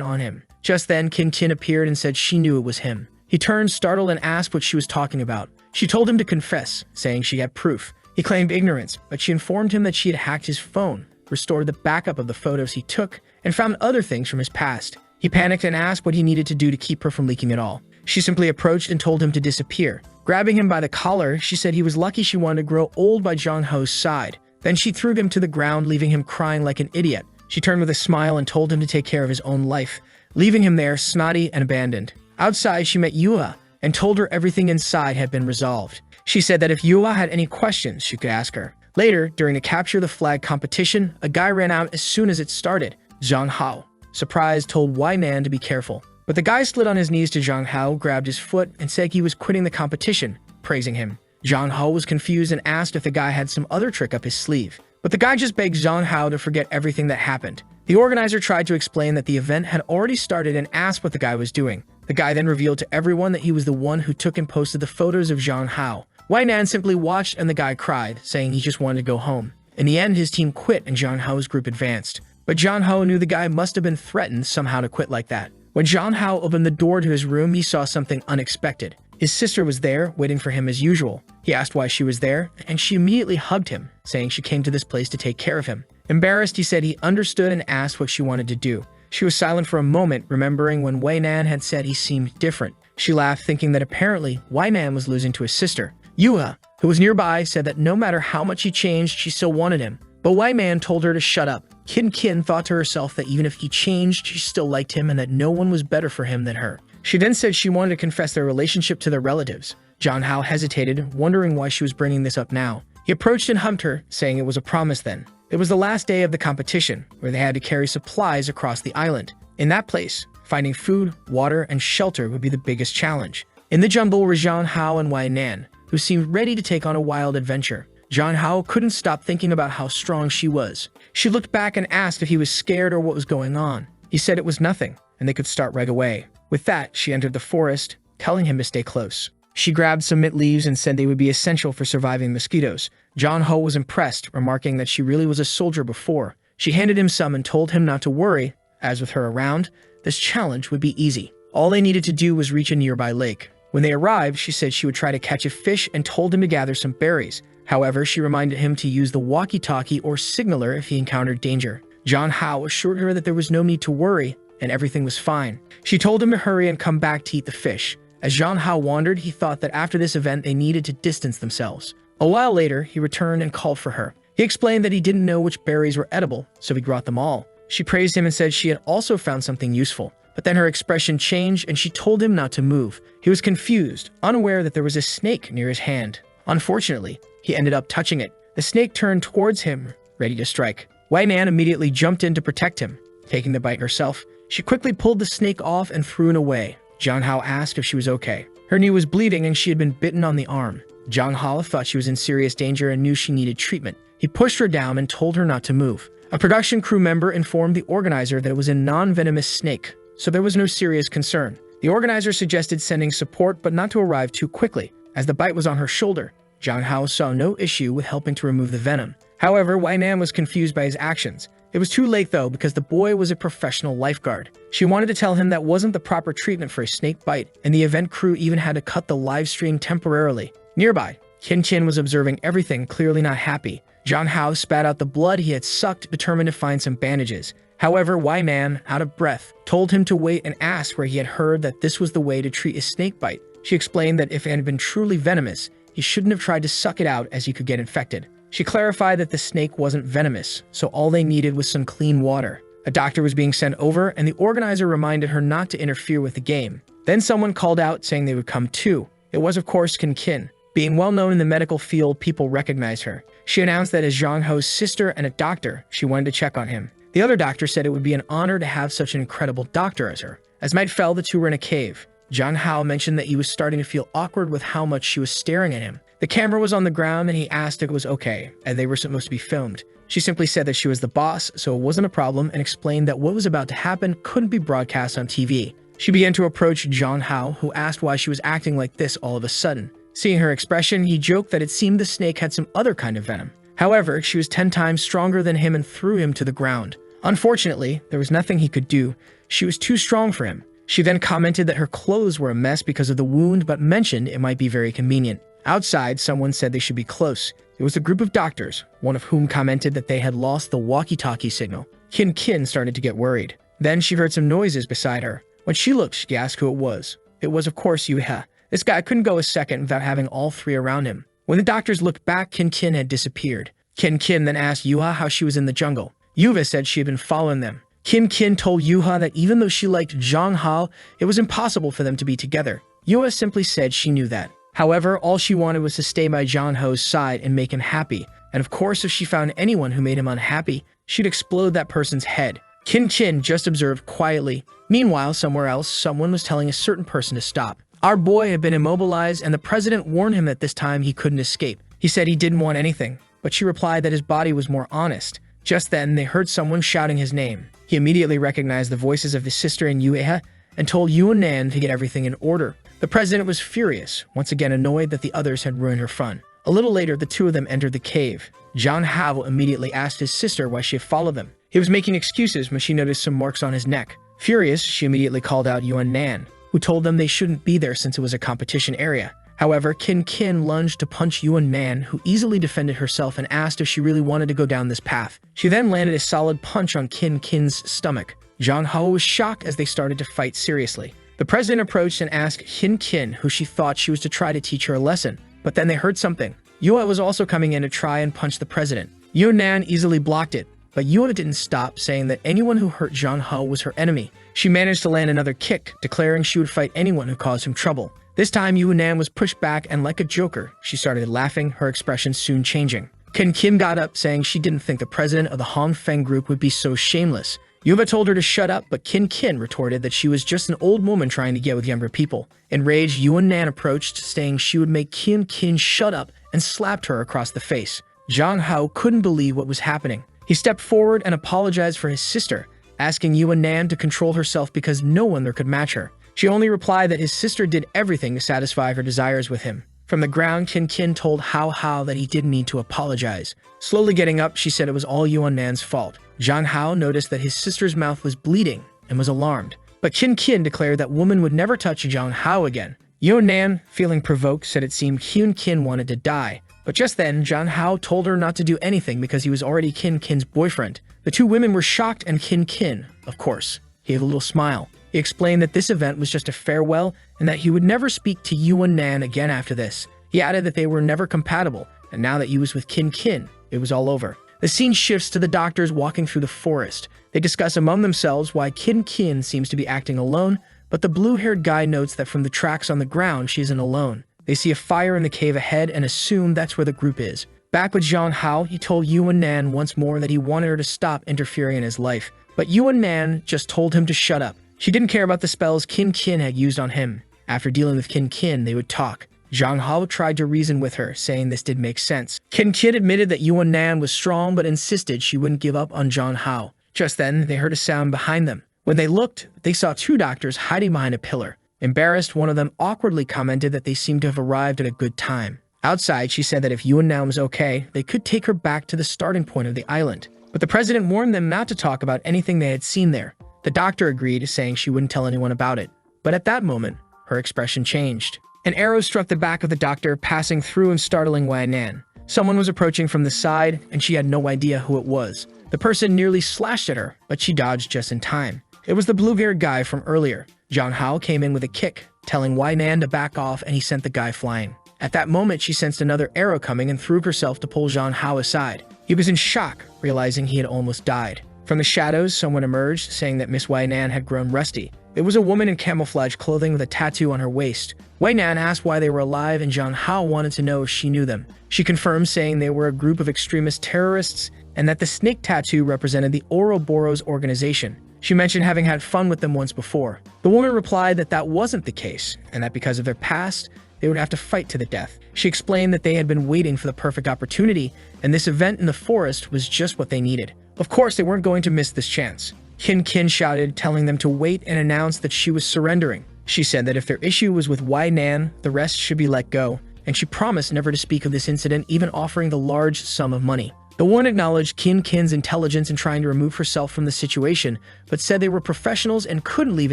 on him. Just then, Tin appeared and said she knew it was him. He turned startled and asked what she was talking about. She told him to confess, saying she had proof. He claimed ignorance, but she informed him that she had hacked his phone, restored the backup of the photos he took, and found other things from his past. He panicked and asked what he needed to do to keep her from leaking it all. She simply approached and told him to disappear. Grabbing him by the collar, she said he was lucky she wanted to grow old by Jong Ho's side. Then she threw him to the ground, leaving him crying like an idiot. She turned with a smile and told him to take care of his own life, leaving him there snotty and abandoned. Outside, she met Yua and told her everything inside had been resolved. She said that if Yua had any questions, she could ask her. Later, during the Capture the Flag competition, a guy ran out as soon as it started. Zhang Hao, surprised, told Wai Nan to be careful. But the guy slid on his knees to Zhang Hao, grabbed his foot, and said he was quitting the competition, praising him. Zhang Hao was confused and asked if the guy had some other trick up his sleeve. But the guy just begged Zhang Hao to forget everything that happened. The organizer tried to explain that the event had already started and asked what the guy was doing. The guy then revealed to everyone that he was the one who took and posted the photos of Zhang Hao. Wai Nan simply watched and the guy cried, saying he just wanted to go home. In the end, his team quit and Zhang Hao's group advanced. But Zhang Hao knew the guy must have been threatened somehow to quit like that. When Zhang Hao opened the door to his room, he saw something unexpected. His sister was there, waiting for him as usual. He asked why she was there, and she immediately hugged him, saying she came to this place to take care of him. Embarrassed, he said he understood and asked what she wanted to do. She was silent for a moment, remembering when Wai Nan had said he seemed different. She laughed, thinking that apparently Wai Nan was losing to his sister. Yua, who was nearby, said that no matter how much he changed, she still wanted him. But Wai Man told her to shut up. Kin thought to herself that even if he changed, she still liked him and that no one was better for him than her. She then said she wanted to confess their relationship to their relatives. Zhang Hao hesitated, wondering why she was bringing this up now. He approached and hugged her, saying it was a promise then. It was the last day of the competition, where they had to carry supplies across the island. In that place, finding food, water, and shelter would be the biggest challenge. In the jungle were Zhang Hao and Wai Nan, who seemed ready to take on a wild adventure. Zhang Hao couldn't stop thinking about how strong she was. She looked back and asked if he was scared or what was going on. He said it was nothing, and they could start right away. With that, she entered the forest, telling him to stay close. She grabbed some mint leaves and said they would be essential for surviving mosquitoes. Zhang Hao was impressed, remarking that she really was a soldier before. She handed him some and told him not to worry, as with her around, this challenge would be easy. All they needed to do was reach a nearby lake. When they arrived, she said she would try to catch a fish and told him to gather some berries. However, she reminded him to use the walkie-talkie or signaler if he encountered danger. Zhang Hao assured her that there was no need to worry and everything was fine. She told him to hurry and come back to eat the fish. As Zhang Hao wandered, he thought that after this event they needed to distance themselves. A while later, he returned and called for her. He explained that he didn't know which berries were edible, so he brought them all. She praised him and said she had also found something useful. But then her expression changed and she told him not to move. He was confused, unaware that there was a snake near his hand. Unfortunately, he ended up touching it. The snake turned towards him, ready to strike. Wai Nan immediately jumped in to protect him. Taking the bite herself, she quickly pulled the snake off and threw it away. Zhang Hao asked if she was okay. Her knee was bleeding and she had been bitten on the arm. Zhang Hao thought she was in serious danger and knew she needed treatment. He pushed her down and told her not to move. A production crew member informed the organizer that it was a non-venomous snake, so there was no serious concern. The organizer suggested sending support but not to arrive too quickly, as the bite was on her shoulder. Zhang Hao saw no issue with helping to remove the venom. However, Wai Nan was confused by his actions. It was too late though, because the boy was a professional lifeguard. She wanted to tell him that wasn't the proper treatment for a snake bite, and the event crew even had to cut the live stream temporarily. Nearby, Kin was observing everything, clearly not happy. Zhang Hao spat out the blood he had sucked, determined to find some bandages. However, Wai Nan, out of breath, told him to wait and asked where he had heard that this was the way to treat a snake bite. She explained that if it had been truly venomous, he shouldn't have tried to suck it out as he could get infected. She clarified that the snake wasn't venomous, so all they needed was some clean water. A doctor was being sent over, and the organizer reminded her not to interfere with the game. Then someone called out saying they would come too. It was of course Kin. Being well known in the medical field, people recognized her. She announced that as Zhang Hao's sister and a doctor, she wanted to check on him. The other doctor said it would be an honor to have such an incredible doctor as her. As night fell, the two were in a cave. Zhang Hao mentioned that he was starting to feel awkward with how much she was staring at him. The camera was on the ground and he asked if it was okay, and they were supposed to be filmed. She simply said that she was the boss, so it wasn't a problem, and explained that what was about to happen couldn't be broadcast on TV. She began to approach Zhang Hao, who asked why she was acting like this all of a sudden. Seeing her expression, he joked that it seemed the snake had some other kind of venom. However, she was 10 times stronger than him and threw him to the ground. Unfortunately, there was nothing he could do. she was too strong for him. She then commented that her clothes were a mess because of the wound, but mentioned it might be very convenient. Outside, someone said they should be close. It was a group of doctors, one of whom commented that they had lost the walkie-talkie signal. Kin started to get worried. Then she heard some noises beside her. When she looked, she asked who it was. It was, of course, Yuha. This guy couldn't go a second without having all three around him. When the doctors looked back, Kin had disappeared. Kin then asked Yuha how she was in the jungle. Yuha said she had been following them. Kin told Yuha that even though she liked Zhang Hao, it was impossible for them to be together. Yuha simply said she knew that. However, all she wanted was to stay by Zhang Hao's side and make him happy. And of course, if she found anyone who made him unhappy, she'd explode that person's head. Kin just observed quietly. Meanwhile, somewhere else, someone was telling a certain person to stop. Our boy had been immobilized, and the president warned him that this time he couldn't escape. He said he didn't want anything, but she replied that his body was more honest. Just then, they heard someone shouting his name. He immediately recognized the voices of his sister and Yueha and told Yuan to get everything in order. The president was furious, once again annoyed that the others had ruined her fun. A little later, the two of them entered the cave. Zhang Hao immediately asked his sister why she had followed them. He was making excuses when she noticed some marks on his neck. Furious, she immediately called out Yuan, who told them they shouldn't be there since it was a competition area. However, Kin lunged to punch Yuan, who easily defended herself and asked if she really wanted to go down this path. She then landed a solid punch on Kin's stomach. Zhang Hao was shocked as they started to fight seriously. The president approached and asked Kin who she thought she was to try to teach her a lesson. But then they heard something. Yuha was also coming in to try and punch the president. Yuan easily blocked it, but Yuha didn't stop, saying that anyone who hurt Zhang Hao was her enemy. She managed to land another kick, declaring she would fight anyone who caused him trouble. This time, Yuan was pushed back, and like a joker, she started laughing, her expression soon changing. Kin got up, saying she didn't think the president of the Hongfeng group would be so shameless. Yuha told her to shut up, but Kin retorted that she was just an old woman trying to get with younger people. Enraged, Yuan approached, saying she would make Kin shut up, and slapped her across the face. Zhang Hao couldn't believe what was happening. He stepped forward and apologized for his sister, asking Yuan to control herself because no one there could match her. She only replied that his sister did everything to satisfy her desires with him. From the ground, Kin told Hao that he didn't need to apologize. Slowly getting up, she said it was all Yuan's fault. Zhang Hao noticed that his sister's mouth was bleeding and was alarmed. But Kin declared that woman would never touch Zhang Hao again. Yuan, feeling provoked, said it seemed Kin wanted to die. But just then, Zhang Hao told her not to do anything because he was already Kin's boyfriend. The two women were shocked, and Kin, of course, gave a little smile. He explained that this event was just a farewell and that he would never speak to Yuan again after this. He added that they were never compatible, and now that he was with Kin, it was all over. The scene shifts to the doctors walking through the forest. They discuss among themselves why Kin seems to be acting alone, but the blue-haired guy notes that from the tracks on the ground, she isn't alone. They see a fire in the cave ahead and assume that's where the group is. Back with Zhang Hao, he told Yuan once more that he wanted her to stop interfering in his life. But Yuan just told him to shut up. She didn't care about the spells Kin had used on him. After dealing with Kin, they would talk. Zhang Hao tried to reason with her, saying this did make sense. Kin admitted that Yuan was strong, but insisted she wouldn't give up on Zhang Hao. Just then, they heard a sound behind them. When they looked, they saw two doctors hiding behind a pillar. Embarrassed, one of them awkwardly commented that they seemed to have arrived at a good time. Outside, she said that if Yuan was okay, they could take her back to the starting point of the island. But the president warned them not to talk about anything they had seen there. The doctor agreed, saying she wouldn't tell anyone about it. But at that moment, her expression changed. An arrow struck the back of the doctor, passing through and startling Wainan. Someone was approaching from the side, and she had no idea who it was. The person nearly slashed at her, but she dodged just in time. It was the blue-haired guy from earlier. Zhang Hao came in with a kick, telling Wainan to back off, and he sent the guy flying. At that moment, she sensed another arrow coming and threw herself to pull Zhang Hao aside. He was in shock, realizing he had almost died. From the shadows, someone emerged, saying that Miss Wainan had grown rusty. It was a woman in camouflage clothing with a tattoo on her waist. Wainan asked why they were alive, and Zhang Hao wanted to know if she knew them. She confirmed, saying they were a group of extremist terrorists, and that the snake tattoo represented the Ouroboros organization. She mentioned having had fun with them once before. The woman replied that that wasn't the case, and that because of their past, they would have to fight to the death. She explained that they had been waiting for the perfect opportunity, and this event in the forest was just what they needed. Of course, they weren't going to miss this chance. Kin shouted, telling them to wait, and announced that she was surrendering. She said that if their issue was with Wainan, the rest should be let go, and she promised never to speak of this incident, even offering the large sum of money. The woman acknowledged Kin's intelligence in trying to remove herself from the situation, but said they were professionals and couldn't leave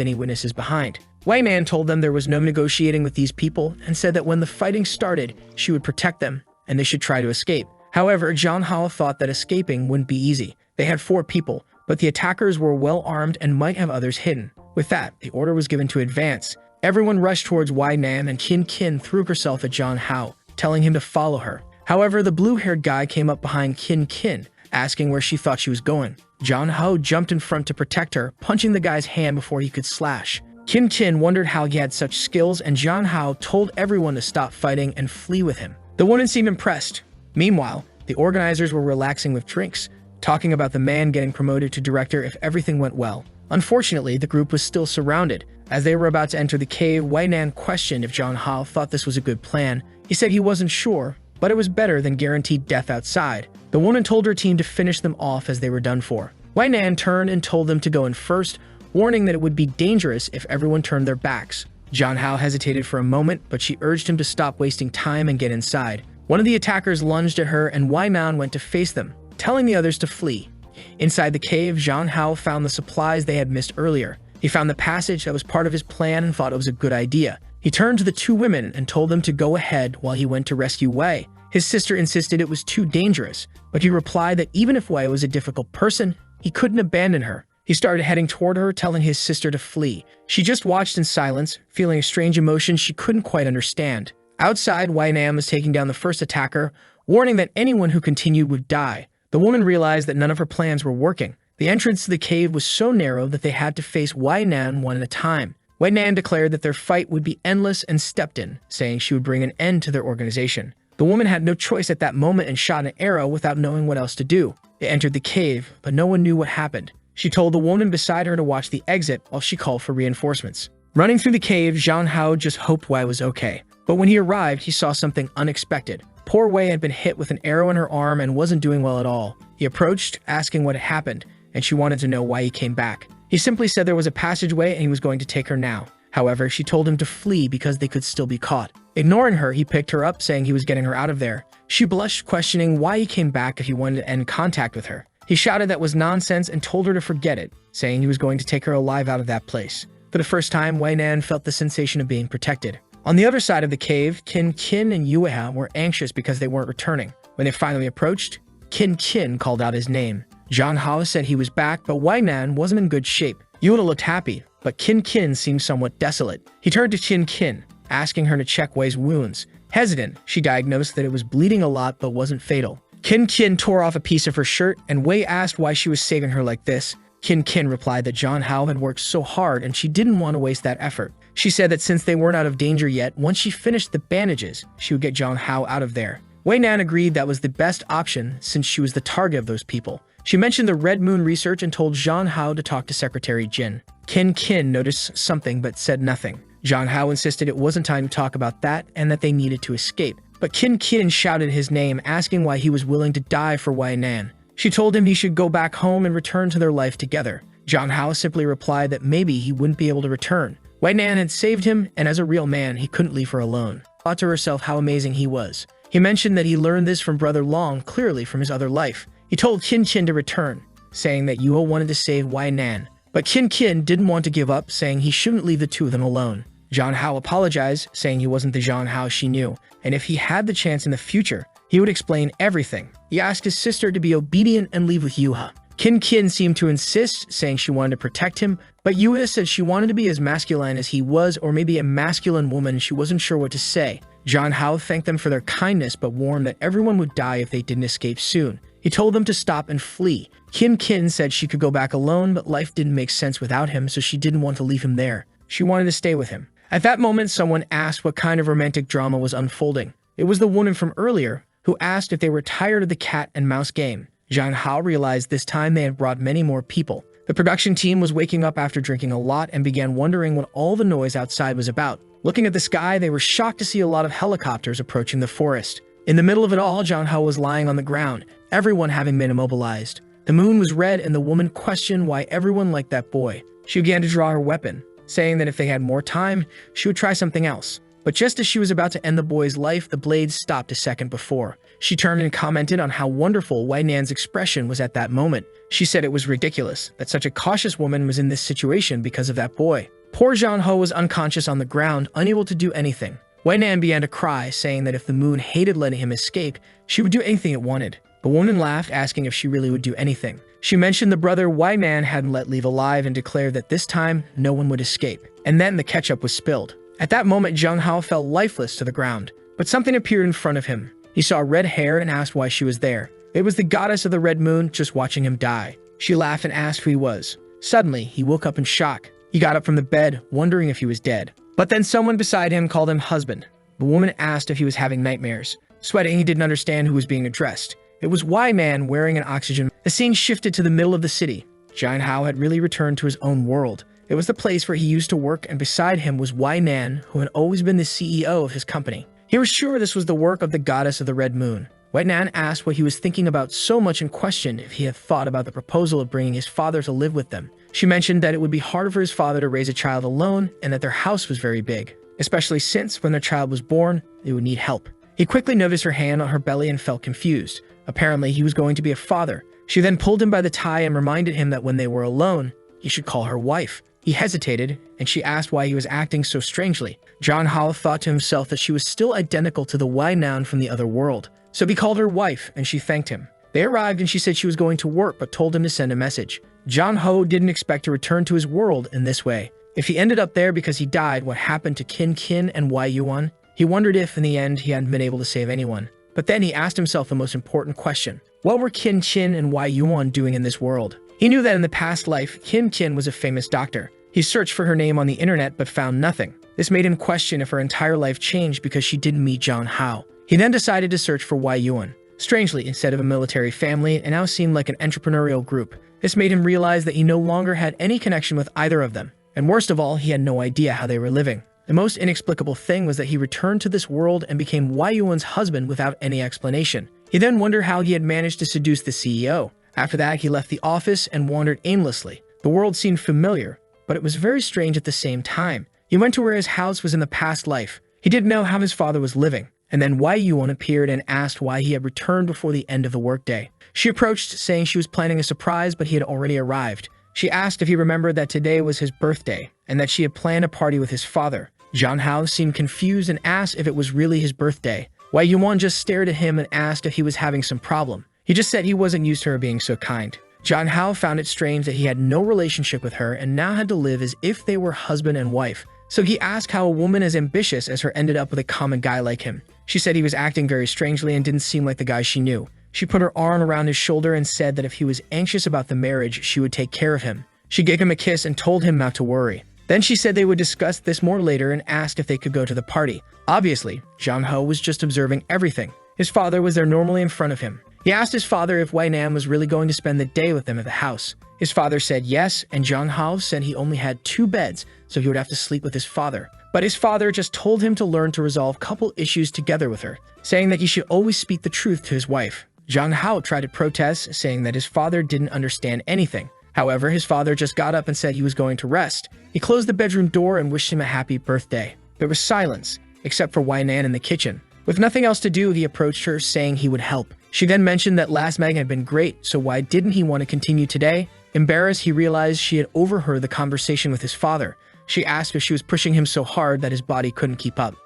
any witnesses behind. Wei Nan told them there was no negotiating with these people and said that when the fighting started, she would protect them and they should try to escape. However, John Hao thought that escaping wouldn't be easy. They had 4 people, but the attackers were well armed and might have others hidden. With that, the order was given to advance. Everyone rushed towards Wei Nan and Kin threw herself at John Hao, telling him to follow her. However, the blue-haired guy came up behind Kin, asking where she thought she was going. John Hao jumped in front to protect her, punching the guy's hand before he could slash. Kin wondered how he had such skills, and John Hao told everyone to stop fighting and flee with him. The woman seemed impressed. Meanwhile, the organizers were relaxing with drinks, talking about the man getting promoted to director if everything went well. Unfortunately, the group was still surrounded. As they were about to enter the cave, Wei Nan questioned if John Hao thought this was a good plan. He said he wasn't sure, but it was better than guaranteed death outside. The woman told her team to finish them off as they were done for. Wei Nan turned and told them to go in first, warning that it would be dangerous if everyone turned their backs. John Hao hesitated for a moment, but she urged him to stop wasting time and get inside. One of the attackers lunged at her and Wei Nan went to face them, telling the others to flee. Inside the cave, John Hao found the supplies they had missed earlier. He found the passage that was part of his plan and thought it was a good idea. He turned to the 2 women and told them to go ahead while he went to rescue Wei. His sister insisted it was too dangerous, but he replied that even if Wei was a difficult person, he couldn't abandon her. He started heading toward her, telling his sister to flee. She just watched in silence, feeling a strange emotion she couldn't quite understand. Outside, Wei Nan was taking down the first attacker, warning that anyone who continued would die. The woman realized that none of her plans were working. The entrance to the cave was so narrow that they had to face Wei Nan one at a time. Wei Nan declared that their fight would be endless and stepped in, saying she would bring an end to their organization. The woman had no choice at that moment and shot an arrow without knowing what else to do. They entered the cave, but no one knew what happened. She told the woman beside her to watch the exit while she called for reinforcements. Running through the cave, John Hao just hoped Wei was okay. But when he arrived, he saw something unexpected. Poor Wei had been hit with an arrow in her arm and wasn't doing well at all. He approached, asking what had happened, and she wanted to know why he came back. He simply said there was a passageway and he was going to take her now. However, she told him to flee because they could still be caught. Ignoring her, he picked her up, saying he was getting her out of there. She blushed, questioning why he came back if he wanted to end contact with her. He shouted that was nonsense and told her to forget it, saying he was going to take her alive out of that place. For the first time, Wei Nan felt the sensation of being protected. On the other side of the cave, Kin and Yahello were anxious because they weren't returning. When they finally approached, Kin called out his name. John Hao said he was back, but Wei Nan wasn't in good shape. Yahello looked happy, but Kin seemed somewhat desolate. He turned to Kin, asking her to check Wei's wounds. Hesitant, she diagnosed that it was bleeding a lot but wasn't fatal. Kin tore off a piece of her shirt, and Wei asked why she was saving her like this. Kin replied that John Hao had worked so hard and she didn't want to waste that effort. She said that since they weren't out of danger yet, once she finished the bandages, she would get John Hao out of there. Wei Nan agreed that was the best option since she was the target of those people. She mentioned the Red Moon research and told John Hao to talk to Secretary Jin. Kin noticed something but said nothing. John Hao insisted it wasn't time to talk about that and that they needed to escape. But Kin shouted his name, asking why he was willing to die for Wei Nan. She told him he should go back home and return to their life together. John Hao simply replied that maybe he wouldn't be able to return. Wei Nan had saved him, and as a real man, he couldn't leave her alone. Thought to herself how amazing he was. He mentioned that he learned this from Brother Long, clearly from his other life. He told Kin to return, saying that Yuho wanted to save Wei Nan. But Kin didn't want to give up, saying he shouldn't leave the two of them alone. John Hao apologized, saying he wasn't the John Hao she knew, and if he had the chance in the future, he would explain everything. He asked his sister to be obedient and leave with Yuha. Kin seemed to insist, saying she wanted to protect him, but Yuha said she wanted to be as masculine as he was, or maybe a masculine woman. She wasn't sure what to say. John Hao thanked them for their kindness, but warned that everyone would die if they didn't escape soon. He told them to stop and flee. Kin said she could go back alone, but life didn't make sense without him, so she didn't want to leave him there. She wanted to stay with him. At that moment, someone asked what kind of romantic drama was unfolding. It was the woman from earlier, who asked if they were tired of the cat and mouse game. John Hao realized this time they had brought many more people. The production team was waking up after drinking a lot and began wondering what all the noise outside was about. Looking at the sky, they were shocked to see a lot of helicopters approaching the forest. In the middle of it all, John Hao was lying on the ground, everyone having been immobilized. The moon was red, and the woman questioned why everyone liked that boy. She began to draw her weapon, saying that if they had more time, she would try something else. But just as she was about to end the boy's life, the blade stopped a second before. She turned and commented on how wonderful Wei Nan's expression was at that moment. She said it was ridiculous that such a cautious woman was in this situation because of that boy. Poor Zhang Ho was unconscious on the ground, unable to do anything. Wei Nan began to cry, saying that if the moon hated letting him escape, she would do anything it wanted. The woman laughed, asking if she really would do anything. She mentioned the brother Wei Nan hadn't let leave alive and declared that this time no one would escape. And then the ketchup was spilled. At that moment, Zhang Hao fell lifeless to the ground, but something appeared in front of him. He saw red hair and asked why she was there. It was the goddess of the red moon just watching him die. She laughed and asked who he was. Suddenly, he woke up in shock. He got up from the bed, wondering if he was dead. But then someone beside him called him husband. The woman asked if he was having nightmares. Sweating, he didn't understand who was being addressed. It was Wei Man wearing an oxygen. The scene shifted to the middle of the city. Zhang Hao had really returned to his own world. It was the place where he used to work, and beside him was Wei Nan, who had always been the CEO of his company. He was sure this was the work of the goddess of the red moon. Wei Nan asked what he was thinking about so much and questioned if he had thought about the proposal of bringing his father to live with them. She mentioned that it would be hard for his father to raise a child alone and that their house was very big, especially since when their child was born, they would need help. He quickly noticed her hand on her belly and felt confused. Apparently, he was going to be a father. She then pulled him by the tie and reminded him that when they were alone, he should call her wife. He hesitated, and she asked why he was acting so strangely. Zhang Hao thought to himself that she was still identical to the Wei Nan from the other world. So he called her wife, and she thanked him. They arrived, and she said she was going to work, but told him to send a message. Zhang Ho didn't expect to return to his world in this way. If he ended up there because he died, what happened to Qin Qin and Wei Yuan? He wondered if, in the end, he hadn't been able to save anyone. But then he asked himself the most important question. What were Qin Qin and Wei Yuan doing in this world? He knew that in the past life, Qin Qin was a famous doctor. He searched for her name on the internet but found nothing. This made him question if her entire life changed because she didn't meet Zhang Hao. He then decided to search for Wei Yuan. Strangely, instead of a military family, it now seemed like an entrepreneurial group. This made him realize that he no longer had any connection with either of them. And worst of all, he had no idea how they were living. The most inexplicable thing was that he returned to this world and became Wei Yuan's husband without any explanation. He then wondered how he had managed to seduce the CEO. After that, he left the office and wandered aimlessly. The world seemed familiar, but it was very strange at the same time. He went to where his house was in the past life. He didn't know how his father was living. And then Wei Yuan appeared and asked why he had returned before the end of the workday. She approached, saying she was planning a surprise, but he had already arrived. She asked if he remembered that today was his birthday, and that she had planned a party with his father. Zhang Hao seemed confused and asked if it was really his birthday. Wei Yuan just stared at him and asked if he was having some problem. He just said he wasn't used to her being so kind. Zhang Hao found it strange that he had no relationship with her and now had to live as if they were husband and wife. So he asked how a woman as ambitious as her ended up with a common guy like him. She said he was acting very strangely and didn't seem like the guy she knew. She put her arm around his shoulder and said that if he was anxious about the marriage, she would take care of him. She gave him a kiss and told him not to worry. Then she said they would discuss this more later and asked if they could go to the party. Obviously, Zhang Ho was just observing everything. His father was there normally in front of him. He asked his father if Wei Nan was really going to spend the day with them at the house. His father said yes, and Zhang Hao said he only had 2 beds, so he would have to sleep with his father. But his father just told him to learn to resolve couple issues together with her, saying that he should always speak the truth to his wife. Zhang Hao tried to protest, saying that his father didn't understand anything. However, his father just got up and said he was going to rest. He closed the bedroom door and wished him a happy birthday. There was silence, except for Wei Nan in the kitchen. With nothing else to do, he approached her, saying he would help. She then mentioned that last Manga had been great, so why didn't he want to continue today? Embarrassed, he realized she had overheard the conversation with his father. She asked if she was pushing him so hard that his body couldn't keep up.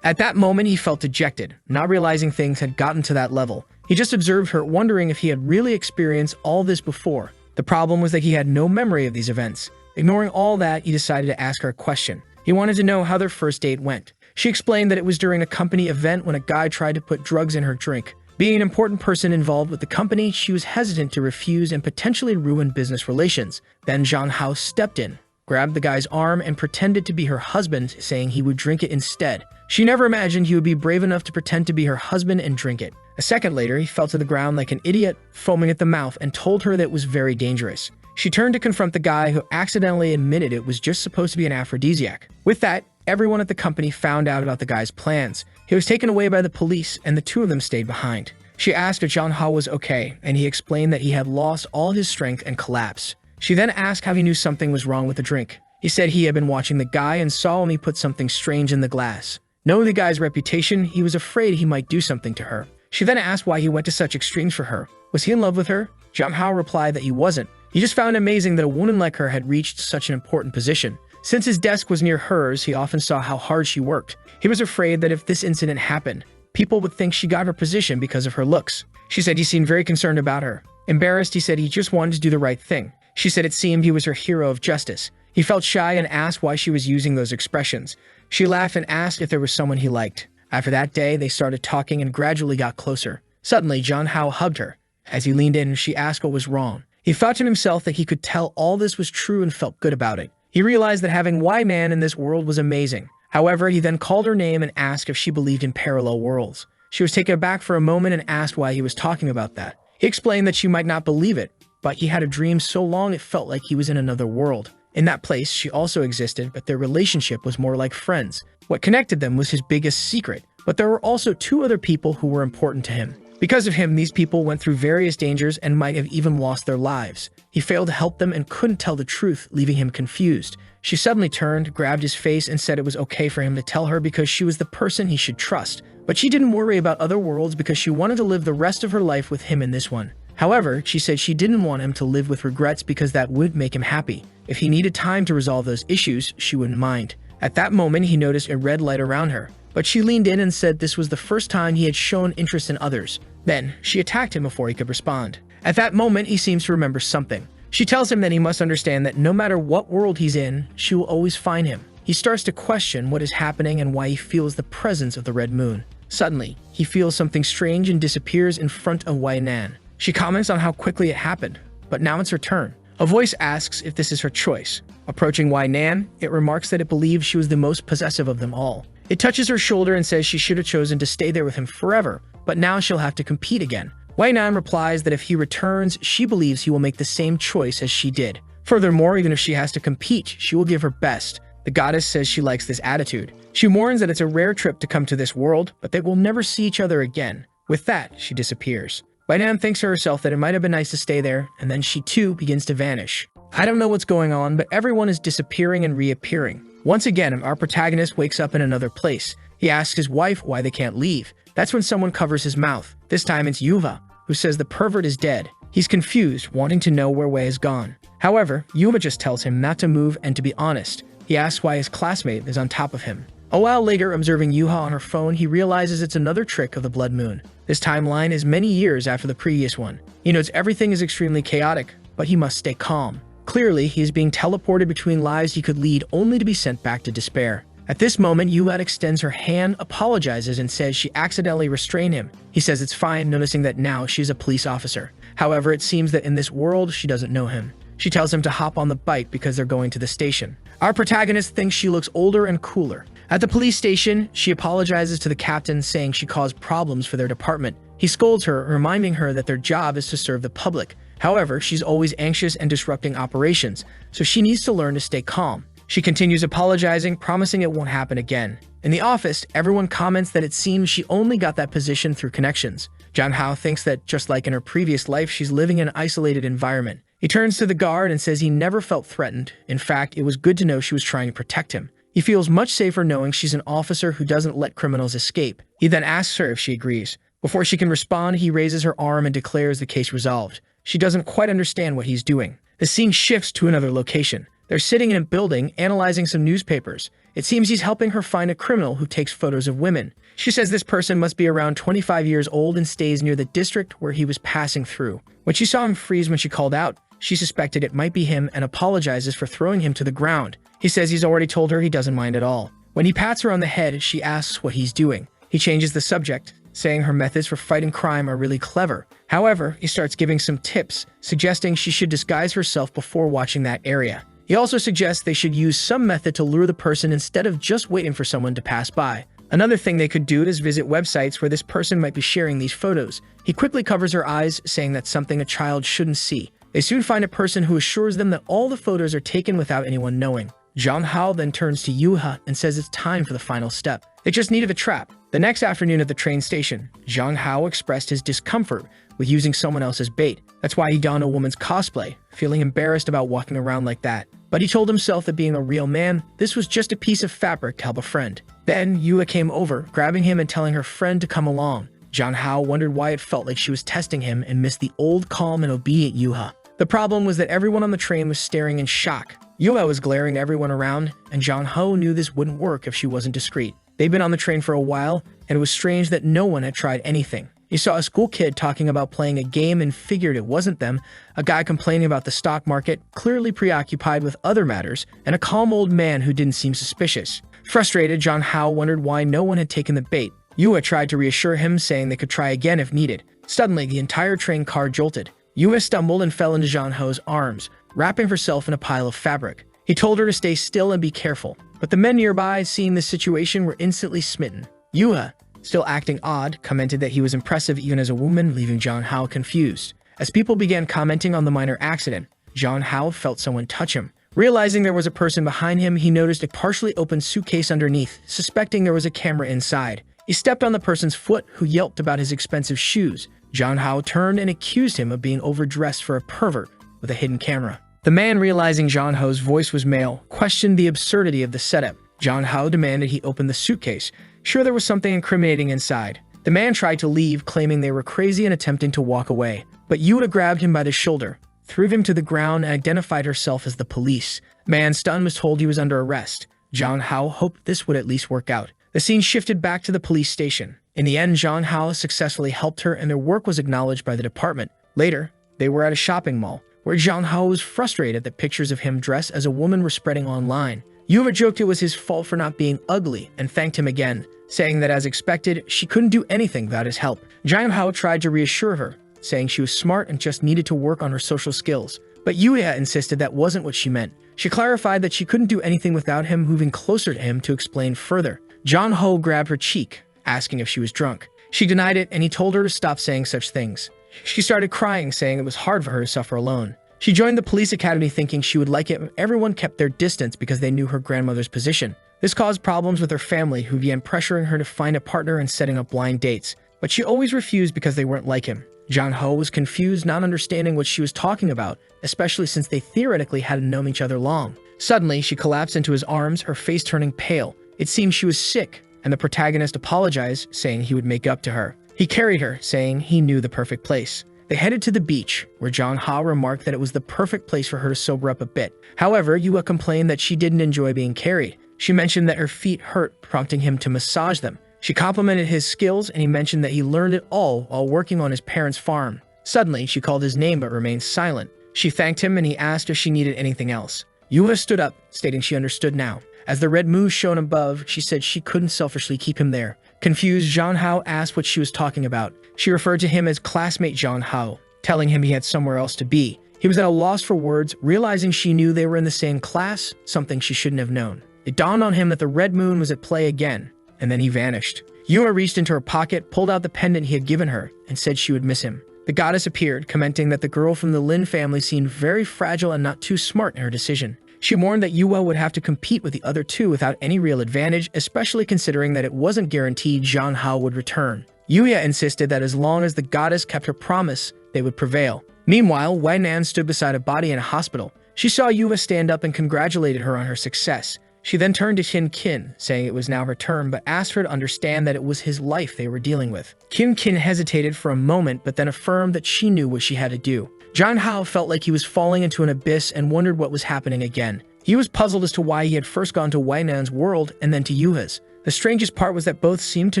At that moment, he felt dejected, not realizing things had gotten to that level. He just observed her, wondering if he had really experienced all this before. The problem was that he had no memory of these events. Ignoring all that, he decided to ask her a question. He wanted to know how their first date went. She explained that it was during a company event when a guy tried to put drugs in her drink. Being an important person involved with the company, she was hesitant to refuse and potentially ruin business relations. Then Zhang Hao stepped in, grabbed the guy's arm, and pretended to be her husband, saying he would drink it instead. She never imagined he would be brave enough to pretend to be her husband and drink it. A second later, he fell to the ground like an idiot, foaming at the mouth, and told her that it was very dangerous. She turned to confront the guy who accidentally admitted it was just supposed to be an aphrodisiac. With that, everyone at the company found out about the guy's plans. He was taken away by the police, and the 2 of them stayed behind. She asked if Zhang Hao was okay, and he explained that he had lost all his strength and collapsed. She then asked how he knew something was wrong with the drink. He said he had been watching the guy and saw when he put something strange in the glass. Knowing the guy's reputation, he was afraid he might do something to her. She then asked why he went to such extremes for her. Was he in love with her? Jung Hao replied that he wasn't. He just found it amazing that a woman like her had reached such an important position. Since his desk was near hers, he often saw how hard she worked. He was afraid that if this incident happened, people would think she got her position because of her looks. She said he seemed very concerned about her. Embarrassed, he said he just wanted to do the right thing. She said it seemed he was her hero of justice. He felt shy and asked why she was using those expressions. She laughed and asked if there was someone he liked. After that day, they started talking and gradually got closer. Suddenly, Jung Hao hugged her. As he leaned in, she asked what was wrong. He thought to himself that he could tell all this was true and felt good about it. He realized that having Y Man in this world was amazing. However, he then called her name and asked if she believed in parallel worlds. She was taken aback for a moment and asked why he was talking about that. He explained that she might not believe it, but he had a dream so long it felt like he was in another world. In that place, she also existed, but their relationship was more like friends. What connected them was his biggest secret, but there were also two other people who were important to him. Because of him, these people went through various dangers and might have even lost their lives. He failed to help them and couldn't tell the truth, leaving him confused. She suddenly turned, grabbed his face, and said it was okay for him to tell her because she was the person he should trust. But she didn't worry about other worlds because she wanted to live the rest of her life with him in this one. However, she said she didn't want him to live with regrets because that would make him happy. If he needed time to resolve those issues, she wouldn't mind. At that moment, he noticed a red light around her, but she leaned in and said this was the first time he had shown interest in others. Then, she attacked him before he could respond. At that moment, he seems to remember something. She tells him that he must understand that no matter what world he's in, she will always find him. He starts to question what is happening and why he feels the presence of the red moon. Suddenly, he feels something strange and disappears in front of Wai Nan. She comments on how quickly it happened, but now it's her turn. A voice asks if this is her choice. Approaching Wai Nan, it remarks that it believes she was the most possessive of them all. It touches her shoulder and says she should have chosen to stay there with him forever, but now she'll have to compete again. Wai Nan replies that if he returns, she believes he will make the same choice as she did. Furthermore, even if she has to compete, she will give her best. The goddess says she likes this attitude. She warns that it's a rare trip to come to this world, but they will never see each other again. With that, she disappears. Wai Nan thinks to herself that it might have been nice to stay there, and then she too begins to vanish. I don't know what's going on, but everyone is disappearing and reappearing. Once again, our protagonist wakes up in another place. He asks his wife why they can't leave. That's when someone covers his mouth. This time it's Yuva, who says the pervert is dead. He's confused, wanting to know where Wei has gone. However, Yuva just tells him not to move and to be honest. He asks why his classmate is on top of him. A while later, observing Yuha on her phone, he realizes it's another trick of the blood moon. This timeline is many years after the previous one. He notes everything is extremely chaotic, but he must stay calm. Clearly, he is being teleported between lives he could lead only to be sent back to despair. At this moment, Yuha extends her hand, apologizes, and says she accidentally restrained him. He says it's fine, noticing that now she's a police officer. However, it seems that in this world, she doesn't know him. She tells him to hop on the bike because they're going to the station. Our protagonist thinks she looks older and cooler. At the police station, she apologizes to the captain, saying she caused problems for their department. He scolds her, reminding her that their job is to serve the public. However, she's always anxious and disrupting operations, so she needs to learn to stay calm. She continues apologizing, promising it won't happen again. In the office, everyone comments that it seems she only got that position through connections. Jung Hao thinks that, just like in her previous life, she's living in an isolated environment. He turns to the guard and says he never felt threatened. In fact, it was good to know she was trying to protect him. He feels much safer knowing she's an officer who doesn't let criminals escape. He then asks her if she agrees. Before she can respond, he raises her arm and declares the case resolved. She doesn't quite understand what he's doing. The scene shifts to another location. They're sitting in a building, analyzing some newspapers. It seems he's helping her find a criminal who takes photos of women. She says this person must be around 25 years old and stays near the district where he was passing through. When she saw him freeze when she called out, she suspected it might be him and apologizes for throwing him to the ground. He says he's already told her he doesn't mind at all. When he pats her on the head, she asks what he's doing. He changes the subject, saying her methods for fighting crime are really clever. However, he starts giving some tips, suggesting she should disguise herself before watching that area. He also suggests they should use some method to lure the person instead of just waiting for someone to pass by. Another thing they could do is visit websites where this person might be sharing these photos. He quickly covers her eyes, saying that's something a child shouldn't see. They soon find a person who assures them that all the photos are taken without anyone knowing. Jung Hao then turns to Yuha and says it's time for the final step. They just needed a trap. The next afternoon at the train station, Jung Hao expressed his discomfort with using someone else's bait. That's why he donned a woman's cosplay, feeling embarrassed about walking around like that. But he told himself that being a real man, this was just a piece of fabric to help a friend. Then Yuha came over, grabbing him and telling her friend to come along. Jang Hao wondered why it felt like she was testing him and missed the old, calm, and obedient Yuha. The problem was that everyone on the train was staring in shock. Yuha was glaring at everyone around, and Jang Hao knew this wouldn't work if she wasn't discreet. They'd been on the train for a while, and it was strange that no one had tried anything. He saw a school kid talking about playing a game and figured it wasn't them, a guy complaining about the stock market, clearly preoccupied with other matters, and a calm old man who didn't seem suspicious. Frustrated, Jang Hao wondered why no one had taken the bait. Yuha tried to reassure him, saying they could try again if needed. Suddenly, the entire train car jolted. Yuha stumbled and fell into Jang Hao's arms, wrapping herself in a pile of fabric. He told her to stay still and be careful, but the men nearby, seeing this situation, were instantly smitten. Yuha, still acting odd, commented that he was impressive even as a woman, leaving Jang Hao confused. As people began commenting on the minor accident, Jang Hao felt someone touch him. Realizing there was a person behind him, he noticed a partially open suitcase underneath, suspecting there was a camera inside. He stepped on the person's foot, who yelped about his expensive shoes. Jang Hao turned and accused him of being overdressed for a pervert with a hidden camera. The man, realizing Jang Hao's voice was male, questioned the absurdity of the setup. Jang Hao demanded he open the suitcase, sure there was something incriminating inside. The man tried to leave, claiming they were crazy and attempting to walk away. But Yuha grabbed him by the shoulder, threw him to the ground, and identified herself as the police. The man, stunned, was told he was under arrest. Jang Hao hoped this would at least work out. The scene shifted back to the police station. In the end, Jang Hao successfully helped her, and their work was acknowledged by the department. Later, they were at a shopping mall, where Jang Hao was frustrated that pictures of him dressed as a woman were spreading online. Yuha joked it was his fault for not being ugly and thanked him again, saying that as expected, she couldn't do anything without his help. Jang Hao tried to reassure her, saying she was smart and just needed to work on her social skills. But Yuha insisted that wasn't what she meant. She clarified that she couldn't do anything without him, moving closer to him to explain further. Jang Hao grabbed her cheek, asking if she was drunk. She denied it, and he told her to stop saying such things. She started crying, saying it was hard for her to suffer alone. She joined the police academy thinking she would like it if everyone kept their distance because they knew her grandmother's position. This caused problems with her family, who began pressuring her to find a partner and setting up blind dates. But she always refused because they weren't like him. Jang Hao was confused, not understanding what she was talking about, especially since they theoretically hadn't known each other long. Suddenly, she collapsed into his arms, her face turning pale. It seemed she was sick, and the protagonist apologized, saying he would make up to her. He carried her, saying he knew the perfect place. They headed to the beach, where Jang Hao remarked that it was the perfect place for her to sober up a bit. However, Yuha complained that she didn't enjoy being carried. She mentioned that her feet hurt, prompting him to massage them. She complimented his skills, and he mentioned that he learned it all while working on his parents' farm. Suddenly, she called his name but remained silent. She thanked him, and he asked if she needed anything else. Yuha stood up, stating she understood now. As the red moon shone above, she said she couldn't selfishly keep him there. Confused, Jang Hao asked what she was talking about. She referred to him as classmate Jang Hao, telling him he had somewhere else to be. He was at a loss for words, realizing she knew they were in the same class, something she shouldn't have known. It dawned on him that the red moon was at play again, and then he vanished. Yuha reached into her pocket, pulled out the pendant he had given her, and said she would miss him. The goddess appeared, commenting that the girl from the Lin family seemed very fragile and not too smart in her decision. She warned that Yuha would have to compete with the other two without any real advantage, especially considering that it wasn't guaranteed Jang Hao would return. Yuha insisted that as long as the goddess kept her promise, they would prevail. Meanwhile, Wei Nan stood beside a body in a hospital. She saw Yuha stand up and congratulated her on her success. She then turned to Qin Qin, saying it was now her turn, but asked her to understand that it was his life they were dealing with. Qin Qin hesitated for a moment, but then affirmed that she knew what she had to do. Jang Hao felt like he was falling into an abyss and wondered what was happening again. He was puzzled as to why he had first gone to Wei Nan's world and then to Yuha's. The strangest part was that both seemed to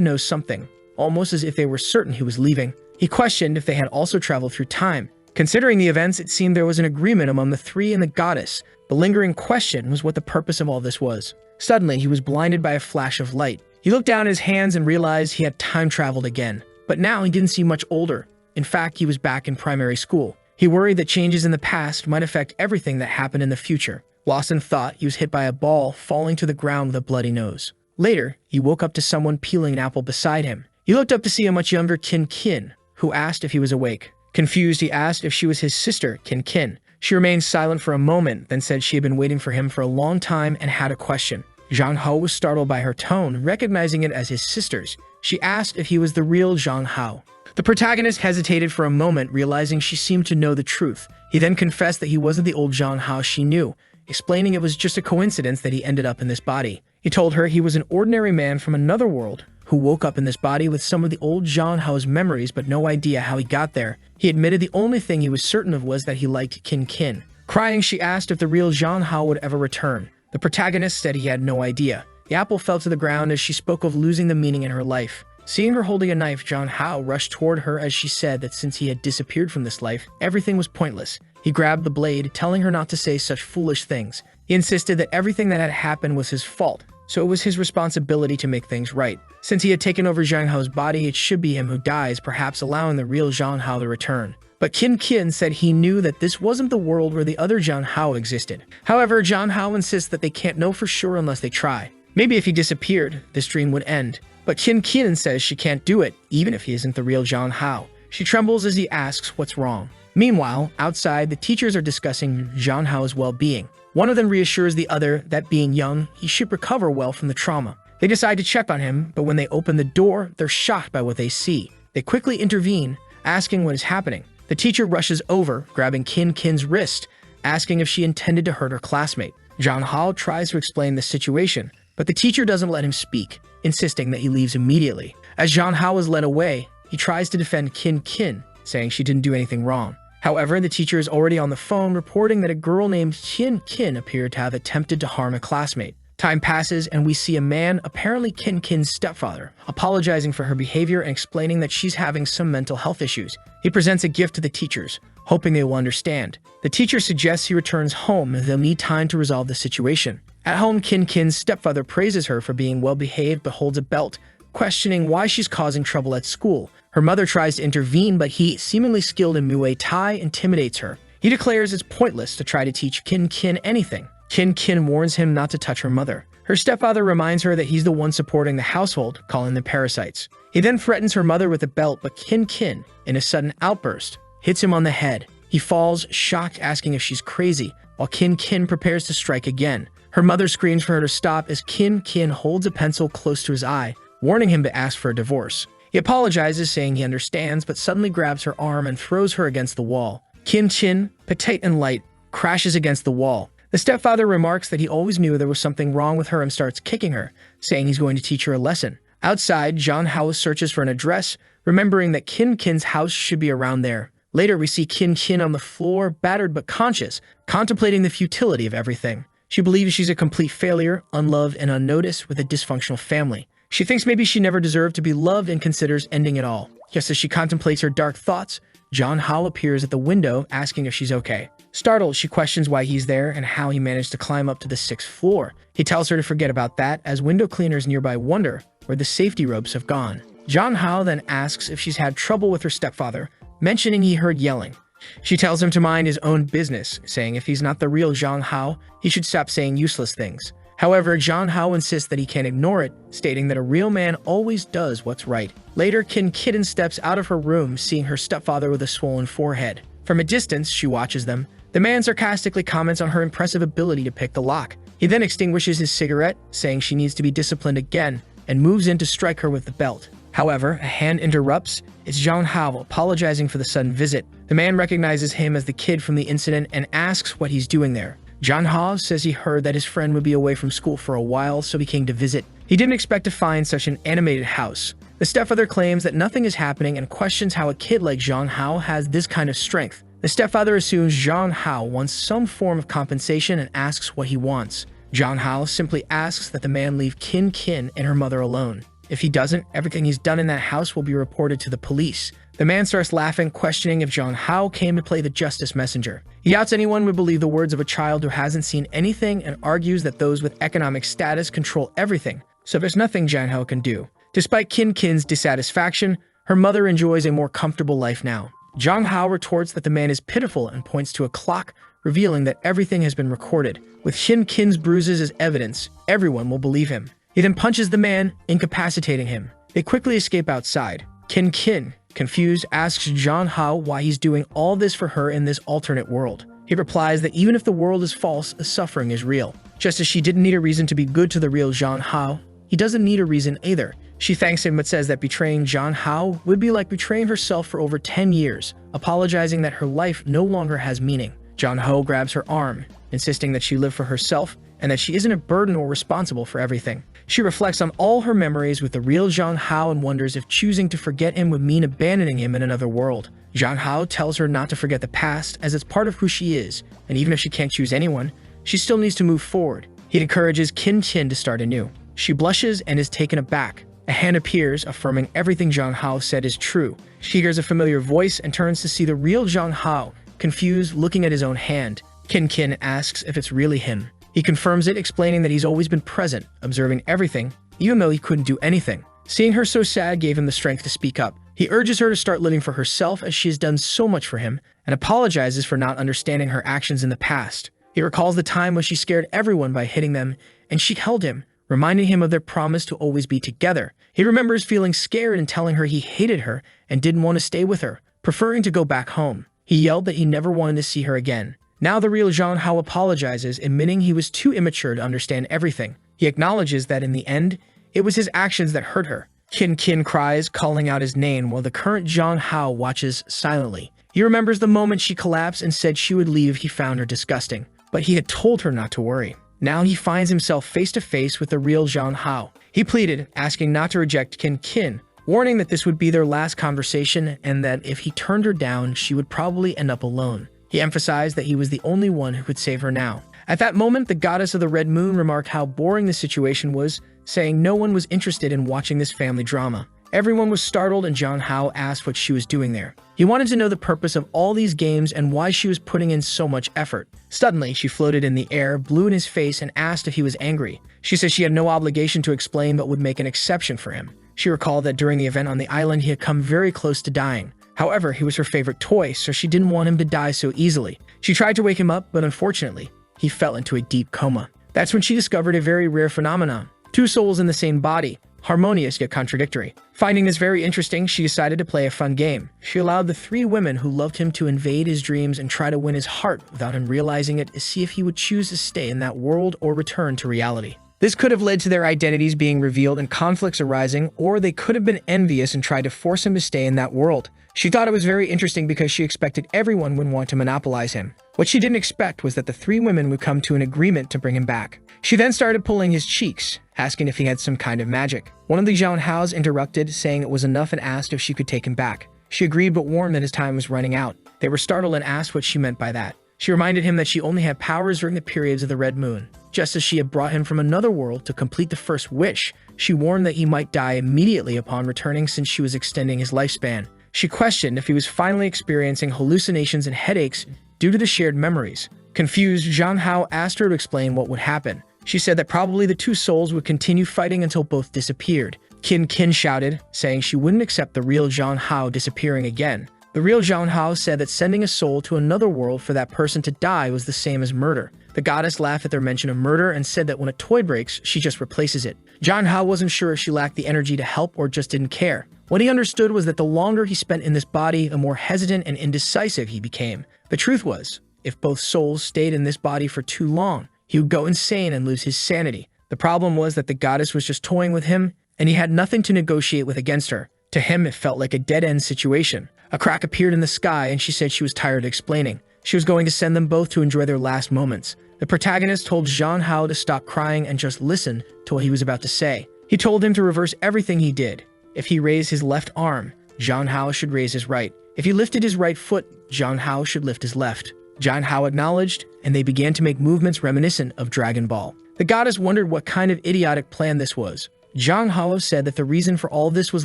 know something, almost as if they were certain he was leaving. He questioned if they had also traveled through time. Considering the events, it seemed there was an agreement among the three and the goddess. The lingering question was what the purpose of all this was. Suddenly, he was blinded by a flash of light. He looked down at his hands and realized he had time traveled again. But now he didn't seem much older. In fact, he was back in primary school. He worried that changes in the past might affect everything that happened in the future. Lost in thought, he was hit by a ball, falling to the ground with a bloody nose. Later, he woke up to someone peeling an apple beside him. He looked up to see a much younger Qin Qin, who asked if he was awake. Confused, he asked if she was his sister, Qin Qin. She remained silent for a moment, then said she had been waiting for him for a long time and had a question. Jang Hao was startled by her tone, recognizing it as his sister's. She asked if he was the real Jang Hao. The protagonist hesitated for a moment, realizing she seemed to know the truth. He then confessed that he wasn't the old Jang Hao she knew, explaining it was just a coincidence that he ended up in this body. He told her he was an ordinary man from another world who woke up in this body with some of the old Zhang Hao's memories but no idea how he got there. He admitted the only thing he was certain of was that he liked Kin. Crying, she asked if the real Zhang Hao would ever return. The protagonist said he had no idea. The apple fell to the ground as she spoke of losing the meaning in her life. Seeing her holding a knife, Zhang Hao rushed toward her as she said that since he had disappeared from this life, everything was pointless. He grabbed the blade, telling her not to say such foolish things. He insisted that everything that had happened was his fault, so it was his responsibility to make things right. Since he had taken over Zhang Hao's body, it should be him who dies, perhaps allowing the real Zhang Hao to return. But Kin said he knew that this wasn't the world where the other Zhang Hao existed. However, Zhang Hao insists that they can't know for sure unless they try. Maybe if he disappeared, this dream would end. But Kin says she can't do it, even if he isn't the real Zhang Hao. She trembles as he asks what's wrong. Meanwhile, outside, the teachers are discussing Zhang Hao's well-being. One of them reassures the other that being young, he should recover well from the trauma. They decide to check on him, but when they open the door, they're shocked by what they see. They quickly intervene, asking what is happening. The teacher rushes over, grabbing Kin's wrist, asking if she intended to hurt her classmate. Zhang Hao tries to explain the situation, but the teacher doesn't let him speak, insisting that he leaves immediately. As Zhang Hao is led away, he tries to defend Kin, saying she didn't do anything wrong. However, the teacher is already on the phone reporting that a girl named Kin appeared to have attempted to harm a classmate. Time passes and we see a man, apparently Kin's stepfather, apologizing for her behavior and explaining that she's having some mental health issues. He presents a gift to the teachers, hoping they will understand. The teacher suggests he returns home as they'll need time to resolve the situation. At home, Kin's stepfather praises her for being well-behaved but holds a belt, questioning why she's causing trouble at school. Her mother tries to intervene, but he, seemingly skilled in Muay Thai, intimidates her. He declares it's pointless to try to teach Kin anything. Kin warns him not to touch her mother. Her stepfather reminds her that he's the one supporting the household, calling them parasites. He then threatens her mother with a belt, but Kin, in a sudden outburst, hits him on the head. He falls, shocked, asking if she's crazy, while Kin prepares to strike again. Her mother screams for her to stop as Kin holds a pencil close to his eye, warning him to ask for a divorce. He apologizes, saying he understands, but suddenly grabs her arm and throws her against the wall. Kin, petite and light, crashes against the wall. The stepfather remarks that he always knew there was something wrong with her and starts kicking her, saying he's going to teach her a lesson. Outside, Zhang Hao searches for an address, remembering that Kin's house should be around there. Later, we see Kin on the floor, battered but conscious, contemplating the futility of everything. She believes she's a complete failure, unloved and unnoticed, with a dysfunctional family. She thinks maybe she never deserved to be loved and considers ending it all. Just as she contemplates her dark thoughts, Zhang Hao appears at the window, asking if she's okay. Startled, she questions why he's there and how he managed to climb up to the 6th floor. He tells her to forget about that, as window cleaners nearby wonder where the safety ropes have gone. Zhang Hao then asks if she's had trouble with her stepfather, mentioning he heard yelling. She tells him to mind his own business, saying if he's not the real Zhang Hao, he should stop saying useless things. However, Zhang Hao insists that he can't ignore it, stating that a real man always does what's right. Later, Kin steps out of her room, seeing her stepfather with a swollen forehead. From a distance, she watches them. The man sarcastically comments on her impressive ability to pick the lock. He then extinguishes his cigarette, saying she needs to be disciplined again, and moves in to strike her with the belt. However, a hand interrupts. It's Zhang Hao apologizing for the sudden visit. The man recognizes him as the kid from the incident and asks what he's doing there. Zhang Hao says he heard that his friend would be away from school for a while, so he came to visit. He didn't expect to find such an animated house. The stepfather claims that nothing is happening and questions how a kid like Zhang Hao has this kind of strength. The stepfather assumes Zhang Hao wants some form of compensation and asks what he wants. Zhang Hao simply asks that the man leave Kin and her mother alone. If he doesn't, everything he's done in that house will be reported to the police. The man starts laughing, questioning if Zhang Hao came to play the justice messenger. He doubts anyone would believe the words of a child who hasn't seen anything and argues that those with economic status control everything, so there's nothing Zhang Hao can do. Despite Kin's dissatisfaction, her mother enjoys a more comfortable life now. Zhang Hao retorts that the man is pitiful and points to a clock, revealing that everything has been recorded. With Kin's bruises as evidence, everyone will believe him. He then punches the man, incapacitating him. They quickly escape outside. Kin, confused, asks Zhang Hao why he's doing all this for her in this alternate world. He replies that even if the world is false, the suffering is real. Just as she didn't need a reason to be good to the real Zhang Hao, he doesn't need a reason either. She thanks him but says that betraying Zhang Hao would be like betraying herself for over 10 years, apologizing that her life no longer has meaning. Zhang Hao grabs her arm, insisting that she live for herself and that she isn't a burden or responsible for everything. She reflects on all her memories with the real Zhang Hao and wonders if choosing to forget him would mean abandoning him in another world. Zhang Hao tells her not to forget the past as it's part of who she is, and even if she can't choose anyone, she still needs to move forward. He encourages Qin Qin to start anew. She blushes and is taken aback. A hand appears, affirming everything Zhang Hao said is true. She hears a familiar voice and turns to see the real Zhang Hao, confused, looking at his own hand. Qin Qin asks if it's really him. He confirms it, explaining that he's always been present, observing everything, even though he couldn't do anything. Seeing her so sad gave him the strength to speak up. He urges her to start living for herself as she has done so much for him, and apologizes for not understanding her actions in the past. He recalls the time when she scared everyone by hitting them, and she held him, reminding him of their promise to always be together. He remembers feeling scared and telling her he hated her and didn't want to stay with her, preferring to go back home. He yelled that he never wanted to see her again. Now the real Zhang Hao apologizes, admitting he was too immature to understand everything. He acknowledges that in the end, it was his actions that hurt her. Qin Qin cries, calling out his name, while the current Zhang Hao watches silently. He remembers the moment she collapsed and said she would leave if he found her disgusting, but he had told her not to worry. Now he finds himself face to face with the real Zhang Hao. He pleaded, asking not to reject Qin Qin, warning that this would be their last conversation and that if he turned her down, she would probably end up alone. He emphasized that he was the only one who could save her now. At that moment, the goddess of the Red Moon remarked how boring the situation was, saying no one was interested in watching this family drama. Everyone was startled, and Zhang Hao asked what she was doing there. He wanted to know the purpose of all these games and why she was putting in so much effort. Suddenly, she floated in the air, blew in his face, and asked if he was angry. She said she had no obligation to explain but would make an exception for him. She recalled that during the event on the island, he had come very close to dying. However, he was her favorite toy, so she didn't want him to die so easily. She tried to wake him up, but unfortunately, he fell into a deep coma. That's when she discovered a very rare phenomenon: two souls in the same body, harmonious yet contradictory. Finding this very interesting, she decided to play a fun game. She allowed the three women who loved him to invade his dreams and try to win his heart without him realizing it, to see if he would choose to stay in that world or return to reality. This could have led to their identities being revealed and conflicts arising, or they could have been envious and tried to force him to stay in that world. She thought it was very interesting because she expected everyone would want to monopolize him. What she didn't expect was that the three women would come to an agreement to bring him back. She then started pulling his cheeks, asking if he had some kind of magic. One of the Zhang Haos interrupted, saying it was enough, and asked if she could take him back. She agreed but warned that his time was running out. They were startled and asked what she meant by that. She reminded him that she only had powers during the periods of the Red Moon. Just as she had brought him from another world to complete the first wish, she warned that he might die immediately upon returning since she was extending his lifespan. She questioned if he was finally experiencing hallucinations and headaches due to the shared memories. Confused, Zhang Hao asked her to explain what would happen. She said that probably the two souls would continue fighting until both disappeared. Qin Qin shouted, saying she wouldn't accept the real Zhang Hao disappearing again. The real Zhang Hao said that sending a soul to another world for that person to die was the same as murder. The goddess laughed at their mention of murder and said that when a toy breaks, she just replaces it. Zhang Hao wasn't sure if she lacked the energy to help or just didn't care. What he understood was that the longer he spent in this body, the more hesitant and indecisive he became. The truth was, if both souls stayed in this body for too long, he would go insane and lose his sanity. The problem was that the goddess was just toying with him, and he had nothing to negotiate with against her. To him, it felt like a dead-end situation. A crack appeared in the sky, and she said she was tired of explaining. She was going to send them both to enjoy their last moments. The protagonist told Zhang Hao to stop crying and just listen to what he was about to say. He told him to reverse everything he did. If he raised his left arm, Zhang Hao should raise his right. If he lifted his right foot, Zhang Hao should lift his left. Zhang Hao acknowledged, and they began to make movements reminiscent of Dragon Ball. The goddess wondered what kind of idiotic plan this was. Zhang Hao said that the reason for all this was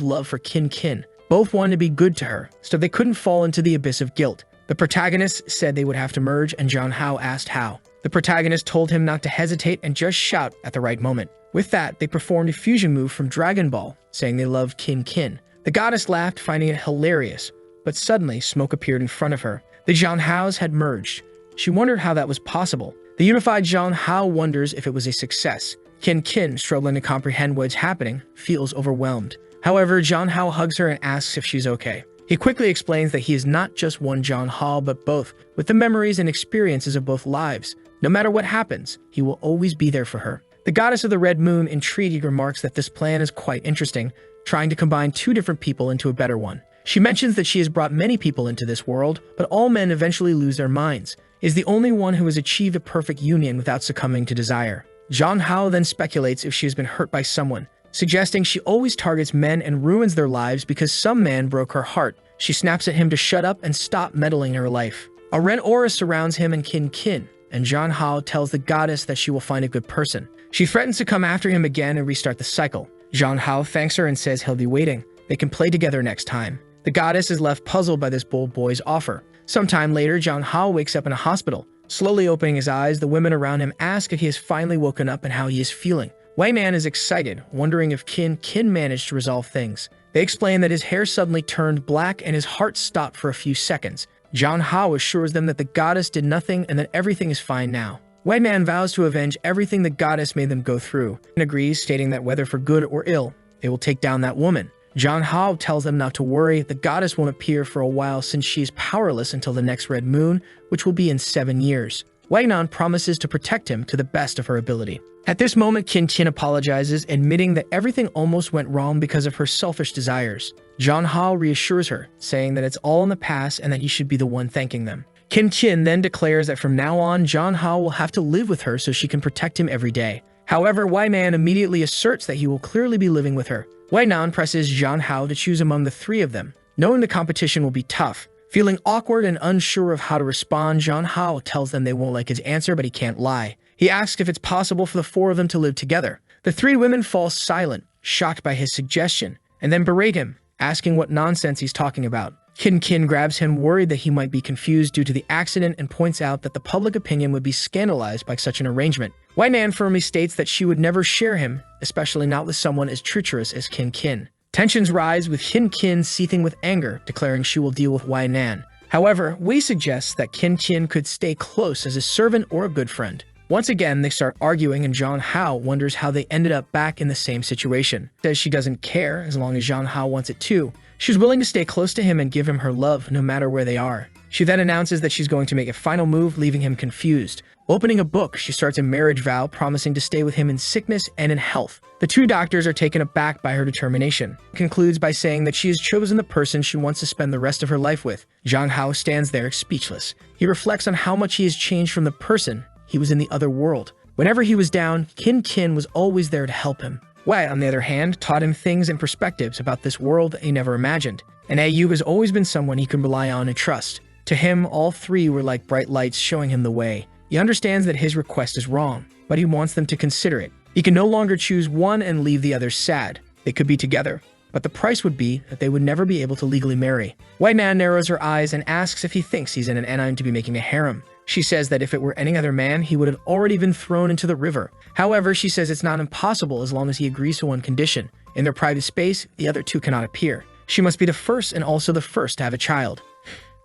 love for Qin Qin. Both wanted to be good to her, so they couldn't fall into the abyss of guilt. The protagonist said they would have to merge, and Zhang Hao asked how. The protagonist told him not to hesitate and just shout at the right moment. With that, they performed a fusion move from Dragon Ball, saying they loved Qin Qin. The goddess laughed, finding it hilarious, but suddenly smoke appeared in front of her. The Zhang Haos had merged. She wondered how that was possible. The unified Zhang Hao wonders if it was a success. Qin Qin, struggling to comprehend what's happening, feels overwhelmed. However, Zhang Hao hugs her and asks if she's okay. He quickly explains that he is not just one Zhang Hao, but both, with the memories and experiences of both lives. No matter what happens, he will always be there for her. The goddess of the Red Moon, intrigued, remarks that this plan is quite interesting, trying to combine two different people into a better one. She mentions that she has brought many people into this world, but all men eventually lose their minds. Is the only one who has achieved a perfect union without succumbing to desire. John Hao then speculates if she has been hurt by someone, suggesting she always targets men and ruins their lives because some man broke her heart. She snaps at him to shut up and stop meddling in her life. A red aura surrounds him and Kin, and John Hao tells the goddess that she will find a good person. She threatens to come after him again and restart the cycle. John Hao thanks her and says he'll be waiting. They can play together next time. The goddess is left puzzled by this bold boy's offer. Sometime later, John Hao wakes up in a hospital. Slowly opening his eyes, the women around him ask if he has finally woken up and how he is feeling. White Man is excited, wondering if Kin managed to resolve things. They explain that his hair suddenly turned black and his heart stopped for a few seconds. John Hao assures them that the goddess did nothing and that everything is fine now. White Man vows to avenge everything the goddess made them go through and agrees, stating that whether for good or ill, they will take down that woman. John Hao tells them not to worry, the goddess won't appear for a while since she is powerless until the next red moon, which will be in 7 years. White Man promises to protect him to the best of her ability. At this moment, Kin apologizes, admitting that everything almost went wrong because of her selfish desires. John Hao reassures her, saying that it's all in the past and that he should be the one thanking them. Kin then declares that from now on, John Hao will have to live with her so she can protect him every day. However, White Man immediately asserts that he will clearly be living with her. White Man presses John Hao to choose among the three of them, knowing the competition will be tough. Feeling awkward and unsure of how to respond, John Hao tells them they won't like his answer, but he can't lie. He asks if it's possible for the four of them to live together. The three women fall silent, shocked by his suggestion, and then berate him, asking what nonsense he's talking about. Kin grabs him, worried that he might be confused due to the accident, and points out that the public opinion would be scandalized by such an arrangement. White Man firmly states that she would never share him, especially not with someone as treacherous as Kin. Tensions rise, with Kin seething with anger, declaring she will deal with White Man. However, Wei suggests that Kin could stay close as a servant or a good friend. Once again, they start arguing, and John Hao wonders how they ended up back in the same situation. Says she doesn't care as long as John Hao wants it too. She's willing to stay close to him and give him her love no matter where they are. She then announces that she's going to make a final move, leaving him confused. Opening a book, she starts a marriage vow, promising to stay with him in sickness and in health. The two doctors are taken aback by her determination. Concludes by saying that she has chosen the person she wants to spend the rest of her life with. John Hao stands there speechless. He reflects on how much he has changed from the person he was in the other world. Whenever he was down, Kin was always there to help him. Wei, on the other hand, taught him things and perspectives about this world that he never imagined. And Ayu has always been someone he can rely on and trust. To him, all three were like bright lights showing him the way. He understands that his request is wrong, but he wants them to consider it. He can no longer choose one and leave the others sad. They could be together, but the price would be that they would never be able to legally marry. White Man narrows her eyes and asks if he thinks he's in an anime to be making a harem. She says that if it were any other man, he would have already been thrown into the river. However, she says it's not impossible as long as he agrees to one condition. In their private space, the other two cannot appear. She must be the first and also the first to have a child.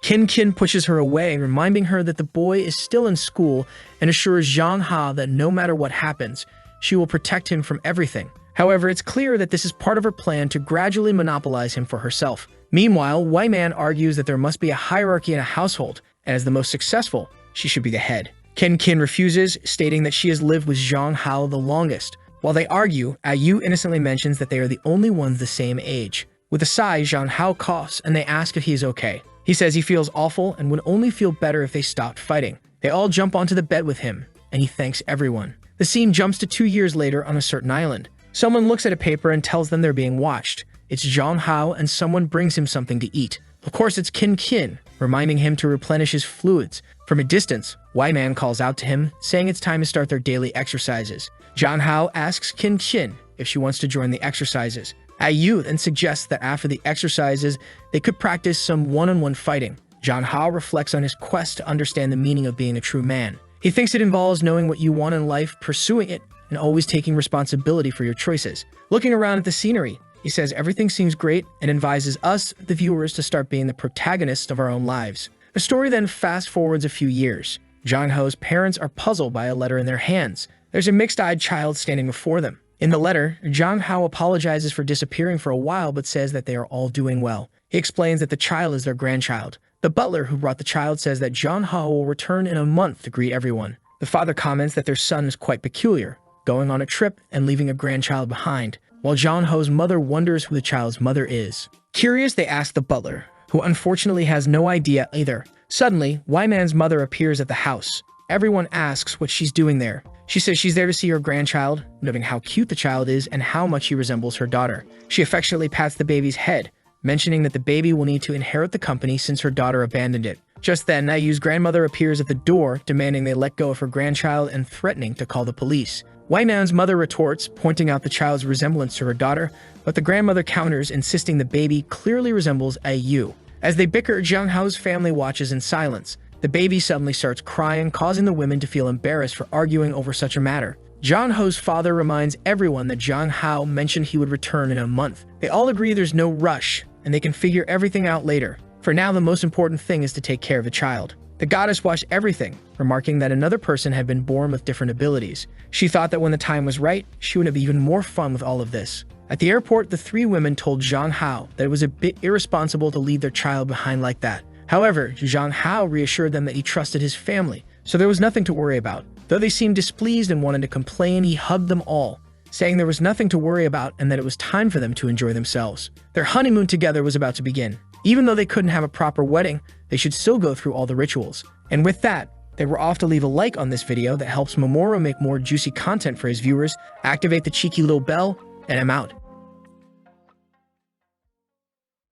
Kin pushes her away, reminding her that the boy is still in school, and assures John Hao that no matter what happens, she will protect him from everything. However, it's clear that this is part of her plan to gradually monopolize him for herself. Meanwhile, White Man argues that there must be a hierarchy in a household, and as the most successful, she should be the head. Kin refuses, stating that she has lived with John Hao the longest. While they argue, Ayu innocently mentions that they are the only ones the same age. With a sigh, John Hao coughs, and they ask if he is okay. He says he feels awful and would only feel better if they stopped fighting. They all jump onto the bed with him, and he thanks everyone. The scene jumps to 2 years later on a certain island. Someone looks at a paper and tells them they're being watched. It's John Hao, and someone brings him something to eat. Of course, it's Kin, reminding him to replenish his fluids. From a distance, White Man calls out to him, saying it's time to start their daily exercises. John Hao asks Kin if she wants to join the exercises. Ayu then suggests that after the exercises, they could practice some one-on-one fighting. John Hao reflects on his quest to understand the meaning of being a true man. He thinks it involves knowing what you want in life, pursuing it, and always taking responsibility for your choices. Looking around at the scenery, he says everything seems great and advises us, the viewers, to start being the protagonists of our own lives. The story then fast-forwards a few years. John Hao's parents are puzzled by a letter in their hands. There's a mixed-eyed child standing before them. In the letter, John Hao apologizes for disappearing for a while but says that they are all doing well. He explains that the child is their grandchild. The butler who brought the child says that John Hao will return in a month to greet everyone. The father comments that their son is quite peculiar, going on a trip and leaving a grandchild behind, while John Hao's mother wonders who the child's mother is. Curious, they ask the butler, who unfortunately has no idea either. Suddenly, White Man's mother appears at the house. Everyone asks what she's doing there. She says she's there to see her grandchild, noting how cute the child is and how much he resembles her daughter. She affectionately pats the baby's head, mentioning that the baby will need to inherit the company since her daughter abandoned it. Just then, Nayu's grandmother appears at the door, demanding they let go of her grandchild and threatening to call the police. Wai Nan's mother retorts, pointing out the child's resemblance to her daughter, but the grandmother counters, insisting the baby clearly resembles Ayu. As they bicker, Zhang Hao's family watches in silence. The baby suddenly starts crying, causing the women to feel embarrassed for arguing over such a matter. Zhang Hao's father reminds everyone that Zhang Hao mentioned he would return in a month. They all agree there's no rush, and they can figure everything out later. For now, the most important thing is to take care of the child. The goddess watched everything, remarking that another person had been born with different abilities. She thought that when the time was right, she would have even more fun with all of this. At the airport, the three women told Zhang Hao that it was a bit irresponsible to leave their child behind like that. However, Zhang Hao reassured them that he trusted his family, so there was nothing to worry about. Though they seemed displeased and wanted to complain, he hugged them all, saying there was nothing to worry about and that it was time for them to enjoy themselves. Their honeymoon together was about to begin. Even though they couldn't have a proper wedding, they should still go through all the rituals. And with that, they were off to leave a like on this video that helps Mamoru make more juicy content for his viewers, activate the cheeky little bell, and I'm out.